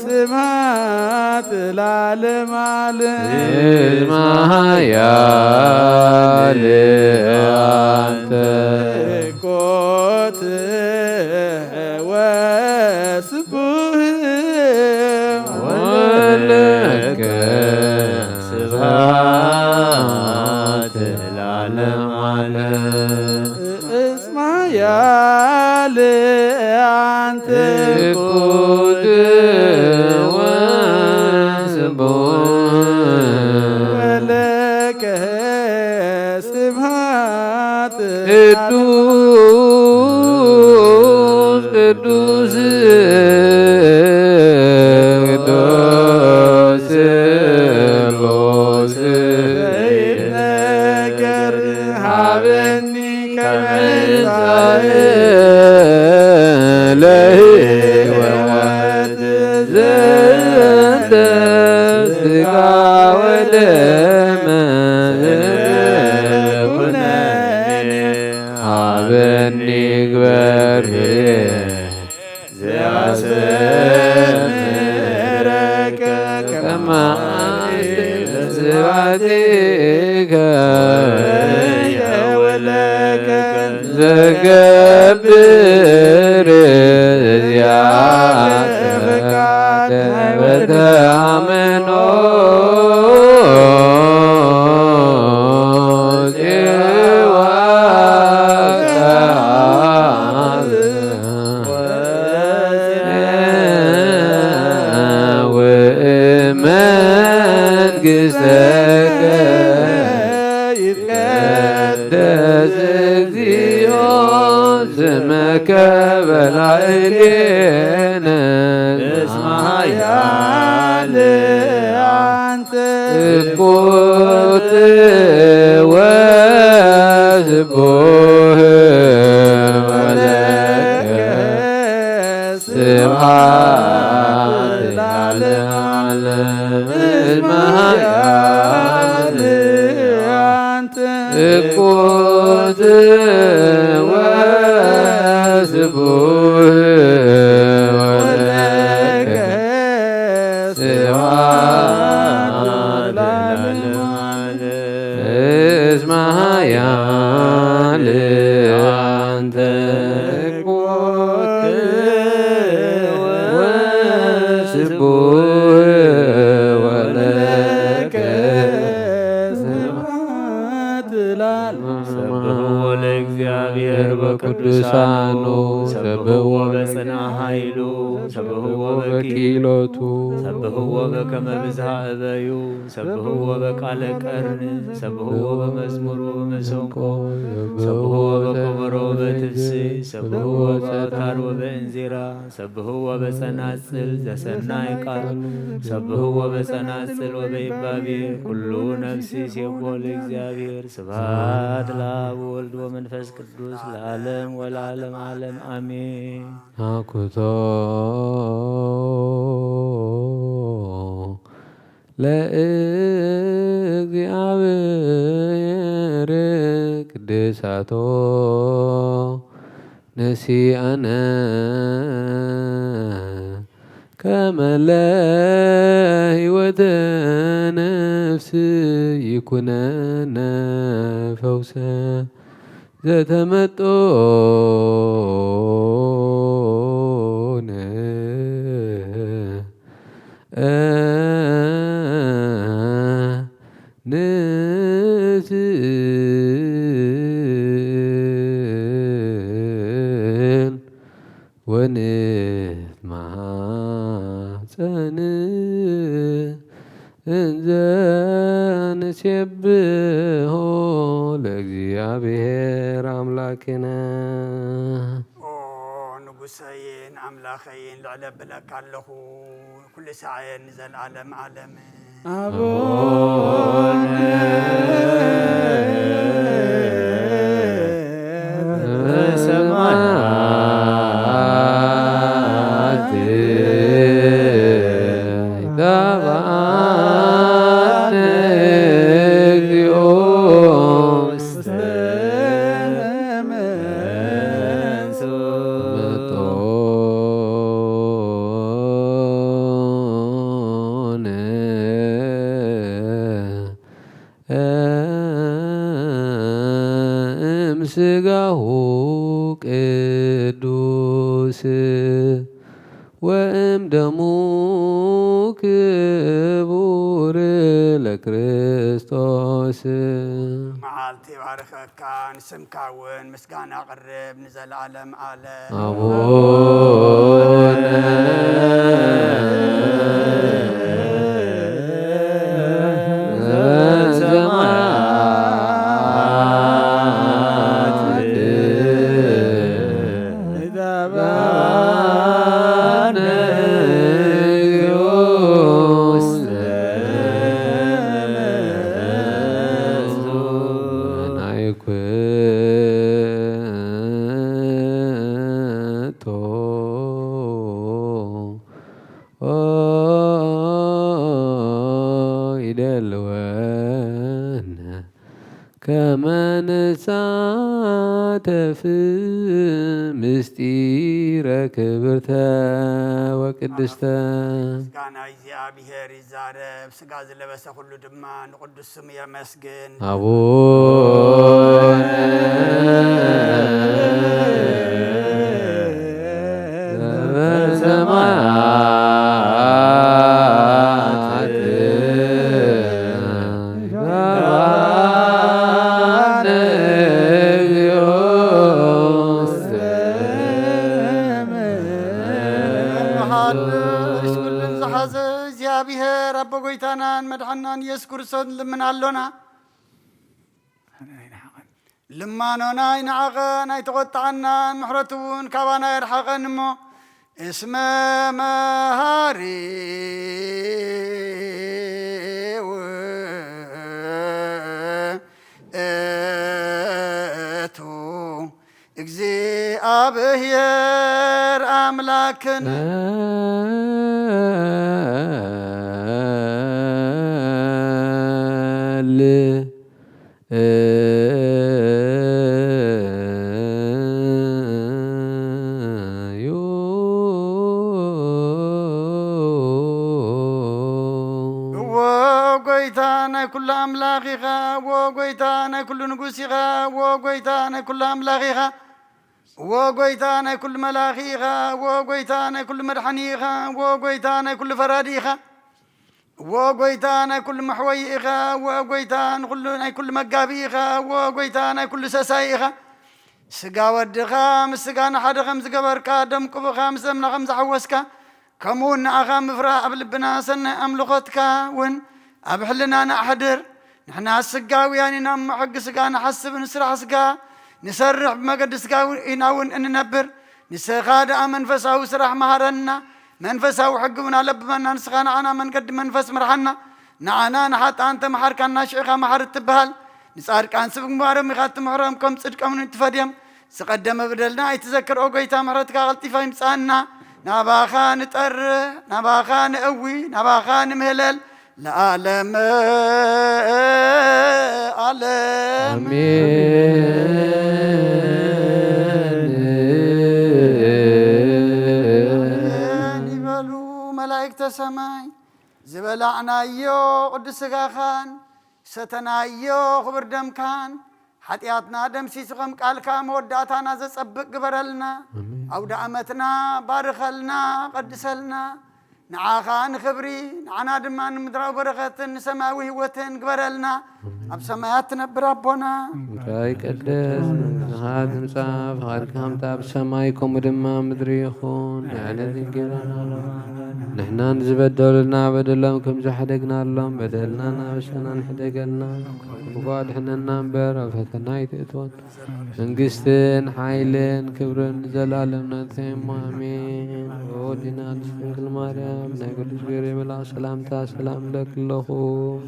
ስብሐት ለዓለመ ዓለም እስመ ኃያል አንተ ኮት ወስቡህ ወለከ ስብሐት ለዓለመ ዓለም እስመ ኃያል አንተ እኩት ወስቡህ ወለከ ስብሐት ቅዱስ ቅዱስ ቅዱስ ስሉስ ነገር ሀበኒ ከመንሣኤ ለሕይወት ዘንተ ሥጋ ወደም ኩነኔ ሀበኒ ግበር ዘያሰምረከ ከመ ስብሐቲከ የወለከ ዘገብር ዚአከ ፈቃደ በተአምኖ መንግሥተከ ይትቀደስ እግዚኦ ስመከ በላዕሌነ እስመ ኃያል አንተ እኩት ወስቡህ ወለከ ስብሐት ለዓለመ ዓለም እስመ ኃያል አንተ እኩት ወስቡህ ወለከ ስብሐት ለዓለመ ዓለም እስመ ኃያል አንተ እኩት ኃይሉ ሰብህዎ በኪሎቱ ሰብህዎ በከመ ብዝሃ እበዩ ሰብህዎ በቃለ ቀርን ሰብህዎ በመዝሙር ወበመሰንቆ ሰብህዎ በከበሮ ወበትፍስሕ ሰብህዎ በአውታር ወበእንዚራ ሰብህዎ በጸናጽል ዘሰናይ ቃል ሰብህዎ በጸናጽል ወበይባቤ ኩሉ ነፍሲ ሴብሖ ለእግዚአብሔር ስብሐት ለአብ ወወልድ ወመንፈስ ቅዱስ ለዓለም ወለዓለመ ዓለም አሜን። አኩቶ ለእግዚአብሔር ቅድሳቶ ነሲአነ ከመ ለሕይወተ ነፍስ ይኩነነ ፈውሰ ዘተመጦነ ንስእን ወንትማፀን እንዘ ንሴብሖ ለእግዚአብሔር አምላክነ። ንጉሰይን አምላኸይን ልዕለ ብለካ ኣለኹ ኩሉ ሰዓየን ዘለዓለም ዓለም አቡነ በሰማያት ይትባረክ እግዚኦ ውስተ መጦነ እምሥጋሁ ቅዱስ ወእምደሙ ክቡር ለክርስቶስ መዓልቲ ባርከካ ንስምካ እውን ምስጋና ቅርብ ንዘለዓለም ዓለም አቡነ ይደልወነ ከመ ንሳተፍ ምስጢረ ክብርተ ወቅድስተ ምስጋና እግዚአብሔር ይዛረብ ስጋ ዝለበሰ ሁሉ ድማ ንቅዱስ ስሙ የመስግን አቡነ ዘበሰማያት ኩልን ዝሓዘ እግዚአብሔር አቦ ጎይታናን መድሓናን ኢየሱስ ክርስቶስ ልምናሎና ልማኖና ይንዓቐን ኣይተቆጣዓናን ምሕረቱ እውን ካባና የርሓቐን እሞ እስመ መሃሪ ውእቱ እግዚአብሔር አምላክን ጎይታ ናይ ኩሉ ኣምላኽ ኢኻ ዎ ጎይታ ናይ ኩሉ ንጉስ ኢኻ ዎ ጎይታ ናይ ኩሉ ኣምላኽ ኢኻ ዎ ጎይታ ናይ ኩሉ መላኺ ኢኻ ዎ ጎይታ ናይ ኩሉ መድሓኒ ኢኻ ዎ ጎይታ ናይ ኩሉ ፈራዲ ኢኻ ዎ ጎይታ ናይ ኩሉ መሕወይ ኢኻ ዎ ጎይታ ናይ ኩሉ መጋቢ ኢኻ ዎ ጎይታ ናይ ኩሉ ሰሳይ ኢኻ سقا ودخا مسقا نحد خمس قبركا دم قبخا مسمنا خمس حوسكا كمون أخا مفرا أبلبنا سنة أملغتكا ون أبحلنا نحضر نحنا السقا وياني نام حق سقا نحسب نسرح سقا نسرح بمقد سقا يناون إن نبر نسخاد منفسه وسرح مهرنا منفسه وحقنا لبنا نسخانا أنا من قد منفس مرحنا نعنا نحط أنت محركنا شيخا محر التبهل نسأل كان سبق مبارم يخات محرم كم صدق من تفديم سقدم بدلنا يتذكر أوقيتا محرتك غلطي فاهم سألنا نباخا نتر نباخا نقوي نباخا نمهلل لعالم عالم يبلو ملائكة سماي زبلعنا يو قدس خان ستنا يو خبر دم كان حتياتنا دم سيسقم قالكا موداتنا زصبق قبرلنا او دعمتنا بارخلنا قدسلنا نعاخان خبري نعنا دمان مدراو بركة سماوي هوتن قبرلنا اب سمايات نبر ربنا راي قدس هاد مصاف هاد كامتا بسمايكم دما مدريخون يعني ذكرنا نحنا نزبدلنا بدلهم كم زحدقنا لهم بدلنا نفسنا نحدقنا وقعد حنا ننبر فتنا يتأتون منقستن حايلن كبرن زلالنا ثم امين ودينا نسفنك المريم نقول شكري بلا سلامتا سلام لك اللهم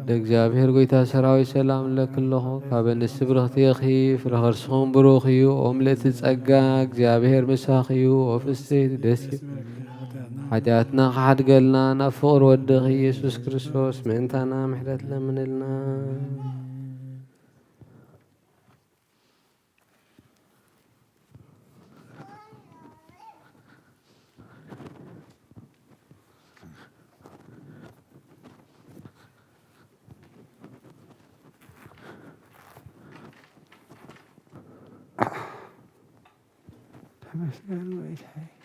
لእግዚአብሔር ጎይታ ሰራዊት ሰላም ለክለኹ ካብ ንስብርኽቲ ኺፍ ረኸርስኹም ብሩኽ እዩ ኦምለቲ ጸጋ እግዚአብሔር ምሳኽ እዩ ወፍስተይት ደስ ሓጢአትና ክሓድገልና ናብ ፍቕሪ ወድኽ ኢየሱስ ክርስቶስ ምእንታና ምሕረት ለምንልና مسألة وإلهي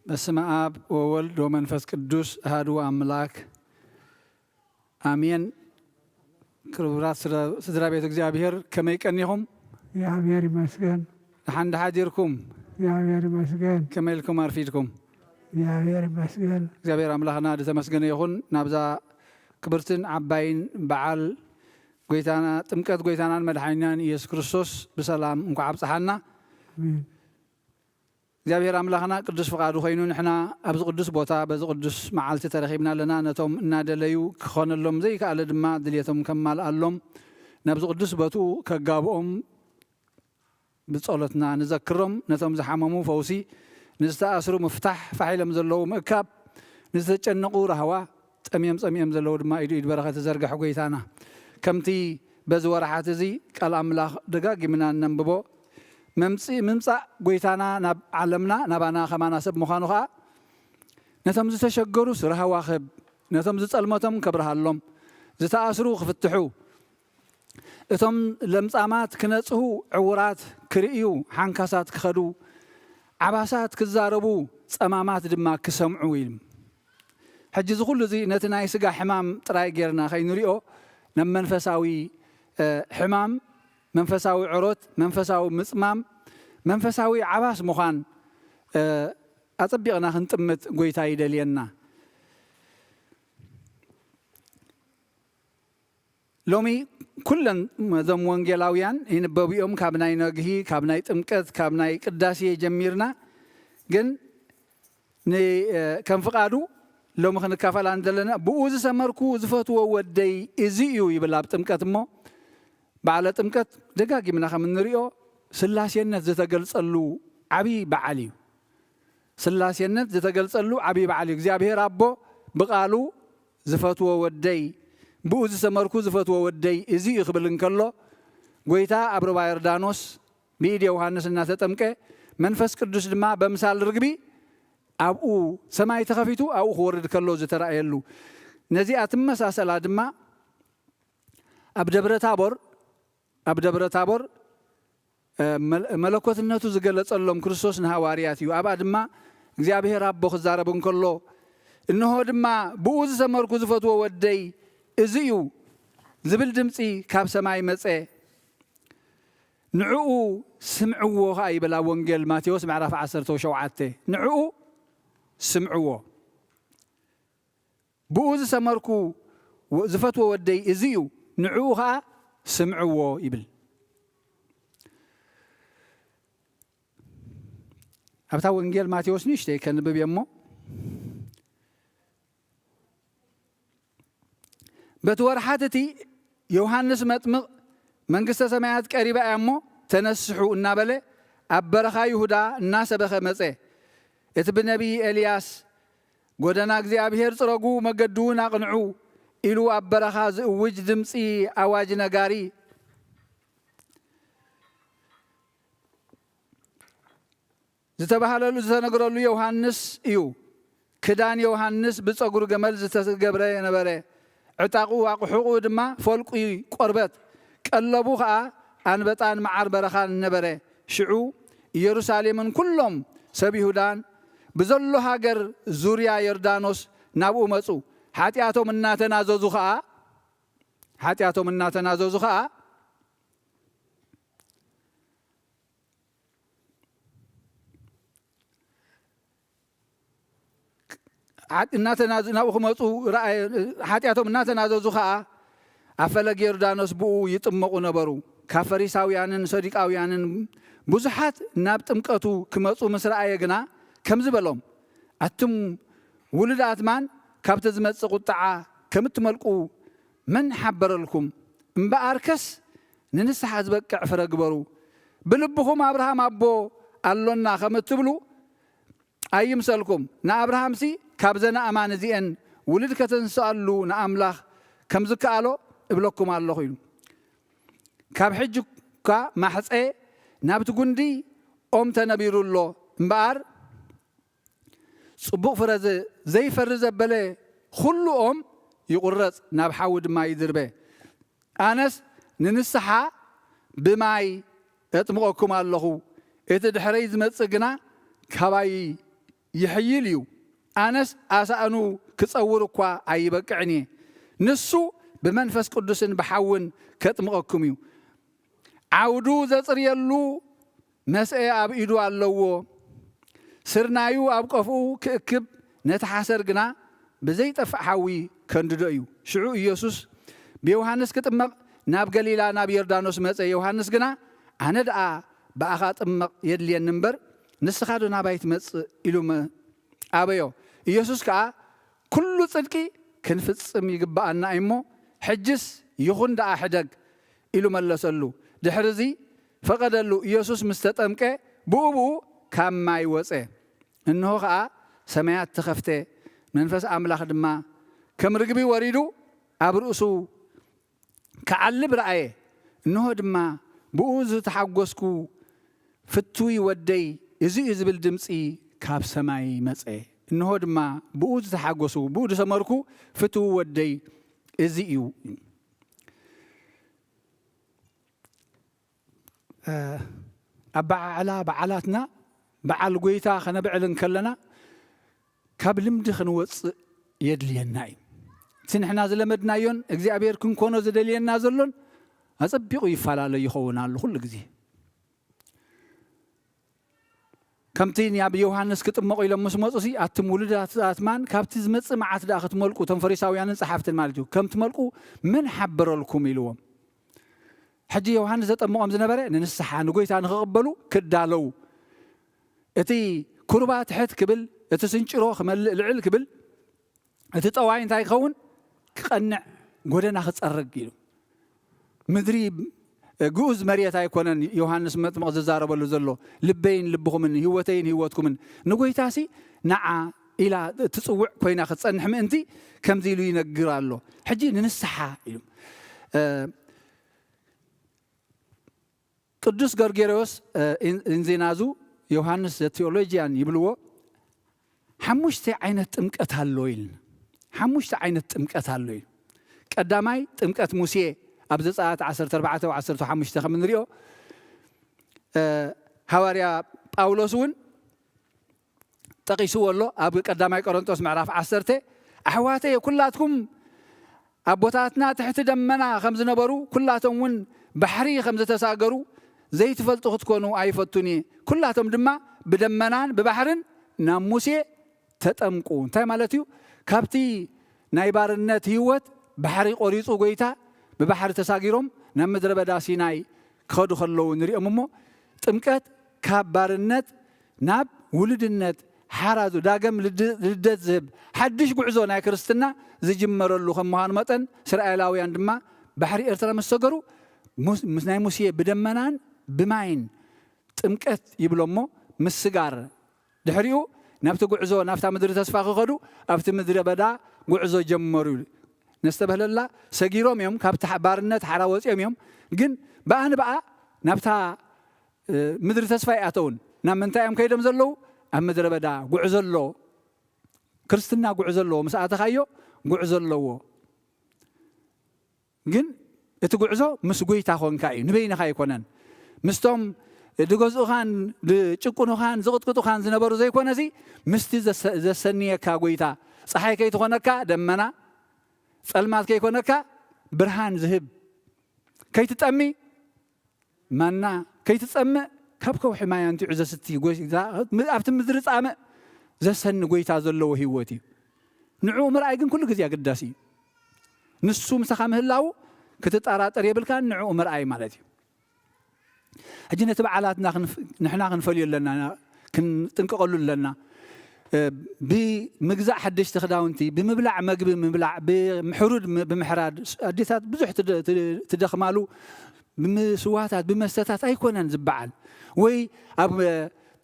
በስመ አብ ወወልድ ወመንፈስ ቅዱስ አሐዱ አምላክ አሜን። ክቡራት ስድራ ቤተ እግዚአብሔር ከመይ ቀኒኹም? እግዚአብሔር ይመስገን። ደሓን ሓዲርኩም? እግዚአብሔር ይመስገን። ከመይ ኢልኩም አርፊድኩም? እግዚአብሔር ይመስገን። እግዚአብሔር አምላኽና ዝተመስገነ ይኹን። ናብዛ ክብርትን ዓባይን በዓል ጎይታና ጥምቀት ጎይታናን መድሓኒናን ኢየሱስ ክርስቶስ ብሰላም እንኳ ዓብፅሓና። እግዚአብሔር አምላኽና ቅዱስ ፍቃዱ ኮይኑ ንሕና ኣብዚ ቅዱስ ቦታ በዚ ቅዱስ መዓልቲ ተረኺብና ኣለና። ነቶም እናደለዩ ክኾነሎም ዘይከኣለ ድማ ድልየቶም ከማልኣሎም نبز قدس بتو كجابهم بصلتنا نذكرهم نتم زحممو فوسي نستأسروا مفتاح فعيلم زلوا مكاب نستجنقوا رهوا أميم زلوا ما يريد بركة زرقة حقيتنا كمتي بزورحات زي كلام لا دقاق من النببو ممسا قويتانا نب علمنا نبانا خمانا سب مخانوخا نتم زتشجروا سرها واخب نتم زتالمتم كبرها اللهم زتأسروا خفتحوا اتم لمصامات كنصحو عورات كريو حنكاسات كخدو عباسات كزاربو صمامات دما كسمعو يلم حجي زغل زي نتناي سغا حمام طراي غيرنا خينريو نم منفساوي حمام منفساوي عروت منفساوي مصمام منفساوي عباس مخان اطبيقنا خنطمت غويتا يدلينا لومي كلن ذم وانجيلاويان ينببيهم كابناي نغهي كابناي طمقت كابناي قداسي جميرنا جن ني كم فقادو لو مخن كافل عندنا بوز سمركو زفتو ودي ازيو يبلا بطمقتمو بعد طمقت دغاغي منا خمنريو سلاسيነት زتገልጸሉ عبي بعلي سلاسيነት زتገልጸሉ عبي بعلي እግዚአብሔር አቦ بقالو زفتو ودي بوز سمركو زفتو ودي ازي يخبلن كلو غويتا ابربا يردانوس بيد يوحنس እና ተጠምቀ መንፈስ ቅዱስ ድማ በምሳል ርግቢ አብኡ ሰማይ ተኸፊቱ አው ወርድ ከሎ ዘተራየሉ ነዚ አትመሳሰላ ድማ አብደብረ ታቦር መለኮትነቱ ዝገለጸሎም ክርስቶስ ንሐዋርያት እዩ አባ ድማ እግዚአብሔር አቦ ክዛረብን ከሎ እነሆ ድማ በኡዝ ሰመርኩ ዝፈትዎ ወደይ እዚዩ ዝብል ድምፂ ካብ ሰማይ መፀ ንዕኡ ስምዕዎ ይበላ ወንጌል ማቴዎስ ምዕራፍ 17 ንዕኡ ስምዕዎ በኡዝ ሰመርኩ ዝፈትዎ ወደይ እዚዩ ንዕኡ ስምዕዎ ይብል ኣብታ ወንጌል ማቴዎስ ንሽተ ከንብብ የሞ بتورحاتتي يوحنس مطمق منقسة سمايات قريبة أمو تنسحو النابلة أبرخا يهودا الناس بخ مصي اتب نبي إلياس قدنا እግዚአብሔር ጽረጉ መገዱን አቅንዑ ኢሉ አበረኻ ዝውጅ ድምፂ አዋጅ ነጋሪ ዝተባሃለሉ ዝተነገረሉ ዮሐንስ እዩ ክዳን ዮሐንስ ብፀጉር ገመል ዝተገብረ ነበረ عتاقو وحقوق دما فولقي قربت قلبو خا انبطان معر برخان نبره شعو يروساليمن كلهم سب يهودان بزلو هاجر زوريا يردانوس نابو مصو حاتياتهم እና ተናዘዙ خا እናተናዙ ናብኹ መጹ ራእይ ኃጢአቶም እናተናዘዙ ኸዓ አፈለገ ዮርዳኖስ ብኡ ይጥመቁ ነበሩ ካፈሪሳውያንን ሰዲቃውያንን ብዙሓት ናብ ጥምቀቱ ክመጹ ምስ ረአየ ግና ከምዚ በሎም አትም ውሉዳት ማን ካብቲ ዝመጽእ ቁጣዓ ከምትመልቁ መን ሓበረልኩም እምበኣርከስ ንንስሓ ዝበቅዕ ፍረ ግበሩ ብልብኹም አብርሃም አቦ አሎና ከምትብሉ አይምሰልኩም ንአብርሃም ሲ ካብዘና አማን እዚአን ውልድ ከተንሳሉ ንአምላኽ ከምዝከኣሎ እብለኩም ኣለኹ ኢሉ ካብ ሕጅካ ማሕፀ ናብቲ ጉንዲ ኦም ተነቢሩሎ እምበኣር ጽቡቕ ፍረ ዘይፈሪ ዘበለ ኩሉ ኦም ይቁረፅ ናብ ሓዊ ድማ ይድርበ ኣነስ ንንስሓ ብማይ እጥምቐኩም ኣለኹ እቲ ድሕረይ ዝመጽእ ግና ካባይ ይሕይል እዩ ኣነስ ኣሳእኑ ክጸውር እኳ ኣይበቅዕኒ ንሱ ብመንፈስ ቅዱስን ብሓውን ከጥምቐኩም እዩ ዓውዱ ዘጽርየሉ መስአ ኣብ ኢዱ ኣለዎ ስርናዩ ኣብ ቀፍኡ ክእክብ ነቲ ሓሰር ግና ብዘይጠፍእ ሓዊ ከንድዶ እዩ ሽዑ ኢየሱስ ብዮሐንስ ክጥመቕ ናብ ገሊላ ናብ ዮርዳኖስ መፀ ዮሐንስ ግና ኣነ ደኣ ብኣኻ ጥመቕ የድልየኒ እምበር ንስኻ ዶ ናባይ ትመጽእ ኢሉ ኣበዮ ኢየሱስ ከዓ ኩሉ ጽድቂ ክንፍጽም ይግባአና እሞ ሕጅስ ይኹን ደኣ ሕደግ ኢሉ መለሰሉ ድሕርዚ ፈቀደሉ ኢየሱስ ምስ ተጠምቀ ብኡብኡ ካብ ማይ ወፀ እንሆ ከዓ ሰማያት ተኸፍተ መንፈስ ኣምላኽ ድማ ከም ርግቢ ወሪዱ ኣብ ርእሱ ክዓልብ ረአየ እንሆ ድማ ብኡ ዝተሓጎስኩ ፍቱይ ወደይ እዚ እዩ ዝብል ድምፂ ካብ ሰማይ መፀ እንሆ ድማ ብኡ ዝተሓጎሱ ብኡ ዝሰመርኩ ፍቱይ ወደይ እዚ እዩ ኣብ በዓላትና በዓል ጎይታ ከነብዕልን ከለና ካብ ልምዲ ክንወፅእ የድልየና እዩ እቲ ንሕና ዝለመድናዮን እግዚኣብሔር ክንኮኖ ዝደልየና ዘሎን ኣፀቢቑ ይፈላለ ይኸውን ኣሎ ኩሉ ግዜ ከምቲ ኣብ ዮሃንስ ክጥመቑ ኢሎም ምስ መፁ ኣትም ውሉዳት ኣትማን ካብቲ ዝመፅእ መዓት ዳ ክትመልቁ እቶም ፈሪሳውያንን ፀሓፍትን ማለት እዩ ከም ትመልቁ ምን ሓበረልኩም ኢልዎም ሕጂ ዮሃንስ ዘጠመቖም ዝነበረ ንንስሓ ንጎይታ ንክቕበሉ ክዳለው እቲ ኩርባ ትሕት ክብል እቲ ስንጭሮ ክመልእ ልዕል ክብል እቲ ጠዋይ እንታይ ክኸውን ክቐንዕ ጎደና ክፀርግ ኢሉ ምድሪ ግኡዝ መሬት ኣይኮነን ዮሃንስ መጥምቕ ዝዛረበሉ ዘሎ ልበይን ልብኹምን ህይወተይን ህይወትኩምን ንጎይታሲ ንዓ ኢላ ትፅውዕ ኮይና ክትፀንሕ ምእንቲ ከምዚ ኢሉ ይነግር ኣሎ ሕጂ ንንስሓ ኢሉ ቅዱስ ጎርጎርዮስ እንዜናዙ ዮሃንስ ቴዎሎጂያን ይብልዎ 5 ዓይነት ጥምቀት ኣሎ ኢል 5 ዓይነት ጥምቀት ኣሎ ኢል ቀዳማይ ጥምቀት ሙሴ ኣብ ዘጸአት 14 15 ከም ንሪኦ ሐዋርያ ጳውሎስ እውን ጠቂስዎ ኣሎ ኣብ ቀዳማይ ቆሮንቶስ ምዕራፍ 10 ኣሕዋተይ ኩላትኩም ኣቦታትና ትሕቲ ደመና ከም ዝነበሩ ኩላቶም እውን ባሕሪ ከም ዝተሳገሩ ዘይትፈልጡ ክትኮኑ ኣይፈቱን ኩላቶም ድማ ብደመናን ብባሕርን ናብ ሙሴ ተጠምቁ እንታይ ማለት እዩ ካብቲ ናይ ባርነት ህይወት ባሕሪ ቆሪፁ ጎይታ ብባሕሪ ተሳጊሮም ናብ ምድረ በዳ ሲናይ ክኸዱ ከለዉ ንሪኦም እሞ ጥምቀት ካብ ባርነት ናብ ውሉድነት ሓራዙ ዳግም ልደት ዝህብ ሓድሽ ጉዕዞ ናይ ክርስትና ዝጅመረሉ ከም ምዃኑ መጠን እስራኤላውያን ድማ ባሕሪ ኤርትራ ምስ ሰገሩ ምስ ናይ ሙሴ ብደመናን ብማይን ጥምቀት ይብሎ እሞ ምስጋር ድሕሪኡ ናብቲ ጉዕዞ ናብታ ምድሪ ተስፋ ክኸዱ ኣብቲ ምድረ በዳ ጉዕዞ ጀመሩ ነስተበህለላ ሰጊሮም እዮም ካብቲ ባርነት ሓራ ወፂኦም እዮም ግን በኣን በኣ ናብታ ምድሪ ተስፋ ይኣተውን ናብ ምንታይ እዮም ከይዶም ዘለዉ ኣብ ምድረ በዳ ጉዕዞ ኣሎ ክርስትና ጉዕዞ ኣለዎ ምስ ኣተኻዮ ጉዕዞ ኣለዎ ግን እቲ ጉዕዞ ምስ ጎይታ ኮንካ እዩ ንበይንኻ ኣይኮነን ምስቶም ድገዝኡኻን ድጭቁኑኻን ዝቕጥቅጡኻን ዝነበሩ ዘይኮነ ሲ ምስቲ ዘሰኒየካ ጎይታ ፀሓይ ከይትኾነካ ደመና ጸልማት ከይኮነካ ብርሃን ዝህብ ከይትጠሚ ማና ከይትጸምእ ካብ ከውሒ ማይ አንቲዑ ዘስቲ ኣብቲ ምድሪ ጻምእ ዘሰኒ ጎይታ ዘለዎ ህይወት እዩ ንዑ ምርኣይ ግን ኩሉ ግዜ ኣገዳሲ እዩ ንሱ ምሳኻ ምህላው ክትጠራጠር የብልካን ንዑ ምርኣይ ማለት እዩ ሕጂ ነቲ በዓላትና ንሕና ክንፈልዮ ኣለና ክንጥንቀቐሉ ኣለና ብምግዛእ ሓደሽቲ ክዳውንቲ ብምብላዕ መግቢ ምብላዕ ብምሕሩድ ብምሕራድ ኣዴታት ብዙሕ ትደኽማሉ ብምስዋታት ብመስተታት ኣይኮነን ዝበዓል ወይ ኣብ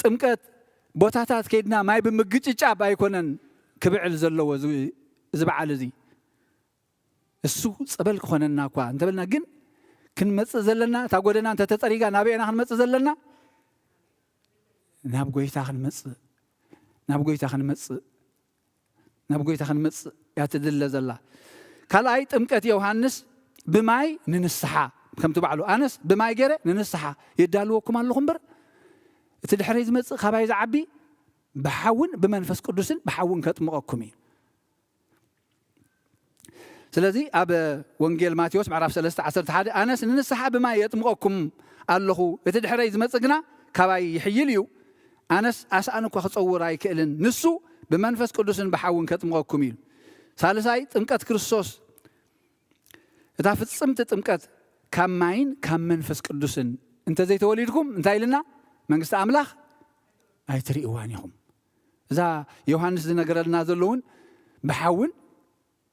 ጥምቀት ቦታታት ከይድና ማይ ብምግጭጫብ ኣይኮነን ክብዕል ዘለዎ ዝበዓል እዚ እሱ ፀበል ክኾነና እኳ እንተበልና ግን ክንመፅእ ዘለና እታ ጎደና እንተተፀሪጋ ናብአና ክንመፅእ ዘለና ናብ ጎይታ ክንመፅእ ናብ ጎይታ ክንመፅእ እያ ትድለ ዘላ ካልኣይ ጥምቀት ዮሃንስ ብማይ ንንስሓ ከምቲ ባዕሉ ኣነስ ብማይ ገይረ ንንስሓ የዳልወኩም ኣለኹ እምበር እቲ ድሕረይ ዝመፅእ ካባይ ዝዓቢ ብሓውን ብመንፈስ ቅዱስን ብሓውን ከጥምቐኩም እዩ ስለዚ ኣብ ወንጌል ማቴዎስ ምዕራፍ 3:11 ኣነስ ንንስሓ ብማይ የጥምቐኩም ኣለኹ እቲ ድሕረይ ዝመፅእ ግና ካባይ ይሕይል እዩ ኣነስ ኣስኣን እኳ ክፀውር ኣይክእልን ንሱ ብመንፈስ ቅዱስን ብሓውን ከጥምቐኩም እዩ ሳልሳይ ጥምቀት ክርስቶስ እታ ፍፅምቲ ጥምቀት ካብ ማይን ካብ መንፈስ ቅዱስን እንተዘይተወሊድኩም እንታይ ኢልና መንግስቲ ኣምላኽ ኣይትርእዋን ኢኹም እዛ ዮሃንስ ዝነገረልና ዘለውን ብሓውን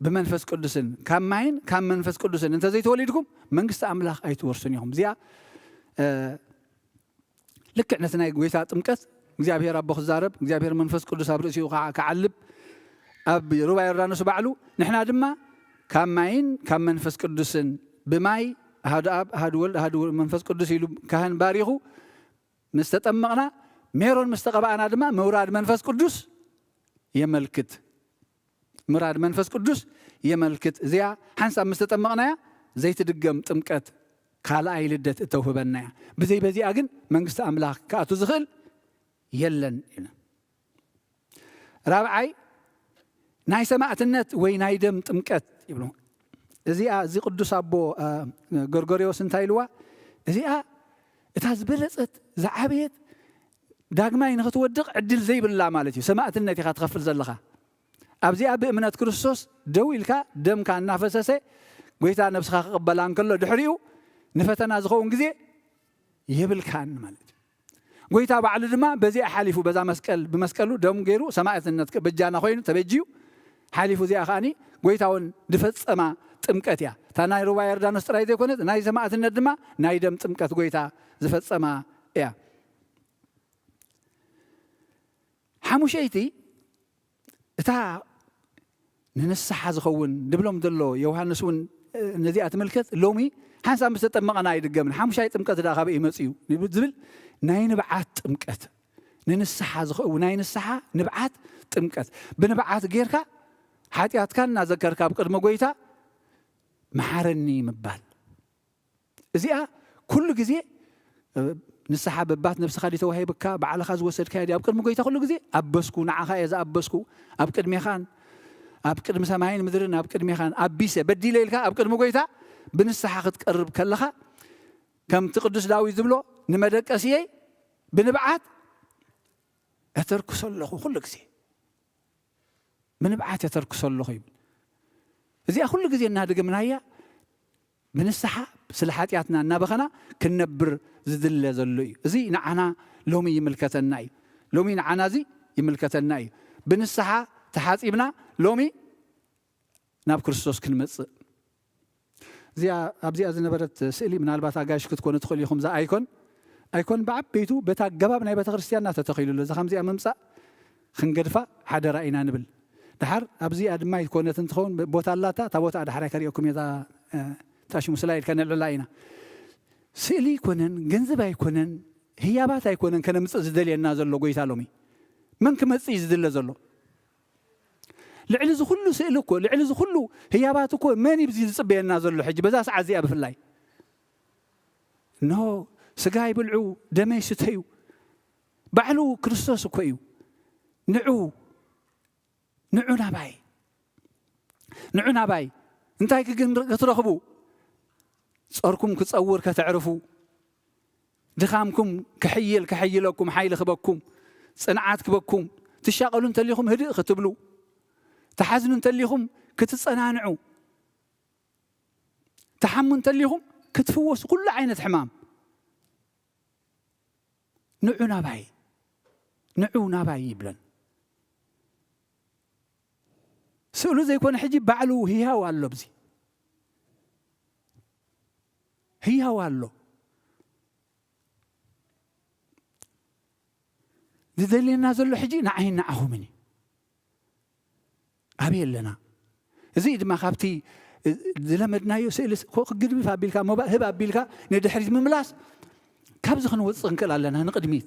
بمنفس قدسن كم ماين كم منفس قدسن أنت زي تولدكم منقست أملاخ أي تورسنيهم زيا لك نتنا يقويسات أمكس እግዚአብሔር አቦ خزارب እግዚአብሔር መንፈስ ቅዱስ አብርሲው ከዓልብ አብ ሩባ ይራነሱ ባዕሉ ንሕና ድማ ካብ ማይን ካብ መንፈስ ቅዱስን ብማይ አሐዱ አብ አሐዱ ወልድ አሐዱ መንፈስ ቅዱስ ይሉ ካህን ባሪኹ ምስተጠመቕና ሜሮን ምስተቀባእና ድማ ምውራድ መንፈስ ቅዱስ የመልክት ምውራድ መንፈስ ቅዱስ የመልክት እዚያ ሓንሳብ ምስተጠመቕናያ ዘይትድገም ጥምቀት ካልኣይ ልደት እተውህበናያ ብዘይ በዚኣ ግን መንግስቲ ኣምላኽ ከኣቱ ዝኽእል የለን ኢልና ራብዓይ ናይ ሰማዕትነት ወይ ናይ ደም ጥምቀት ይብሉ እዚኣ እዚ ቅዱስ ኣቦ ጎርጎርዮስ እንታይ ኢልዋ እዚኣ እታ ዝበለፀት ዝዓበየት ዳግማይ ንኽትወድቕ ዕድል ዘይብላ ማለት እዩ ሰማዕትነት ኢኻ ትኸፍል ዘለኻ ኣብዚኣ ብእምነት ክርስቶስ ደው ኢልካ ደምካ እናፈሰሰ ጎይታ ነብስኻ ክቕበላ እንከሎ ድሕሪኡ ንፈተና ዝኸውን ግዜ የብልካን ማለት እዩ ጎይታ ባዕሉ ድማ በዚኣ ሓሊፉ በዛ መስቀል ብመስቀሉ ደም ገይሩ ሰማዕትነት በጃና ኮይኑ ተበጅዩ ሓሊፉ እዚኣ ከዓኒ ጎይታውን ድፈፀማ ጥምቀት እያ እታ ናይ ሩባ ዮርዳኖስ ጥራይ ዘይኮነት ናይ ሰማዕትነት ድማ ናይ ደም ጥምቀት ጎይታ ዝፈፀማ እያ ሓሙሸይቲ እታ ንንስሓ ዝኸውን ድብሎም ዘሎ ዮሃንስ እውን ነዚኣ ትምልከት ሎሚ ሓንሳብ ምስተጠመቐና ኣይድገምን ሓሙሻይ ጥምቀት ዳ ካበይ ይመፅዩ ዝብል ናይ ንብዓት ጥምቀት ንንስሓ ዝኸውን ናይ ንስሓ ንብዓት ጥምቀት ብንብዓት ጌርካ ሓጢኣትካ እናዘከርካ ብቅድሚ ጎይታ መሓረኒ ምባል እዚኣ ኩሉ ግዜ ንስሓ በባት ነብስኻ ዲተዋሂብካ ባዕልኻ ዝወሰድካ ዲ ኣብ ቅድሚ ጎይታ ኩሉ ግዜ ኣበስኩ ንዓኻ እየ ዝኣበስኩ ኣብ ቅድሜኻን ኣብ ቅድሚ ሰማይን ምድርን ኣብ ቅድሜኻን ኣቢሰ በዲለ ኢልካ ኣብ ቅድሚ ጎይታ ብንስሓ ክትቀርብ ከለኻ ከምቲ ቅዱስ ዳዊት ዝብሎ ንመደቀስየይ ብንብዓት እተርክሶ ኣለኹ ኩሉ ግዜ ብንብዓት እተርክሶ ኣለኹ ይብል እዚኣ ኩሉ ግዜ እናድገምናያ ብንስሓ ስለ ሓጢኣትና እናበኸና ክንነብር ዝድለ ዘሎ እዩ እዚ ንዓና ሎሚ ይምልከተና እዩ ሎሚ ንዓና እዚ ይምልከተና እዩ ብንስሓ ተሓፂብና ሎሚ ናብ ክርስቶስ ክንመፅእ እዚኣ ኣብዚኣ ዝነበረት ስእሊ ምናልባት ኣጋይሽ ክትኮኑ ትኽእሉ ኢኹም ዛ ኣይኮን ብዓበይቱ በታ ገባብ ናይ ቤተ ክርስቲያንና ተተኺሉሎ እዛ ከምዚኣ ምምፃእ ክንገድፋ ሓደራ ኢና ንብል ድሓር ኣብዚኣ ድማ ይኮነት እንትኸውን ቦታ ኣላታ እታ ቦታ ድሓር ከሪአኩም እየ ታሽሙ ስላይድ ከነልዕላ ኢና ስእሊ ኣይኮነን ገንዘብ ኣይኮነን ህያባት ኣይኮነን ከነምፅእ ዝደልየና ዘሎ ጎይታ ሎሚ መን ክመፅእ እዩ ዝድለ ዘሎ ልዕሊ ዝኩሉ ስእሊ እኮ ልዕሊ ዝኩሉ ህያባት እኮ መን ይብዚ ዝፅበየና ዘሎ ሕጂ በዛ ሰዓት እዚኣ ብፍላይ እንሆ ስጋ ይብልዑ ደመይ ስተዩ ባዕሉ ክርስቶስ እኮ እዩ ንዑ ናባይ እንታይ ክትረኽቡ ጾርኩም ክጸውር ከተዕርፉ ድኻምኩም ክሕይለኩም ሓይሊ ክበኩም ጽንዓት ክበኩም ትሻቐሉ እንተሊኹም ህድእ ክትብሉ ተሓዝኑ እንተሊኹም ክትጸናንዑ ተሓሙ እንተሊኹም ክትፍወሱ ኩሉ ዓይነት ሕማም ንዑ ናባይ ይብለን ስእሉ ዘይኮነ ሕጂ ባዕሉ ህያው ኣሎ ብዚ ህያው ኣሎ ዝደልየና ዘሎ ሕጂ ንዓይን ንዓኹምን እዩ ኣበይ ኣለና እዚ ድማ ካብቲ ዝለመድናዮ ስእሊ ክግድብፍ ኣቢልካ ህብ ኣቢልካ ንድሕሪት ምምላስ ካብዚ ክንወፅእ ክንክእል ኣለና ንቅድሚት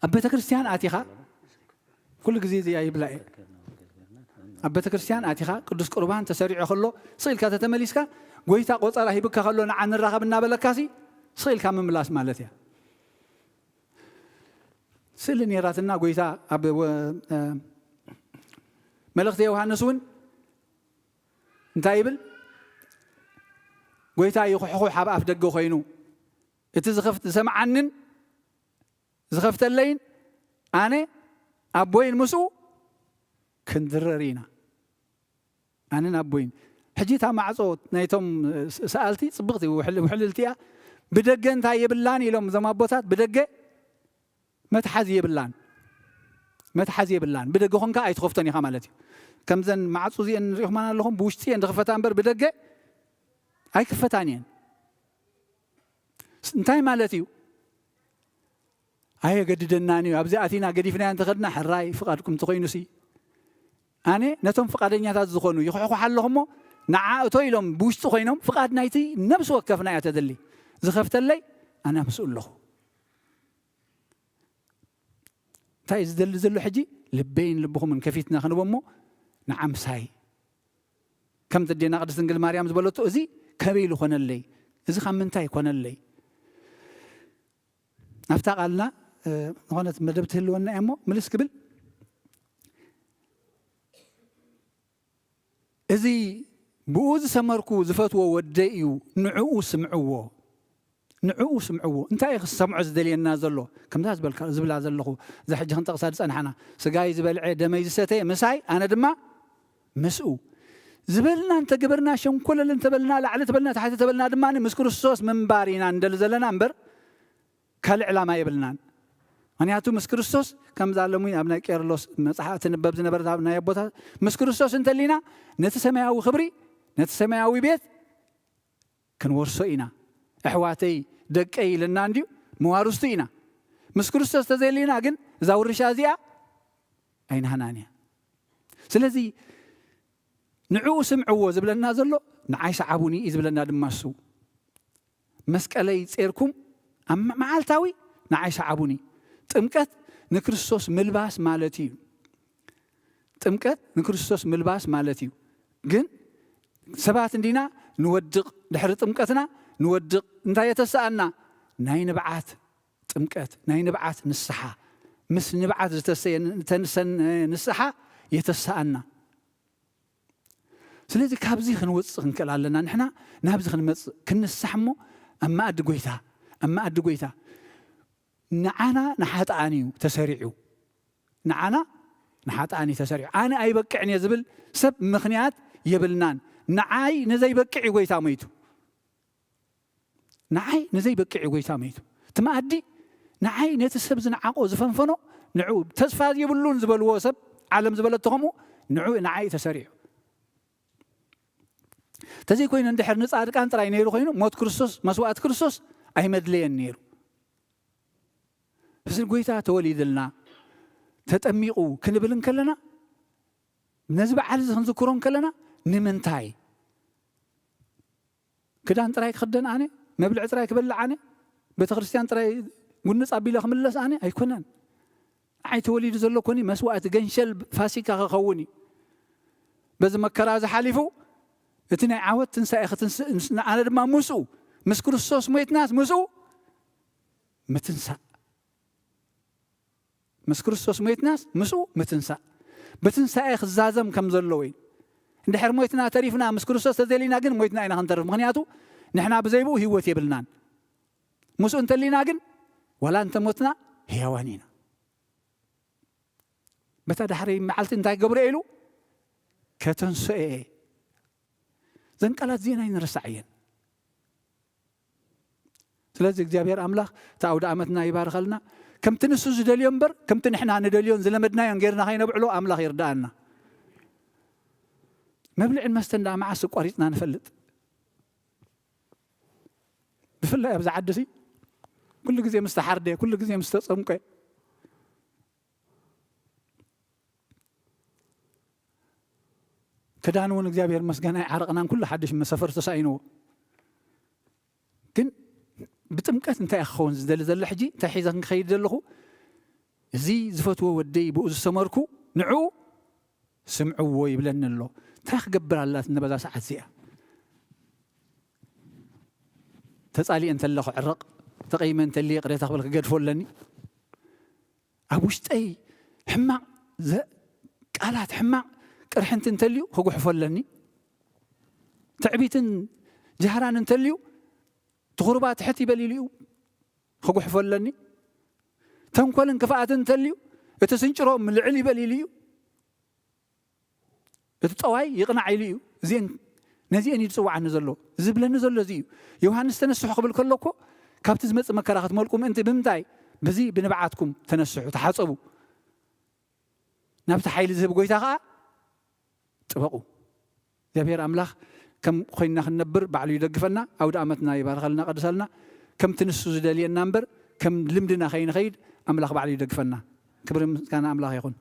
ኣብ ቤተ ክርስቲያን ኣቲኻ ኩሉ ግዜ እዚኣ ይብላ እየ ኣብ ቤተ ክርስቲያን ኣቲኻ ቅዱስ ቁርባን ተሰሪዑ ከሎ ስኢልካ ተተመሊስካ ጎይታ ቆፀራ ሂብካ ከሎ ንዓ ንራኸብ እናበለካሲ ስኢልካ ምምላስ ማለት እያ ስእሊ ነራትና ጎይታ ኣብ መልእኽቲ ዮሃንስ እውን እንታይ ይብል ጎይታ ይኹሕኹሕ ኣብ ኣፍ ደገ ኮይኑ እቲ ዝሰምዓንን ዝኸፍተለይን ኣነ ኣቦይን ምስኡ ክንድረር ኢና ኣነን ኣቦይን ሕጂ እታ ማዕፆ ናይቶም ሰኣልቲ ፅብቕቲ ውሕልልቲ እያ ብደገ እንታይ የብላን ኢሎም እዞም ኣቦታት ብደገ መትሓዝ የብላን ብደገ ኾንካ ኣይትኸፍቶን ኢኻ ማለት እዩ ከምዘን ማዕፁ እዚአን ንሪኢኹም ኣለኹም ብውሽጢ እየን ዝኽፈታ እምበር ብደገ ኣይክፈታን እየን እንታይ ማለት እዩ ኣየገድደናን እዩ ኣብዚ ኣቲና ገዲፍና እንተኸድና ሕራይ ፍቓድኩም እንተኮይኑሲ ኣነ ነቶም ፍቓደኛታት ዝኾኑ ይኽሕኹ ኣለኹሞ ንዓ እቶ ኢሎም ብውሽጢ ኮይኖም ፍቓድ ናይቲ ነብሲ ወከፍና እያ ተደሊ ዝኸፍተለይ ኣነ ምስኡ ኣለኹ እንታይ ዝደሊ ዘሎ ሕጂ ልበይን ልብኹምን ከፊትና ክንቦ እሞ ንዓምሳይ ከም ተዴና ቅድስት ድንግል ማርያም ዝበለቶ እዚ ከበይሉ ኮነለይ እዚ ካብ ምንታይ ኮነለይ ናብታ ቃልና ዝኾነት መደብ ትህልወና እያ እሞ ምልስ ክብል እዚ ብኡ ዝሰመርኩ ዝፈትዎ ወደይ እዩ ንዕኡ ስምዕዎ እንታይ ክሰምዖ ዝደልየና ዘሎ ከምዛ ዝብላ ዘለኹ እዛ ሕጂ ክንጠቕሳ ዝፀንሓና ስጋይ ዝበልዐ ደመይ ዝሰተየ ምሳይ ኣነ ድማ ምስኡ ዝበልና እንተግበርና ሸንኮለል እንተበልና ላዕሊ ተበልና ታሕቲ ተበልና ድማ ምስ ክርስቶስ ምንባር ኢና እንደሊ ዘለና እምበር ካልእ ዕላማ የብልናን ምክንያቱ ምስ ክርስቶስ ከምዛ ለሙይ ኣብ ናይ ቄርሎስ መፅሓፍ ትንበብ ዝነበረት ኣብ ናይ ኣቦታት ምስ ክርስቶስ እንተሊና ነቲ ሰማያዊ ክብሪ ነቲ ሰማያዊ ቤት ክንወርሶ ኢና ኣሕዋተይ ደቀይ ኢልና እንድዩ መዋርስቱ ኢና ምስ ክርስቶስ ተዘይሊና ግን እዛ ውርሻ እዚኣ ኣይናህናን እያ ስለዚ ንዕኡ ስምዕዎ ዝብለና ዘሎ ንዓይ ሰዓቡኒ እዩ ዝብለና ድማ እሱ መስቀለይ ጼርኩም ኣብ መዓልታዊ ንዓይ ሰዓቡኒ ጥምቀት ንክርስቶስ ምልባስ ማለት እዩ ጥምቀት ንክርስቶስ ምልባስ ማለት እዩ ግን ሰባት እንዲና ንወድቕ ድሕሪ ጥምቀትና ንወድቕ እንታይ የተሰኣና ናይ ንብዓት ጥምቀት ናይ ንብዓት ንስሓ ምስ ንብዓት ዝተሰየ ንስሓ የተሰኣና ስለዚ ካብዚ ክንወፅእ ክንክእል ኣለና ንሕና ናብዚ ክንመፅእ ክንስሕ እሞ ኣብ ማኣዲ ጎይታ ንዓና ንሓጣን እዩ ተሰሪዑ ንዓና ንሓጣን እዩ ተሰሪዑ ኣነ ኣይበቅዕን እየ ዝብል ሰብ ምክንያት የብልናን ንዓይ ንዘይበቅዕ እዩ ጎይታ ሞይቱ ንዓይ ንዘይበቅዕ ጎይታ ሞይቱ እቲ መኣዲ ንዓይ ነቲ ሰብ ዝነዓቆ ዝፈንፈኖ ንዑ ተስፋ የብሉን ዝበልዎ ሰብ ዓለም ዝበለቶ ከምኡ ንዓይ ተሰሪዑ ተዘይ ኮይኑ እንድሕር ንጻድቃን ጥራይ ነይሩ ኮይኑ ሞት ክርስቶስ መስዋዕት ክርስቶስ ኣይመድለየን ነይሩ እዚ ጎይታ ተወሊድልና ተጠሚቑ ክንብል ከለና ነዚ በዓል እዚ ክንዝክሮ ከለና ንምንታይ ክዳን ጥራይ ክኽደን ኣነ መብልዕ ጥራይ ክበልዕ ኣነ ቤተ ክርስቲያን ጥራይ ጉንፅ ኣቢለ ክምለስ ኣነ ኣይኮነን ንዓይ ተወሊዱ ዘሎ ኮኒ መስዋዕቲ ገንሸል ፋሲካ ክኸውን እዩ በዚ መከራ ዝሓሊፉ እቲ ናይ ዓወት ትንሳኤ ኣነ ድማ ምስኡ ምስ ክርስቶስ ሞይትናስ ምስኡ ምትንሳእ ምስ ክርስቶስ ሞይትናስ ምስኡ ምትንሳእ ብትንሳኤ ክዛዘም ከም ዘለዎ እዩ እንድሕር ሞይትና ተሪፍና ምስ ክርስቶስ ተዘሊና ግን ሞይትና ኢና ክንተርፍ ምክንያቱ ንሕና ብዘይብኡ ህይወት የብልናን ምስኡ እንተሊና ግን ዋላ እንተሞትና ህያዋን ኢና በታ ዳሕሪ መዓልቲ እንታይ ገብረ ኢሉ ከተንስኤ ዘን ቃላት ዜና ይንረሳዕ እየን ስለዚ እግዚኣብሔር ኣምላኽ እቲ ኣውደ ዓመትና ይባርኸልና ከምቲ ንሱ ዝደልዮ እምበር ከምቲ ንሕና ንደልዮን ዝለመድናዮን ጌርና ከይነብዕሎ ኣምላኽ ይርዳኣና መብልዕን መስተን ዳ መዓስ ቋሪፅና ንፈልጥ ብፍላይ ኣብዛ ዓዲ ኩሉ ግዜ ምስ ተሓርደ ኩሉ ግዜ ምስ ተፀምቀ ክዳን እውን እግዚኣብሔር መስገና ዓረቕናን ኩሉ ሓድሽ መሰፈር ተሳኢንዎ ግን ብጥምቀት እንታይ ክኸውን ዝደሊ ዘሎ ሕጂ እንታይ ሒዘ ክንከይድ ዘለኹ እዚ ዝፈትዎ ወደይ ብኡ ዝሰመርኩ ንዑ ስምዕዎ ይብለኒ ኣሎ እንታይ ክገብር ኣላት ነበዛ ሰዓት እዚኣ ተፃሊአ እንተለኹ ዕረቕ ተቐይመ እንተልየ ቅሬታ ክብል ክገድፎ ኣለኒ ኣብ ውሽጠይ ሕማቕ ቃላት ሕማቕ ቅርሕንቲ እንተልዩ ክጉሕፎ ኣለኒ ትዕቢትን ጀህራን እንተልዩ ትኹርባ ትሕት ይበሊሉ እዩ ክጉሕፎ ኣለኒ ተንኮልን ክፍኣትን እንተልዩ እቲ ስንጭሮም ልዕል ይበሊሉ እዩ እቲ ጠዋይ ይቕናዕ ኢሉ እዩ እዚአን ነዚአን እዩ ዝፅዋዓኒ ዘሎ ዝብለኒ ዘሎ እዚ እዩ ዮሃንስ ተነስሑ ክብል ከለኮ ካብቲ ዝመፅእ መከራ ክትመልቁ ምእንቲ ብምንታይ በዚ ብንብዓትኩም ተነስሑ ተሓፀቡ ናብቲ ሓይሊ ዝህብ ጎይታ ከዓ ጥበቁ እግዚአብሔር ኣምላኽ ከም ኮይንና ክንነብር ባዕሉ ይደግፈና ኣውደ ዓመትና ይባርኸልና ቀድሰልና ከም ትንሱ ዝደልየና እምበር ከም ልምድና ከይንኸይድ ኣምላኽ ባዕሉ ይደግፈና ክብሪ ምስጋና ኣምላኽ ይኹን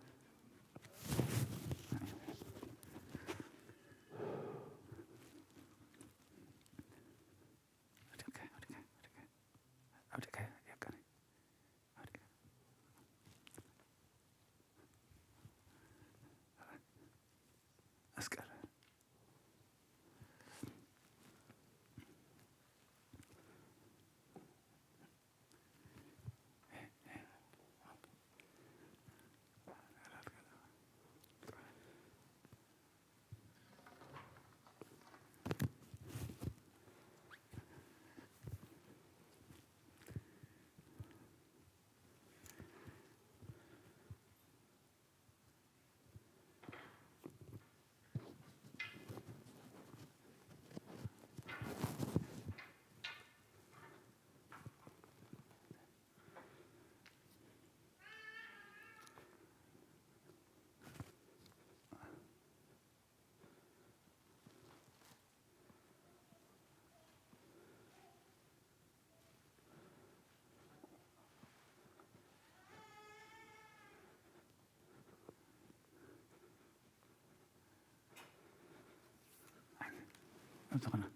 أتقنا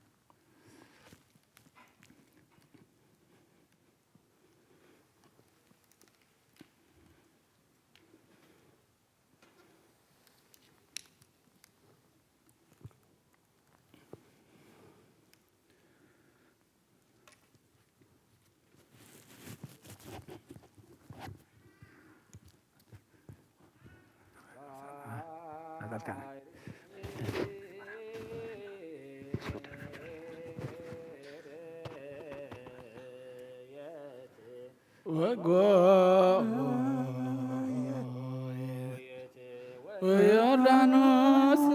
أتقنا ويردانوس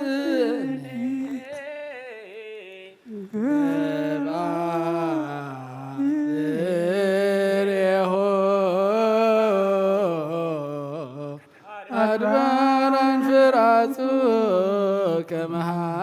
أدبارا فراتو كمهاراجي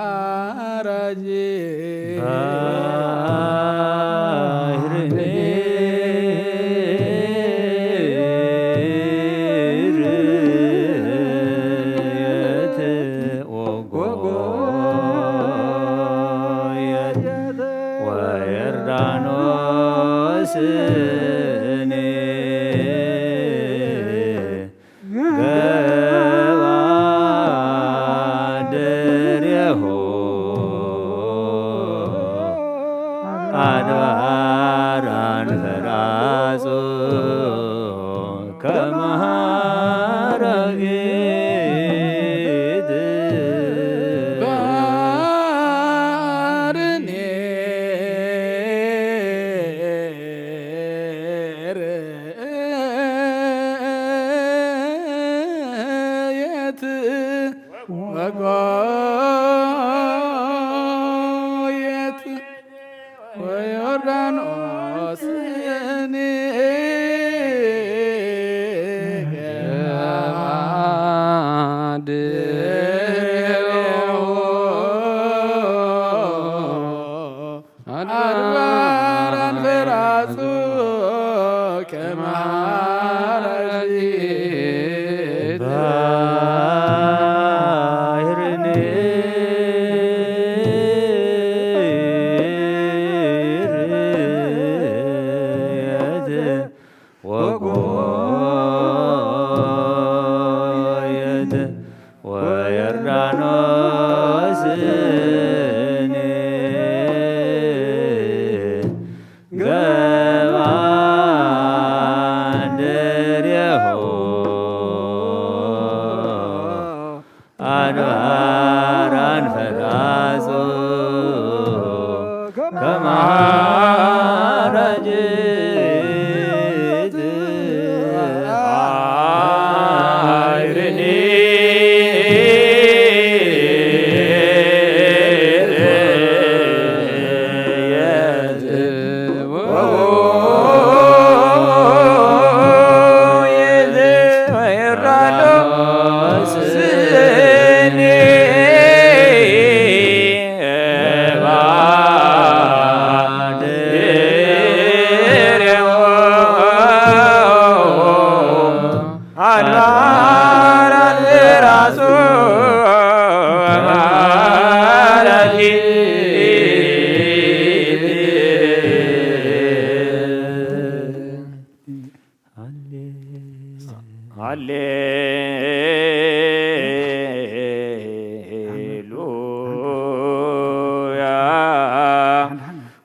ሃሌሉያ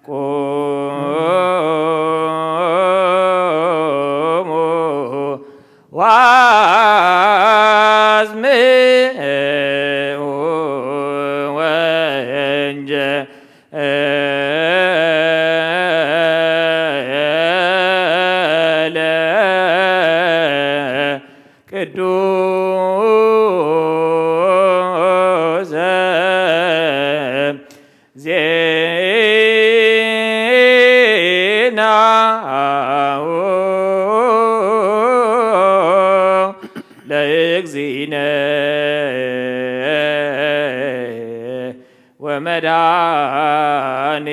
ቆሙ ዋዝምዑ ወንጀለ ቅዱሰ ዜናው ለእግዚእነ ወመድኃኒነ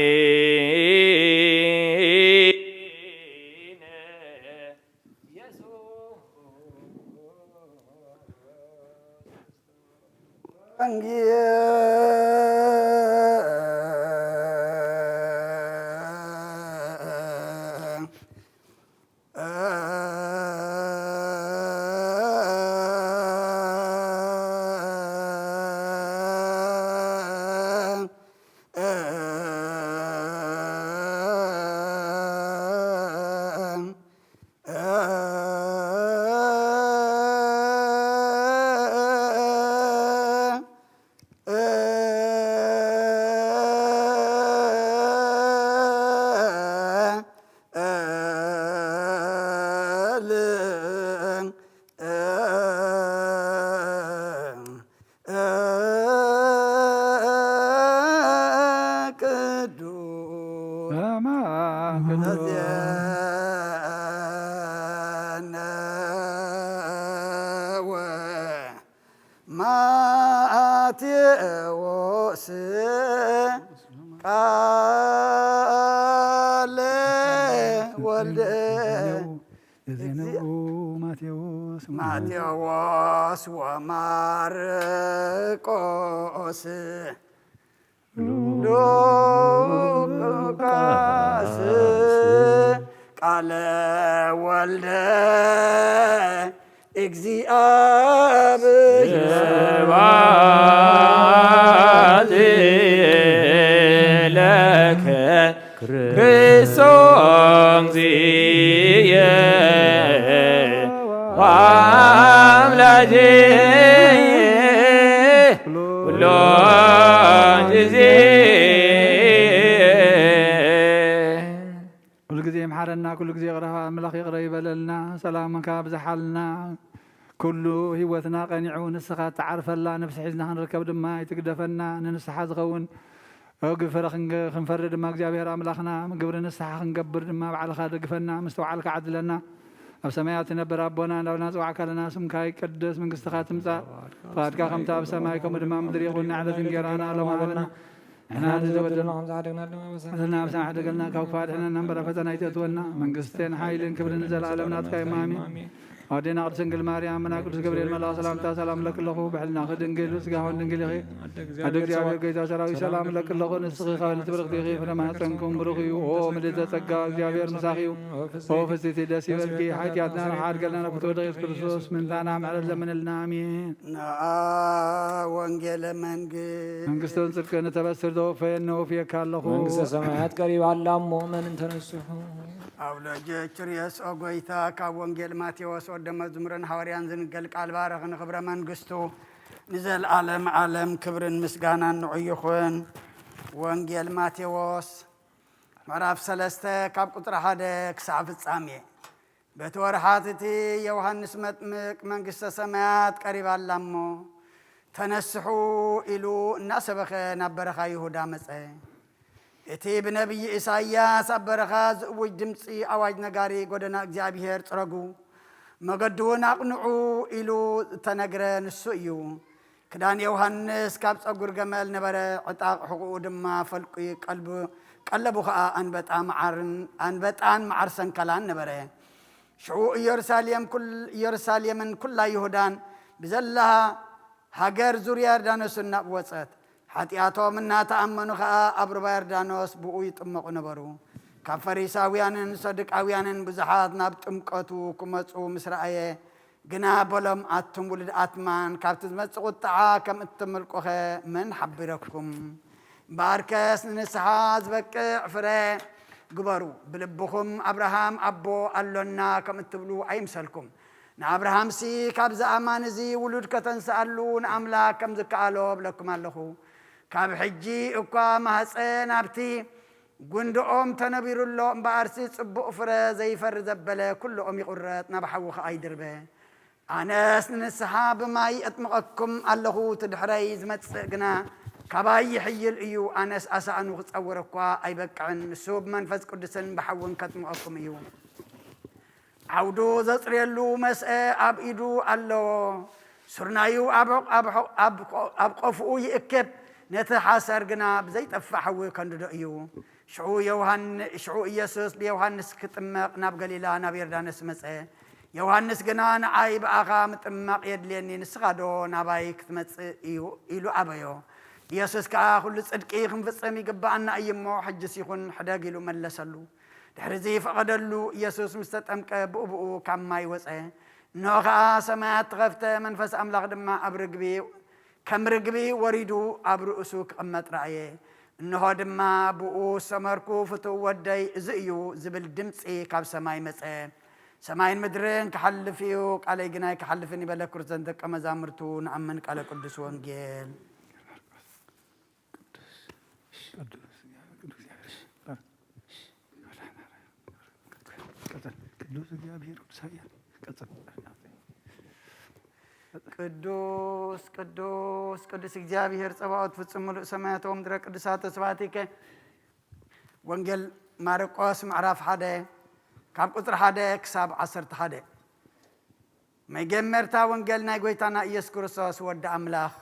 ማቴዎስ ቃለ ወልደ ማቴዎስ ወማርቆስ ሉቃስ ቃለ ወልደ እግዚአብሔር ስብሐት ለከ ክርስቶስ እግዚእየ ወአምላኬ ኩሎ ጊዜ كل جزء محرنا كل جزء غرها ملخ يغرى يبللنا سلامك بزحلنا كل هوتنا قنعون السخات تعرف الله نفس حزنا هنركب دما يتقدفنا ننسح زغون وقفر خنفرد ما جابير املاخنا قبر نسح خنقبر دما بعد خالق فنا مستوعلك عدلنا أب سمايات نبر ربنا لو نزوعك لنا سمك يقدس من قستخات مصا فاتك خمتا بسمايكم دما مدري يقولنا على ذنجرانا لو ما احنا نزودنا لنا بساعة قلنا كوفات احنا نمبر فتنا يتونا من قستين حايلين كبر نزل عالمنا تكاي مامي ودينا قد سنقل مريم منا قدس جبريل ملا سلام لك الله بحلنا خد نقل وسقاهون نقل يخي ادق جابر قيتا سراوي سلام لك الله نسخي خالد تبرق ديخي فلما تنكم برخي او مدد تسقا جابر مساخي او فستي داسي بلكي حياتنا حاد قلنا بتودغ كريستوس من ثانا مع الزمن النامين ወንጌል መንግስቱን ጽድቅ ነተበስር ዶፈን ነው ፊካ ለኹ መንግስተ ሰማያት ቀሪባ አላሞ ምን ተነሱሁ አውለጀችር የሶጎይታ ካብ ወንጌል ማቴዎስ ወደ መዝሙርን ሐዋርያን ዝንገል ቃል ባረኽን ክብረ መንግስቱ ንዘል ዓለም ክብርን ምስጋናን ንዑይኹን ወንጌል ማቴዎስ ምዕራፍ 3 ካብ ቁጥሪ 1 ክሳብ ፍጻሜ በተወርሃት እቲ ዮሐንስ መጥምቅ መንግስተ ሰማያት ቀሪባላሞ ተነስሑ ኢሉ እናሰበኸ ናብ በረኻ ይሁዳ መፀ እቲ ብነቢይ ኢሳያስ ኣብ በረኻ ዝእውጅ ድምፂ ኣዋጅ ነጋሪ ጎደና እግዚኣብሔር ፅረጉ መገድውን ኣቕንዑ ኢሉ ተነግረ ንሱ እዩ ክዳን ዮሐንስ ካብ ፀጉር ገመል ነበረ ዕጣቕ ሕቁኡ ድማ ፈልቂ ቀለቡ ከዓ አንበጣን መዓር ሰንከላን ነበረ ሽዑ ኢየሩሳሌምን ኩላ ይሁዳን ብዘላሃ ሃገር ዙርያ ዮርዳኖስን ናብወፀት ሓጢኣቶም እናተኣመኑ ከዓ ኣብ ሩባ ዮርዳኖስ ብኡ ይጥመቑ ነበሩ ካብ ፈሪሳውያንን ሰዱቃውያንን ብዙሓት ናብ ጥምቀቱ ክመፁ ምስ ረኣየ ግና በሎም ኣቱም ውልድ ኣትማን ካብቲ ዝመጽእ ቁጥዓ ከም እትምልቆኸ መን ሓቢረኩም ባርከስ ንንስሓ ዝበቅዕ ፍረ ግበሩ ብልብኹም አብርሃም ኣቦ ኣሎና ከም እትብሉ ኣይምሰልኩም ንአብርሃም ሲ ካብ ዝኣማን እዚ ውሉድ ከተንስኣሉ ንኣምላክ ከም ዝከኣሎ ብለኩም ኣለኹ ካብ ሕጂ እኳ ማህፀን ኣብቲ ጉንድኦም ተነቢሩሎ እምበኣርሲ ጽቡቕ ፍረ ዘይፈሪ ዘበለ ኩልኦም ይቁረጥ ናብ ሓዊ ኸ ኣይድርበ ኣነስ ንንስሓ ብማይ እጥምቐኩም ኣለኹ ትድሕረይ ዝመጽእ ግና ካባይ ይሕይል እዩ ኣነስ ኣሳእኑ ክጸውር እኳ ኣይበቅዕን ንሱ ብመንፈስ ቅዱስን ብሓውን ከጥምቐኩም እዩ ዓውዱ ዘጽርየሉ መስአ ኣብ ኢዱ ኣለዎ ሱርናዩ ኣብ ቆፍኡ ይእክብ ነቲ ሓሰር ግና ብዘይጠፍእ ሓዊ ከንድዶ እዩ ሽዑ ኢየሱስ ብዮሃንስ ክጥመቕ ናብ ገሊላ ናብ ዮርዳኖስ መጸ ዮሃንስ ግና ንዓይ ብኣኻ ምጥማቕ የድልየኒ ንስኻ ዶ ናባይ ክትመጽእ እዩ ኢሉ ኣበዮ ኢየሱስ ከዓ ኩሉ ጽድቂ ክንፍጽም ይግባአና እዩ እሞ ሕጅስ ይኹን ሕደግ ኢሉ መለሰሉ ድሕሪ ፈቐደሉ ኢየሱስ ምስ ተጠምቀ ብእብኡ ካብ ማይ ወፀ እነሆ ከዓ ሰማያት ተኸፍተ መንፈስ ኣምላኽ ድማ ኣብ ርግቢ ከም ርግቢ ወሪዱ ኣብ ርእሱ ክቕመጥ ረአየ እነሆ ድማ ብኡ ሰመርኩ ፍቱው ወደይ እዚ እዩ ዝብል ድምፂ ካብ ሰማይ መፀ ሰማይን ምድርን ክሓልፍ እዩ ቃለይ ግናይ ክሓልፍን ይበለ ክርስቶስ ደቀ መዛሙርቱ ንኣምን ቃለ ቅዱስ ወንጌል ቅዱስ ቅዱስ ቅዱስ እግዚአብሔር ጸባኦት ፍጹም ሙሉእ ሰማያት ወምድረ ቅዱሳት ተስባቲከ ወንጌል ማርቆስ ምዕራፍ 1 ካብ ቁጥሪ 1 ክሳብ 11 መጀመርታ ወንጌል ናይ ጎይታና ኢየሱስ ክርስቶስ ወዲ ኣምላኽ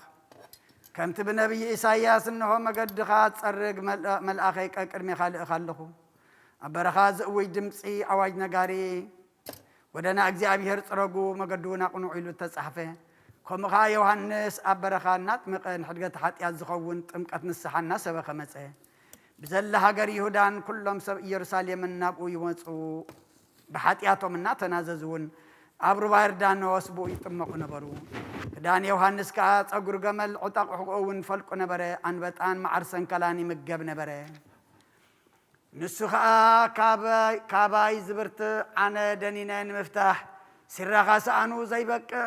ከምቲ ብነቢይ ኢሳይያስ እንሆ መገድኻ ጸርግ መልኣኸይ ቅድሜኻ ልእኻ ኣለኹ ኣብ በረኻ ዝእውይ ድምፂ ኣዋጅ ነጋሪ ወደና እግዚኣብሔር ጽረጉ መገዱን ኣቕንዑ ኢሉ ተጻሕፈ ከምኡ ኸዓ ዮሃንስ ኣብ በረኻ እናጥምቐ ንሕድገት ሓጢኣት ዝኸውን ጥምቀት ንስሓ እናሰበኸ መፀ ብዘላ ሃገር ይሁዳን ኩሎም ሰብ ኢየሩሳሌምን ናብኡ ይወፁ ብሓጢኣቶም እናተናዘዙውን ኣብ ሩባ ዮርዳኖስ ብኡ ይጥመቑ ነበሩ ክዳን ዮሃንስ ከዓ ጸጉር ገመል ዑጣቕ ሕቆውን ፈልቁ ነበረ ኣንበጣን መዓር ሰንከላን ይምገብ ነበረ ንሱ ከዓ ካባይ ዝብርቲ ኣነ ደኒነ ንምፍታሕ ሲራኻ ሰኣኑ ዘይበቅዕ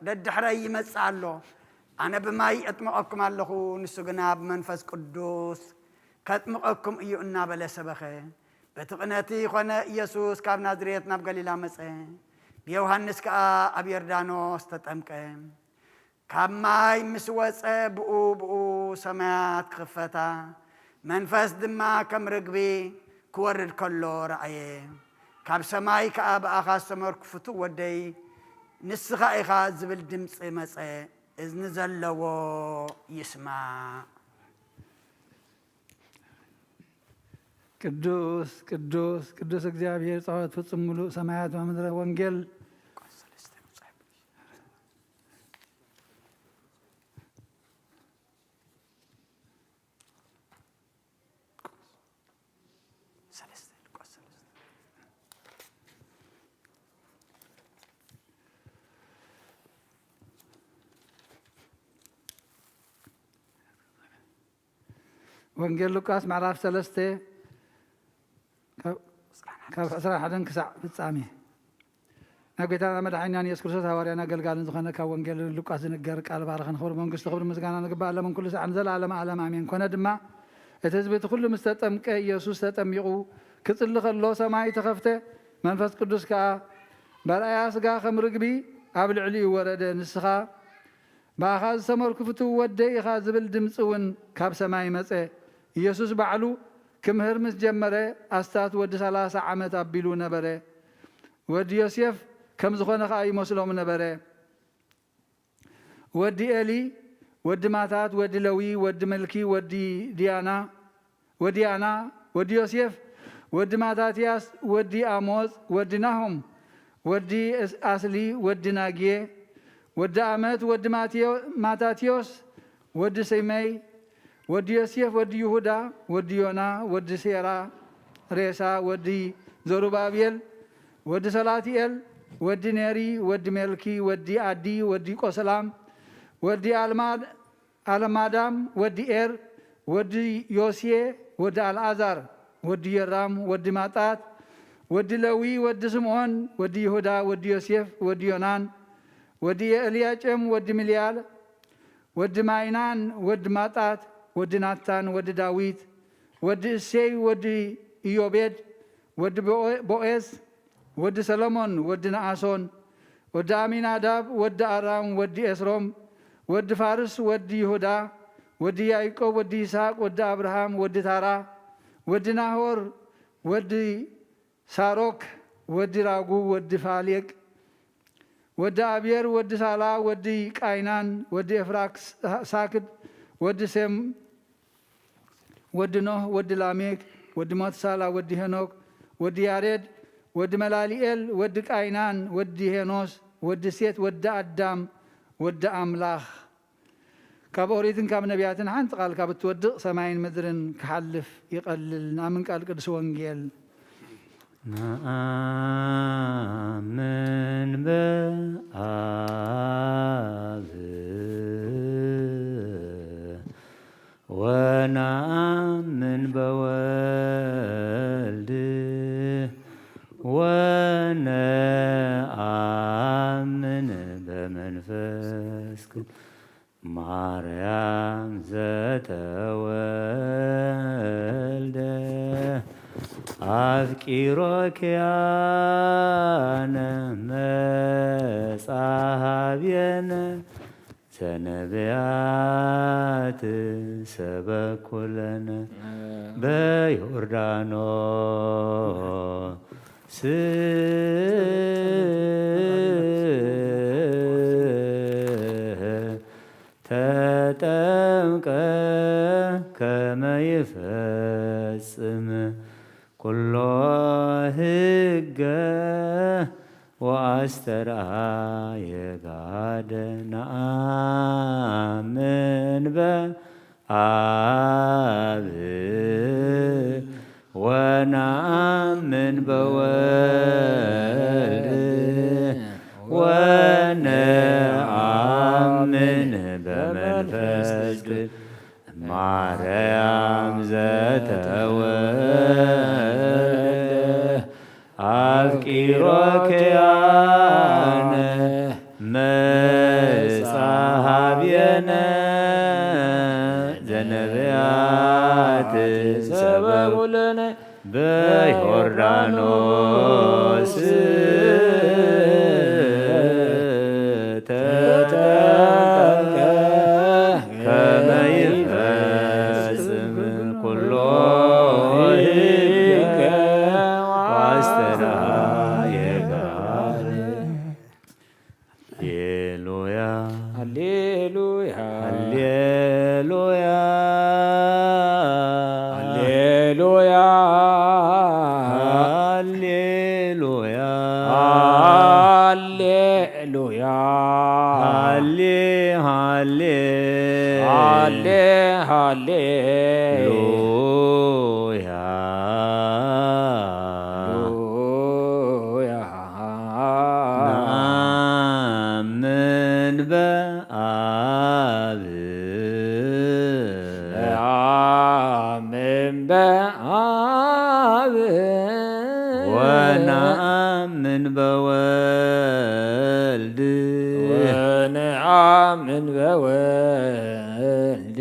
ደድሕረይ ይመጽእ ኣሎ ኣነ ብማይ እጥምቐኩም ኣለኹ ንሱ ግና ብመንፈስ ቅዱስ ከጥምቐኩም እዩ እናበለ ሰበኸ በቲ ቅነቲ ኮነ ኢየሱስ ካብ ናዝሬት ናብ ገሊላ መፀ ብዮሃንስ ከዓ ኣብ ዮርዳኖስ ተጠምቀ ካብ ማይ ምስ ወፀ ብኡ ሰማያት ክኽፈታ መንፈስ ድማ ከም ርግቢ ክወርድ ከሎ ረአየ ካብ ሰማይ ከዓ ብኣኻ ዝተመርኩ ፍቱው ወደይ ንስኻ ኢኻ ዝብል ድምፂ መፀ እዝኒ ዘለዎ ይስማዕ ቅዱስ ቅዱስ ቅዱስ እግዚአብሔር ጸባኦት ፍጹም ሙሉእ ሰማያት ወምድረ ወንጌል ወንጌል ሉቃስ ምዕራፍ 3 ካብ 11 ክሳብ ፍጻሜ ናብ ጌታና መድሓኒና ኢየሱስ ክርስቶስ ሃዋርያና ገልጋልን ዝኾነ ካብ ወንጌል ሉቃስ ዝንገር ቃል ባረኸ ንኽብሪ መንግስቱ ክብሪ ምስጋና ንግባእ ኣለምን ኩሉ ሰዓን ዘለዓለመ ዓለም ኣሜን ኮነ ድማ እቲ ህዝቢ እቲ ኩሉ ምስ ተጠምቀ ኢየሱስ ተጠሚቑ ክጽሊ ከሎ ሰማይ ተኸፍተ መንፈስ ቅዱስ ከዓ በርኣያ ስጋ ከም ርግቢ ኣብ ልዕሊኡ ወረደ ንስኻ ብኣኻ ዝተመርኩ ፍቱው ወደይ ኢኻ ዝብል ድምፂ እውን ካብ ሰማይ መፀ ኢየሱስ ባዕሉ ክምህር ምስ ጀመረ ኣስታት ወዲ 30 ዓመት ኣቢሉ ነበረ ወዲ ዮሴፍ ከም ዝኾነ ከዓ ይመስሎም ነበረ ወዲ ኤሊ ወዲ ማታት ወዲ ለዊ ወዲ መልኪ ወዲ ዲያና ወዲ ዮሴፍ ወዲ ማታትያስ ወዲ ኣሞፅ ወዲ ናሆም ወዲ ኣስሊ ወዲ ናግየ ወዲ ኣመት ወዲ ማታትዮስ ወዲ ሰሜይ ወዲ ዮሴፍ ወዲ ይሁዳ ወዲ ዮና ወዲ ሴራ ሬሳ ወዲ ዘሩባቤል ወዲ ሰላትኤል ودي نيري ودي ملكي ودي عدي ودي قسلام ودي ألمادام ودي إير ودي يوسيه ودي العزار ودي يرام ودي ماتات ودي لوي ودي سمعون ودي يهودا ودي يوسف ودي يونان ودي إلياجم ودي مليال ودي ماينان ودي ماتات ودي ناتان ودي داويد ودي السي ودي إيوبيد ودي بوئز ودي سلمون ودي نعاسون ودي أميناداب ودي أرام ودي إسروم ودي فارس ودي يهودا ودي يعقوب ودي إسحاق ودي أبراهام ودي تارا ودي ناهور ودي ساروك ودي راغو ودي فاليق ودي أبير ودي سالا ودي قاينان ودي إفراك ساكد ودي سم ودي نوح ودي لاميك ودي ماتسالا ودي هنوك ودي ياريد ودي ملاليل ودي قاينان ودي هنوس ودي سيت ودي أدام ودي أملاخ كاب أوريتن كاب نبياتن حانت قال كاب تودق سماين مدرن كحلف يقلل نامن قال قدس وانجيل نآمن بآب ونآمن بولد ونآمن بمنفس ማርያም ዘተወልደ አፍቂሮኪያነ መጻሃብየነ ዘነቢያት ሰበኩለነ በዮርዳኖስ ተጠምቀ ከመ ይፈጽም ኩሎ ሕገ ወአስተርአየ ጋደ ነአምን በአብ ወነአምን በወልድ ወነአምን በመንፈስ ቅዱስ ማርያም ዘተወልደ አፍቂሮኪያነ መጻሃብየነ ዘነቢያት ሰበኩለነ በዮርዳኖስ ተጠምቀ ከመ ይፈጽም ኩሎ ሕገ ወአስተርአየ ጋደ ሃሌሉያ ሃሌሉያ ሃሌሉያ ሃሌሉያ ሃሌሉያ ሃሌሉያ ሃሌ ሃሌ ሃሌ ሃሌሉያ ሃሌሉያ ነአምን በአብ ነአምን በአብ ወነአምን በወልድ ወነአምን በወልድ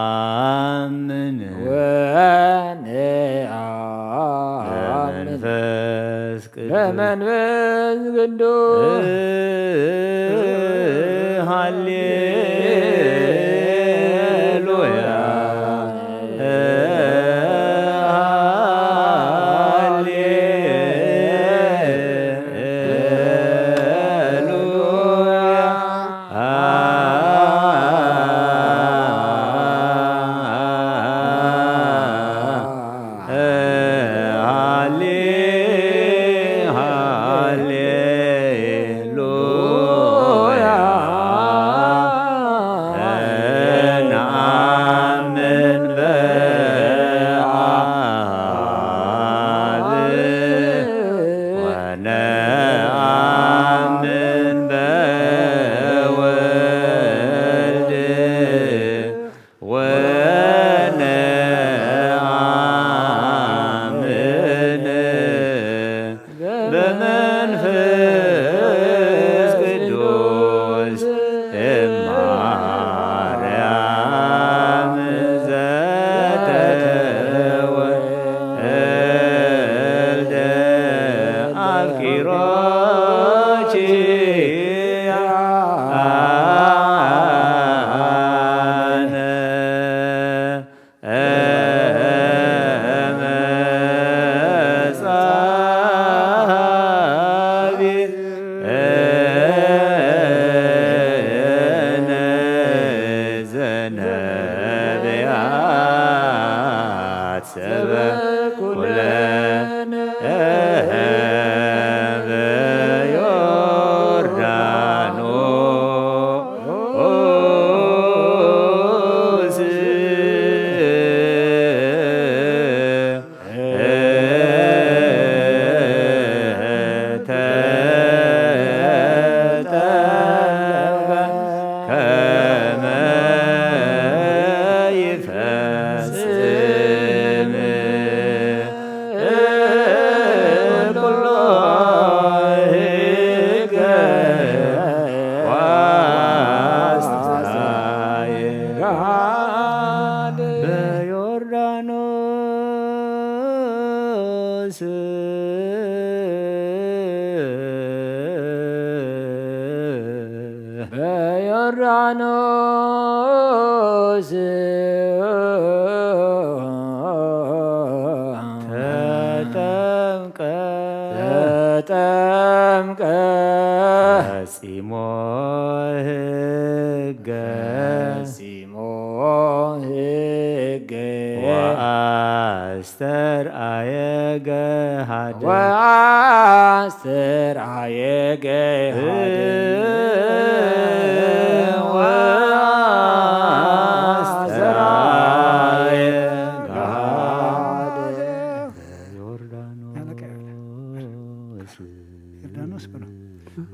ወነአምን ወነአምን በመንፈስ ቅዱስ በመንፈስ ቅዱስ ሃሌሉያ በዮርዳኖስ ተጠምቀ ፈጺሞ ሕገ ወአስተርአየ ገሃደ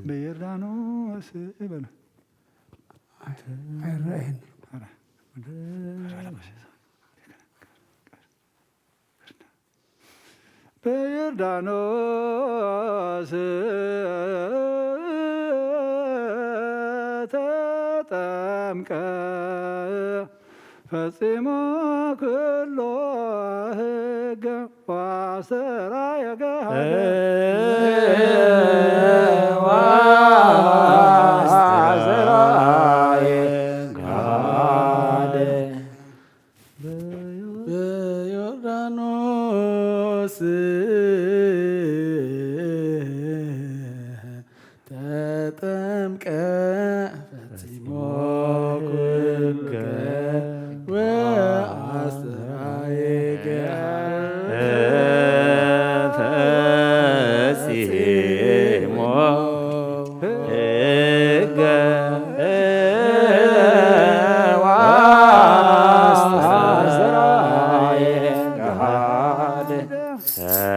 በዮርዳኖስ በሉ በዮርዳኖስ ተጠምቀ ፈጽሞ ኩሎ ሕገ ወአስተርአየ ገሃደ በዮርዳኖስ ተጠምቀ ፈጽሞ ኩሎ ወአስተርአየ ገሃደ ፈጽሞ ሕገ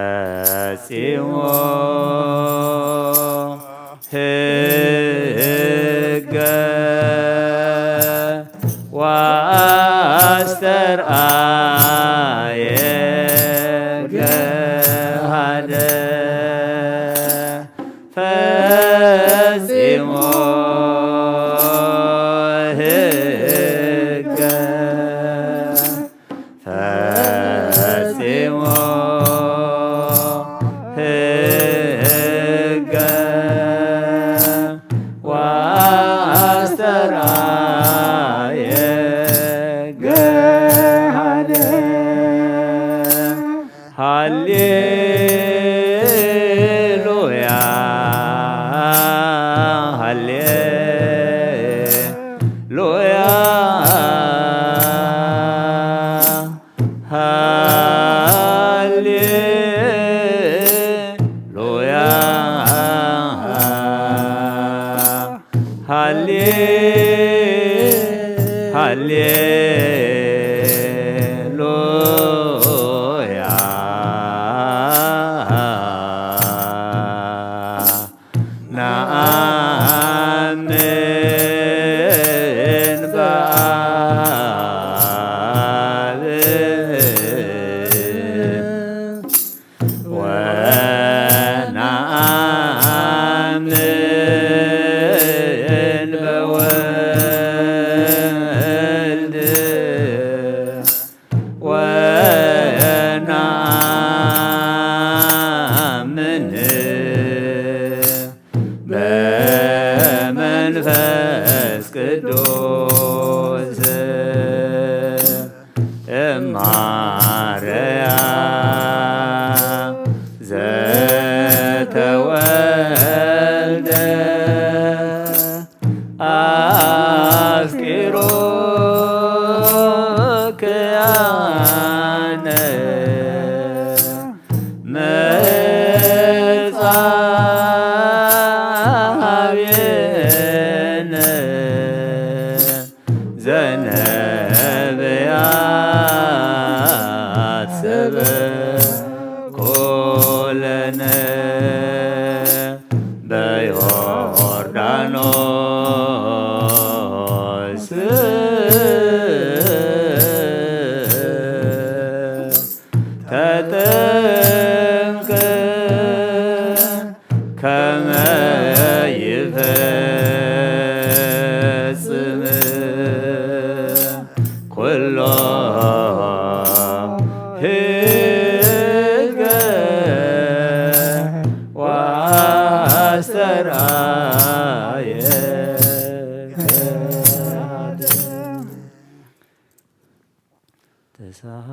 ፈጽሞ ሕገ ወአስተርአየ ገሃደ ፈጽሞ ሕገ ፈጽሞ ሕገ ወአስተርአየ ገሃደ ሃሌሉያ ሃሌሉያ ሃሌሉያ ሃሌሉያ ነአምን በአብ ወነአምን በወልድ ወነአምን ዘተወልደ አፍቂሮ ክያነ መጻብየነ ዘነብያት ሰበኮለነ በዮርዳኖስ ተጠምቀ ከመ ይፈጽም ኩሎ ሕገ ወአስተርአየ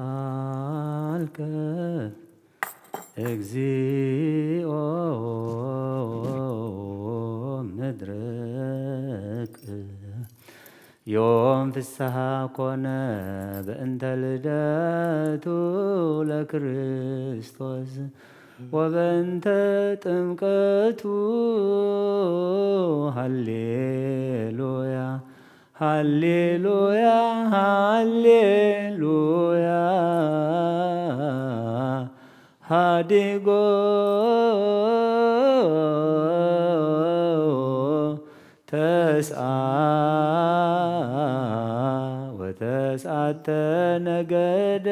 ተሳሃልከ እግዚኦ ምድረክ ዮም ፍስሐ ኮነ በእንተ ልደቱ ለክርስቶስ ወበእንተ ጥምቀቱ ሃሌሉያ ሃሌሉያ ሃሌሉያ ሃዲጎ ተስአ ወተስዓተ ነገደ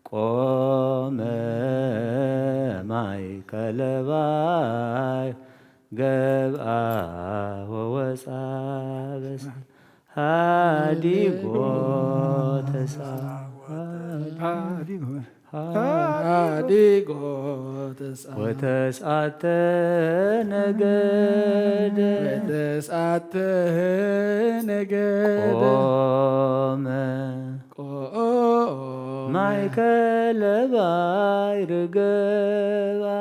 ቆመ ማእከለ ባሕር ገብአ ወወፃ በሰላም ሃዲጎ ተስአ ሃዲጎ ተስዓ ወተስዓተ ነገደ ወተስዓተ ነገደ ቆመ ማእከለ ባሕር ገብአ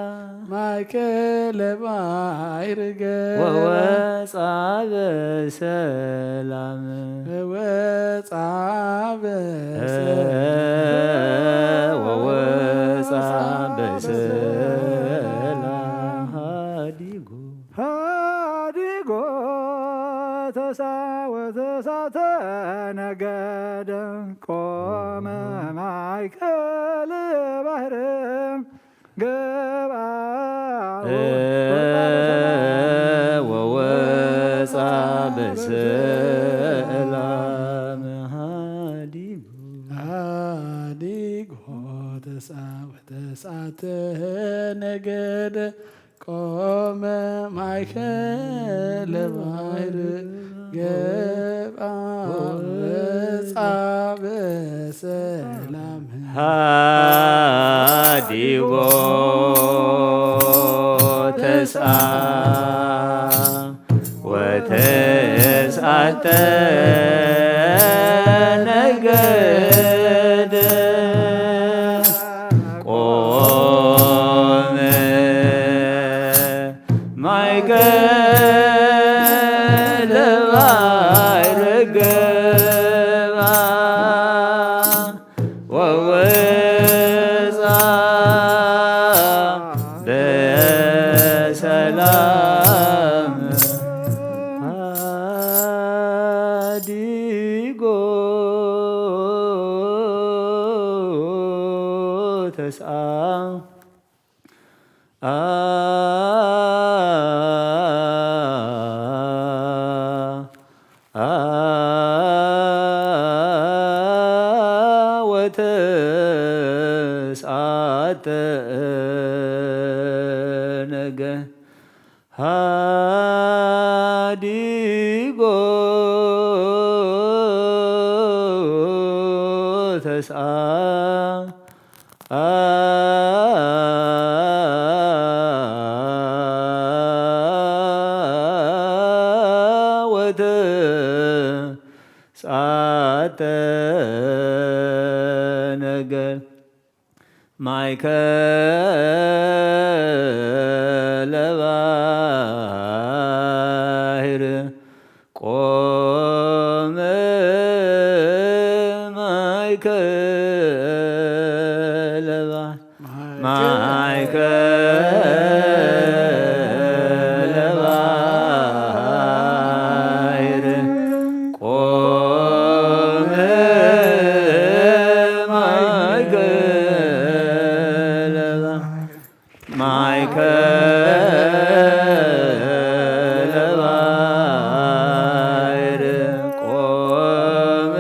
ማእከለ ባሕር ገብአ ወወፃ በሰላም ወወፃ ወወፃ በሰላም ሃዲጎ ሃዲጎ ተስዓ ወተስዓተ ነገደ ቆመ ማእከለ ባሕር ገብአ ወወፃ በሰላም ሃዲጎ ሃዲጎ ተስዓ ወተስዓተ ነገደ ቆመ ማእከለ ባሕር ገብአ ወወፃ በሰላም ሃዲጎ ተስዓ ወተስዓተ ነገደ ቆመ ማእከለ ባሕር ገብአ ወወፃ በሰላም ሃዲጎ ተስዓ ወተስዓተ ነገ ሃዲጎ ተስዓ ወተስዓተ ነገር ማእከለ ባሕር ቆመ ማእከለ ባሕር ቆመ ማእከለ ባሕር ቆመ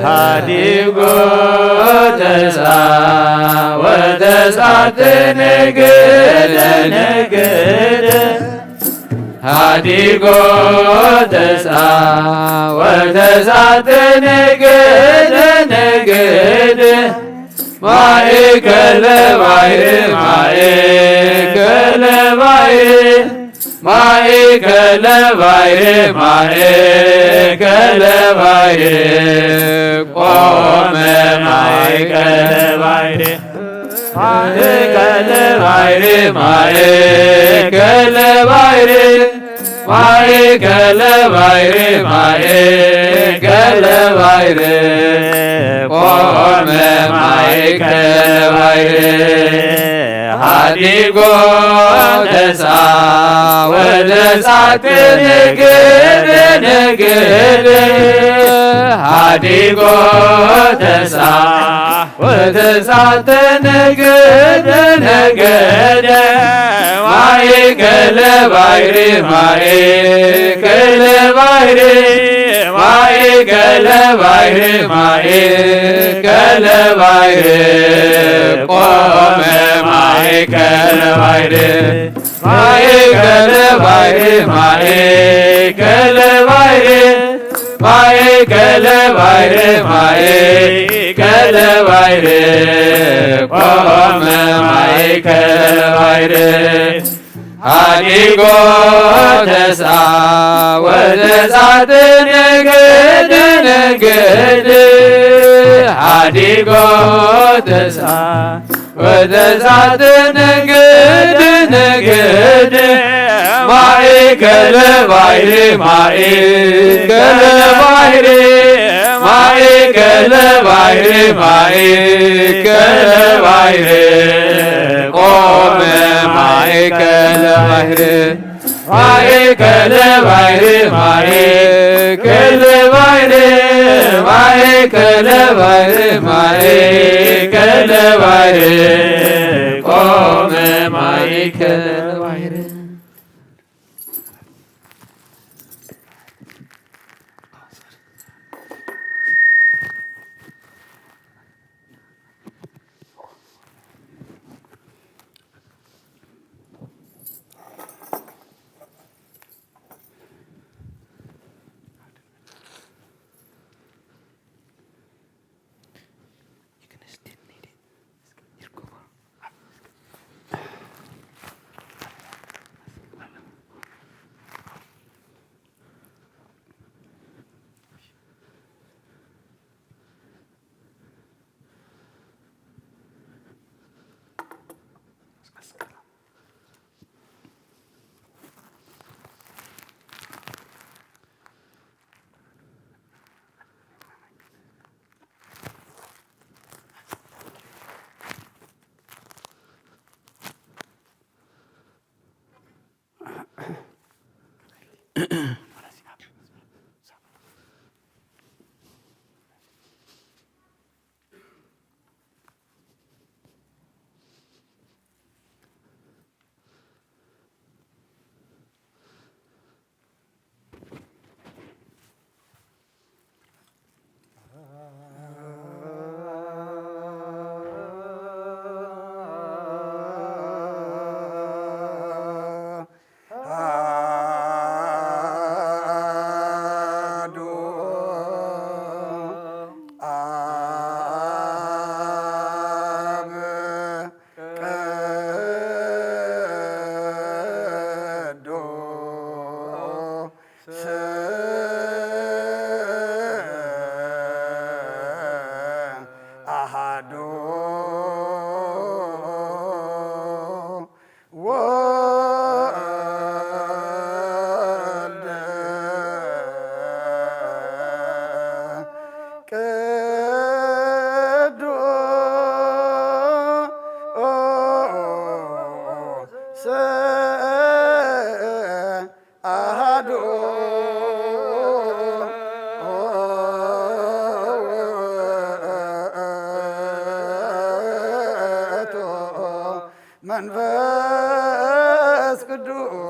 ሃዲጎ ሃዲጎ ተስዓ ወተስዓተ ነገደ ነገደ ማእከለ ባሕር ማእከለ ባሕር ማእከለ ባሕር ማእከለ ባሕር ቆመ ማእከለ ባሕር ማእከለ ባሕር ማእከለ ባሕር ማእከለ ባሕር ማእከለ ባሕር ቆመ ማእከለ ባሕር ሃዲጎ ተሳ ወደሳት ንግድ ንግድ ሃዲጎ ተሳ ወደሳት ንግድ ንግድ ማእከለ ባሕሪ ማእከለ ባሕሪ ማእከለ ባሕሪ ማእከለ ባሕሪ ቆመ ማእከለ ባሕሪ ማእከለ ባሕሪ ማእከለ ባሕሪ ማእከለ ባሕሪ ማእከለ ባሕሪ ቆመ ማእከለ ባሕሪ ሃዲጎ ተሳ ወደሳት ንግድ ንግድ ሃዲጎ ተሳ ወደሳት ንግድ ንግድ ማእከለ ባሕሪ ማእከለ ባሕሪ ማእከለ ባሕሪ ማእከለ ባሕሪ ቆመ ማእከለ ባሕሪ ማእከለ ባሕሪ ማእከለ ባሕሪ ማእከለ ባሕሪ ማእከለ ባሕሪ ቆመ ማእከለ ባሕሪ መንፈስ ቅዱስ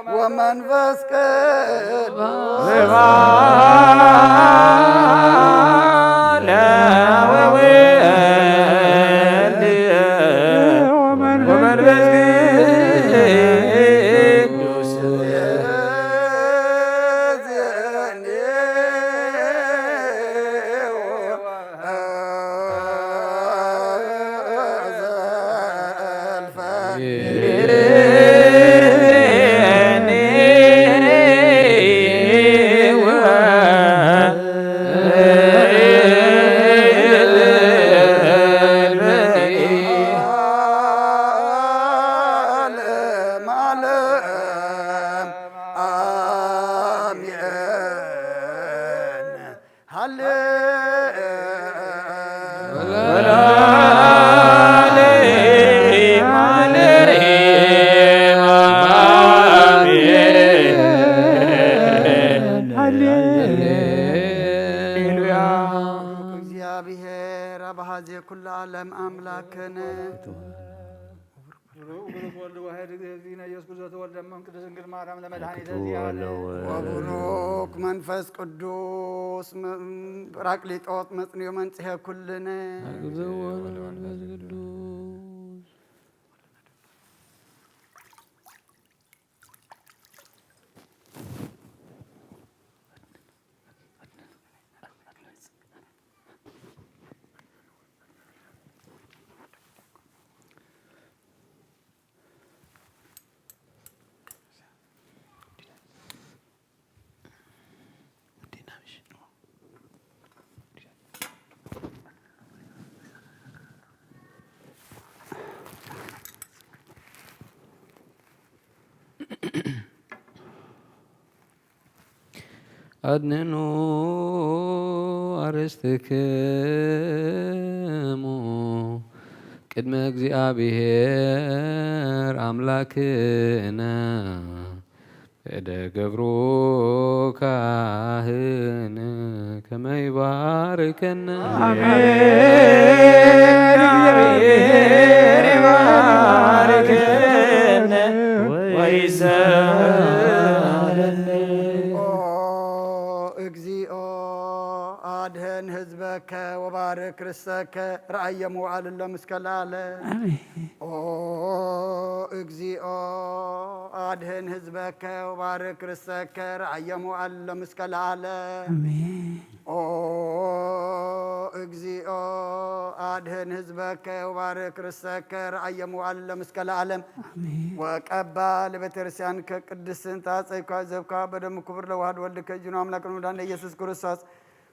ومنفس እግዚአብሔር አባዜ ኩሉ ዓለም አምላክን ወቡሩክ መንፈስ ቅዱስ ጰራቅሊጦስ መጽንዮ መንጽሔ ኩልነ أدننوا أرستكمو ቅድመ እግዚአብሔር አምላክነ እደ ገብሮ ካህን ከመ ይባርከነ እግዚአብሔር ይባርከነ ወይሰለነ እግዚኦ አድህን ህዝበከ ወባርክ ርሰከ ረአየ መዋዕል ለመስከላለ ኦ እግዚኦ አድህን ህዝበከ ወባርክ ርሰከ ረአየ መዋዕል ለመስከላለ ኦ እግዚኦ አድህን ህዝበከ ወባርክ ርሰከ ረአየ መዋዕል ለመስከላለም ወቀባ ለቤተክርስቲያን ከቅድስን ታጸይኳ ዘብካ በደም ክቡር ለዋህድ ወልድ ከጅኑ አምላክ ነው ዳነ ኢየሱስ ክርስቶስ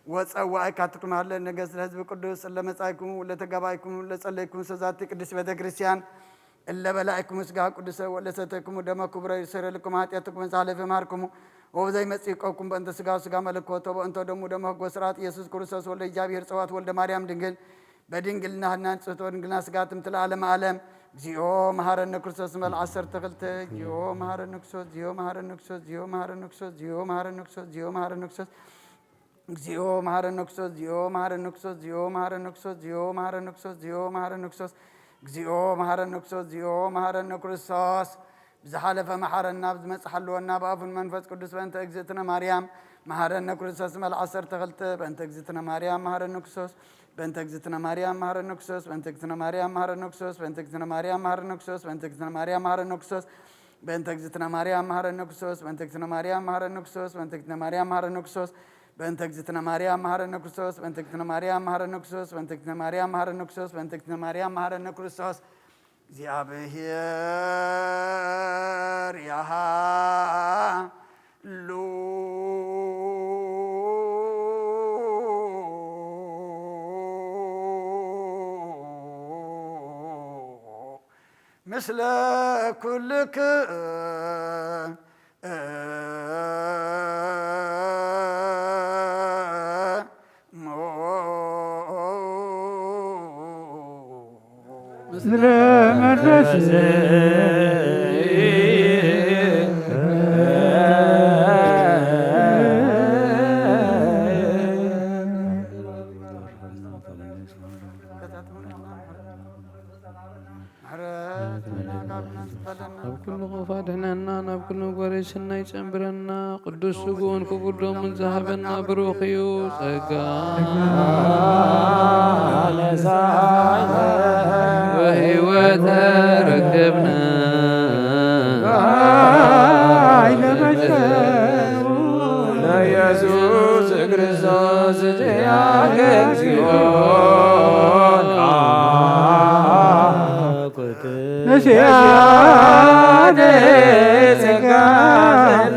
ወጸዋይ ካትኩም አለ ነገስ ለህዝብ ቅዱስ ለመጻይኩም ለተጋባይኩም ለጸለይኩም ሰዛት ቅዱስ ቤተክርስቲያን ለበላይኩም ስጋ ቅዱስ ወለሰተኩም ደም ክቡር ይሰረልኩም ኃጢአትኩም ዛለፈ ማርኩም ወበዛይ መጽይቆኩም በእንተ ስጋ መለኮቶ በእንተ ደሙ ደም ህጎ ስርዓት ኢየሱስ ክርስቶስ ወልደ እግዚአብሔር ጽዋት ወልደ ማርያም ድንግል በድንግልና ጽሕቶ ድንግልና ስጋትም ትለዓለም ዓለም እግዚኦ መሐረነ ክርስቶስ መል 10 ተክልተ እግዚኦ መሐረነ ክርስቶስ እግዚኦ መሐረነ ክርስቶስ እግዚኦ መሐረነ ክርስቶስ እግዚኦ መሐረነ ክርስቶስ እግዚኦ መሐረነ ክርስቶስ እግዚኦ መሐረነ ክርስቶስ እግዚኦ መሐረነ ክርስቶስ እግዚኦ መሐረነ ክርስቶስ እግዚኦ መሐረነ ክርስቶስ እግዚኦ መሐረነ ክርስቶስ እግዚኦ መሐረነ ክርስቶስ እግዚኦ መሐረነ ክርስቶስ ብዝሓለፈ መሐረና ብዝመጽሐልወና በአፉን መንፈስ ቅዱስ በእንተ እግዝእትነ ማርያም መሐረነ ክርስቶስ መል 12 በእንተ እግዝእትነ ማርያም መሐረነ ክርስቶስ በእንተ እግዝእትነ ማርያም መሐረነ ክርስቶስ በእንተ እግዝእትነ ማርያም መሐረነ ክርስቶስ በእንተ እግዝእትነ ማርያም መሐረነ ክርስቶስ በእንተ እግዝእትነ ማርያም መሐረነ ክርስቶስ በእንተ እግዝእትነ ማርያም መሐረነ ክርስቶስ በእንተ እግዝእትነ ማርያም መሐረነ ክርስቶስ በእንተ እግዝእትነ ማርያም መሐረነ ክርስቶስ በእንተ እግዝእትነ ማርያም መሐረነ ክርስቶስ በእንተ እግዝእትነ ማርያም መሐረነ ክርስቶስ በእንተ እግዝእትነ ማርያም መሐረነ ክርስቶስ በእንተ እግዝእትነ ማርያም መሐረነ ክርስቶስ እግዚአብሔር ያሃሉ ምስለ ኩልክም ሞ ምስለ መንፈስ ኣብ ኩሉ ኸፋድሕነና ናብ ኩሉ ጎረይ ሰናይ ጨንብረና ቅዱስ ስጉን ክቡር ደሙን ዝሃበና ብሩኽ እዩ ጸጋ ወሕይወተ ረከብና ለኢየሱስ ክርስቶስ እግዚኦን ነሲያነ ጸጋ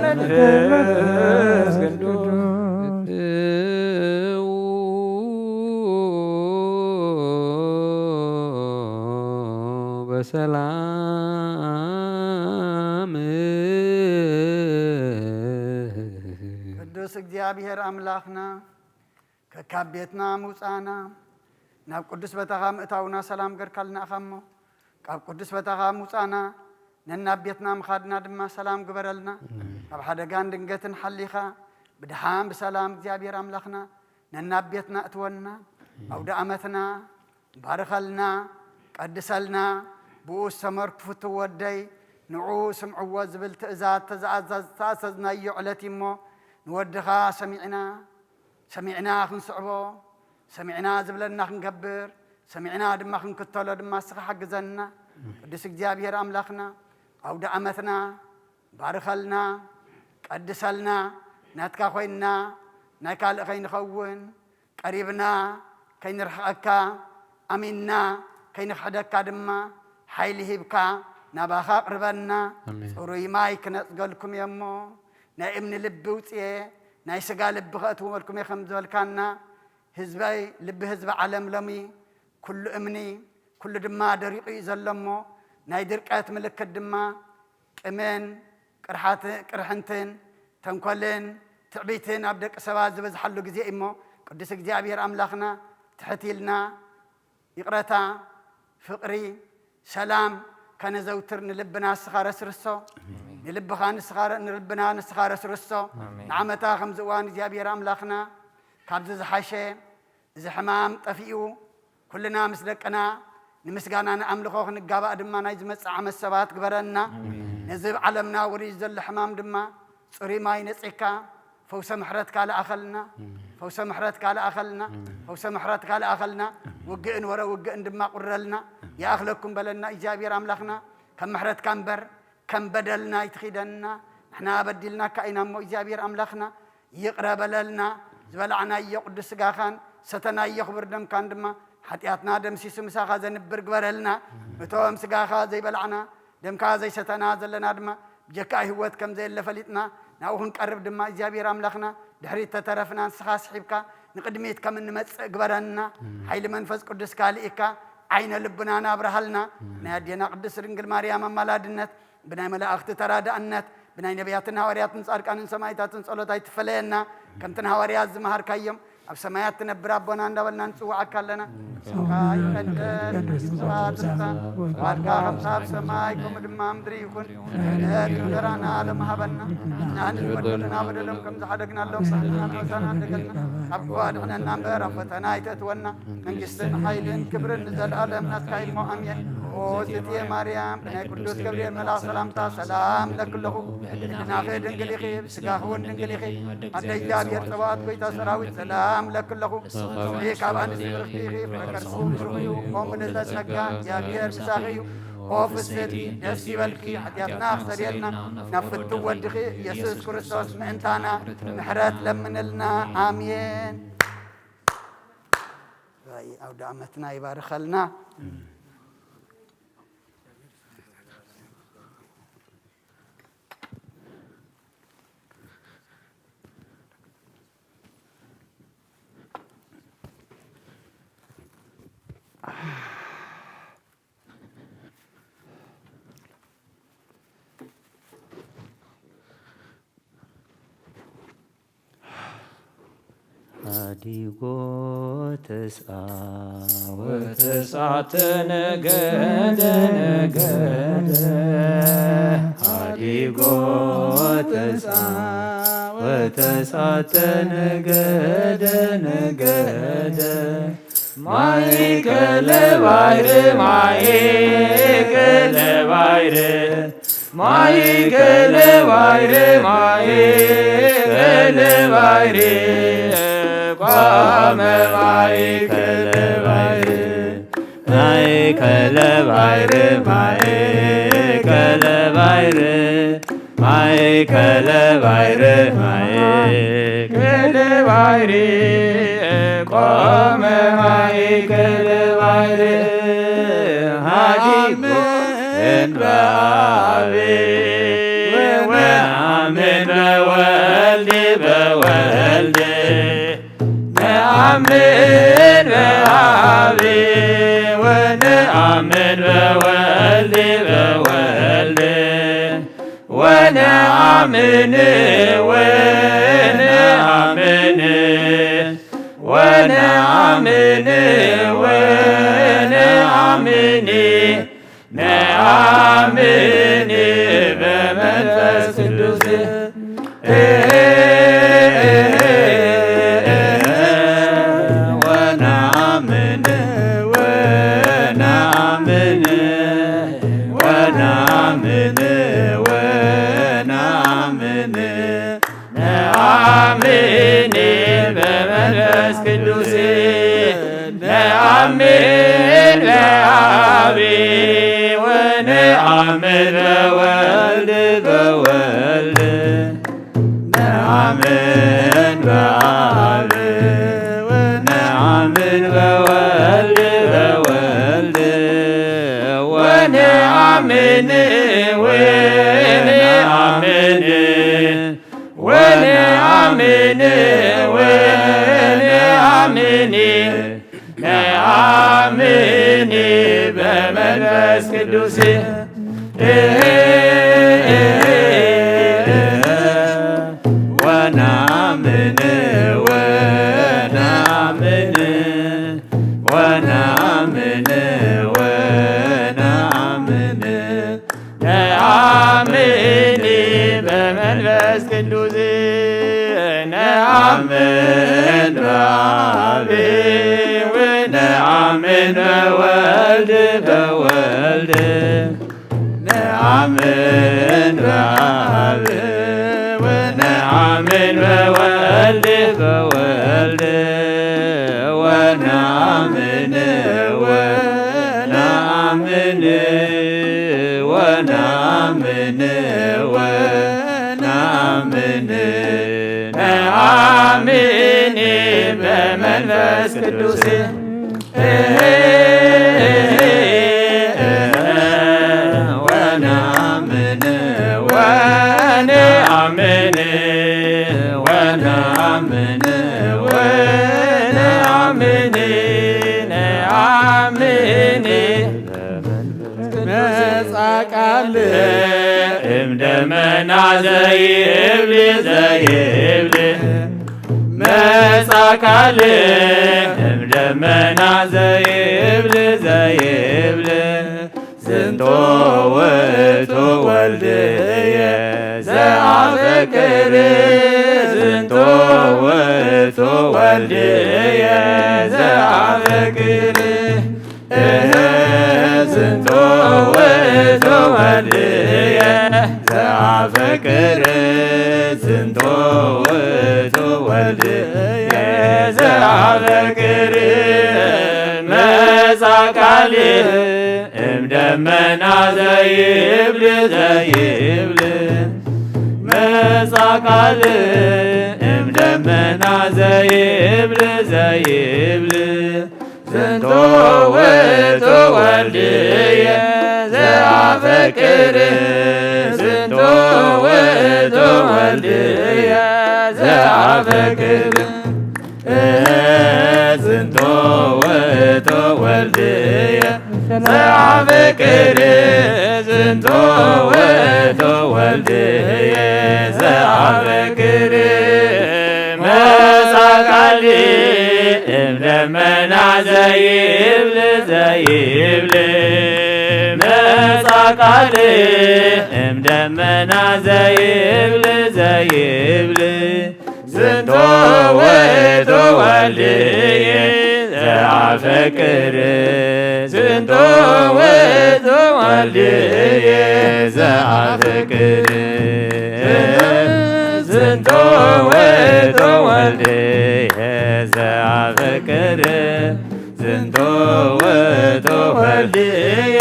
መንፈስ በሰላም ቅዱስ እግዚአብሔር አምላኽና ከካብ ቤትና ምውፃና ናብ ቅዱስ በታኻ ምእታውና ሰላም ገርካልና እኻሞ ካብ ቅዱስ በታኻ ምውፃና ነናብ ቤትና ምኻድና ድማ ሰላም ግበረልና ካብ ሓደጋን ድንገትን ሓሊኻ ብድሓን ብሰላም እግዚአብሔር አምላኽና ነናብ ቤትና እትወና ኣውደ ዓመትና ባርከልና ቀድሰልና ብኡ ዝተመርክፉ ትወደይ ንዑ ስምዕዎ ዝብል ትእዛዝ ተኣዘዝናዮ ዕለት እሞ ንወድኻ ሰሚዕና ክንስዕቦ ሰሚዕና ዝብለና ክንገብር ሰሚዕና ድማ ክንክተሎ ድማ እስኻ ሓግዘና ቅዱስ እግዚአብሔር አምላኽና ኣውደ ዓመትና ባርከልና ቀድሰልና ናትካ ኮይንና ናይ ካልእ ከይንኸውን ቀሪብና ከይንርሕቐካ ኣሚንና ከይንኽሕደካ ድማ ሓይሊ ሂብካ ናባኻ ቅርበና ፅሩይ ማይ ክነፅገልኩም እየ እሞ ናይ እምኒ ልቢ ውፅየ ናይ ስጋ ልቢ ከእትውመልኩም እየ ከም ዝበልካና ህዝበይ ልቢ ህዝቢ ዓለም ሎሚ ኩሉ እምኒ ኩሉ ድማ ደሪቑ እዩ ዘሎ እሞ ናይ ድርቀት ምልክት ድማ ቅምን ቅርሕንትን ተንኰልን ትዕቢትን ኣብ ደቂ ሰባት ዝበዝሓሉ ግዜ እሞ ቅዱስ እግዚአብሔር አምላኽና ትሕቲልና ይቕረታ ፍቕሪ ሰላም ከነዘውትር ንልብና ንስኻ ረስርሶ ንልብና ንስኻ ረስርሶ ንዓመታ ከምዚ እዋን እግዚአብሔር አምላኽና ካብዚ ዝሓሸ እዚ ሕማም ጠፊኡ ኩልና ምስ ደቅና ንምስጋና ንኣምልኾ ክንጋባእ ድማ ናይ ዝመፅእ ዓመት ሰባት ግበረና ነዚ ዓለምና ወሪድ ዘሎ ሕማም ድማ ፅሩይ ማይ ነፂካ ፈውሰ ምሕረት ካልኣኸልና ፈውሰ ምሕረት ካልኣኸልና ውግእን ወረ ውግእን ድማ ቁረልና ይኣኽለኩም በለና እግዚአብሔር አምላኽና ከም ምሕረትካ እምበር ከም በደልና ይትኺደና ንሕና በዲልናካ ኢና እሞ እግዚአብሔር አምላኽና ይቕረ በለልና ዝበላዕናዮ ቅዱስ ስጋኻን ሰተናዮ ክቡር ደምካን ድማ ሓጢኣትና ደምሲሱ ምሳኻ ዘንብር ግበረልና እቶም ስጋኻ ዘይበላዕና ደምካ ዘይሰተና ዘለና ድማ ብጀካ ህይወት ከም ዘየለ ፈሊጥና ናብኡ ክንቀርብ ድማ እግዚአብሔር አምላኽና ድሕሪት ተተረፍና ንስኻ ስሒብካ ንቅድሚት ከም እንመፅእ ግበረና ሓይሊ መንፈስ ቅዱስ ካልኢካ ዓይነ ልብና ናብረሃልና ናይ ኣዴና ቅድስ ድንግል ማርያም ኣማላድነት ብናይ መላእኽቲ ተራዳእነት ብናይ ነቢያትን ሃዋርያትን ጻድቃንን ሰማዕታትን ጸሎት ኣይትፈለየና ከምትን ሃዋርያት ዝመሃርካዮም ኣብ ሰማያት ትነብር ኣቦና እንዳበልና ንፅዋዓካ ኣለና ስምካ ይቀደስ ስብሐትካ ዋድካ ከምታ ኣብ ሰማይ ከምኡ ድማ ምድሪ ይኹን እንጀራና ለመሃበና ንሕና ንበደልና በደሎም ከም ዝሓደግናሎም ሳሕና ንዕሳና እንደገልና ኣብ ክዋድሕነና እምበር ኣብ ፈተና ኣይተእትወና መንግስትን ሓይልን ክብርን ንዘለኣለም ናትካ ኢሞ ኣሜን ኦ እትየ ማርያም ብናይ ቅዱስ ገብርኤል መልኣኽ ሰላምታ ሰላም ለክለኹ ድናኸ ድንግል ኢኺ ብስጋኽ እውን ድንግል ኢኺ ኣደ እግዚአብሔር ፀባኦት ጎይታ ሰራዊት ሰላም ለክለኹ ጽብሒ ካብ ኣንስቲ ብርክቲ ኢኺ ፍረከርሱ ብሩኽ እዩ ከምኡ ንዘጸጋ እግዚአብሔር ምሳኺ እዩ ኦ ፍስሕቲ ደስ ይበልኪ ሓጢኣትና ክሰድየልና ናብ ፍቱ ወድኺ ኢየሱስ ክርስቶስ ምእንታና ምሕረት ለምንልና ኣሜን ኣውደ ዓመትና ይባርከልና ሃዲጎ ተስአ ወተስዓተ ነገደ ነገደ ሃዲጎ ተስአ ወተስዓተ ነገደ ነገደ ማእከለ ባሕር ማእከለ ባሕር ማእከለ ባሕር ማእከለ ባሕር ቆመ ማእከለ ባሕር ማእከለ ባሕር ማእከለ ባሕር ማእከለ ባሕር ማእከለ ባሕር ቆመ ማእከለ ባሕር ሃዲጎ በአብ ወነአምን በወልድ በወልድ ነአምን በአብ ወነአምን በወልድ በወልድ ወነአምን ወነአምን ወነአምን ወነአምን ነአምን በመንፈስ ቅዱስ ወነአምን ወነአምን ወነአምን ወነአምን ነአምን በመንፈስ ቅዱስ ነአምን በአብ ወነአምን በወልድ በወልድ ነአምን በአብ ወነአምን በወልድ በወልድ ወነአምን ወነአምን ወነአምን ወነአምን ነአምን በመንፈስ ቅዱስ ወነአምን ወነአምን ወነአምን ወነአምን ነአምን በመንፈስ ቅዱስ ነአምን በአብ ወነአምን በወልድ በወልድ ነአምን በአብ ወነአምን በወልድ በወልድ ወነአምን ወነአምን ወነአምን ወነአምን ነአምን በመንፈስ ቅዱስ ወነአምን ወነአምን ወነአምን ወነአምን ነአምን መጻቃል እምደመና ዘይብል ዘይብል መጻቃል እምደመና ዘይብል ዘይብል ዝንቶ ውእቱ ወልድየ ዘአፈቅር ዝንቶ ውእቱ ወልድየ ዘአፈቅር ዝንቶ ውእቱ ወልድየ ዘአፈቅር ዝንቶ ውእቱ ወልድየ ዘአፈቅር መጻቃል እምደመና ዘይብል ዘይብል መጻቃል እምደመና ዘይብል ዘይብል ዝንቶ ውእቱ ወልድየ ዘአፈቅር ዝንቶ ውእቱ ወልድየ ዘአፈቅር ዝንቶ ውእቱ ወልድየ ዘአፈቅር ዝንቶ ውእቱ ወልድየ ዘአፈቅር መጻቃል ደመና ዘይብል ዘይብል መጻ ቃል እምደመና ዘይብል ዘይብል ዝንቶ ውእቱ ወልድየ ዘአፈቅር ዝንቶ ውእቱ ወልድየ ዘአፈቅር ዝንቶ ውእቱ ወልድየ ዘአፈቅር ዝንቶ ውእቱ ወልድየ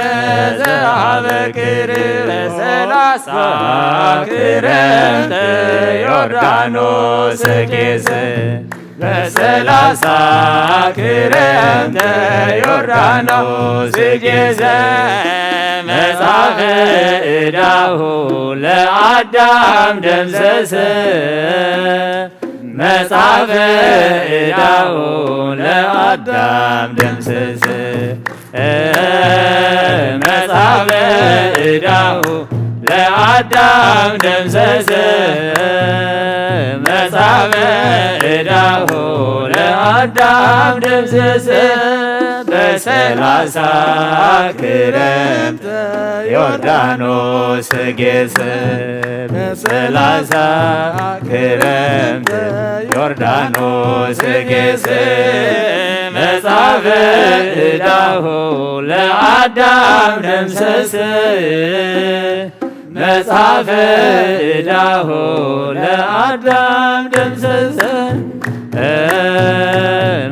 ዘአፈቅር በሰላሳ ክረምተ ዮርዳኖስ ቄስ በሰላሳ ክረምተ ዮርዳኖስ ቄስ መጽሐፈ ዕዳሁ ለአዳም ደምሰሰ መጽሐፈ ዕዳሁ ለአዳም ደምሰሰ መጽሐፈ ዕዳሁ ለአዳም ደምሰሰ መጽሐፈ ዕዳሁ ለአዳም ደምሰሰ በሰላሳ ክረምተ ዮርዳኖስ ጌሰ በሰላሳ ክረምተ ዮርዳኖስ ጌሰ መጽሐፈ ዕዳሁ ለአዳም ደምሰሰ መጽሐፈ ዕዳሁ ለአዳም ደምሰሰ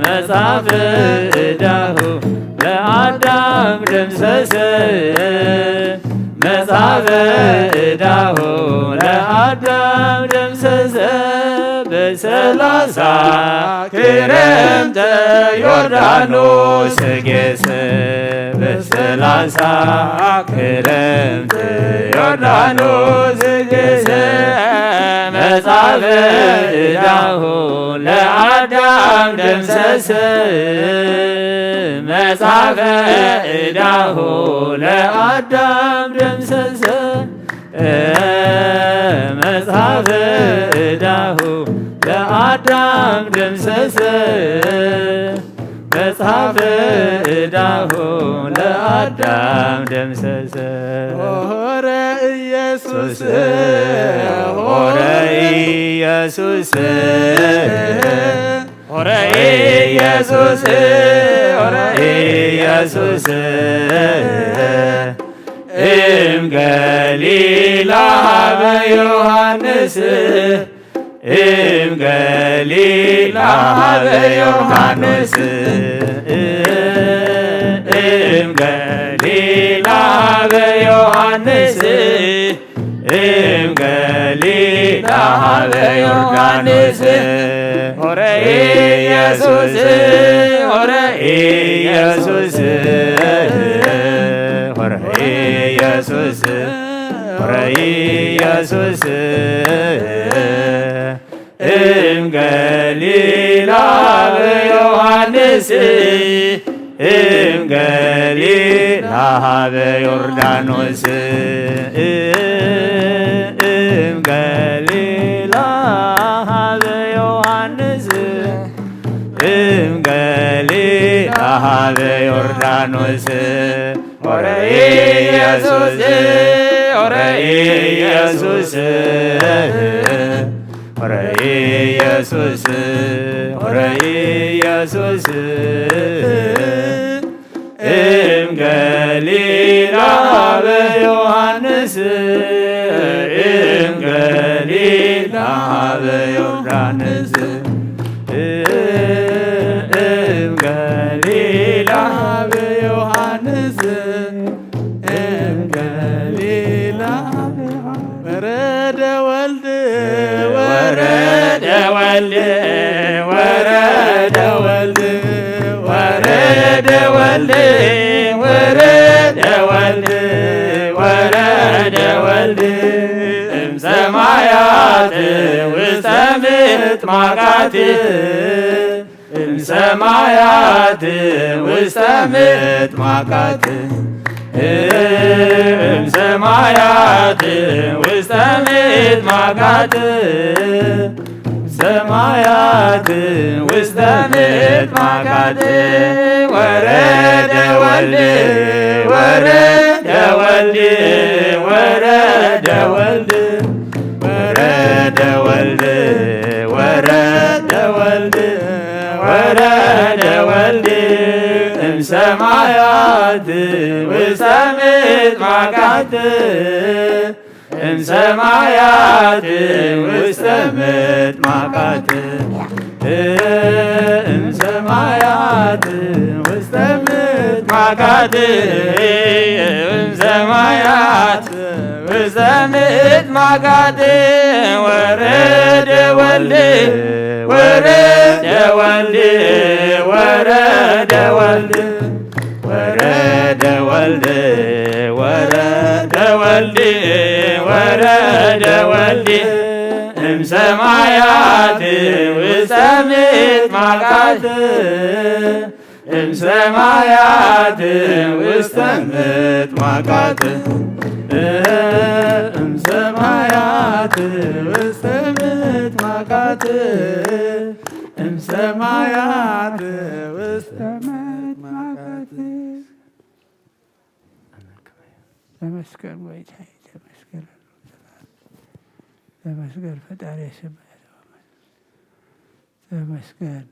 መጽሐፈ ዕዳሁ ለአዳም ደምሰሰ መጽሐፈ ዕዳሁ ለአዳም ደምሰሰ በሰላሳ ክረምተ ዮርዳኖስ ጌሰ በሰላሳ ክረምተ ዮርዳኖስ ጌሰ መጽሐፈ ዕዳሁ ለአዳም ደምሰሰ መጽሐፈ ዕዳሁ ለአዳም ደምሰሰ መጽሐፈ ዕዳሁ ለአዳም ደምሰሰ መጽሐፈ ዕዳሁ ለአዳም ደምሰሰ ሆረ ኢየሱስ ሆረ ኢየሱስ ሆረ ኢየሱስ ሆረ ኢየሱስ እም ገሊላ በዮሐንስ እም ገሊላ በዮሐንስ እም ገሊላ በዮሐንስ እም ገሊላ በዮርዳኖስ ሆረ ኢየሱስ ሆረ ኢየሱስ ሆረ ኢየሱስ ሆረ ኢየሱስ እም ገሊላ በዮሐንስ እም ገሊላ በዮርዳኖስ እም ገሊላ በዮሐንስ እም ገሊላ በዮርዳኖስ ሆረ ኢየሱስ ሆረ ኢየሱስ ሆረ ኢየሱስ ሆረ ኢየሱስ እም ገሊላ በዮሐንስ እም ገሊላ በዮርዳኖስ እም ገሊላ በዮሐንስ እም ገሊላ ወረደ ወልድ ወረደ ወልድ ወረደ ወልድ ወረደ ወልድ ወረደ ወልድ ወረደ ወልድ እምሰማያት ውስተ ምጥማቃት እምሰማያት ውስተ ምጥማቃት እምሰማያት ውስተ ምጥማቃት ሰማያት ውስተ ምጥማቃት ወረደ ወልድ ወረደ ወልድ ወረደ ወልድ ወረደ ወልድ ወረደ ወልድ ወረደ ወልድ እምሰማያት ውስተ ምጥማቃት እምሰማያት ውስተ ምጥማቃት እምሰማያት ውስተ ምጥማቃት እምሰማያት ውስተ ምጥማቃት ወረደ ወልድ ወረደ ወልድ ወረደ ወልድ ወረደ ወልድ ወረደ ወልድ ወረደ ወልድ እምሰማያት ውስተ ምጥማቃት እምሰማያት ውስተ ምጥማቃት እምሰማያት ውስተ ምጥማቃት እምሰማያት ውስተ ምጥማቃት ተመስገን ጌታ ተመስገን፣ ተመስገን ፈጣሪ ሰማይ ተመስገን።